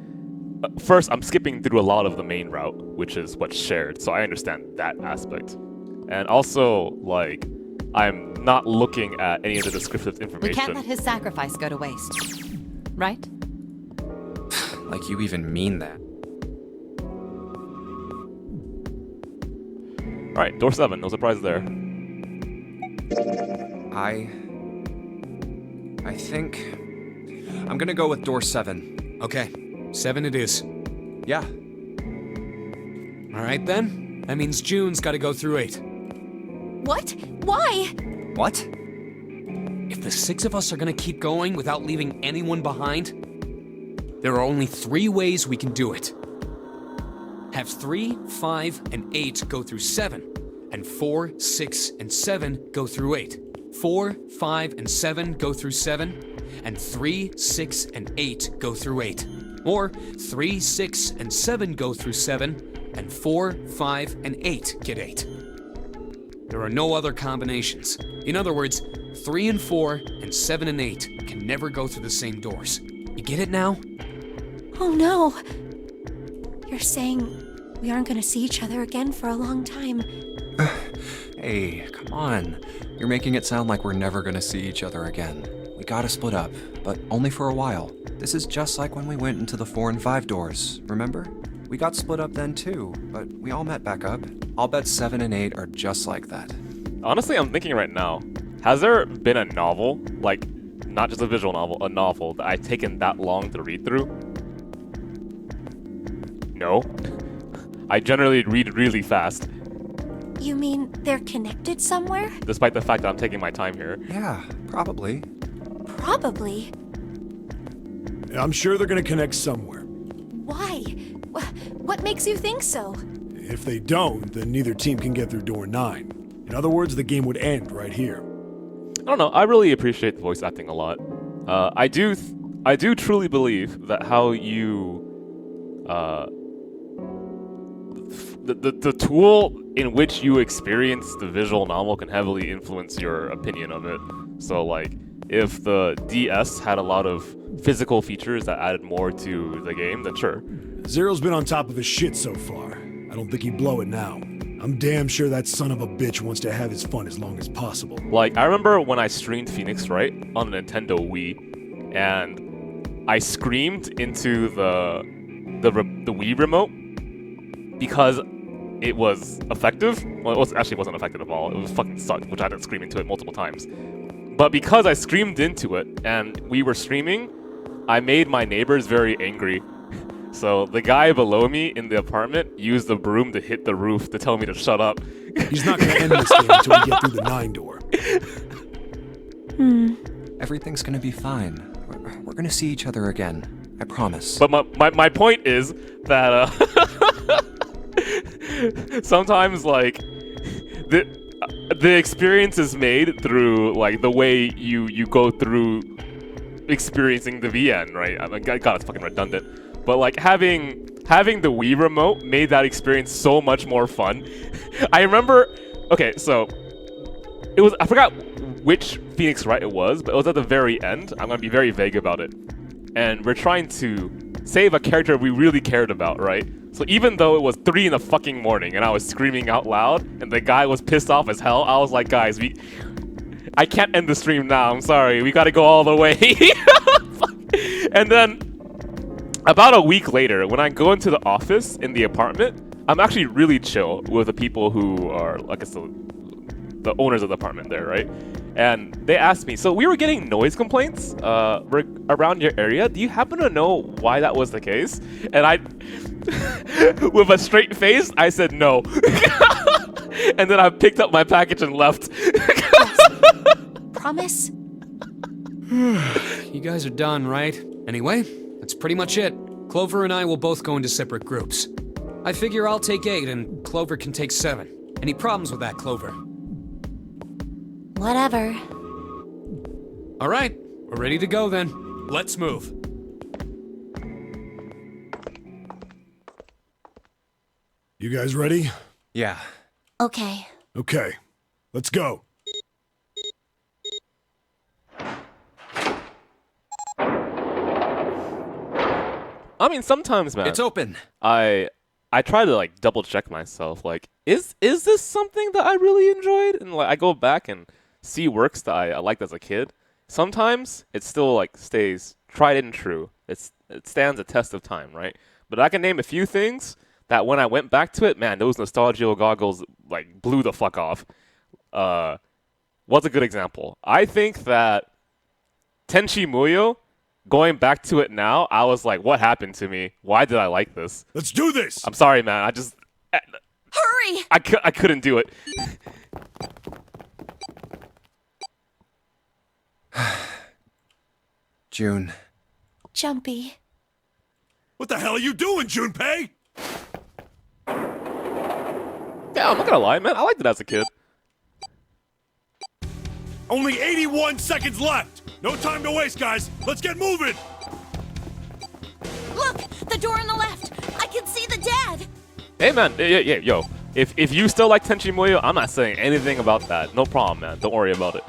first, I'm skipping through a lot of the main route, which is what's shared, so I understand that aspect. And also, like, I'm not looking at any of the descriptive We information. can't let his sacrifice go to waste. Right? Like you even mean that. Alright, door 7, no surprise there. I think I'm gonna go with door 7. Okay, 7 it is. Yeah. All right then. That means June's got to go through 8. What? Why? What? If the 6 of us are gonna keep going without leaving anyone behind, there are only 3 ways we can do it. Have 3, 5, and 8 go through 7, and 4, 6, and 7 go through 8. 4, 5, and 7 go through 7, and 3, 6, and 8 go through 8. Or 3, 6, and 7 go through 7, and 4, 5, and 8 get 8. There are no other combinations. In other words, 3 and 4 and 7 and 8 can never go through the same doors. You get it now? Oh no. You're saying we aren't gonna see each other again for a long time. Hey, come on. You're making it sound like we're never gonna see each other again. We gotta split up, but only for a while. This is just like when we went into the 4 and 5 doors, remember? We got split up then too, but we all met back up. I'll bet 7 and 8 are just like that. Honestly, I'm thinking right now, has there been a novel, like, not just a visual novel, a novel that I've taken that long to read through? No. I generally read really fast, You mean they're connected somewhere? despite the fact that I'm taking my time here. Yeah, probably. Probably. I'm sure they're gonna connect somewhere. Why? What makes you think so? If they don't, then neither team can get through door 9. In other words, the game would end right here. I don't know, I really appreciate the voice acting a lot. I do truly believe that how you... The tool in which you experience the visual novel can heavily influence your opinion of it. So, like, if the DS had a lot of physical features that added more to the game, then sure. Zero's been on top of his shit so far. I don't think he'd blow it now. I'm damn sure that son of a bitch wants to have his fun as long as possible. Like, I remember when I streamed Phoenix Wright on a Nintendo Wii, and I screamed into the Wii remote because it was effective. Well, it wasn't effective at all. It was fucking sucked, which I had to scream into it multiple times. But because I screamed into it and we were streaming, I made my neighbors very angry. So the guy below me in the apartment used the broom to hit the roof to tell me to shut up. He's not gonna end this game until we get through the 9 door. Everything's gonna be fine. We're gonna see each other again. I promise. But my point is that sometimes, like, the experience is made through, like, the way you go through experiencing the VN, right? I mean, God, it's fucking redundant. But, like, having the Wii remote made that experience so much more fun. I remember, okay, so it was, I forgot which Phoenix Wright it was, but it was at the very end. I'm gonna be very vague about it. And we're trying to save a character we really cared about, right? So even though it was 3 in the fucking morning and I was screaming out loud and the guy was pissed off as hell, I was like, guys, I can't end the stream now, I'm sorry, we gotta go all the way. And then, about a week later, when I go into the office in the apartment, I'm actually really chill with the people who are, I guess, the owners of the apartment there, right? And they asked me, so we were getting noise complaints around your area. Do you happen to know why that was the case? And I, with a straight face, I said no. And then I picked up my package and left. Promise? You guys are done, right? Anyway, that's pretty much it. Clover and I will both go into separate groups. I figure I'll take 8 and Clover can take 7. Any problems with that, Clover? Whatever. All right, we're ready to go then. Let's move. You guys ready? Yeah. Okay. Okay, let's go. I mean, sometimes, man. It's open. I try to, like, double check myself. Like, is this something that I really enjoyed? And, like, I go back and see works that I liked as a kid, sometimes it still like stays tried and true. It stands a test of time, right? But I can name a few things that when I went back to it, man, those nostalgia goggles like blew the fuck off. What's a good example? I think that Tenchi Muyo, going back to it now, I was like, what happened to me? Why did I like this? Let's do this! I'm sorry, man. Hurry! I couldn't do it. June. Jumpy. What the hell are you doing, Junpei? Yeah, I'm not gonna lie, man. I liked it as a kid. Only 81 seconds left! No time to waste, guys! Let's get moving! Look! The door on the left! I can see the dad! Hey, man. Yeah, yo. If you still like Tenchi Muyo, I'm not saying anything about that. No problem, man. Don't worry about it.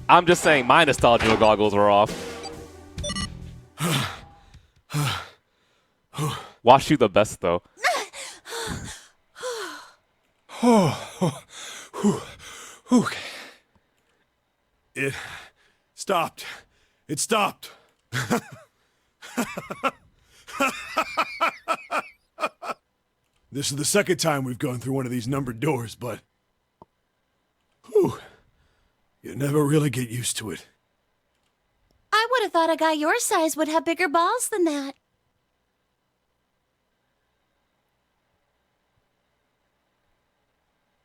I'm just saying my nostalgia goggles were off. Wash you the best, though. It stopped. It stopped. This is the second time we've gone through one of these numbered doors, but... Whew. You never really get used to it. I would have thought a guy your size would have bigger balls than that.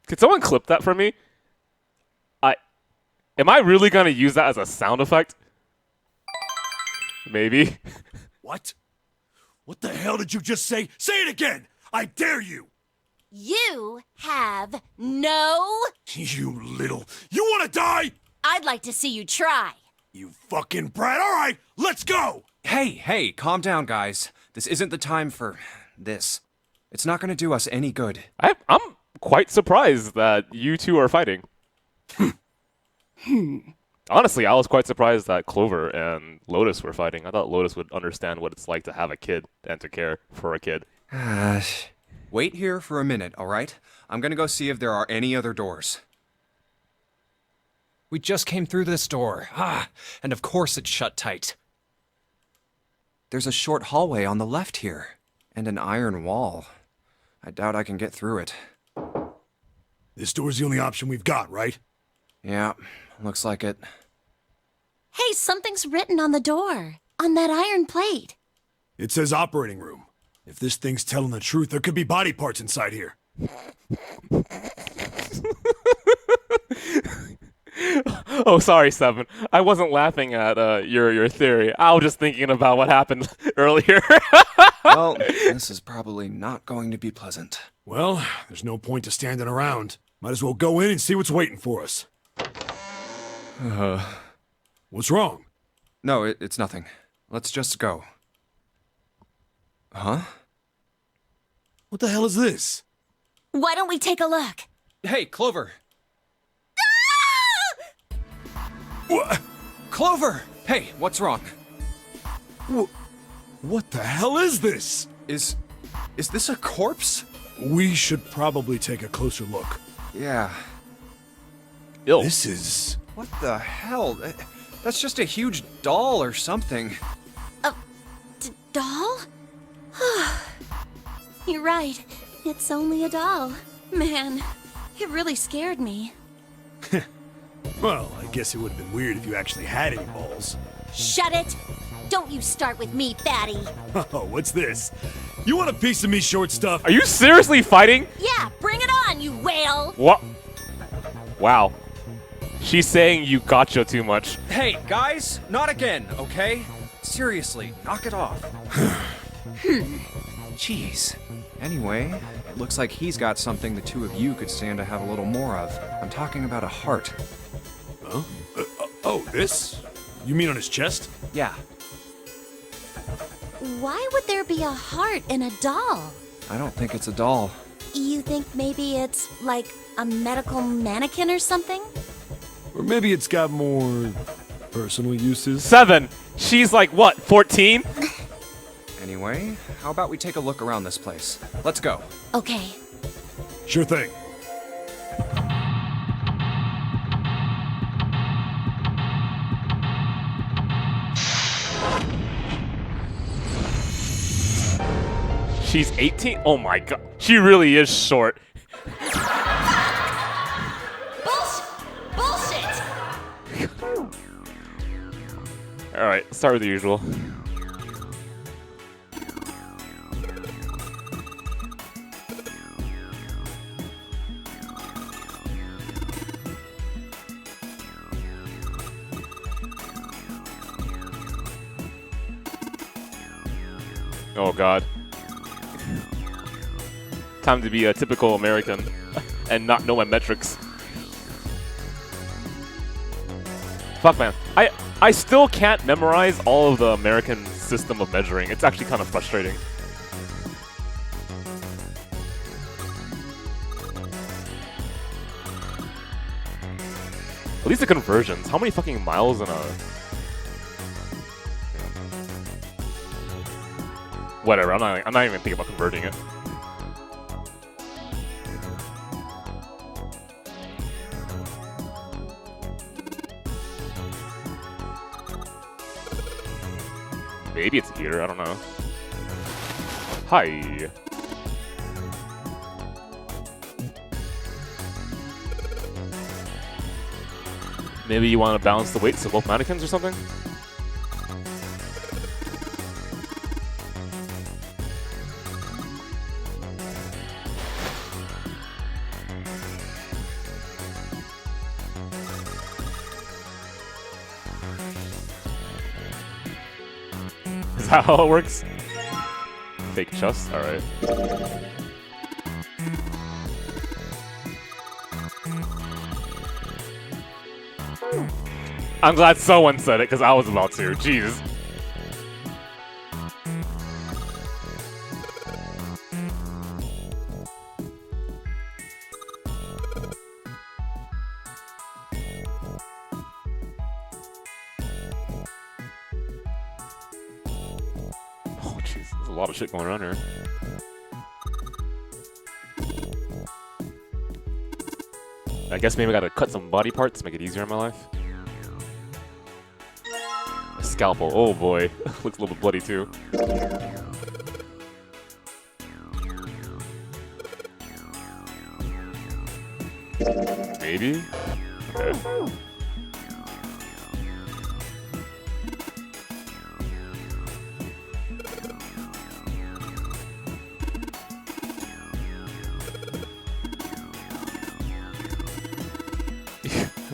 Could someone clip that for me? Am I really gonna use that as a sound effect? Maybe. What? What the hell did you just say? Say it again! I dare you! You have no... You little... You wanna die? I'd like to see you try. You fucking brat! Alright, let's go! Hey, calm down, guys. This isn't the time for this. It's not gonna do us any good. I'm quite surprised that you two are fighting. Honestly, I was quite surprised that Clover and Lotus were fighting. I thought Lotus would understand what it's like to have a kid and to care for a kid. Wait here for a minute, alright? I'm gonna go see if there are any other doors. We just came through this door. And of course it's shut tight. There's a short hallway on the left here, and an iron wall. I doubt I can get through it. This door's the only option we've got, right? Yeah, looks like it. Hey, something's written on the door. On that iron plate. It says operating room. If this thing's telling the truth, there could be body parts inside here. Oh, sorry, Seven. I wasn't laughing at your theory. I was just thinking about what happened earlier. Well, this is probably not going to be pleasant. Well, there's no point to standing around. Might as well go in and see what's waiting for us. What's wrong? No, it's nothing. Let's just go. Huh? What the hell is this? Why don't we take a look? Hey, Clover! What? Clover! Hey, what's wrong? What the hell is this? Is this a corpse? We should probably take a closer look. Yeah. Ill. This is... What the hell? That's just a huge doll or something. A doll? You're right. It's only a doll. Man, it really scared me. Well, I guess it would have been weird if you actually had any balls. Shut it! Don't you start with me, fatty. Oh, what's this? You want a piece of me, short stuff? Are you seriously fighting? Yeah, bring it on, you whale! What? Wow. She's saying you gotcha too much. Hey, guys, not again, okay? Seriously, knock it off. Jeez. Anyway, it looks like he's got something the two of you could stand to have a little more of. I'm talking about a heart. Huh? Oh, this? You mean on his chest? Yeah. Why would there be a heart in a doll? I don't think it's a doll. You think maybe it's like a medical mannequin or something? Or maybe it's got more personal uses? 7. She's like, what, 14? Anyway, how about we take a look around this place? Let's go. Okay. Sure thing. She's 18? Oh my god. She really is short. Bullshit! Alright, start with the usual. Oh god. Time to be a typical American and not know my metrics. Fuck, man. I still can't memorize all of the American system of measuring. It's actually kind of frustrating. At least the conversions. How many fucking miles in a... Whatever, I'm not even thinking about converting it. Maybe it's here, I don't know. Hi. Maybe you want to balance the weights of both mannequins or something? Is that how it works? Fake chest? Alright. I'm glad someone said it, because I was about to. Jeez. Oh, jeez. There's a lot of shit going on here. I guess maybe I gotta cut some body parts to make it easier in my life. A scalpel. Oh boy. Looks a little bit bloody too. Maybe? Okay.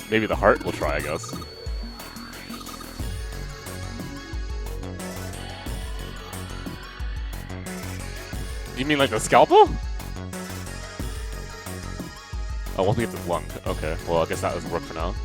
Maybe the heart will try, I guess. You mean like the scalpel? Oh, once we get the lung. Okay, well, I guess that doesn't work for now.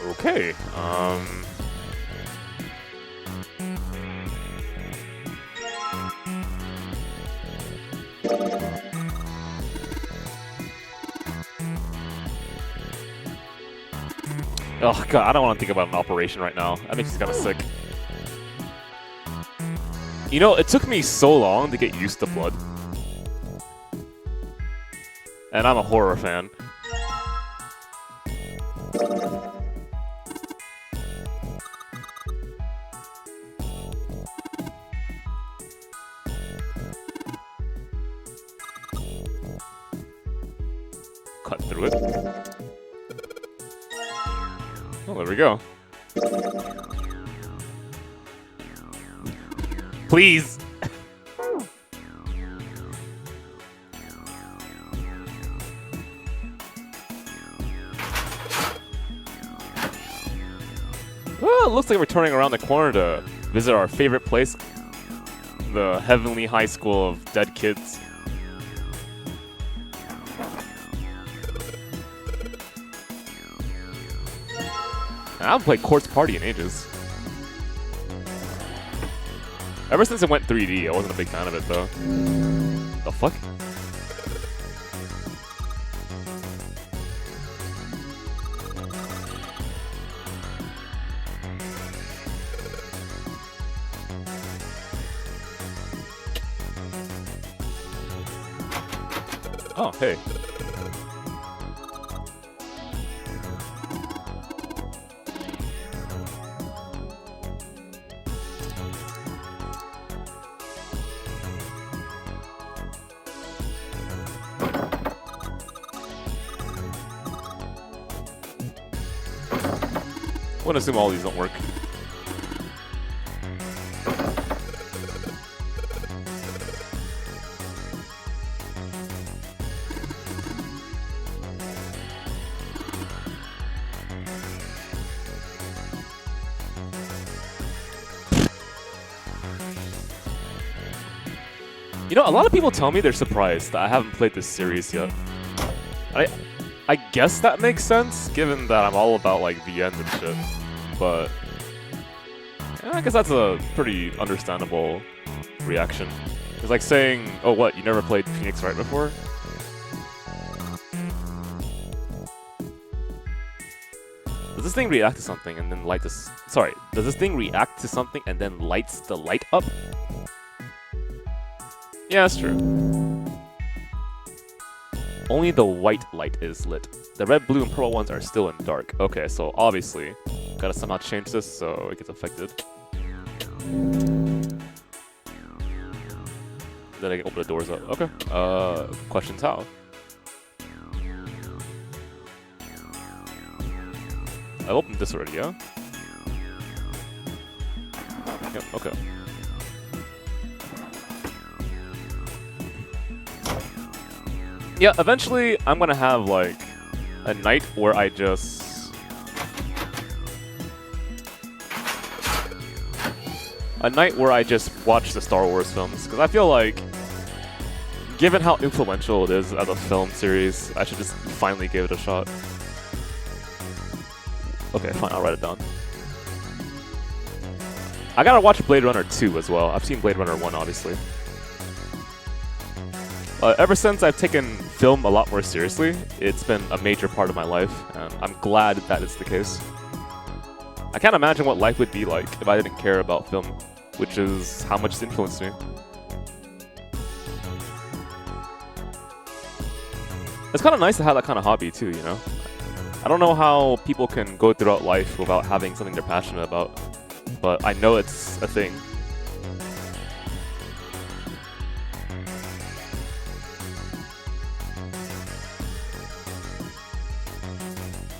Okay, oh god, I don't want to think about an operation right now. That makes me kind of sick. You know, it took me so long to get used to blood. And I'm a horror fan. Cut through it. Oh, there we go. Please! Oh, it looks like we're turning around the corner to visit our favorite place, the Heavenly High School of Dead Kids. I haven't played Quartz Party in ages. Ever since it went 3D, I wasn't a big fan of it though. The fuck? Oh, hey. I'm gonna assume all these don't work. You know, a lot of people tell me they're surprised that I haven't played this series yet. I guess that makes sense, given that I'm all about like the end and shit. But yeah, I guess that's a pretty understandable reaction. It's like saying, "Oh, what? You never played Phoenix Wright before?" Does this thing react to something and then light this? Sorry, does this thing react to something and then lights the light up? Yeah, that's true. Only the white light is lit. The red, blue, and purple ones are still in dark. Okay, so obviously, gotta somehow change this so it gets affected. Then I can open the doors up. Okay. Questions how? I've opened this already, yeah? Yep, okay. Yeah, eventually I'm gonna have like a night where I just watch the Star Wars films, because I feel like, given how influential it is as a film series, I should just finally give it a shot. Okay, fine, I'll write it down. I gotta watch Blade Runner 2 as well. I've seen Blade Runner 1, obviously. Ever since I've taken film a lot more seriously, it's been a major part of my life, and I'm glad that it's the case. I can't imagine what life would be like if I didn't care about film, which is how much it's influenced me. It's kind of nice to have that kind of hobby too, you know? I don't know how people can go throughout life without having something they're passionate about, but I know it's a thing.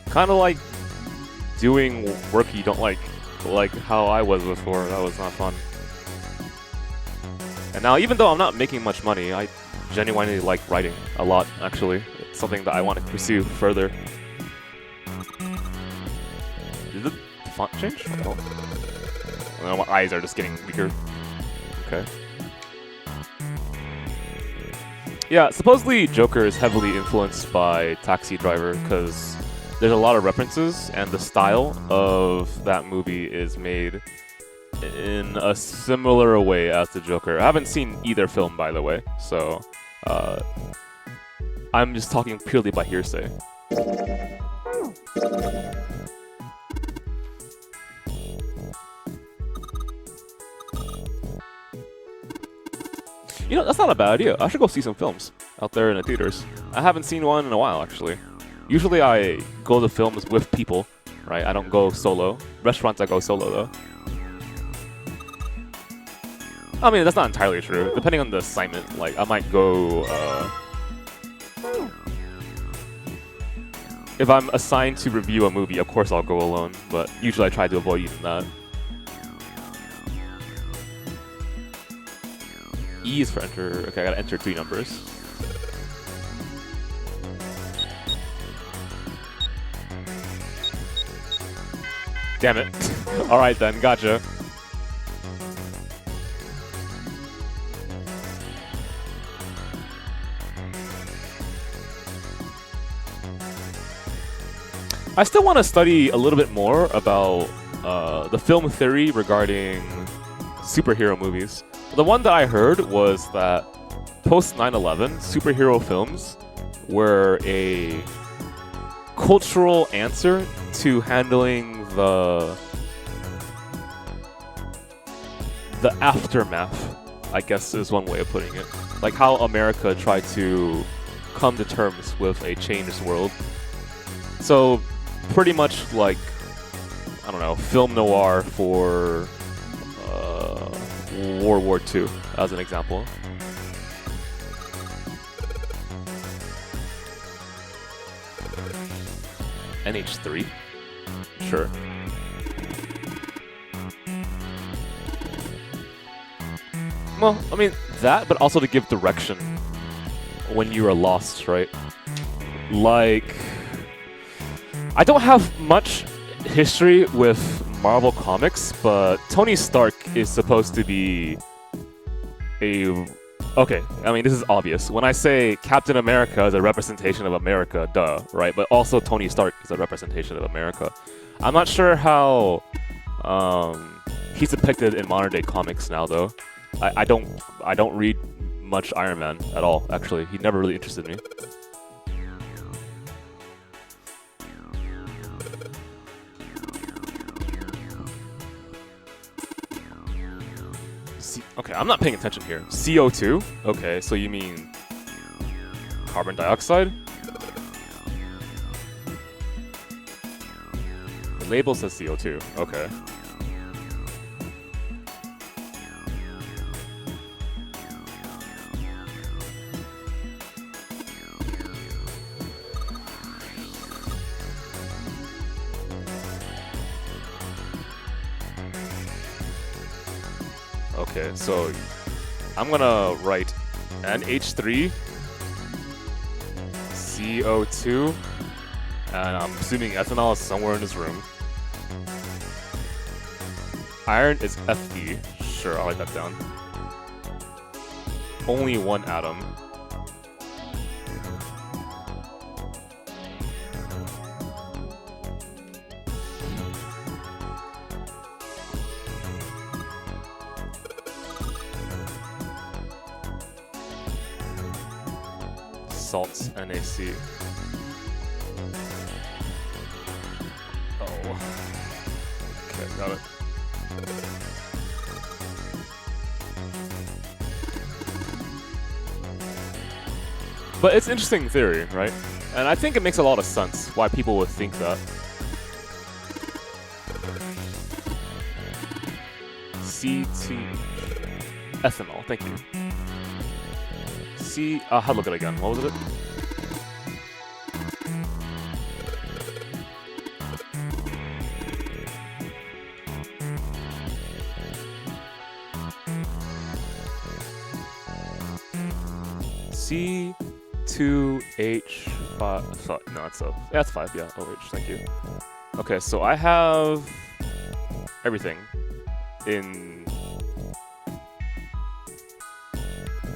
Kind of like doing work you don't like how I was before. That was not fun. And now, even though I'm not making much money, I genuinely like writing a lot, actually. It's something that I want to pursue further. Did the font change? Oh. Well, my eyes are just getting weaker. Okay. Yeah, supposedly Joker is heavily influenced by Taxi Driver, because there's a lot of references, and the style of that movie is made in a similar way as the Joker. I haven't seen either film, by the way, so I'm just talking purely by hearsay. You know, that's not a bad idea. I should go see some films out there in the theaters. I haven't seen one in a while, actually. Usually I go to films with people, right? I don't go solo. Restaurants I go solo, though. I mean, that's not entirely true. Depending on the assignment, like, I might go, if I'm assigned to review a movie, of course I'll go alone, but usually I try to avoid even that. E is for enter. Okay, I gotta enter 3 numbers. Damn it. All right then, gotcha. I still want to study a little bit more about the film theory regarding superhero movies. The one that I heard was that post 9/11, superhero films were a cultural answer to handling the aftermath, I guess is one way of putting it. Like how America tried to come to terms with a changed world. So pretty much like, I don't know, film noir for World War II, as an example. NH3? Sure. Well, I mean, that, but also to give direction when you are lost, right? Like, I don't have much history with Marvel Comics, but Tony Stark is supposed to be a... Okay, I mean, this is obvious. When I say Captain America is a representation of America, duh, right? But also Tony Stark is a representation of America. I'm not sure how he's depicted in modern-day comics now, though. I don't read much Iron Man at all, actually. He never really interested me. Okay, I'm not paying attention here. CO2? Okay, so you mean carbon dioxide? The label says CO2. Okay. Okay, so I'm gonna write NH3, CO2, and I'm assuming ethanol is somewhere in this room. Iron is Fe. Sure, I'll write that down. Only one atom. Salts, NaC. Oh. Okay, got it. But it's interesting theory, right? And I think it makes a lot of sense why people would think that. CT ethanol, thank you. I'll have a look at it again. What was it? C2H5. Sorry, no, it's a. Yeah, it's 5. Yeah, OH. Thank you. Okay, so I have everything in.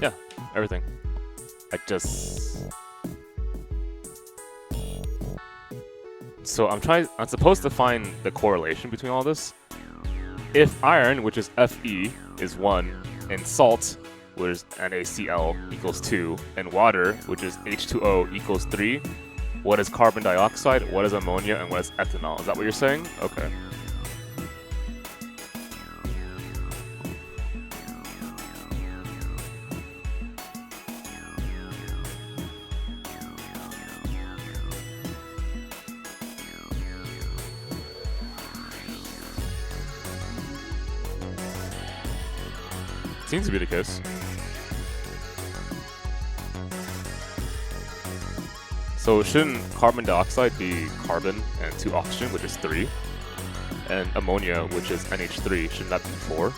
Yeah, everything. So I'm supposed to find the correlation between all this. If iron, which is Fe, is 1, and salt, which is NaCl, equals 2, and water, which is H2O, equals 3, what is carbon dioxide, what is ammonia, and what is ethanol? Is that what you're saying? Okay. Seems to be the case. So shouldn't carbon dioxide be carbon and 2 oxygen, which is 3? And ammonia, which is NH3, shouldn't that be 4?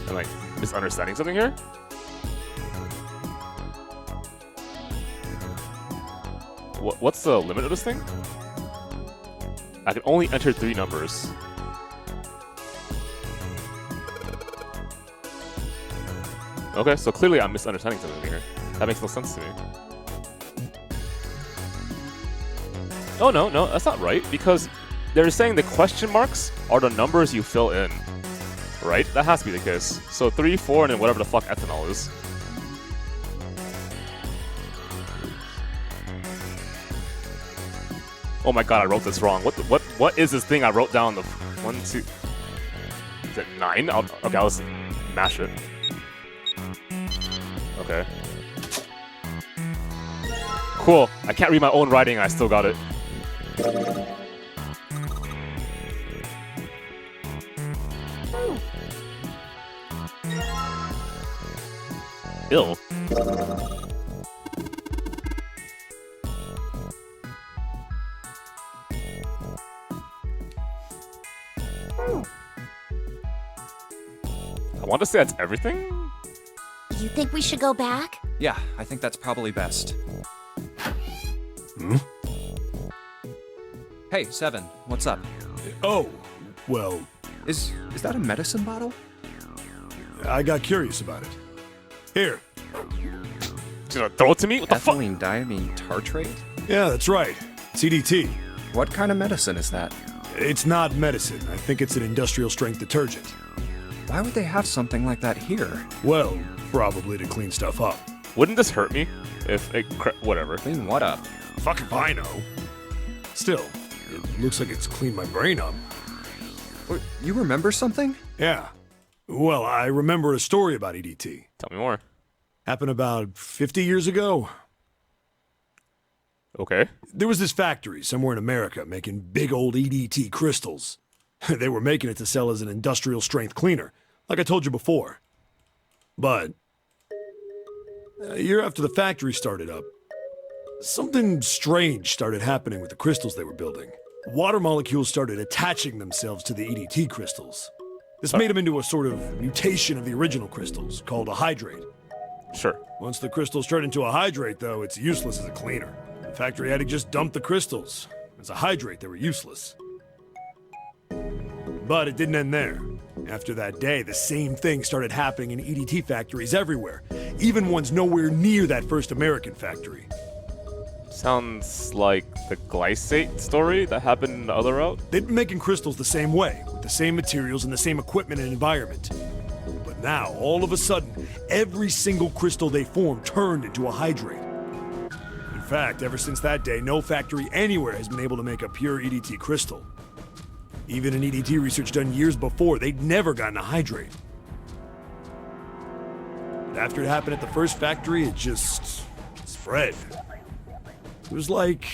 Am I misunderstanding something here? What's the limit of this thing? I can only enter 3 numbers. Okay, so clearly I'm misunderstanding something here. That makes no sense to me. Oh, no, that's not right, because they're saying the question marks are the numbers you fill in. Right? That has to be the case. So 3, 4, and then whatever the fuck ethanol is. Oh my god, I wrote this wrong. What is this thing I wrote down? The 1, 2... Is it 9? Okay, I'll just mash it. Okay. Cool. I can't read my own writing and I still got it. Ill. I want to say that's everything? You think we should go back? Yeah, I think that's probably best. Hmm? Hey, Seven, what's up? Oh, well, Is that a medicine bottle? I got curious about it. Here. You know, throw it to me? What the fuck? Ethylene diamine tartrate? Yeah, that's right. CDT. What kind of medicine is that? It's not medicine. I think it's an industrial strength detergent. Why would they have something like that here? Well, probably to clean stuff up. Wouldn't this hurt me? If it... whatever. Clean what up? Fuck if I know. Still, it looks like it's cleaned my brain up. What, you remember something? Yeah. Well, I remember a story about EDT. Tell me more. Happened about 50 years ago. Okay. There was this factory somewhere in America making big old EDT crystals. They were making it to sell as an industrial strength cleaner, like I told you before. But a year after the factory started up, something strange started happening with the crystals they were building. Water molecules started attaching themselves to the EDT crystals. This made them into a sort of mutation of the original crystals, called a hydrate. Sure. Once the crystals turn into a hydrate, though, it's useless as a cleaner. The factory had to just dump the crystals. As a hydrate, they were useless. But it didn't end there. After that day, the same thing started happening in EDT factories everywhere, even ones nowhere near that first American factory. Sounds like the glyphosate story that happened in the other route. They'd been making crystals the same way, with the same materials and the same equipment and environment. But now, all of a sudden, every single crystal they formed turned into a hydrate. In fact, ever since that day, no factory anywhere has been able to make a pure EDT crystal. Even in EDT research done years before, they'd never gotten a hydrate. After it happened at the first factory, it just spread. It was like,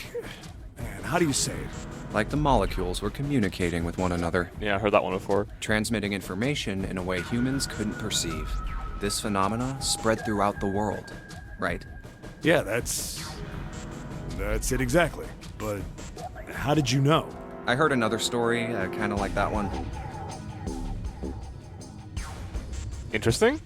man, how do you say it? Like the molecules were communicating with one another, Yeah, I heard that one before. transmitting information in a way humans couldn't perceive. This phenomena spread throughout the world, right? Yeah, that's it exactly. But how did you know? I heard another story, kind of like that one. Interesting.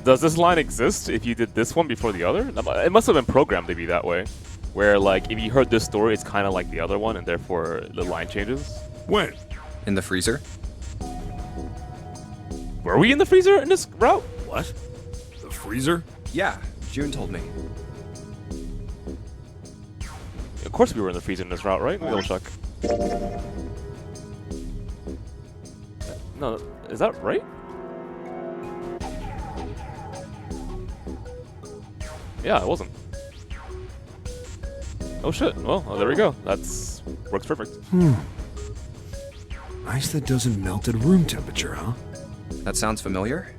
Does this line exist if you did this one before the other? It must have been programmed to be that way. Where, like, if you heard this story, it's kind of like the other one, and therefore the line changes. When? In the freezer? Were we in the freezer in this route? What? The freezer? Yeah, June told me. Of course we were in the freezer in this route, right? Let me double check. No, is that right? Yeah, it wasn't. Oh shit, well, there we go. That's... works perfect. Ice that doesn't melt at room temperature, huh? That sounds familiar?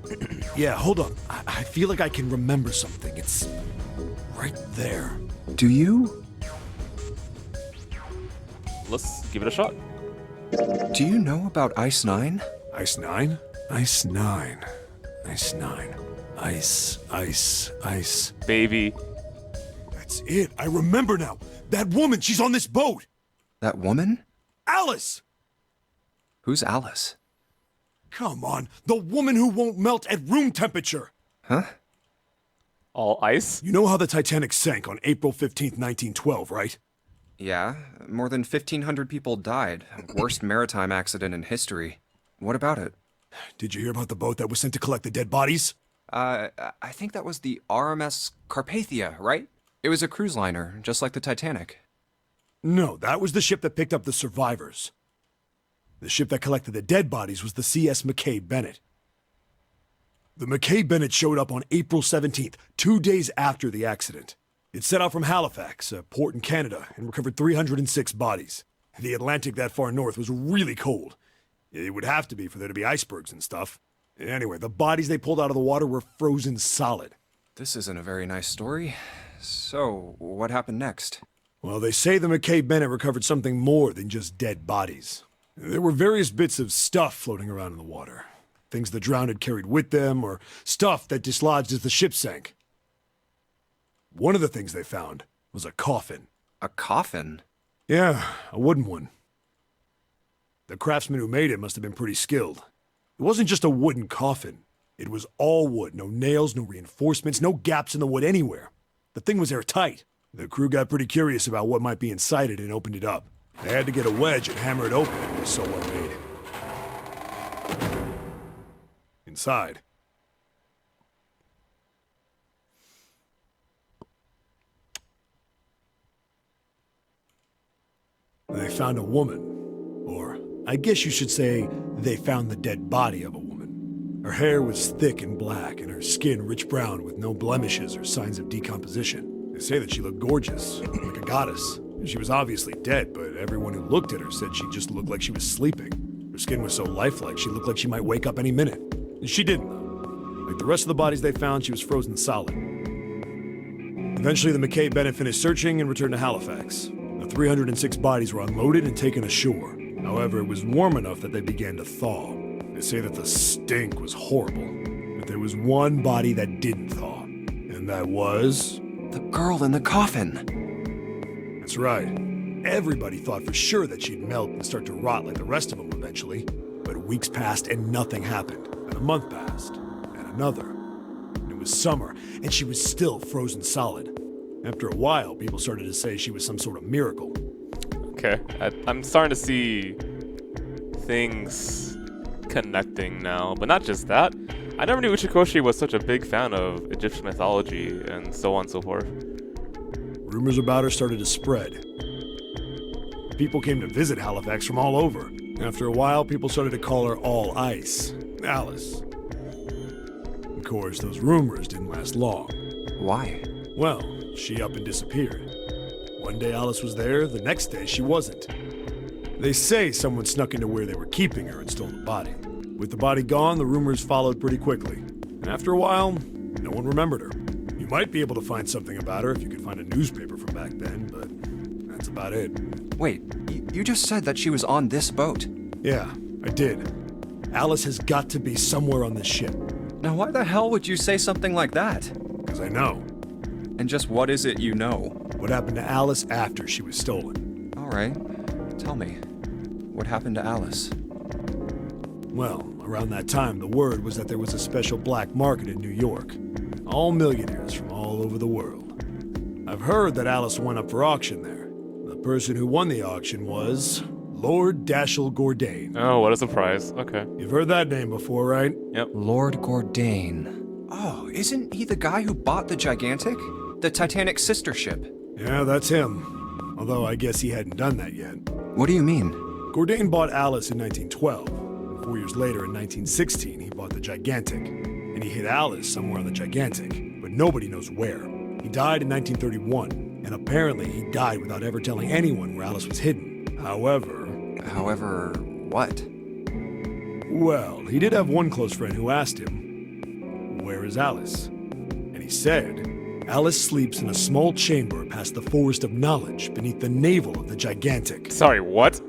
Yeah, hold on. I feel like I can remember something. It's right there. Do you? Let's give it a shot. Do you know about Ice 9? Ice 9? Ice 9. Ice 9. Ice. Baby. That's it. I remember now. That woman, she's on this boat. That woman? Alice! Who's Alice? Come on. The woman who won't melt at room temperature. Huh? All ice? You know how the Titanic sank on April 15th, 1912, right? Yeah, more than 1,500 people died. Worst maritime accident in history. What about it? Did you hear about the boat that was sent to collect the dead bodies? I think that was the RMS Carpathia, right? It was a cruise liner, just like the Titanic. No, that was the ship that picked up the survivors. The ship that collected the dead bodies was the CS McKay Bennett. The McKay Bennett showed up on April 17th, 2 days after the accident. It set out from Halifax, a port in Canada, and recovered 306 bodies. The Atlantic that far north was really cold. It would have to be for there to be icebergs and stuff. Anyway, the bodies they pulled out of the water were frozen solid. This isn't a very nice story. So, what happened next? Well, they say the McKay Bennett recovered something more than just dead bodies. There were various bits of stuff floating around in the water. Things the drowned had carried with them, or stuff that dislodged as the ship sank. One of the things they found was a coffin. A coffin? Yeah, a wooden one. The craftsman who made it must have been pretty skilled. It wasn't just a wooden coffin. It was all wood, no nails, no reinforcements, no gaps in the wood anywhere. The thing was airtight. The crew got pretty curious about what might be inside it and opened it up. They had to get a wedge and hammer it open. It was so well made. Inside, they found a woman. Or, I guess you should say, they found the dead body of a woman. Her hair was thick and black, and her skin rich brown with no blemishes or signs of decomposition. They say that she looked gorgeous, like a goddess. She was obviously dead, but everyone who looked at her said she just looked like she was sleeping. Her skin was so lifelike, she looked like she might wake up any minute. And she didn't, though. Like the rest of the bodies they found, she was frozen solid. Eventually, the McKay Bennett finished searching and returned to Halifax. The 306 bodies were unloaded and taken ashore. However, it was warm enough that they began to thaw. They say that the stink was horrible. But there was one body that didn't thaw. And that was... the girl in the coffin. That's right. Everybody thought for sure that she'd melt and start to rot like the rest of them eventually. But weeks passed and nothing happened. And a month passed. And another. And it was summer, and she was still frozen solid. After a while, people started to say she was some sort of miracle. Okay, I'm starting to see things connecting now, but not just that. I never knew Uchikoshi was such a big fan of Egyptian mythology and so on and so forth. Rumors about her started to spread. People came to visit Halifax from all over. After a while, people started to call her All Ice, Alice. Of course, those rumors didn't last long. Why? Well, she up and disappeared. One day Alice was there, the next day she wasn't. They say someone snuck into where they were keeping her and stole the body. With the body gone, the rumors followed pretty quickly. And after a while, no one remembered her. You might be able to find something about her if you could find a newspaper from back then, but that's about it. Wait, you just said that she was on this boat. Yeah, I did. Alice has got to be somewhere on this ship. Now why the hell would you say something like that? Because I know. And just what is it you know? What happened to Alice after she was stolen? All right, tell me. What happened to Alice? Well, around that time, the word was that there was a special black market in New York. All millionaires from all over the world. I've heard that Alice went up for auction there. The person who won the auction was Lord Dashiell Gordain. Oh, what a surprise. Okay. You've heard that name before, right? Yep. Lord Gordain. Oh, isn't he the guy who bought the Gigantic? The Titanic's sister ship? Yeah, that's him. Although I guess he hadn't done that yet. What do you mean? Gordain bought Alice in 1912. And 4 years later, in 1916, he bought the Gigantic. And he hid Alice somewhere on the Gigantic, but nobody knows where. He died in 1931, and apparently he died without ever telling anyone where Alice was hidden. However, what? Well, he did have one close friend who asked him, "Where is Alice?" And he said, "Alice sleeps in a small chamber past the Forest of Knowledge beneath the navel of the Gigantic." Sorry, what?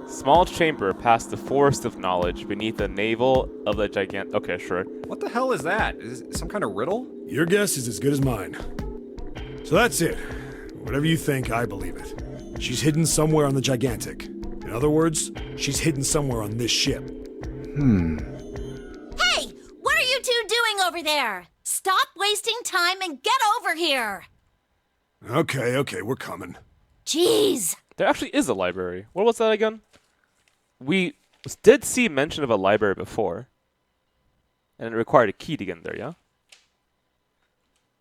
Small chamber past the Forest of Knowledge beneath the navel of the Gigantic. Okay, sure. What the hell is that? Is it some kind of riddle? Your guess is as good as mine. So that's it. Whatever you think, I believe it. She's hidden somewhere on the Gigantic. In other words, she's hidden somewhere on this ship. Hey, what are you two doing over there? Stop wasting time and get over here! Okay, we're coming. Jeez! There actually is a library. What was that again? We did see mention of a library before. And it required a key to get in there, yeah?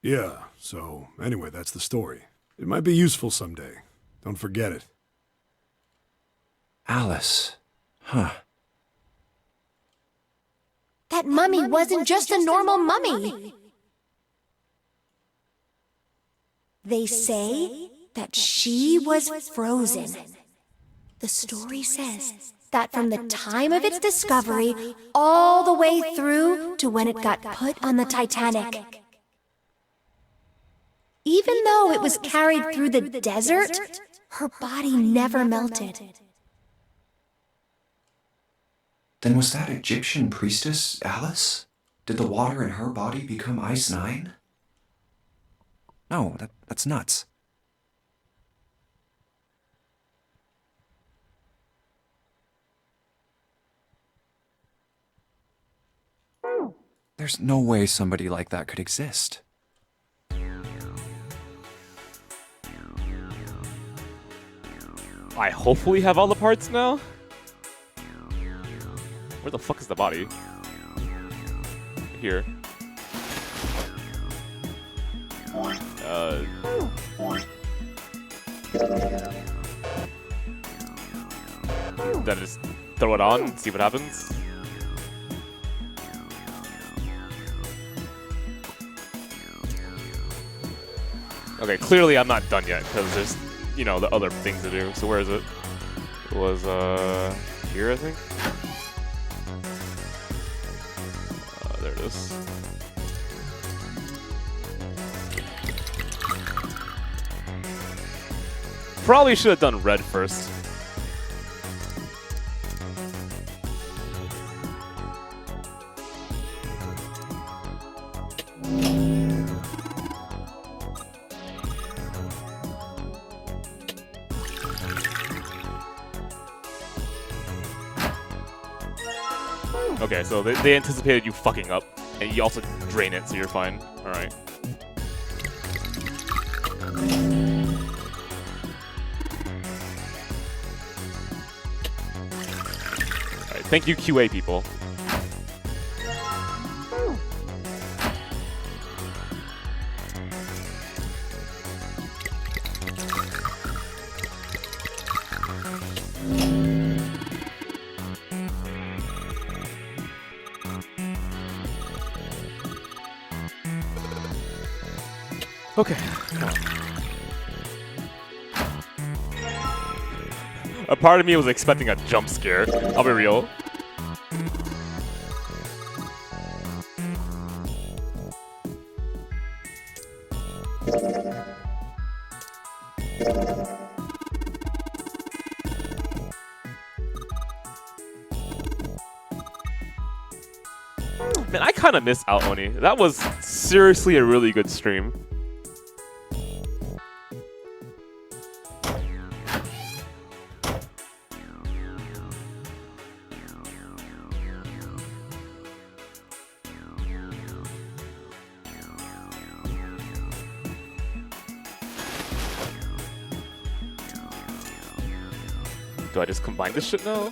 Yeah, so anyway, that's the story. It might be useful someday. Don't forget it. Alice. Huh. That mummy wasn't just a normal mummy. They say that she was frozen. The story says that from the time of its discovery all the way through to when it got put on the Titanic. Even though it was carried through the desert, her body never melted. Then was that Egyptian priestess Alice? Did the water in her body become Ice 9? No, that's nuts. There's no way somebody like that could exist. I hopefully have all the parts now. Where the fuck is the body? Here. Then just throw it on and see what happens. Okay, clearly I'm not done yet because there's, you know, the other things to do. So where is it? It was here, I think. There it is. Probably should have done red first. Okay, so they anticipated you fucking up, and you also drain it, so you're fine. Alright. Alright, thank you QA people. Okay, come on. A part of me was expecting a jump scare. I'll be real. Man, I kind of miss out Oni. That was seriously a really good stream. Do I just combine this shit now?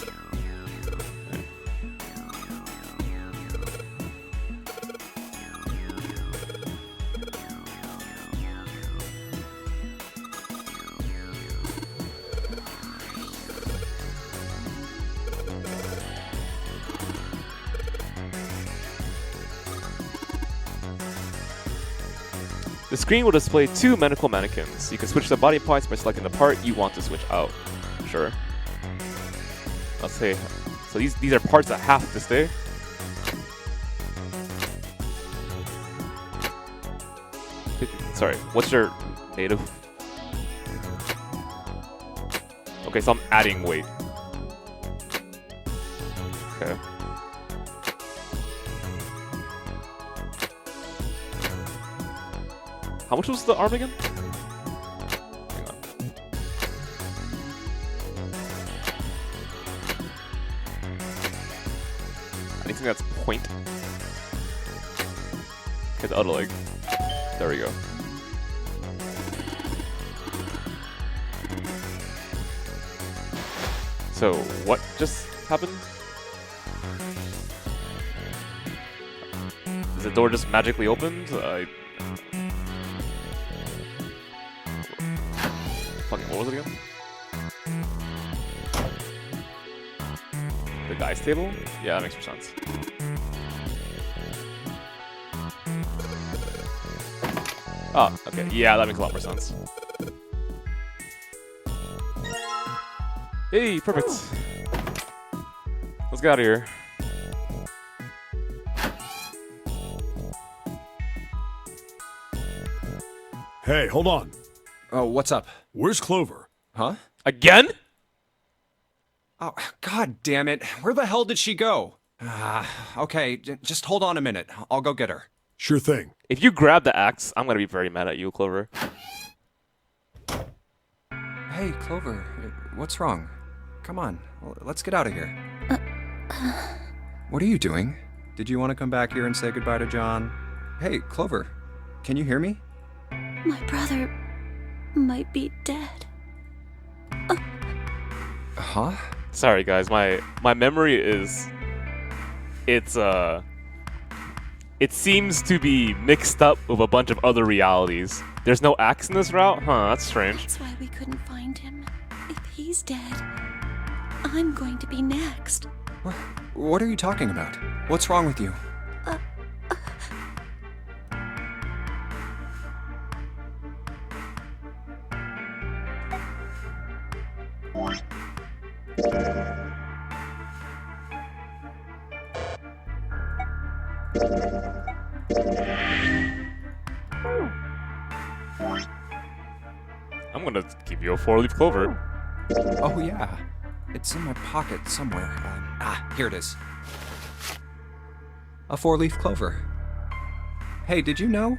The screen will display two medical mannequins. You can switch the body parts by selecting the part you want to switch out. Sure. Let's say, so these are parts that have to stay. Sorry, what's your native? Okay, so I'm adding weight. Okay. How much was the arm again? Hang on. Anything that's point. Okay, the other leg. There we go. So, what just happened? Is the door just magically opened? Fucking, what was it again? The guy's table? Yeah, that makes more sense. Oh, okay. Yeah, that makes a lot more sense. Hey, perfect. Let's get out of here. Hey, hold on. Oh, what's up? Where's Clover? Huh? Again? Oh, god damn it. Where the hell did she go? Okay, just hold on a minute. I'll go get her. Sure thing. If you grab the axe, I'm gonna be very mad at you, Clover. Hey, Clover, what's wrong? Come on, let's get out of here. What are you doing? Did you want to come back here and say goodbye to John? Hey, Clover, can you hear me? My brother might be dead. Huh? Sorry, guys. My memory is... It seems to be mixed up with a bunch of other realities. There's no axe in this route? Huh, that's strange. That's why we couldn't find him. If he's dead, I'm going to be next. What are you talking about? What's wrong with you? I'm gonna give you a 4-leaf clover. Oh yeah, it's in my pocket somewhere. Here it is. A 4-leaf clover. Hey, did you know?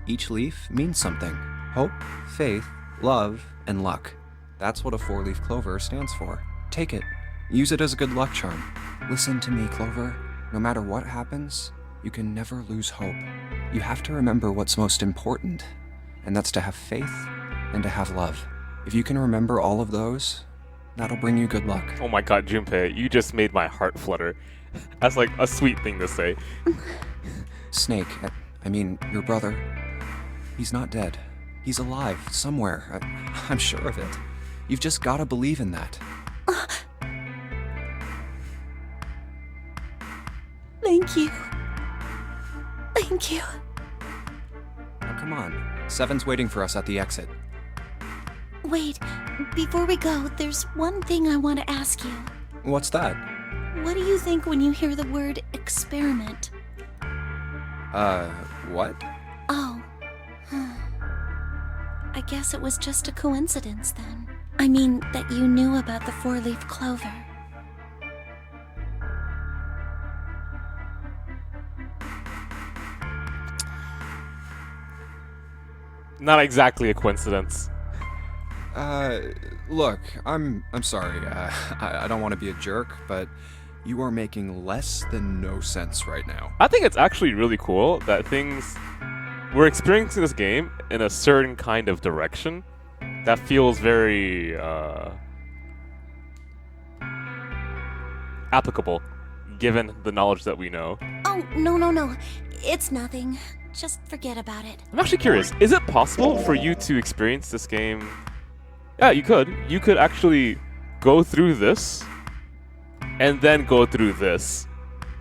Each leaf means something. Hope, faith, love, and luck. That's what a 4-leaf clover stands for. Take it. Use it as a good luck charm. Listen to me, Clover. No matter what happens, you can never lose hope. You have to remember what's most important, and that's to have faith and to have love. If you can remember all of those, that'll bring you good luck. Oh my god, Junpei, you just made my heart flutter. That's like a sweet thing to say. Snake, I mean, your brother, he's not dead. He's alive, somewhere. I'm sure of it. You've just gotta believe in that. Thank you. Thank you. Now, come on. Seven's waiting for us at the exit. Wait, before we go, there's one thing I want to ask you. What's that? What do you think when you hear the word experiment? What? Oh. I guess it was just a coincidence then. I mean, that you knew about the 4-leaf clover. Not exactly a coincidence. Look, I'm sorry. I don't want to be a jerk, but you are making less than no sense right now. I think it's actually really cool that we're experiencing this game in a certain kind of direction that feels very, applicable, given the knowledge that we know. Oh, no. It's nothing. Just forget about it. I'm actually curious, is it possible for you to experience this game? Yeah, you could. You could actually go through this, and then go through this,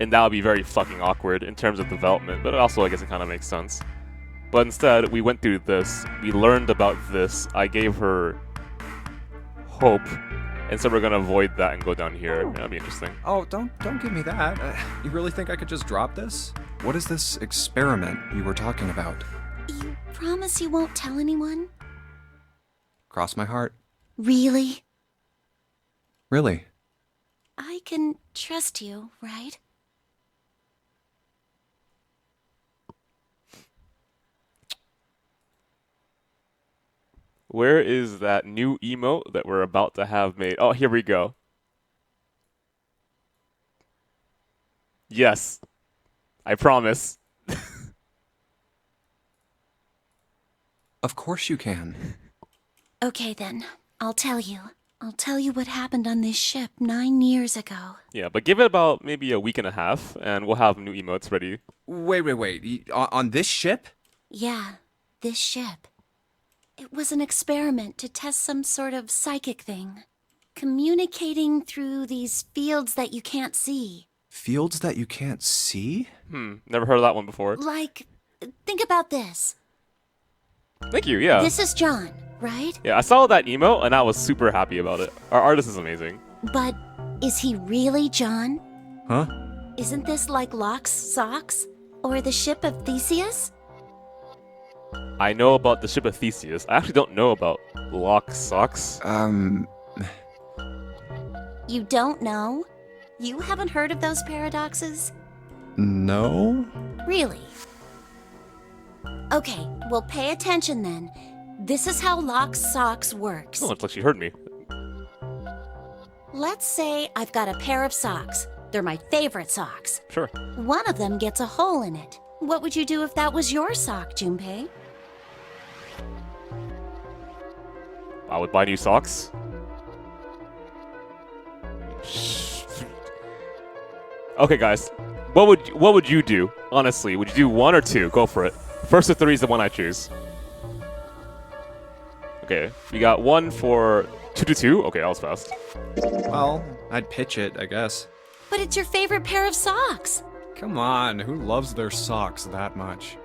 and that would be very fucking awkward in terms of development, but also I guess it kind of makes sense. But instead, we went through this, we learned about this, I gave her hope, and so we're gonna avoid that and go down here. That'd be interesting. Oh, don't give me that. You really think I could just drop this? What is this experiment you were talking about? You promise you won't tell anyone? Cross my heart. Really? Really? I can trust you, right? Where is that new emote that we're about to have made? Oh, here we go. Yes. I promise. Of course you can. Okay then, I'll tell you. I'll tell you what happened on this ship 9 years ago. Yeah, but give it about maybe a week and a half, and we'll have new emotes ready. Wait. On this ship? Yeah, this ship. It was an experiment to test some sort of psychic thing. Communicating through these fields that you can't see. Fields that you can't see? Never heard of that one before. Like, think about this. Thank you, yeah. This is John, right? Yeah, I saw that email, and I was super happy about it. Our artist is amazing. But is he really John? Huh? Isn't this like Locke's socks? Or the ship of Theseus? I know about the ship of Theseus. I actually don't know about Locke's socks. You don't know? You haven't heard of those paradoxes? No? Really? Okay, well pay attention then. This is how Locke's socks works. Oh, it's like she heard me. Let's say I've got a pair of socks. They're my favorite socks. Sure. One of them gets a hole in it. What would you do if that was your sock, Junpei? I would buy new socks. Okay, guys. What would you do? Honestly, would you do 1 or 2? Go for it. First of 3 is the one I choose. Okay, we got 1 for 2 to 2. Okay, that was fast. Well, I'd pitch it, I guess. But it's your favorite pair of socks. Come on, who loves their socks that much?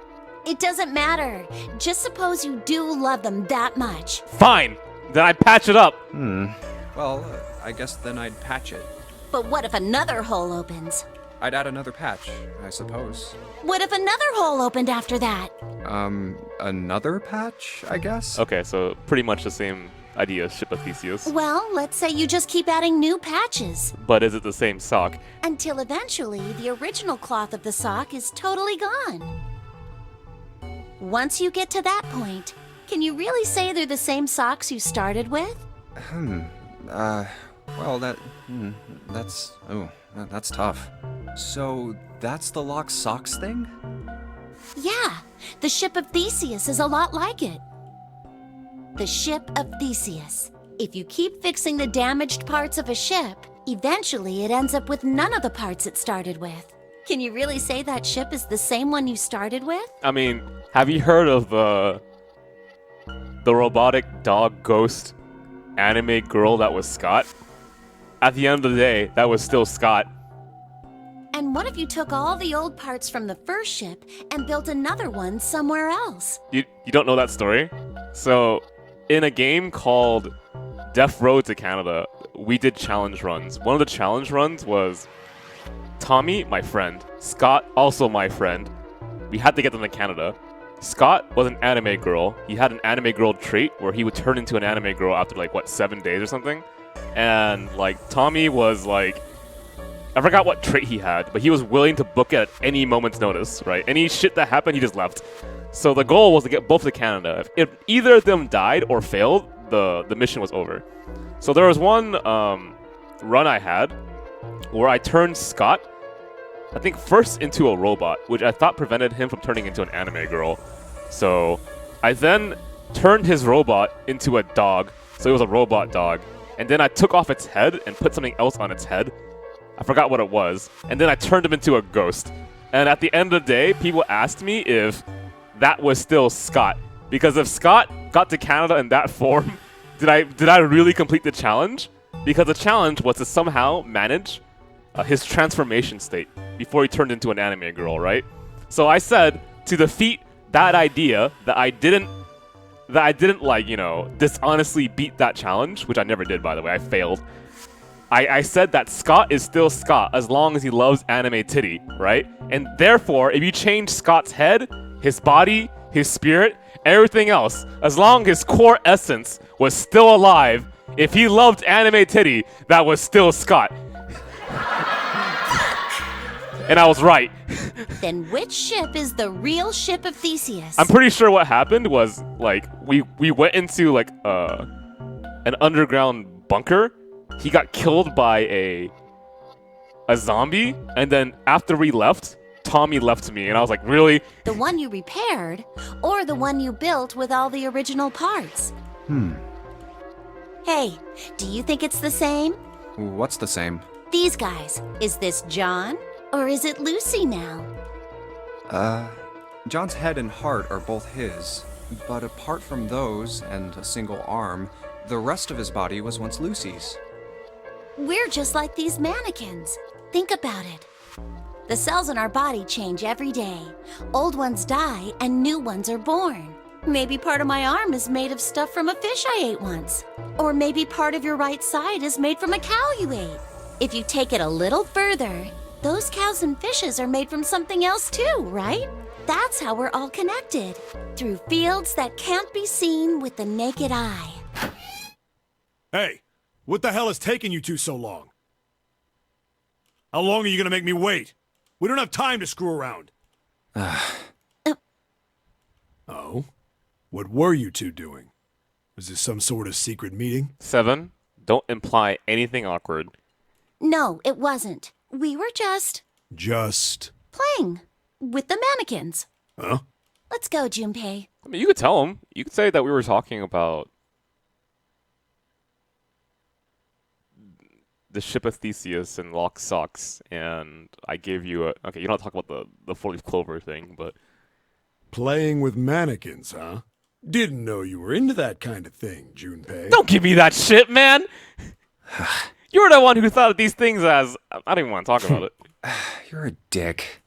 It doesn't matter. Just suppose you do love them that much. Fine. Then I'd patch it up. Well, I guess then I'd patch it. But what if another hole opens? I'd add another patch, I suppose. What if another hole opened after that? Another patch, I guess? Okay, so pretty much the same idea as Ship of Theseus. Well, let's say you just keep adding new patches. But is it the same sock? Until eventually, the original cloth of the sock is totally gone. Once you get to that point, can you really say they're the same socks you started with? Well, that's tough. So, that's the Locke socks thing? Yeah, the ship of Theseus is a lot like it. The ship of Theseus. If you keep fixing the damaged parts of a ship, eventually it ends up with none of the parts it started with. Can you really say that ship is the same one you started with? I mean, have you heard of the robotic dog ghost anime girl that was Scott? At the end of the day, that was still Scott. And what if you took all the old parts from the first ship and built another one somewhere else? You don't know that story? So, in a game called Death Road to Canada, we did challenge runs. One of the challenge runs was Tommy, my friend, Scott, also my friend. We had to get them to Canada. Scott was an anime girl. He had an anime girl trait where he would turn into an anime girl after 7 days or something. And Tommy was I forgot what trait he had, but he was willing to book it at any moment's notice, right? Any shit that happened, he just left. So the goal was to get both to Canada. If either of them died or failed, the mission was over. So there was one run I had where I turned Scott, I think, first into a robot, which I thought prevented him from turning into an anime girl. So I then turned his robot into a dog, so it was a robot dog. And then I took off its head and put something else on its head. I forgot what it was. And then I turned him into a ghost. And at the end of the day, people asked me if that was still Scott. Because if Scott got to Canada in that form, did I really complete the challenge? Because the challenge was to somehow manage his transformation state before he turned into an anime girl, right? So I said, to defeat that idea that I didn't dishonestly beat that challenge, which I never did, by the way, I failed. I said that Scott is still Scott as long as he loves anime titty, right? And therefore, if you change Scott's head, his body, his spirit, everything else, as long as his core essence was still alive, if he loved anime titty, that was still Scott. And I was right. Then which ship is the real ship of Theseus? I'm pretty sure what happened was, we went into, an underground bunker. He got killed by a zombie, and then after we left, Tommy left me, and I was like, really? The one you repaired, or the one you built with all the original parts? Hey, do you think it's the same? What's the same? These guys. Is this John? Or is it Lucy now? John's head and heart are both his, but apart from those and a single arm, the rest of his body was once Lucy's. We're just like these mannequins. Think about it. The cells in our body change every day. Old ones die and new ones are born. Maybe part of my arm is made of stuff from a fish I ate once. Or maybe part of your right side is made from a cow you ate. If you take it a little further, those cows and fishes are made from something else too, right? That's how we're all connected. Through fields that can't be seen with the naked eye. Hey, what the hell is taking you two so long? How long are you gonna make me wait? We don't have time to screw around. Oh? What were you two doing? Was this some sort of secret meeting? 7, don't imply anything awkward. No, it wasn't. We were just Just... playing with the mannequins. Huh? Let's go, Junpei. I mean, you could tell him. You could say that we were talking about the ship of Theseus and Lock Socks, and I gave you a... Okay, you don't talk about the four-leaf clover thing, but... Playing with mannequins, huh? Didn't know you were into that kind of thing, Junpei. Don't give me that shit, man! You're the one who thought of these things as... I don't even want to talk about it. You're a dick.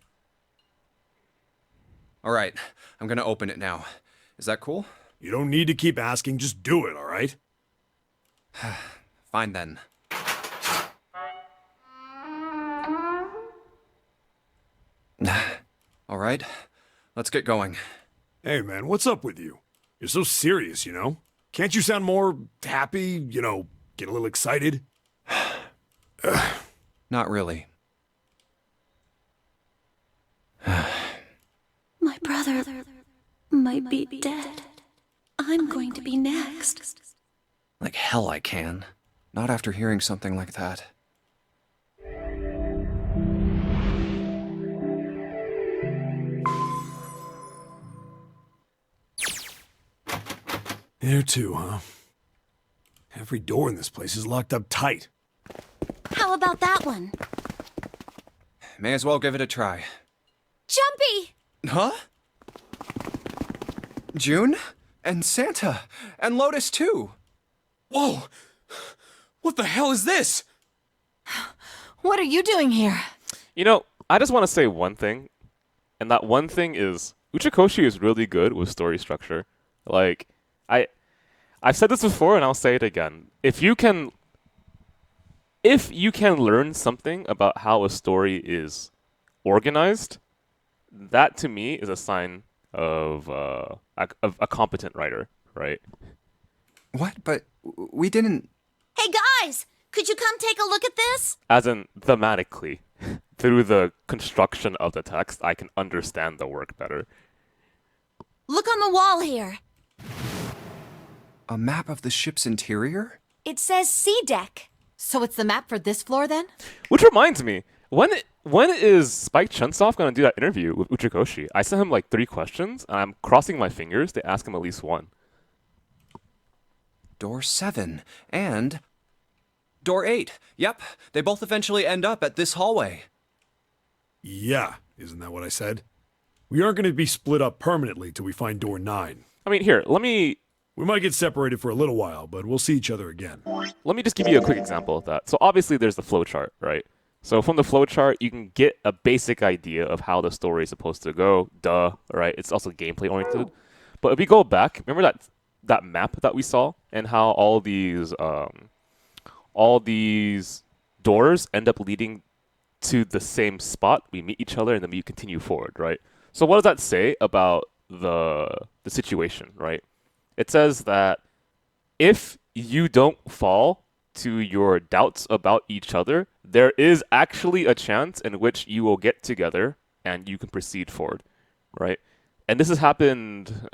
Alright, I'm gonna open it now. Is that cool? You don't need to keep asking, just do it, alright? Fine then. Alright, let's get going. Hey man, what's up with you? You're so serious, you know? Can't you sound more happy, you know, get a little excited? Not really. My brother might be dead. I'm going to be next. Like hell I can. Not after hearing something like that. There too, huh? Every door in this place is locked up tight. How about that one? May as well give it a try. Jumpy! Huh? June? And Santa? And Lotus too! Whoa! What the hell is this? What are you doing here? You know, I just want to say one thing, and that one thing is Uchikoshi is really good with story structure. Like, I've said this before and I'll say it again. If you can learn something about how a story is organized, that to me is a sign of a competent writer, right? What? But we didn't... Hey guys, could you come take a look at this? As in thematically, through the construction of the text, I can understand the work better. Look on the wall here. A map of the ship's interior? It says C deck. So it's the map for this floor then? Which reminds me, when is Spike Chunsoft going to do that interview with Uchikoshi? I sent him like 3 questions, and I'm crossing my fingers to ask him at least one. Door 7. And... Door 8. Yep, they both eventually end up at this hallway. Yeah, isn't that what I said? We aren't going to be split up permanently till we find door 9. I mean, here, let me We might get separated for a little while, but we'll see each other again. just give you a quick example of that. So obviously there's the flowchart, right? So from the flowchart, you can get a basic idea of how the story is supposed to go. Duh, right? It's also gameplay oriented. But if we go back, remember that map that we saw and how all these doors end up leading to the same spot. We meet each other and then we continue forward, right? So what does that say about the situation, right? It says that if you don't fall to your doubts about each other, there is actually a chance in which you will get together and you can proceed forward, right? And this has happened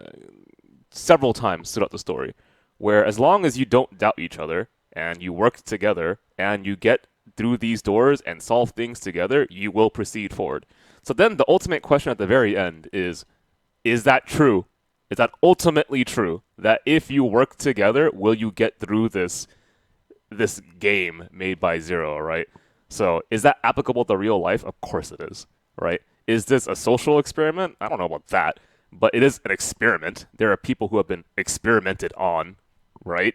several times throughout the story, where as long as you don't doubt each other and you work together and you get through these doors and solve things together, you will proceed forward. So then the ultimate question at the very end is that true? Is that ultimately true? That if you work together, will you get through this game made by Zero, right? So is that applicable to real life? Of course it is, right? Is this a social experiment? I don't know about that, but it is an experiment. There are people who have been experimented on, right?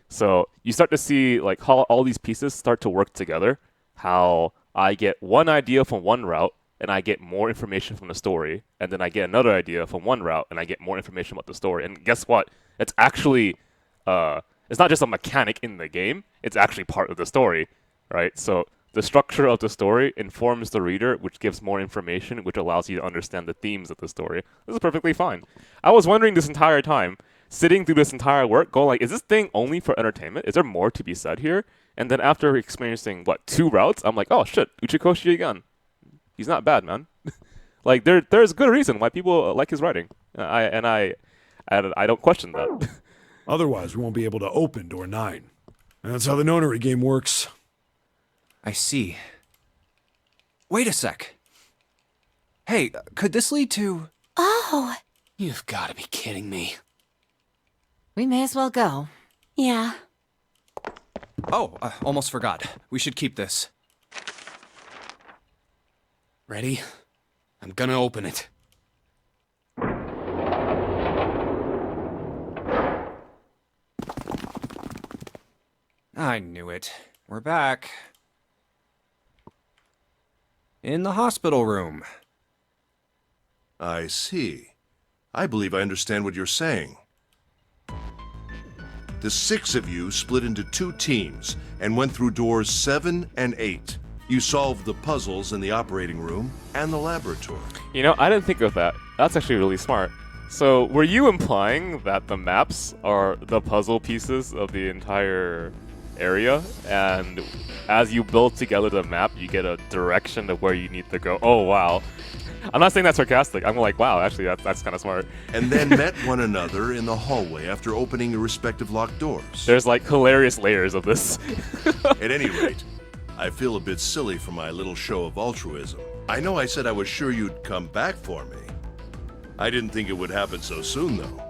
So you start to see like how all these pieces start to work together, how I get one idea from one route, and I get more information from the story, and then I get another idea from one route, and I get more information about the story. And guess what? It's actually, it's not just a mechanic in the game, it's actually part of the story, right? So the structure of the story informs the reader, which gives more information, which allows you to understand the themes of the story. This is perfectly fine. I was wondering this entire time, sitting through this entire work, going like, is this thing only for entertainment? Is there more to be said here? And then after experiencing, 2 routes, I'm like, oh shit, Uchikoshi again. He's not bad, man. Like there's good reason why people like his writing. I don't question that. Otherwise, we won't be able to open door 9. And that's how the nonary game works. I see. Wait a sec. Hey, could this lead to... Oh, You've got to be kidding me. We may as well go. Yeah. Oh, almost forgot. We should keep this. Ready? I'm gonna open it. I knew it. We're back. In the hospital room. I see. I believe I understand what you're saying. The 6 of you split into 2 teams and went through doors 7 and 8. You solved the puzzles in the operating room and the laboratory. You know, I didn't think of that. That's actually really smart. So, were you implying that the maps are the puzzle pieces of the entire area, and as you build together the map, you get a direction of where you need to go? Oh, wow. I'm not saying that sarcastic. I'm like, wow, actually, that's kind of smart. And then met one another in the hallway after opening your respective locked doors. There's like hilarious layers of this. At any rate, I feel a bit silly for my little show of altruism. I know I said I was sure you'd come back for me. I didn't think it would happen so soon, though.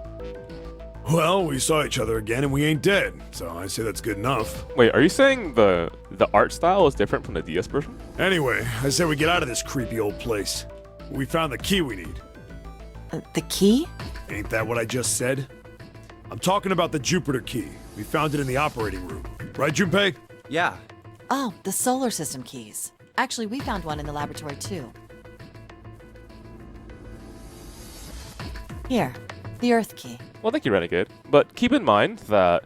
Well, we saw each other again and we ain't dead, so I say that's good enough. Wait, are you saying the art style is different from the DS version? Anyway, I say we get out of this creepy old place. We found the key we need. The key? Ain't that what I just said? I'm talking about the Jupiter key. We found it in the operating room. Right, Junpei? Yeah. Oh, the solar system keys. Actually, we found one in the laboratory too. Here, the Earth key. Well, thank you, Renegade. But keep in mind that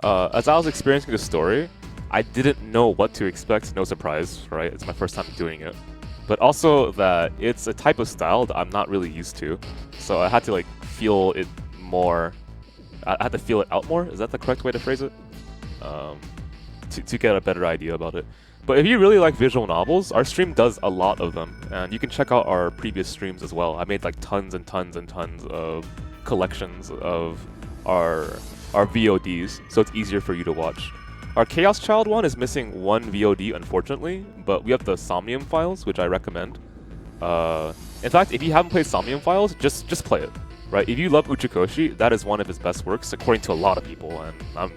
as I was experiencing the story, I didn't know what to expect. No surprise, right? It's my first time doing it. But also that it's a type of style that I'm not really used to. So I had to like feel it more. I had to feel it out more. Is that the correct way to phrase it? To get a better idea about it. But if you really like visual novels, our stream does a lot of them. And you can check out our previous streams as well. I made like tons and tons and tons of collections of our VODs, so it's easier for you to watch. Our Chaos Child one is missing one VOD, unfortunately, but we have the Somnium Files, which I recommend. In fact, if you haven't played Somnium Files, just play it, right? If you love Uchikoshi, that is one of his best works, according to a lot of people, and I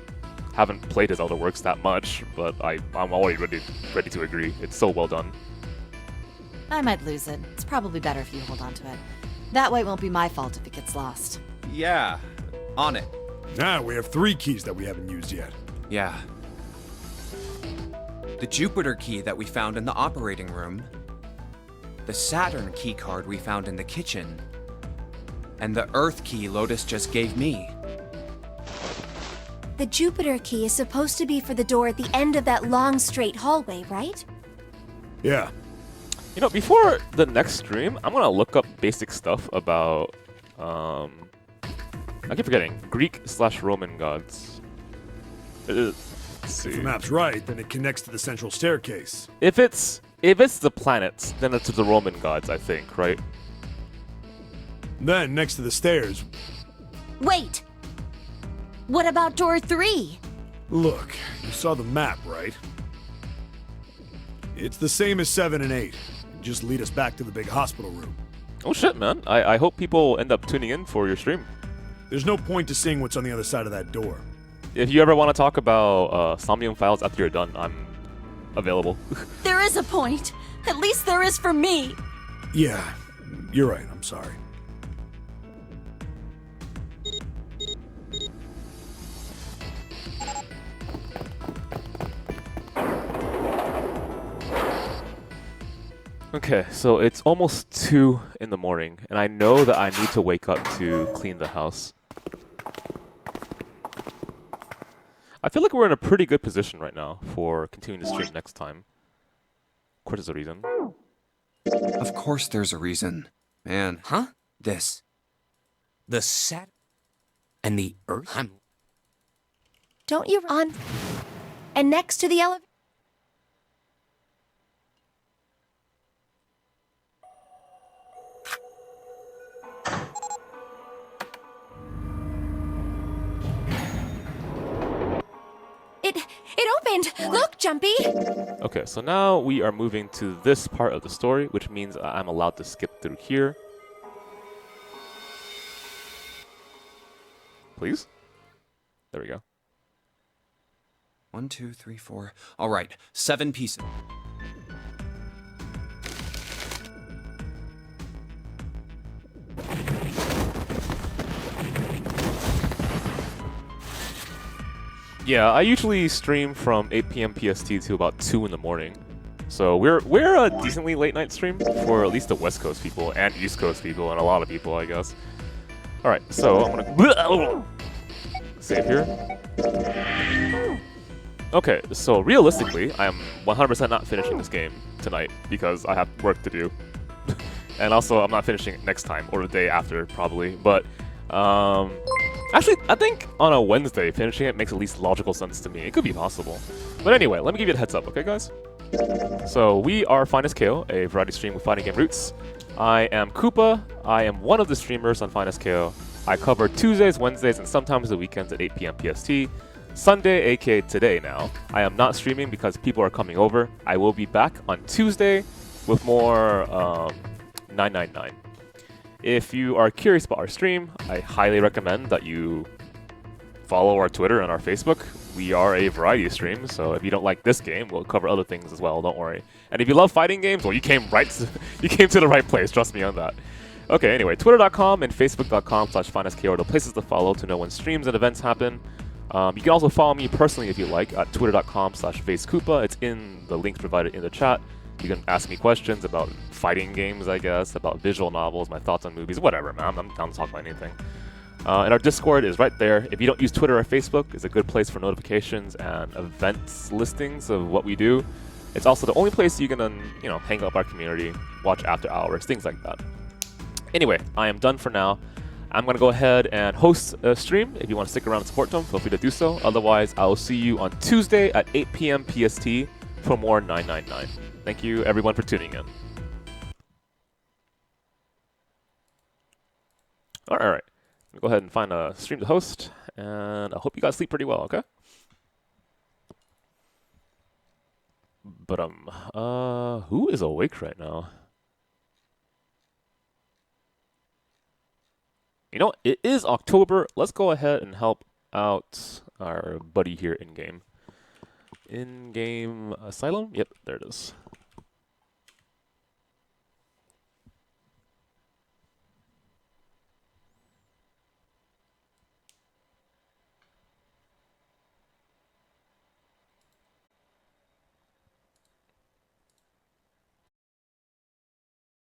haven't played his other works that much, but I'm always ready to agree. It's so well done. I might lose it. It's probably better if you hold on to it. That way it won't be my fault if it gets lost. Yeah. On it. Now we have 3 keys that we haven't used yet. Yeah. The Jupiter key that we found in the operating room, the Saturn key card we found in the kitchen, and the Earth key Lotus just gave me. the Jupiter key is supposed to be for the door at the end of that long straight hallway, right? Yeah. You know, before the next stream, I'm gonna look up basic stuff about, I keep forgetting, Greek/Roman gods. Let's see. If the map's right, then it connects to the central staircase. If it's the planets, then it's the Roman gods, I think, right? Then, next to the stairs, Wait! What about door 3? look, you saw the map, right? It's the same as 7 and 8. Just lead us back to the big hospital room. Oh shit, man. I hope people end up tuning in for your stream. There's no point to seeing what's on the other side of that door. If you ever want to talk about Somnium Files after you're done, I'm available. There is a point. At least there is for me. Yeah, you're right. I'm sorry. Okay, so it's almost 2 in the morning, and I know that I need to wake up to clean the house. I feel like we're in a pretty good position right now for continuing the stream next time. Of course there's a reason. Of course there's a reason. Man. Huh? This. The Sat and the Earth? Don't you run? And next to the elevator. It opened! Look, Jumpy! Okay, so now we are moving to this part of the story, which means I'm allowed to skip through here. Please? There we go. 1, 2, 3, 4. All right, 7 pieces. Yeah, I usually stream from 8 p.m. PST to about 2 in the morning. So we're a decently late night stream for at least the West Coast people and East Coast people and a lot of people, I guess. All right, so I'm gonna save here. Okay, so realistically, I am 100% not finishing this game tonight because I have work to do. And also, I'm not finishing it next time or the day after, probably. But actually, I think on a Wednesday, finishing it makes at least logical sense to me. It could be possible. But anyway, let me give you a heads up, okay, guys? So we are FinestKO, a variety stream with fighting game roots. I am Koopa. I am one of the streamers on FinestKO. I cover Tuesdays, Wednesdays, and sometimes the weekends at 8 p.m. PST. Sunday, aka today now, I am not streaming because people are coming over. I will be back on Tuesday with more 999. If you are curious about our stream, I highly recommend that you follow our Twitter and our Facebook. We are a variety stream, so if you don't like this game, we'll cover other things as well, don't worry. And if you love fighting games, well, you came to the right place, trust me on that. Okay, anyway, twitter.com and facebook.com/FinestKO are the places to follow to know when streams and events happen. You can also follow me personally if you like at twitter.com/FaceKoopa. It's in the links provided in the chat. You can ask me questions about fighting games, I guess, about visual novels, my thoughts on movies, whatever, man. I'm down to talk about anything. And our Discord is right there. If you don't use Twitter or Facebook, it's a good place for notifications and events listings of what we do. It's also the only place you can, hang out with our community, watch after hours, things like that. Anyway, I am done for now. I'm going to go ahead and host a stream. If you want to stick around and support them, feel free to do so. Otherwise, I will see you on Tuesday at 8 p.m. PST for more 999. Thank you, everyone, for tuning in. All right. Go ahead and find a stream to host, and I hope you guys sleep pretty well, okay? But who is awake right now? You know, it is October. Let's go ahead and help out our buddy here in-game. In-game Asylum? Yep, there it is.